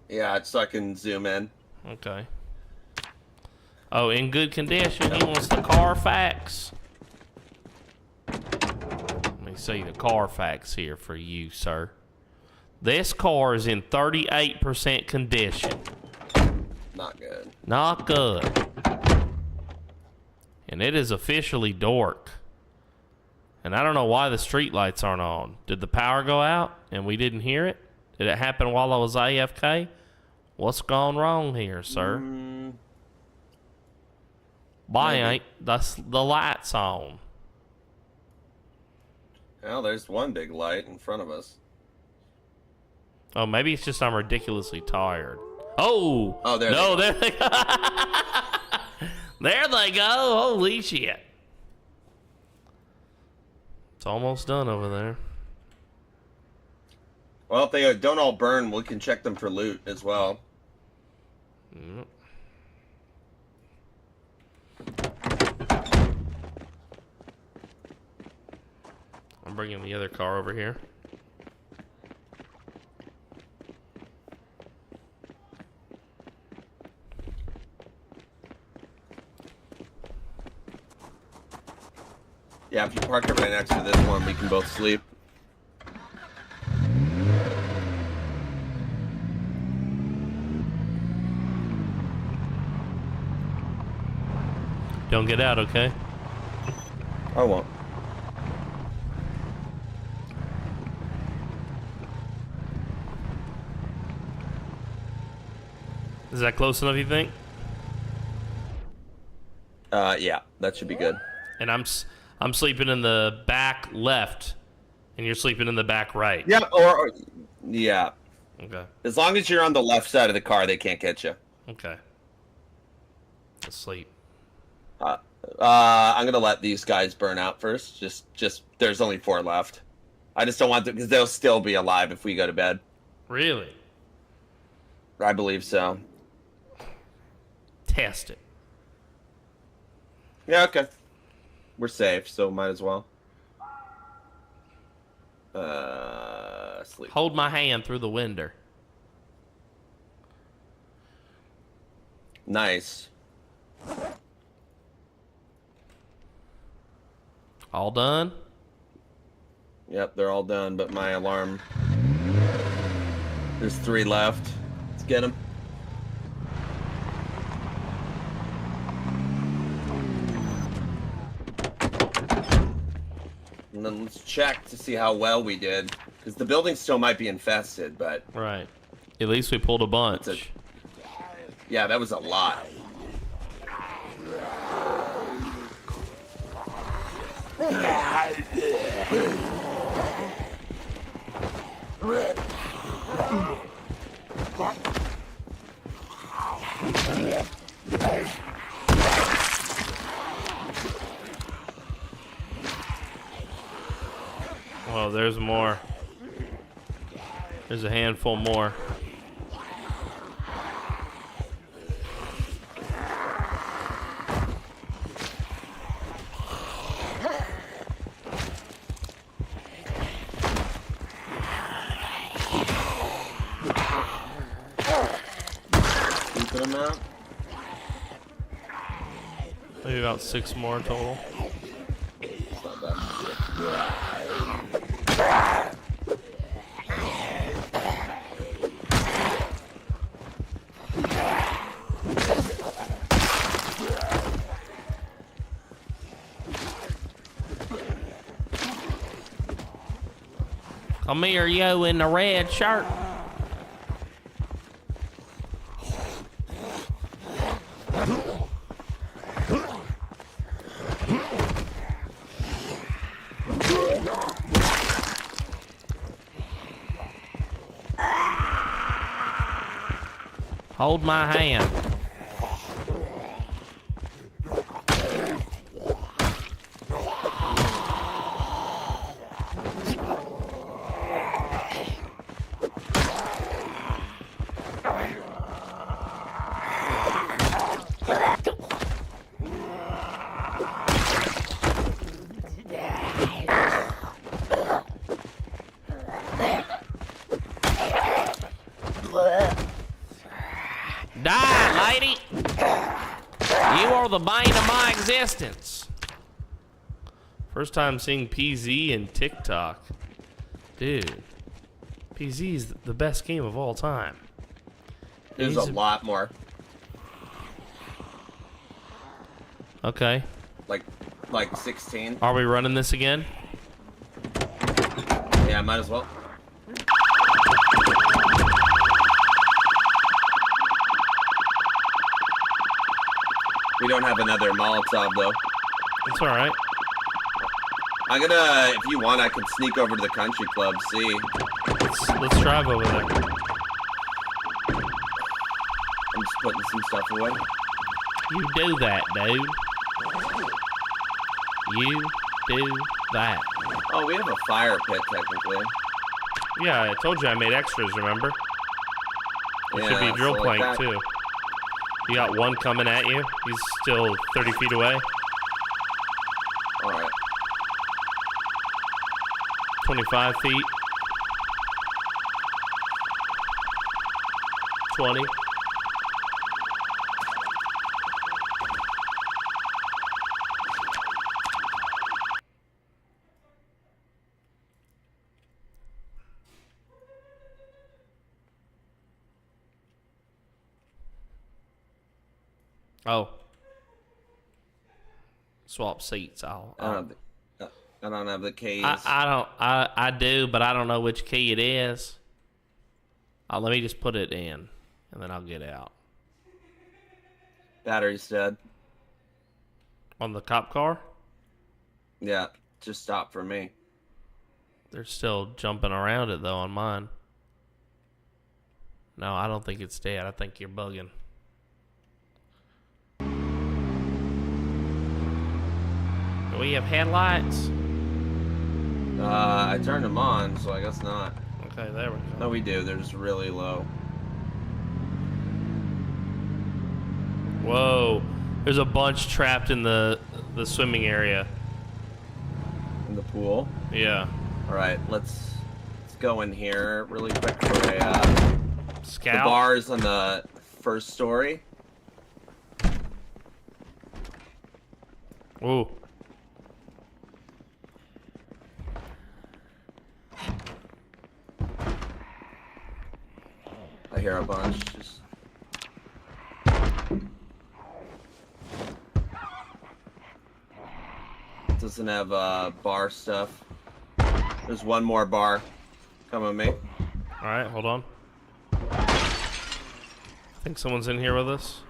Yeah, so I can zoom in. Okay. Oh, in good condition. He wants the Carfax. Let me see the Carfax here for you, sir. This car is in 38% condition. Not good. Not good. And it is officially dork. And I don't know why the street lights aren't on. Did the power go out and we didn't hear it? Did it happen while I was AFK? What's gone wrong here, sir? Why ain't the lights on? Well, there's one big light in front of us. Oh, maybe it's just I'm ridiculously tired. Oh! Oh, there no, they there they go. There they go. Holy shit. It's almost done over there. Well, if they don't all burn, we can check them for loot as well. Yep. I'm bringing the other car over here. Yeah, if you park it right next to this one, we can both sleep. Don't get out, okay? I won't. Is that close enough, you think? Yeah, that should be good. And I'm sleeping in the back left, and you're sleeping in the back right. Yeah, or yeah. Okay. As long as you're on the left side of the car, they can't get you. Okay. Let's sleep. I'm gonna let these guys burn out first. Just there's only 4 left. I just don't want them because they'll still be alive if we go to bed. Really? I believe so. Test it. Yeah, okay. We're safe, so might as well. Sleep. Hold my hand through the window. Nice. All done? Yep, they're all done, but my alarm... There's 3 left. Let's get them. And then let's check to see how well we did. Because the building still might be infested, but... Right. At least we pulled a bunch. Yeah, that was a lot. Oh, there's more. There's a handful more. Keeping them out. Maybe about 6 more total. It's not bad. Come here, yo, in the red shirt. Hold my hand. Die, lady! You are the bane of my existence. First time seeing PZ in TikTok. Dude, PZ is the best game of all time. There's a lot more. Okay. Like 16. Are we running this again? Yeah, might as well. We don't have another Molotov though. It's alright. I'm gonna, if you want, I can sneak over to the country club, see. Let's drive over there. I'm just putting some stuff away. You do that, dude. You do that. Oh, we have a fire pit, technically. Yeah, I told you I made extras, remember? There should be a drill so plank, like that. too. You got one coming at you. He's still 30 feet away. Alright. 25 feet. 20. Oh. Swap seats. I don't have the keys. I do, but I don't know which key it is. Let me just put it in, and then I'll get out. Battery's dead. On the cop car? Yeah, just stop for me. They're still jumping around it, though, on mine. No, I don't think it's dead. I think you're bugging. Do we have headlights? I turned them on, so I guess not. Okay, there we go. No, we do. They're just really low. Whoa. There's a bunch trapped in the swimming area. In the pool. Yeah. All right, let's go in here really quick for a Scout? the bars on the first story. Ooh. I hear a bunch. Just... Doesn't have bar stuff. There's one more bar. Come with me. Alright, hold on. I think someone's in here with us.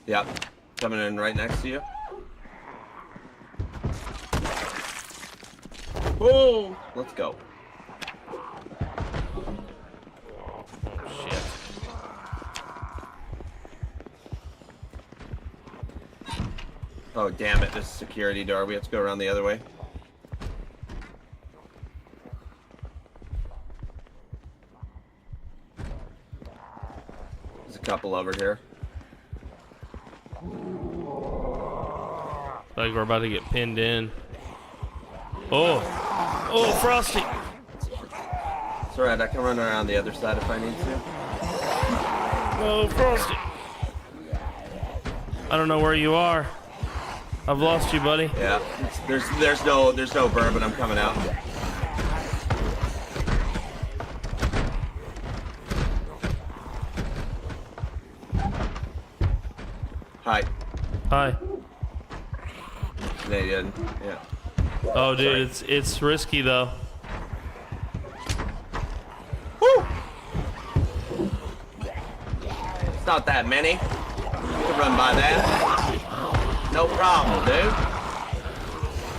Yep. Coming in right next to you. Whoa! Let's go. Shit. Oh, damn it. This is a security door. We have to go around the other way. couple over here. Like we're about to get pinned in. Oh, oh, Frosty. It's alright, I can run around the other side if I need to. Oh, Frosty. I don't know where you are. I've lost you, buddy. Yeah, there's no bourbon. I'm coming out. Hi. Hi. No, you didn't. Yeah. Oh, dude, Sorry. it's risky though. Woo! It's not that many. You can run by that. No problem, dude.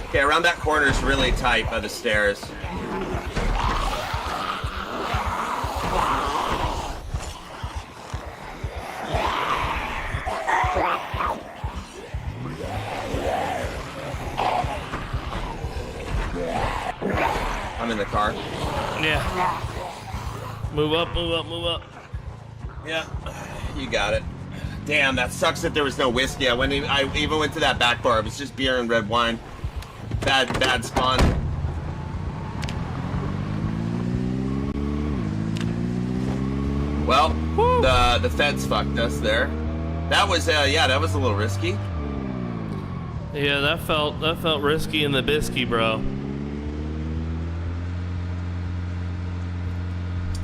Okay, around that corner is really tight by the stairs. I'm in the car. Yeah. Move up, move up, move up. Yeah, you got it. Damn, that sucks that there was no whiskey. I even went to that back bar. It was just beer and red wine. Bad spawn. Well, the feds fucked us there. That was that was a little risky. Yeah, that felt risky in the bisky, bro.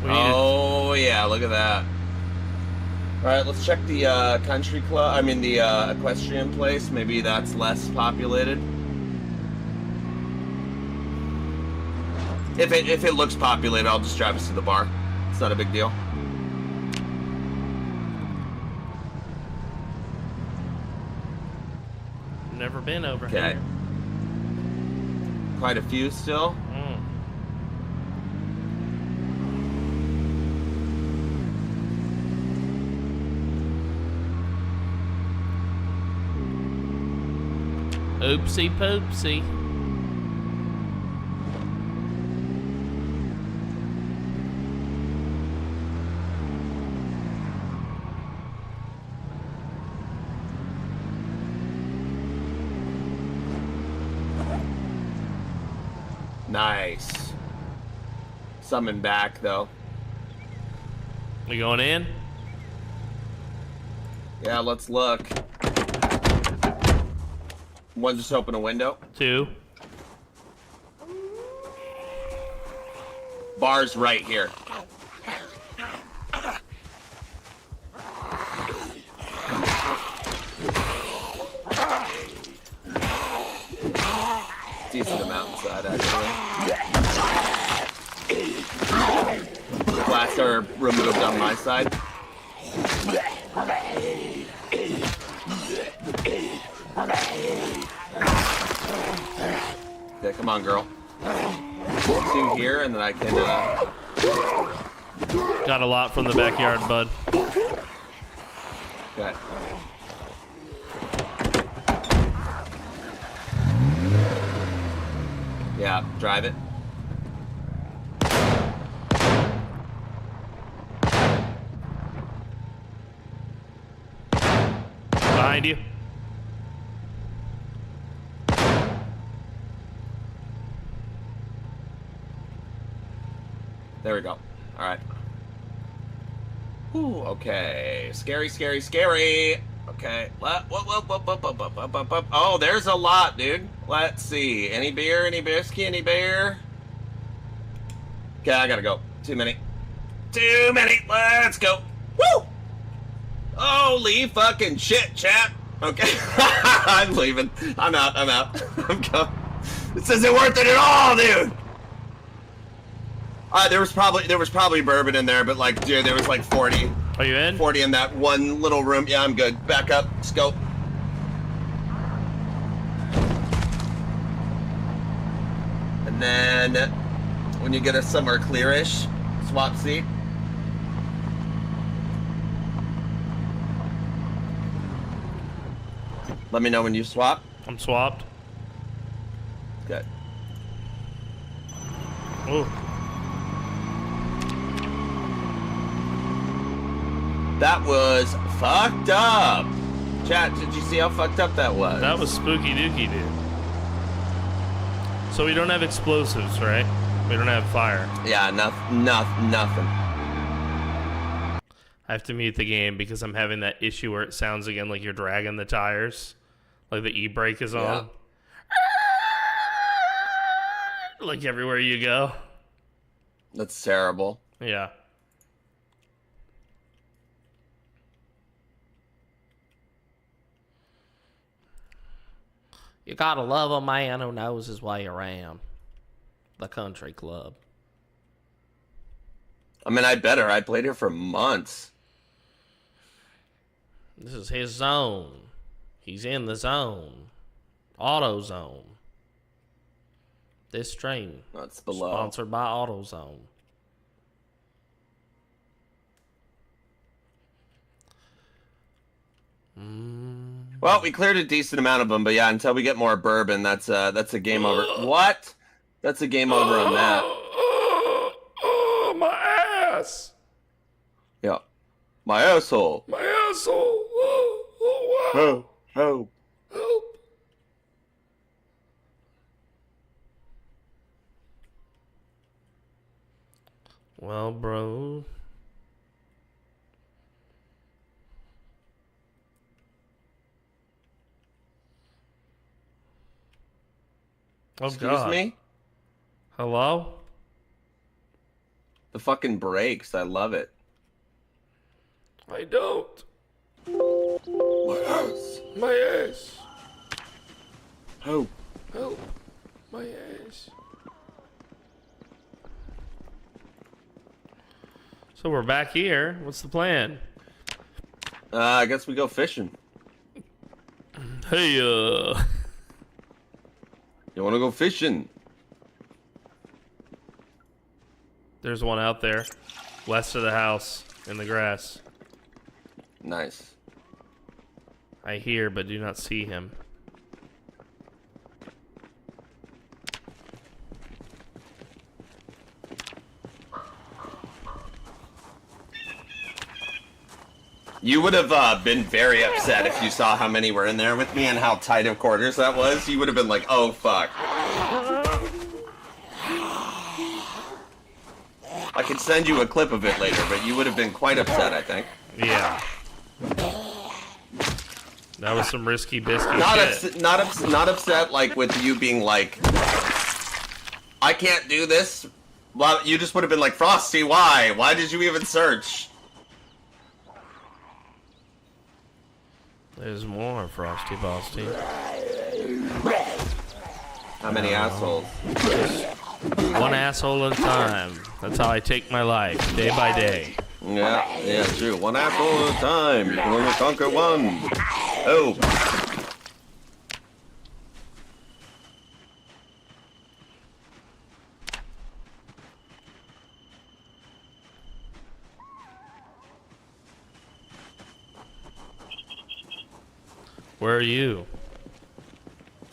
Oh yeah, look at that. All right, let's check the country club. I mean the equestrian place. Maybe that's less populated. If it looks populated, I'll just drive us to the bar. It's not a big deal. Never been over Okay. here. Quite a few still. Oopsie poopsie. Nice. Summon back though. We going in? Yeah, let's look. One, just open a window. 2. Bar's right here. Decent amount inside, actually. Glass are removed on my side. Okay, come on, girl. 2 here, and then I can, Got a lot from the backyard, bud. Okay. Yeah, drive it. Behind you. There we go. All right. Ooh, okay. Scary, scary, scary. Okay. Oh, there's a lot, dude. Let's see. Any beer? Any whiskey? Any beer? Okay, I gotta go. Too many. Too many. Let's go. Woo! Holy fucking shit, chat. Okay. I'm leaving. I'm out. I'm out. I'm going. This isn't worth it at all, dude. There was probably bourbon in there, but like, dude, there was like 40. Are you in? 40 in that one little room. Yeah, I'm good. Back up. Let's go. And then when you get us somewhere clearish, swap seat. Let me know when you swap. I'm swapped. Good. Ooh. That was fucked up. Chat, did you see how fucked up that was? That was spooky dookie, dude. So we don't have explosives, right? We don't have fire. Yeah, nothing. I have to mute the game because I'm having that issue where it sounds again like you're dragging the tires. Like the e-brake is on. Yeah. Like everywhere you go. That's terrible. Yeah. You gotta love a man who knows his way around the country club. I mean, I better. I played here for months. This is his zone. He's in the zone. AutoZone. This stream That's below. sponsored by AutoZone. Well, we cleared a decent amount of them, but yeah, until we get more bourbon, that's a game over. What? That's a game over on that. Oh, my ass! Yeah, my asshole. My asshole! Oh, wow! Oh, oh. Help! Well, bro. Oh, Excuse God. me? Hello? The fucking brakes. I love it. I don't. My ass. My ass. Oh. Help. My ass. So we're back here. What's the plan? I guess we go fishing. Hey, You want to go fishing? There's one out there. West of the house. In the grass. Nice. I hear but do not see him. You would have been very upset if you saw how many were in there with me and how tight of quarters that was. You would have been like, oh, fuck. I could send you a clip of it later, but you would have been quite upset, I think. Yeah. That was some risky biscuit shit. Not upset like with you being like, I can't do this. Well, you just would have been like, Frosty, why? Why did you even search? There's more, Frosty Bosty. How many assholes? One asshole at a time. That's how I take my life, day by day. Yeah, true. One asshole at a time. You can only conquer one. Oh. Where are you?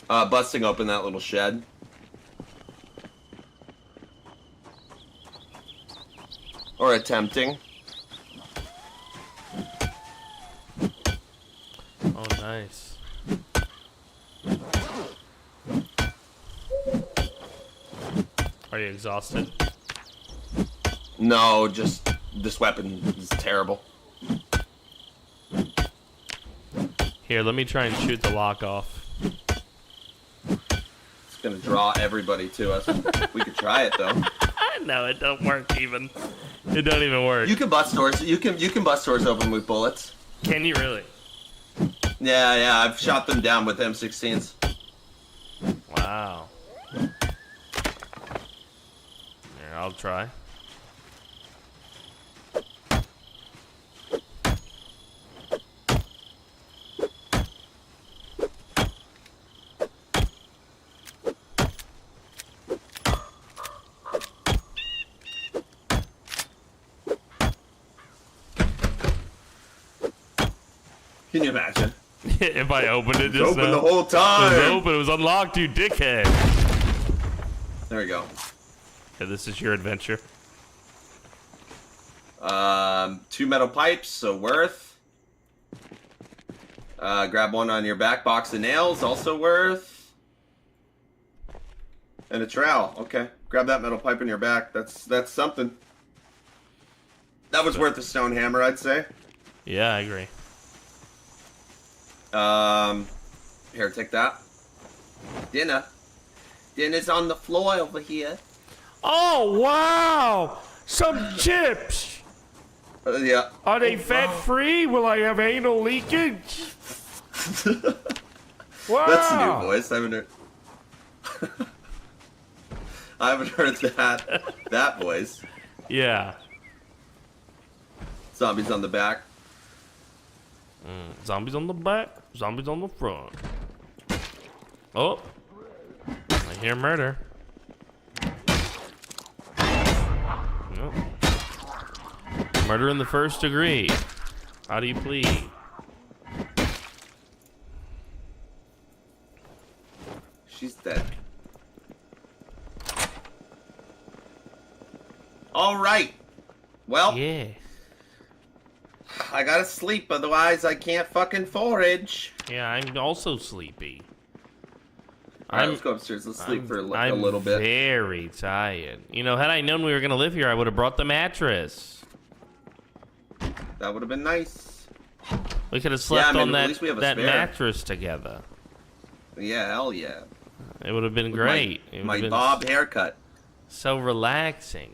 Busting open that little shed. Or attempting. Oh, nice. Are you exhausted? No, just this weapon is terrible. Here, let me try and shoot the lock off. It's gonna draw everybody to us. We could try it though. No, it don't work even. It don't even work. You can bust doors. You can bust doors open with bullets. Can you really? Yeah. I've shot them down with M16s. Wow. Here, I'll try. Can you imagine? If I opened it It's just open now. the whole It was time. open. It was unlocked, you dickhead. There we go. Okay, this is your adventure. 2 metal pipes, so worth. Grab one on your back. Box of nails, also worth. And a trowel. Okay, grab that metal pipe in your back. That's something. That was worth a stone hammer, I'd say. Yeah, I agree. Here, take that. Dinner's on the floor over here. Oh, wow! Some chips! Yeah. Are they fat-free? Will I have anal leakage? Wow! That's a new voice. I haven't heard that voice. Yeah. Zombies on the back. Zombies on the back, zombies on the front. Oh, I hear murder. Nope. Murder in the first degree. How do you plead? She's dead. All right. Well, Yeah. I gotta sleep, otherwise I can't fucking forage. Yeah, I'm also sleepy. Alright, let's go upstairs. Let's sleep for a little bit. I'm very tired. You know, had I known we were gonna live here, I would have brought the mattress. That would have been nice. We could have slept on at least we have a that spare. mattress together. Yeah, hell yeah. It would have been With great. It would My have been bob haircut. so relaxing.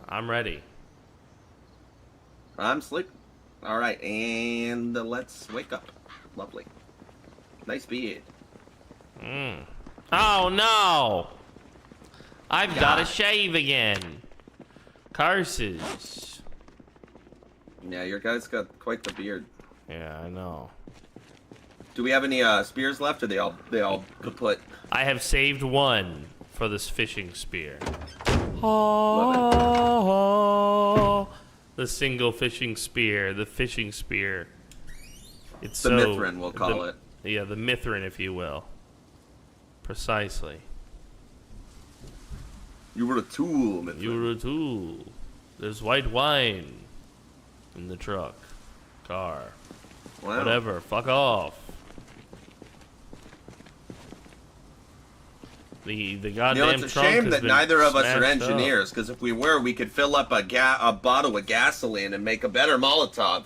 I'm ready. I'm sleeping. Alright, and let's wake up. Lovely. Nice beard. Oh no! I've got to God. shave again. Curses. Yeah, your guy's got quite the beard. Yeah, I know. Do we have any spears left, or they all kaput? I have saved one for this fishing spear. Love Oh, the single fishing spear, the fishing spear. It's The so, Mithrin, we'll call it. Yeah, the Mithrin, if you will. Precisely. You were a tool, Mithrin. You're a tool. There's white wine in the truck, car, Wow. whatever. Fuck off. The goddamn You know, it's a trunk shame has that been neither of us are smashed up. engineers, because if we were, we could fill up a bottle of gasoline and make a better Molotov.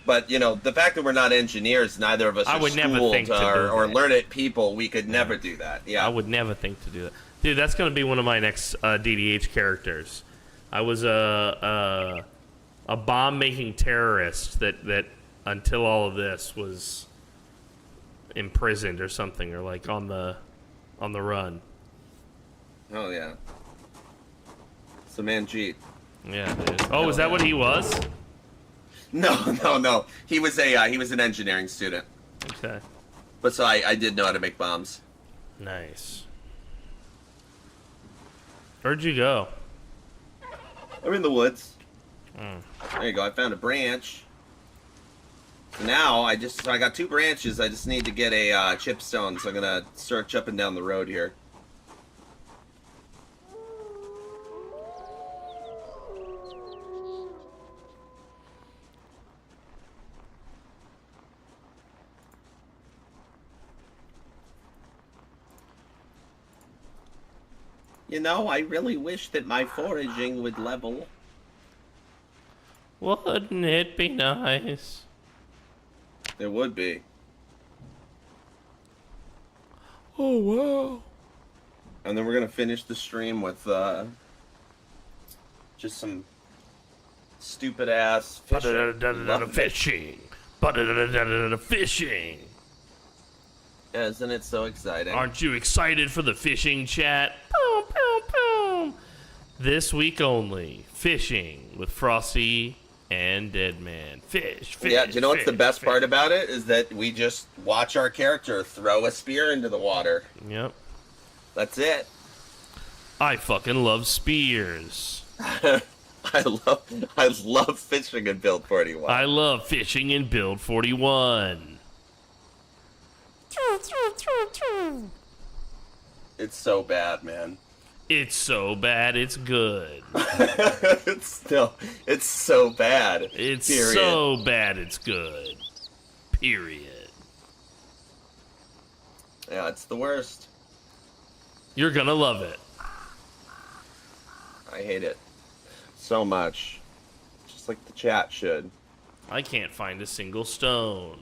But, you know, the fact that we're not engineers, neither of us I are would never schooled think to do or that. learned people, we could never do that. Yeah. I would never think to do that. Dude, that's going to be one of my next DDH characters. I was a bomb-making terrorist that until all of this was imprisoned or something, or like on the run. Oh, yeah. So, Manjeet. Yeah, dude. Oh, is that what he was? No. He was an engineering student. Okay. But so I did know how to make bombs. Nice. Where'd you go? I'm in the woods. Mm. There you go. I found a branch. Now I got 2 branches. I just need to get a chipstone, so I'm gonna search up and down the road here. You know, I really wish that my foraging would level. Wouldn't it be nice? It would be. Oh, wow. And then we're gonna finish the stream with just some stupid ass fishing. Love it. Fishing. Fishing. Isn't it so exciting? Aren't you excited for the fishing chat? Boom, boom, boom. This week only, fishing with Frosty and Deadman. Fish. Yeah, do you know what's the best fish. part about it? Is that we just watch our character throw a spear into the water. Yep. That's it. I fucking love spears. I love fishing in Build 41. I love fishing in Build 41. It's so bad, man. It's so bad, it's good. It's so bad. It's period. so bad, it's good. Period. Yeah, it's the worst. You're gonna love it. I hate it so much. Just like the chat should. I can't find a single stone.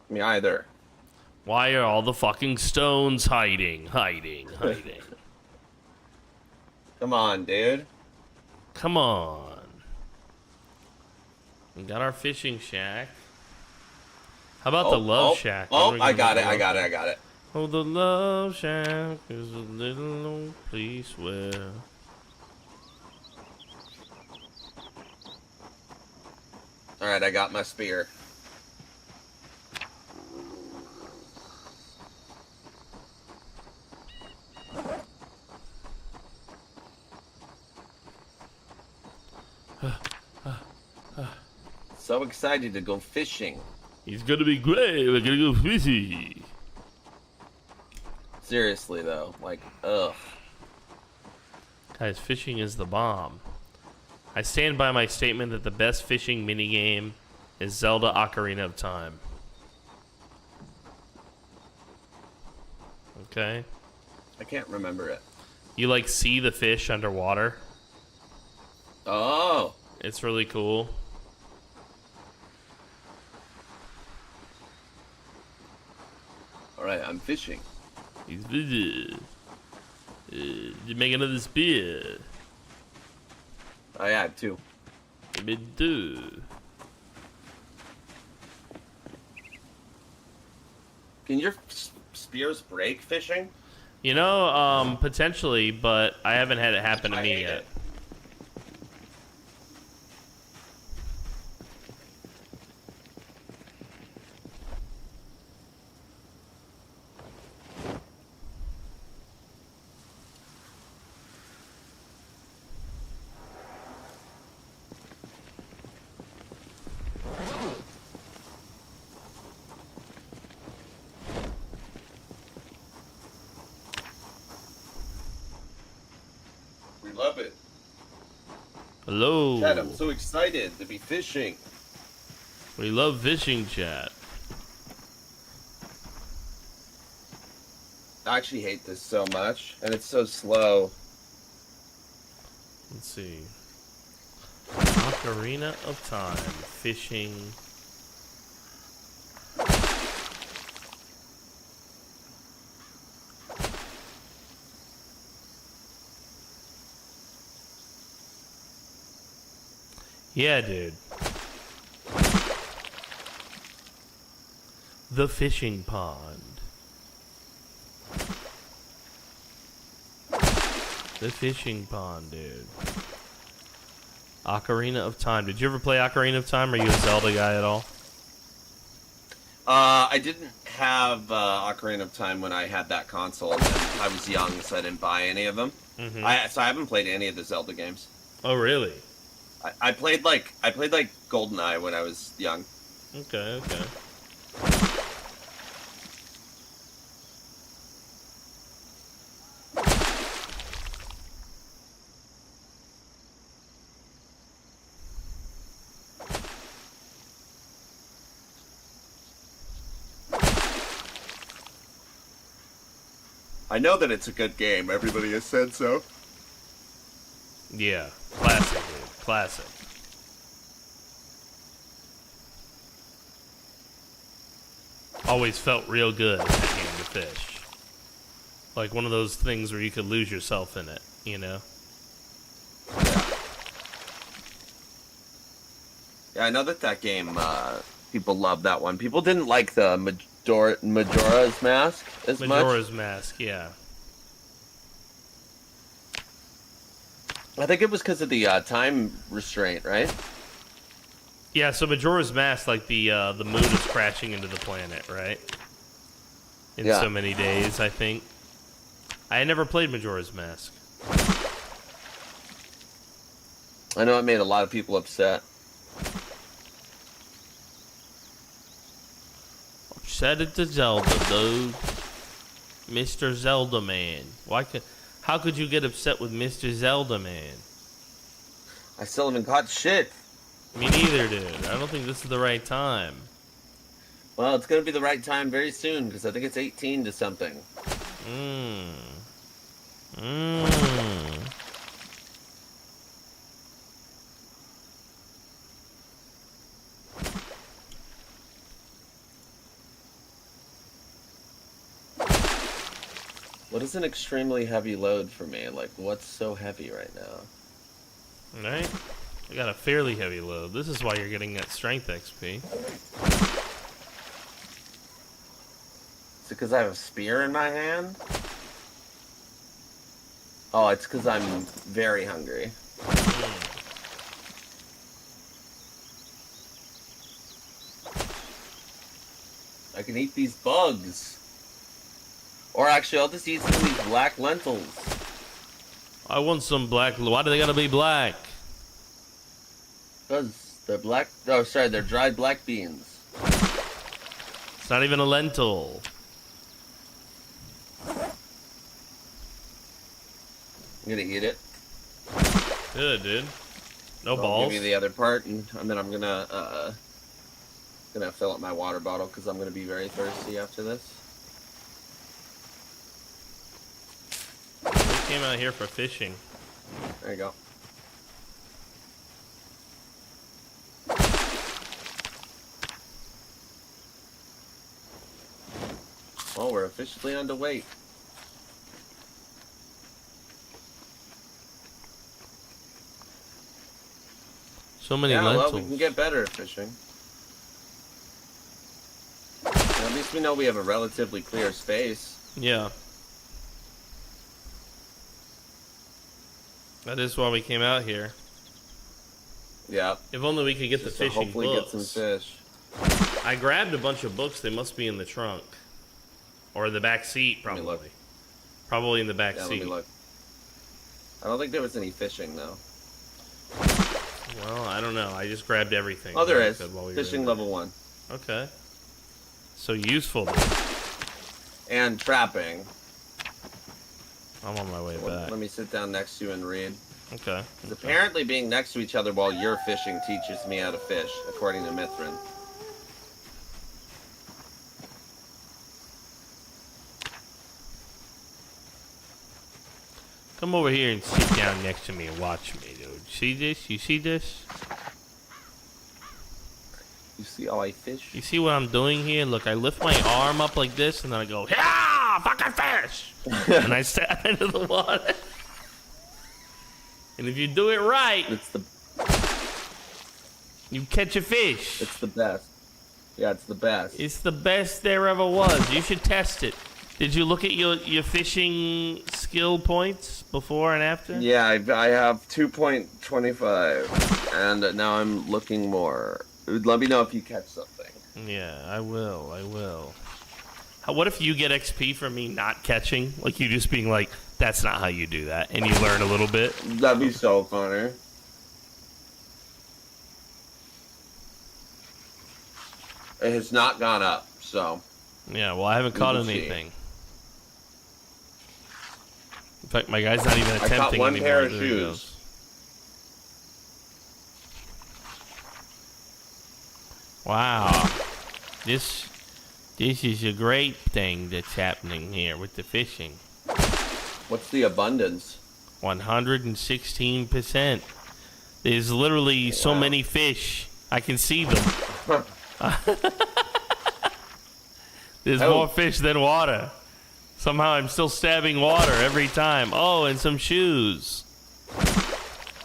Me either. Why are all the fucking stones hiding? Come on, dude. Come on. We got our fishing shack. How about the love shack? Oh, I got it. Oh, the love shack is a little old place where... Alright, I got my spear. So excited to go fishing. He's gonna be great. We're gonna go fishing. Seriously, though. Like, ugh. Guys, fishing is the bomb. I stand by my statement that the best fishing minigame is Zelda Ocarina of Time. Okay? I can't remember it. You, like, see the fish underwater. Oh. It's really cool. Alright, I'm fishing. He's busy. You make another spear. I have two. Me too. Can your spears break fishing? You know, potentially, but I haven't had it happen to I me hate yet. it. We love it. Hello. Chad, I'm so excited to be fishing. We love fishing, chat. I actually hate this so much, and it's so slow. Let's see. Ocarina of Time. Fishing. Yeah, dude. The fishing pond. The fishing pond, dude. Ocarina of Time. Did you ever play Ocarina of Time? Are you a Zelda guy at all? I didn't have Ocarina of Time when I had that console, and I was young, so I didn't buy any of them. So I haven't played any of the Zelda games. Oh, really? I played like GoldenEye when I was young. Okay, okay. I know that it's a good game. Everybody has said so. Yeah. Classic, dude. Classic. Always felt real good in that game to fish. Like one of those things where you could lose yourself in it, you know? Yeah, I know that game, people love that one. People didn't like the Majora's Mask as much. Majora's Mask, yeah. I think it was because of the time restraint, right? Yeah, so Majora's Mask, like the moon is crashing into the planet, right? In so many days, I think. I had never played Majora's Mask. I know it made a lot of people upset. Set it to Zelda, dude. Mr. Zelda Man. How could you get upset with Mr. Zelda, man? I still haven't caught shit. Me neither, dude. I don't think this is the right time. Well, it's gonna be the right time very soon because I think it's 18 to something. What is an extremely heavy load for me? Like, what's so heavy right now? Right? I got a fairly heavy load. This is why you're getting that strength XP. Is it because I have a spear in my hand? Oh, it's because I'm very hungry. I can eat these bugs. Or actually, I'll just eat some of these black lentils. I want some black. Why do they gotta be black? Because they're black. Oh, sorry, they're dried black beans. It's not even a lentil. I'm gonna eat it. Good, dude. No I'll balls. give you the other part, and then I'm gonna fill up my water bottle because I'm gonna be very thirsty after this. We came out here for fishing. There you go. Well, we're officially underweight. So many Yeah, lentils. well, we can get better at fishing. At least we know we have a relatively clear space. Yeah. That is why we came out here. Yeah. If only we could get Just the to fishing hopefully books. get some fish. I grabbed a bunch of books. They must be in the trunk. Or the back seat, Let me look. probably. Probably in the back Yeah, seat. let me look. I don't think there was any fishing, though. Well, I don't know. I just grabbed everything. Oh, there like I is. said while we were Fishing in there. level 1. Okay. So useful. And trapping. I'm on my way Let back. me sit down next to you and read. Okay. Because apparently being next to each other while you're fishing teaches me how to fish, according to Mithrin. Come over here and sit down next to me and watch me, dude. See this? You see this? You see how I fish? You see what I'm doing here? Look, I lift my arm up like this, and then I go, yeah, fucking fish! And I step into the water. And if you do it right, you catch a fish. It's the best. Yeah, it's the best. It's the best there ever was. You should test it. Did you look at your fishing skill points before and after? Yeah, I have 2.25, and now I'm looking more. Let me know if you catch something. Yeah, I will. What if you get XP for me not catching? Like you just being like, that's not how you do that, and you learn a little bit? That'd be so funny. It has not gone up, so. Yeah, well, I haven't caught will see. anything. In fact, my guy's not even attempting I caught one anymore. pair of There he shoes. goes. Wow. This is a great thing that's happening here with the fishing. What's the abundance? 116%. There's literally so Wow. many fish. I can see them. There's Oh. more fish than water. Somehow I'm still stabbing water every time. Oh, and some shoes.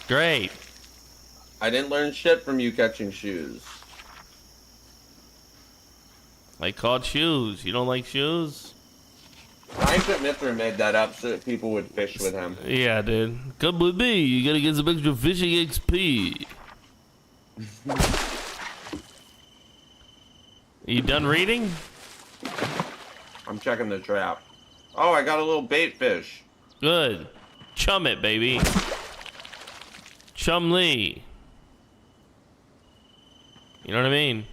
Great. I didn't learn shit from you catching shoes. I caught shoes. You don't like shoes? I think Mithrin made that up so that people would fish with him. Yeah, dude. Come with me. You gotta get some extra fishing XP. You done reading? I'm checking the trap. Oh, I got a little bait fish. Good. Chum it, baby. Chum Lee. You know what I mean?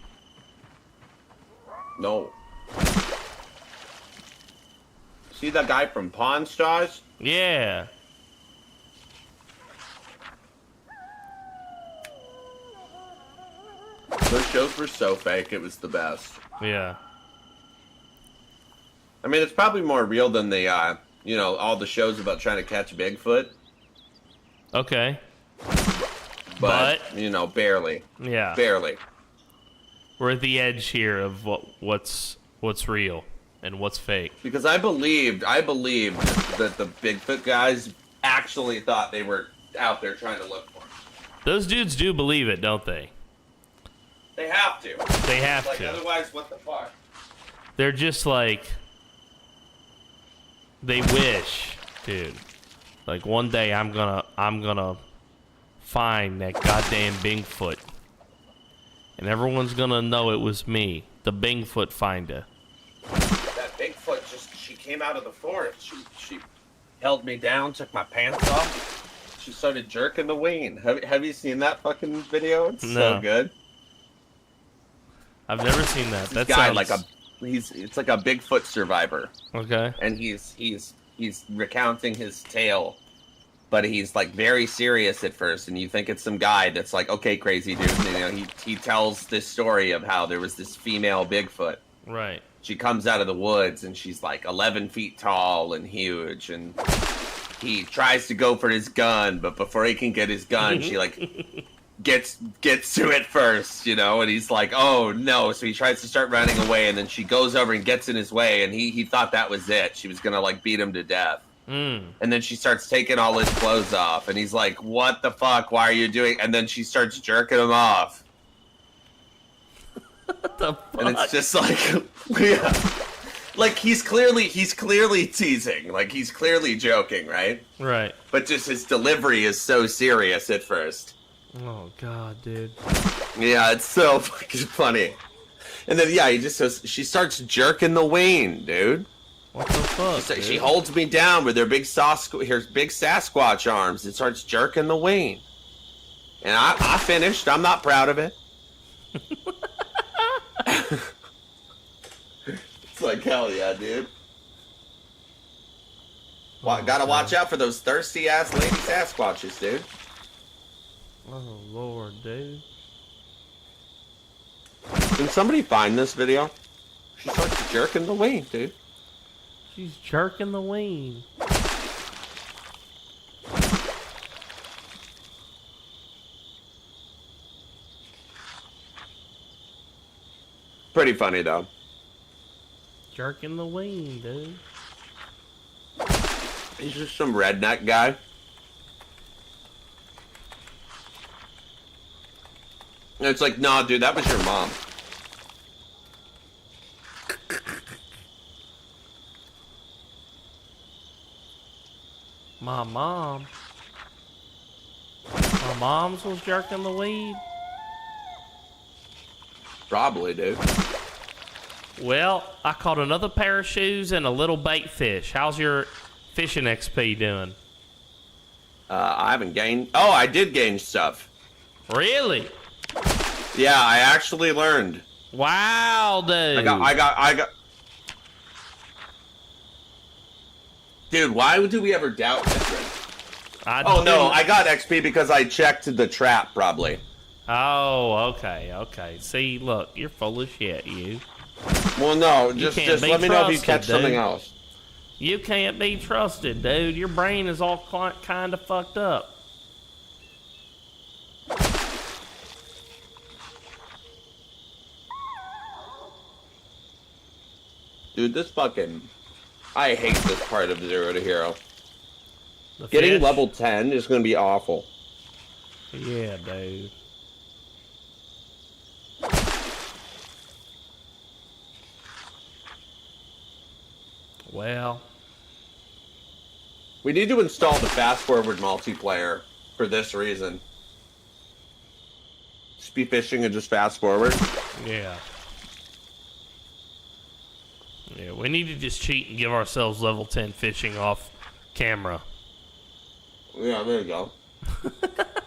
See that guy from Pawn Stars? Yeah. Those shows were so fake, it was the best. Yeah. I mean, it's probably more real than the, you know, all the shows about trying to catch Bigfoot. Okay. But you know, barely. Yeah. Barely. We're at the edge here of what's real and what's fake. Because I believed that the Bigfoot guys actually thought they were out there trying to look for him. Those dudes do believe it, don't they? They have to. They have Like, to. otherwise, what the fuck? They're just like, they wish, dude. Like one day I'm gonna find that goddamn Bigfoot, and everyone's gonna know it was me, the Bigfoot finder. That Bigfoot she came out of the forest. She held me down, took my pants off. She started jerking the ween. Have you seen that fucking video? It's so good. I've never seen that. This guy, it's like a Bigfoot survivor. Okay. And he's recounting his tale, but he's like very serious at first, and you think it's some guy that's like, okay, crazy dude. And, you know, he tells this story of how there was this female Bigfoot. Right. She comes out of the woods, and she's like 11 feet tall and huge, and he tries to go for his gun, but before he can get his gun, she like gets to it first, you know, and he's like, oh no. So he tries to start running away, and then she goes over and gets in his way, and he thought that was it. She was gonna like beat him to death. And then she starts taking all his clothes off, and he's like, what the fuck, why are you doing? And then she starts jerking him off. What the fuck? And it's just like, yeah, like he's clearly teasing, like he's clearly joking, right? Right. But just his delivery is so serious at first. Oh god, dude. Yeah, it's so fucking funny. And then yeah, she starts jerking the ween, dude. What the fuck? Dude? She holds me down with her big Sasquatch arms and starts jerking the ween. And I finished. I'm not proud of it. It's like, hell yeah, dude. Gotta watch out for those thirsty ass lady Sasquatches, dude. Oh lord, dude. Can somebody find this video? She starts jerking the ween, dude. She's jerking the ween. Pretty funny though. Jerking the ween, dude. He's just some redneck guy. And it's like, nah, dude, that was your mom. My mom. My mom's was jerking the weed. Probably, dude. Well, I caught another pair of shoes and a little bait fish. How's your fishing XP doing? I haven't gained. Oh, I did gain stuff. Really? Yeah, I actually learned. Wow, dude. I got. Dude, why do we ever doubt Mithrin? Oh no, I got XP because I checked the trap, probably. Oh, okay. See, look, you're full of shit, you. Well, no, just let me know if you catch something else. You can't be trusted, dude. Your brain is all kind of fucked up. Dude, this fucking... I hate this part of Zero to Hero. The Getting fish? level 10 is going to be awful. Yeah, dude. Well... We need to install the fast-forward multiplayer for this reason. Just be fishing and just fast-forward. Yeah. Yeah, we need to just cheat and give ourselves level 10 fishing off camera. Yeah, there you go.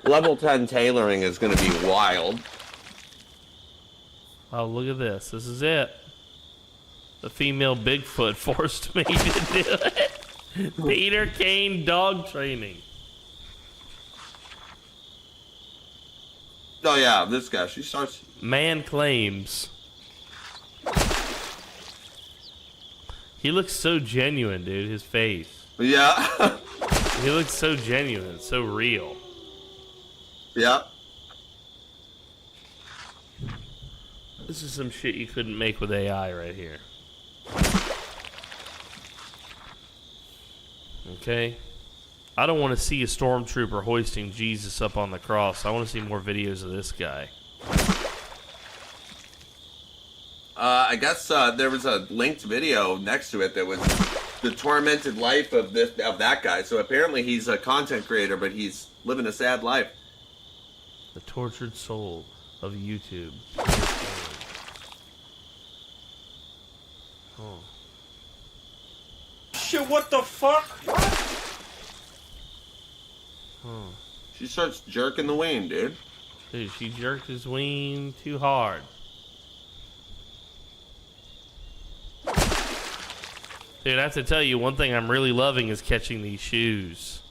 Level 10 tailoring is going to be wild. Oh, look at this. This is it. The female Bigfoot forced me to do it. Peter Kane dog training. Oh yeah, this guy. She starts. Man claims. He looks so genuine, dude. His face. Yeah. He looks so genuine, so real. Yeah. This is some shit you couldn't make with AI right here. Okay? I don't want to see a stormtrooper hoisting Jesus up on the cross. I want to see more videos of this guy. I guess there was a linked video next to it that was the tormented life of that guy. So apparently he's a content creator, but he's living a sad life. The tortured soul of YouTube. Oh. Shit, what the fuck? What? Oh. She starts jerking the ween, dude. Dude, she jerked his ween too hard. Dude, I have to tell you, one thing I'm really loving is catching these shoes.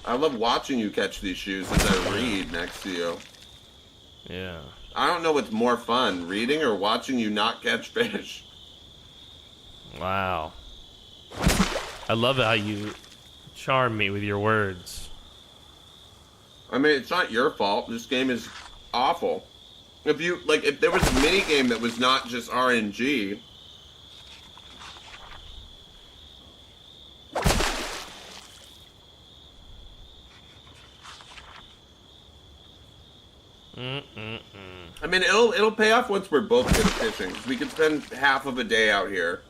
I love watching you catch these shoes as I read next to you. Yeah. I don't know what's more fun, reading or watching you not catch fish. Wow. I love how you charm me with your words. I mean, it's not your fault. This game is awful. If there was a mini game that was not just RNG. I mean, it'll pay off once we're both good at fishing. We could spend half of a day out here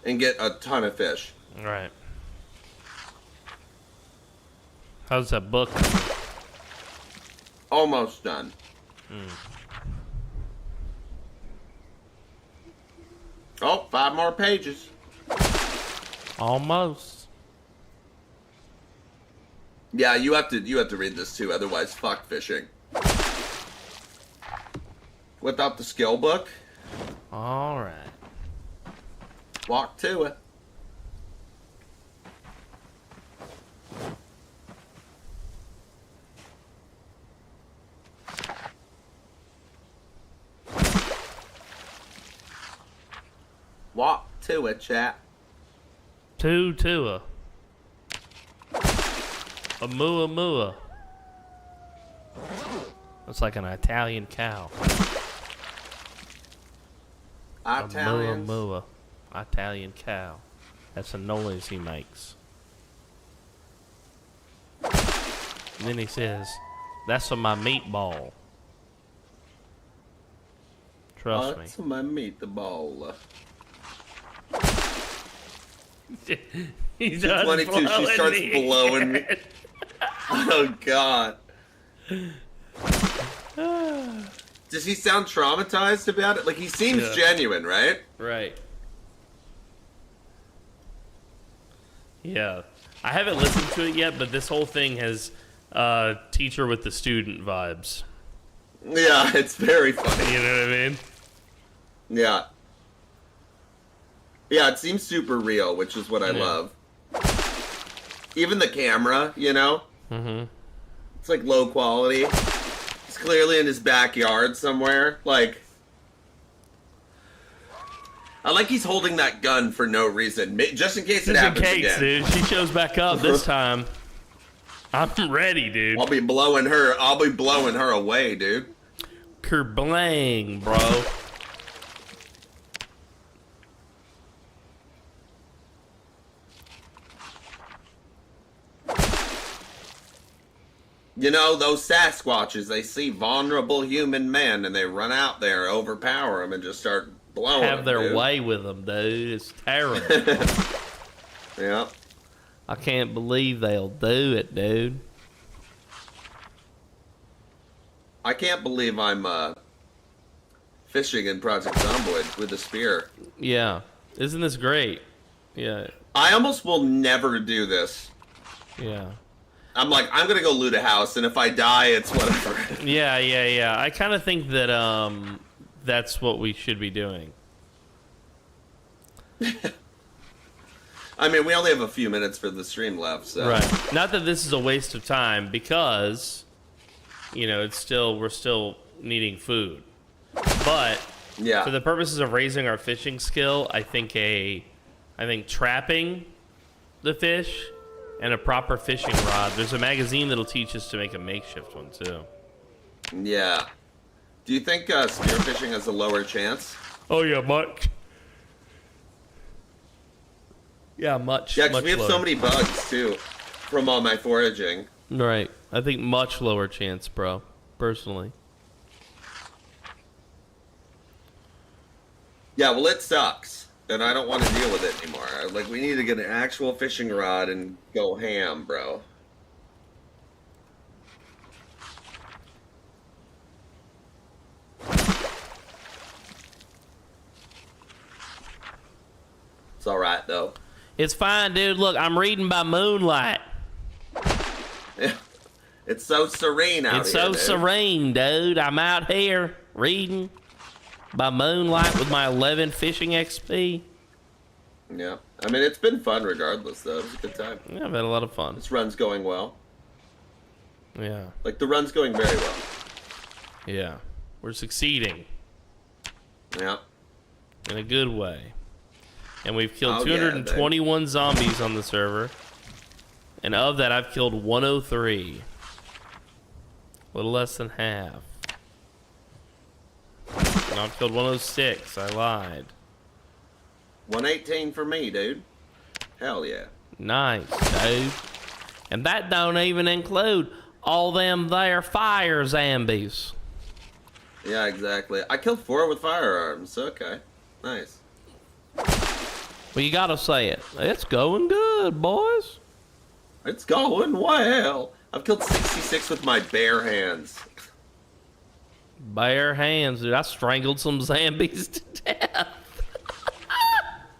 and get a ton of fish. Right. How's that book? Almost done. Oh, 5 more pages. Almost. Yeah, you have to read this too, otherwise fuck fishing. Without the skill book, Alright. walk to it. Walk to it, chat. Tua. A mua mua. That's like an Italian cow. Italians. A mua mua. Italian cow. That's a noise he makes. And then he says, "That's my meatball." Trust That's my meatball. me. He's done 22, she blowing starts me. blowing me. Oh, God. Does he sound traumatized about it? Like, he seems Yeah. genuine, right? Right. Yeah. I haven't listened to it yet, but this whole thing has teacher with the student vibes. Yeah, it's very funny. You know what I mean? Yeah. Yeah, it seems super real, which is what I Yeah. love. Even the camera, you know? Mm-hmm. It's like low quality. He's clearly in his backyard somewhere. Like, I like he's holding that gun for no reason, just in case it Just in happens case, again. dude. She shows back up this time. I'm ready, dude. I'll be blowing her away, dude. Kerblang, bro. You know, those Sasquatches, they see vulnerable human men and they run out there, overpower them, and just start blowing Have them, their dude. way with them, dude. It's terrible. Yeah. I can't believe they'll do it, dude. I can't believe I'm fishing in Project Zomboid with a spear. Yeah. Isn't this great? Yeah. I almost will never do this. Yeah. I'm like, I'm gonna go loot a house, and if I die, it's whatever. Yeah. I kind of think that that's what we should be doing. I mean, we only have a few minutes for the stream left, so. Right. Not that this is a waste of time, because, you know, we're still needing food. But Yeah. for the purposes of raising our fishing skill, I think trapping the fish and a proper fishing rod. There's a magazine that'll teach us to make a makeshift one too. Yeah. Do you think spearfishing has a lower chance? Oh yeah, much. Yeah, much. Yeah, because much we have lower. so many bugs too from all my foraging. Right. I think much lower chance, bro. Personally. Yeah, well, it sucks, and I don't want to deal with it anymore. Like, we need to get an actual fishing rod and go ham, bro. It's all right, though. It's fine, dude. Look, I'm reading by moonlight. It's so serene out It's here, so dude. serene, dude. I'm out here reading by moonlight with my 11 fishing XP. Yeah. I mean, it's been fun regardless, though. It was a good time. Yeah, I've had a lot of fun. This run's going well. Yeah. Like, the run's going very well. Yeah. We're succeeding Yeah. in a good way. And we've killed Oh, yeah, 221 zombies on the server. And of that, I've killed 103. A little less than half. No, I've killed 106. I lied. 118 for me, dude. Hell yeah. Nice, dude. And that don't even include all them there fire zombies. Yeah, exactly. I killed 4 with firearms. Okay. Nice. Well, you gotta say it. It's going good, boys. It's going well. I've killed 66 with my bare hands. Bare hands, dude. I strangled some zombies to death.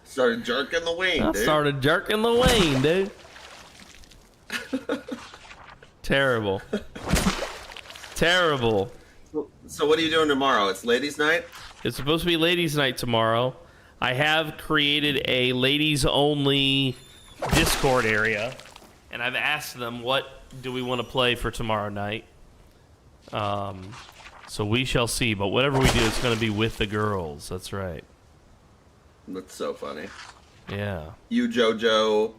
Started jerking the wing, I dude. started jerking the wing, dude. Terrible. Terrible. So what are you doing tomorrow? It's ladies' night? It's supposed to be ladies' night tomorrow. I have created a ladies-only Discord area, and I've asked them what do we want to play for tomorrow night. So we shall see. But whatever we do, it's going to be with the girls. That's right. That's so funny. Yeah. You, JoJo,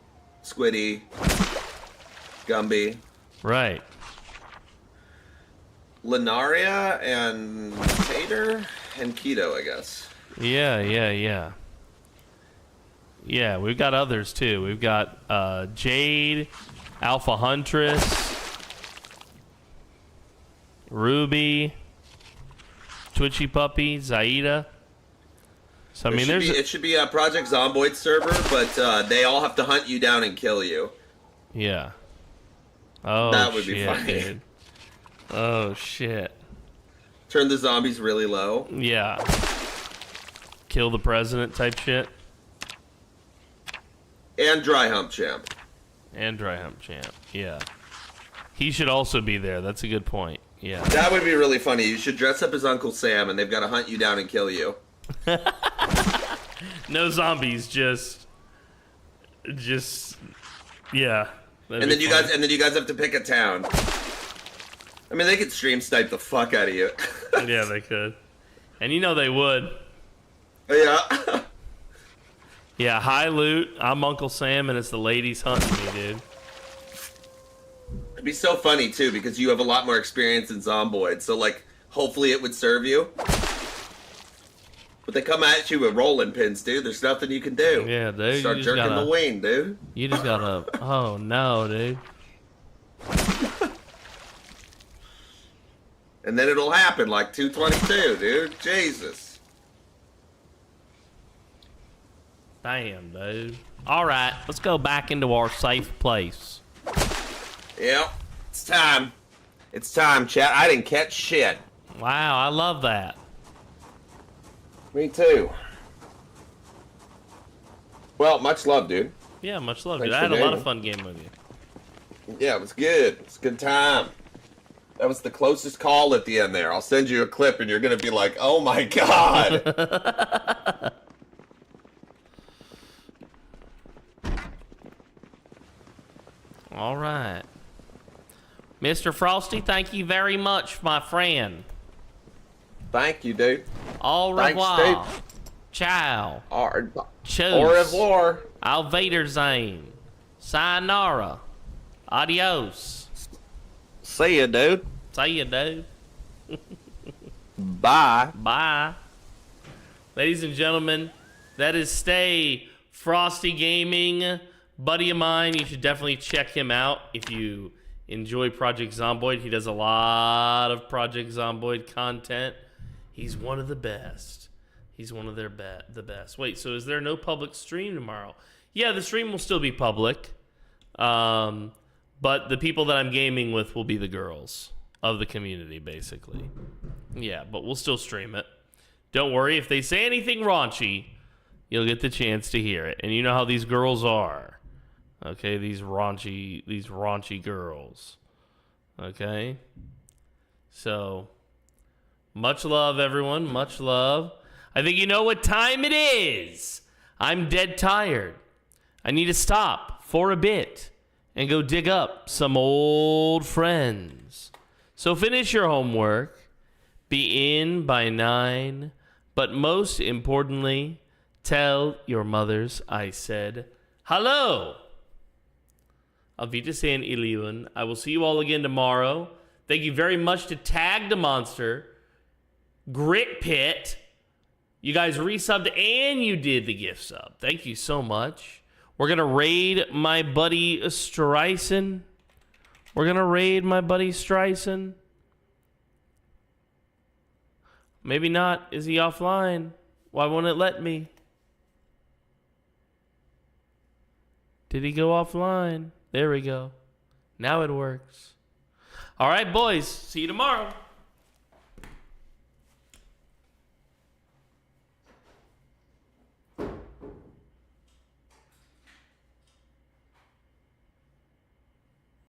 Squiddy, Gumby, Right. Linaria, and Tater, and Keto, I guess. Yeah. Yeah, we've got others too. We've got Jade, Alpha Huntress, Ruby, Twitchy Puppy, Zaida. So I mean, it should be a Project Zomboid server, but they all have to hunt you down and kill you. Yeah. Oh, That would be shit, funny. dude. Oh shit. Turn the zombies really low. Yeah. Kill the president type shit. And Dry Hump Champ. And Dry Hump Champ. Yeah. He should also be there. That's a good point. Yeah. That would be really funny. You should dress up as Uncle Sam, and they've got to hunt you down and kill you. No zombies, just yeah. That'd And be then you funny. guys have to pick a town. I mean, they could stream snipe the fuck out of you. Yeah, they could. And you know they would. Yeah. Yeah, high loot. I'm Uncle Sam, and it's the ladies hunting me, dude. It'd be so funny, too, because you have a lot more experience in Zomboid, so, like, hopefully it would serve you. But they come at you with rolling pins, dude. There's nothing you can do. Yeah, dude. Start you just jerking gotta, the wing, dude. You just gotta. Oh no, dude. And then it'll happen like 222, dude. Jesus. Damn, dude. All right, let's go back into our safe place. Yep. It's time. It's time, chat. I didn't catch shit. Wow, I love that. Me too. Well, much love, dude. Yeah, much love, Thanks dude. I for had a lot gaming. of fun game with you. Yeah, it was good. It's a good time. That was the closest call at the end there. I'll send you a clip and you're going to be like, oh my god. All right. Mr. Frosty, thank you very much, my friend. Thank you, dude. Au revoir. Thanks, dude. Ciao. Cheers. Au revoir. Auf Wiedersehen. Sayonara. Adios. See ya, dude. See ya, dude. Bye. Bye. Ladies and gentlemen, that is Stay Frosty Gaming. Buddy of mine, you should definitely check him out if you enjoy Project Zomboid. He does a lot of Project Zomboid content. He's one of the best. He's one of the best. Wait, so is there no public stream tomorrow? Yeah, the stream will still be public. But the people that I'm gaming with will be the girls of the community, basically. Yeah, but we'll still stream it. Don't worry, if they say anything raunchy, you'll get the chance to hear it. And you know how these girls are. Okay, these raunchy girls. Okay? So, much love, everyone. Much love. I think you know what time it is. I'm dead tired. I need to stop for a bit and go dig up some old friends. So finish your homework. Be in by 9. But most importantly, tell your mothers I said hello. Auf Wiedersehen, ihr Lieben. I will see you all again tomorrow. Thank you very much to Tag the Monster, Grit Pit. You guys resubbed and you did the gift sub. Thank you so much. We're going to raid my buddy Streisand. Maybe not. Is he offline? Why won't it let me? Did he go offline? There we go. Now it works. All right, boys. See you tomorrow.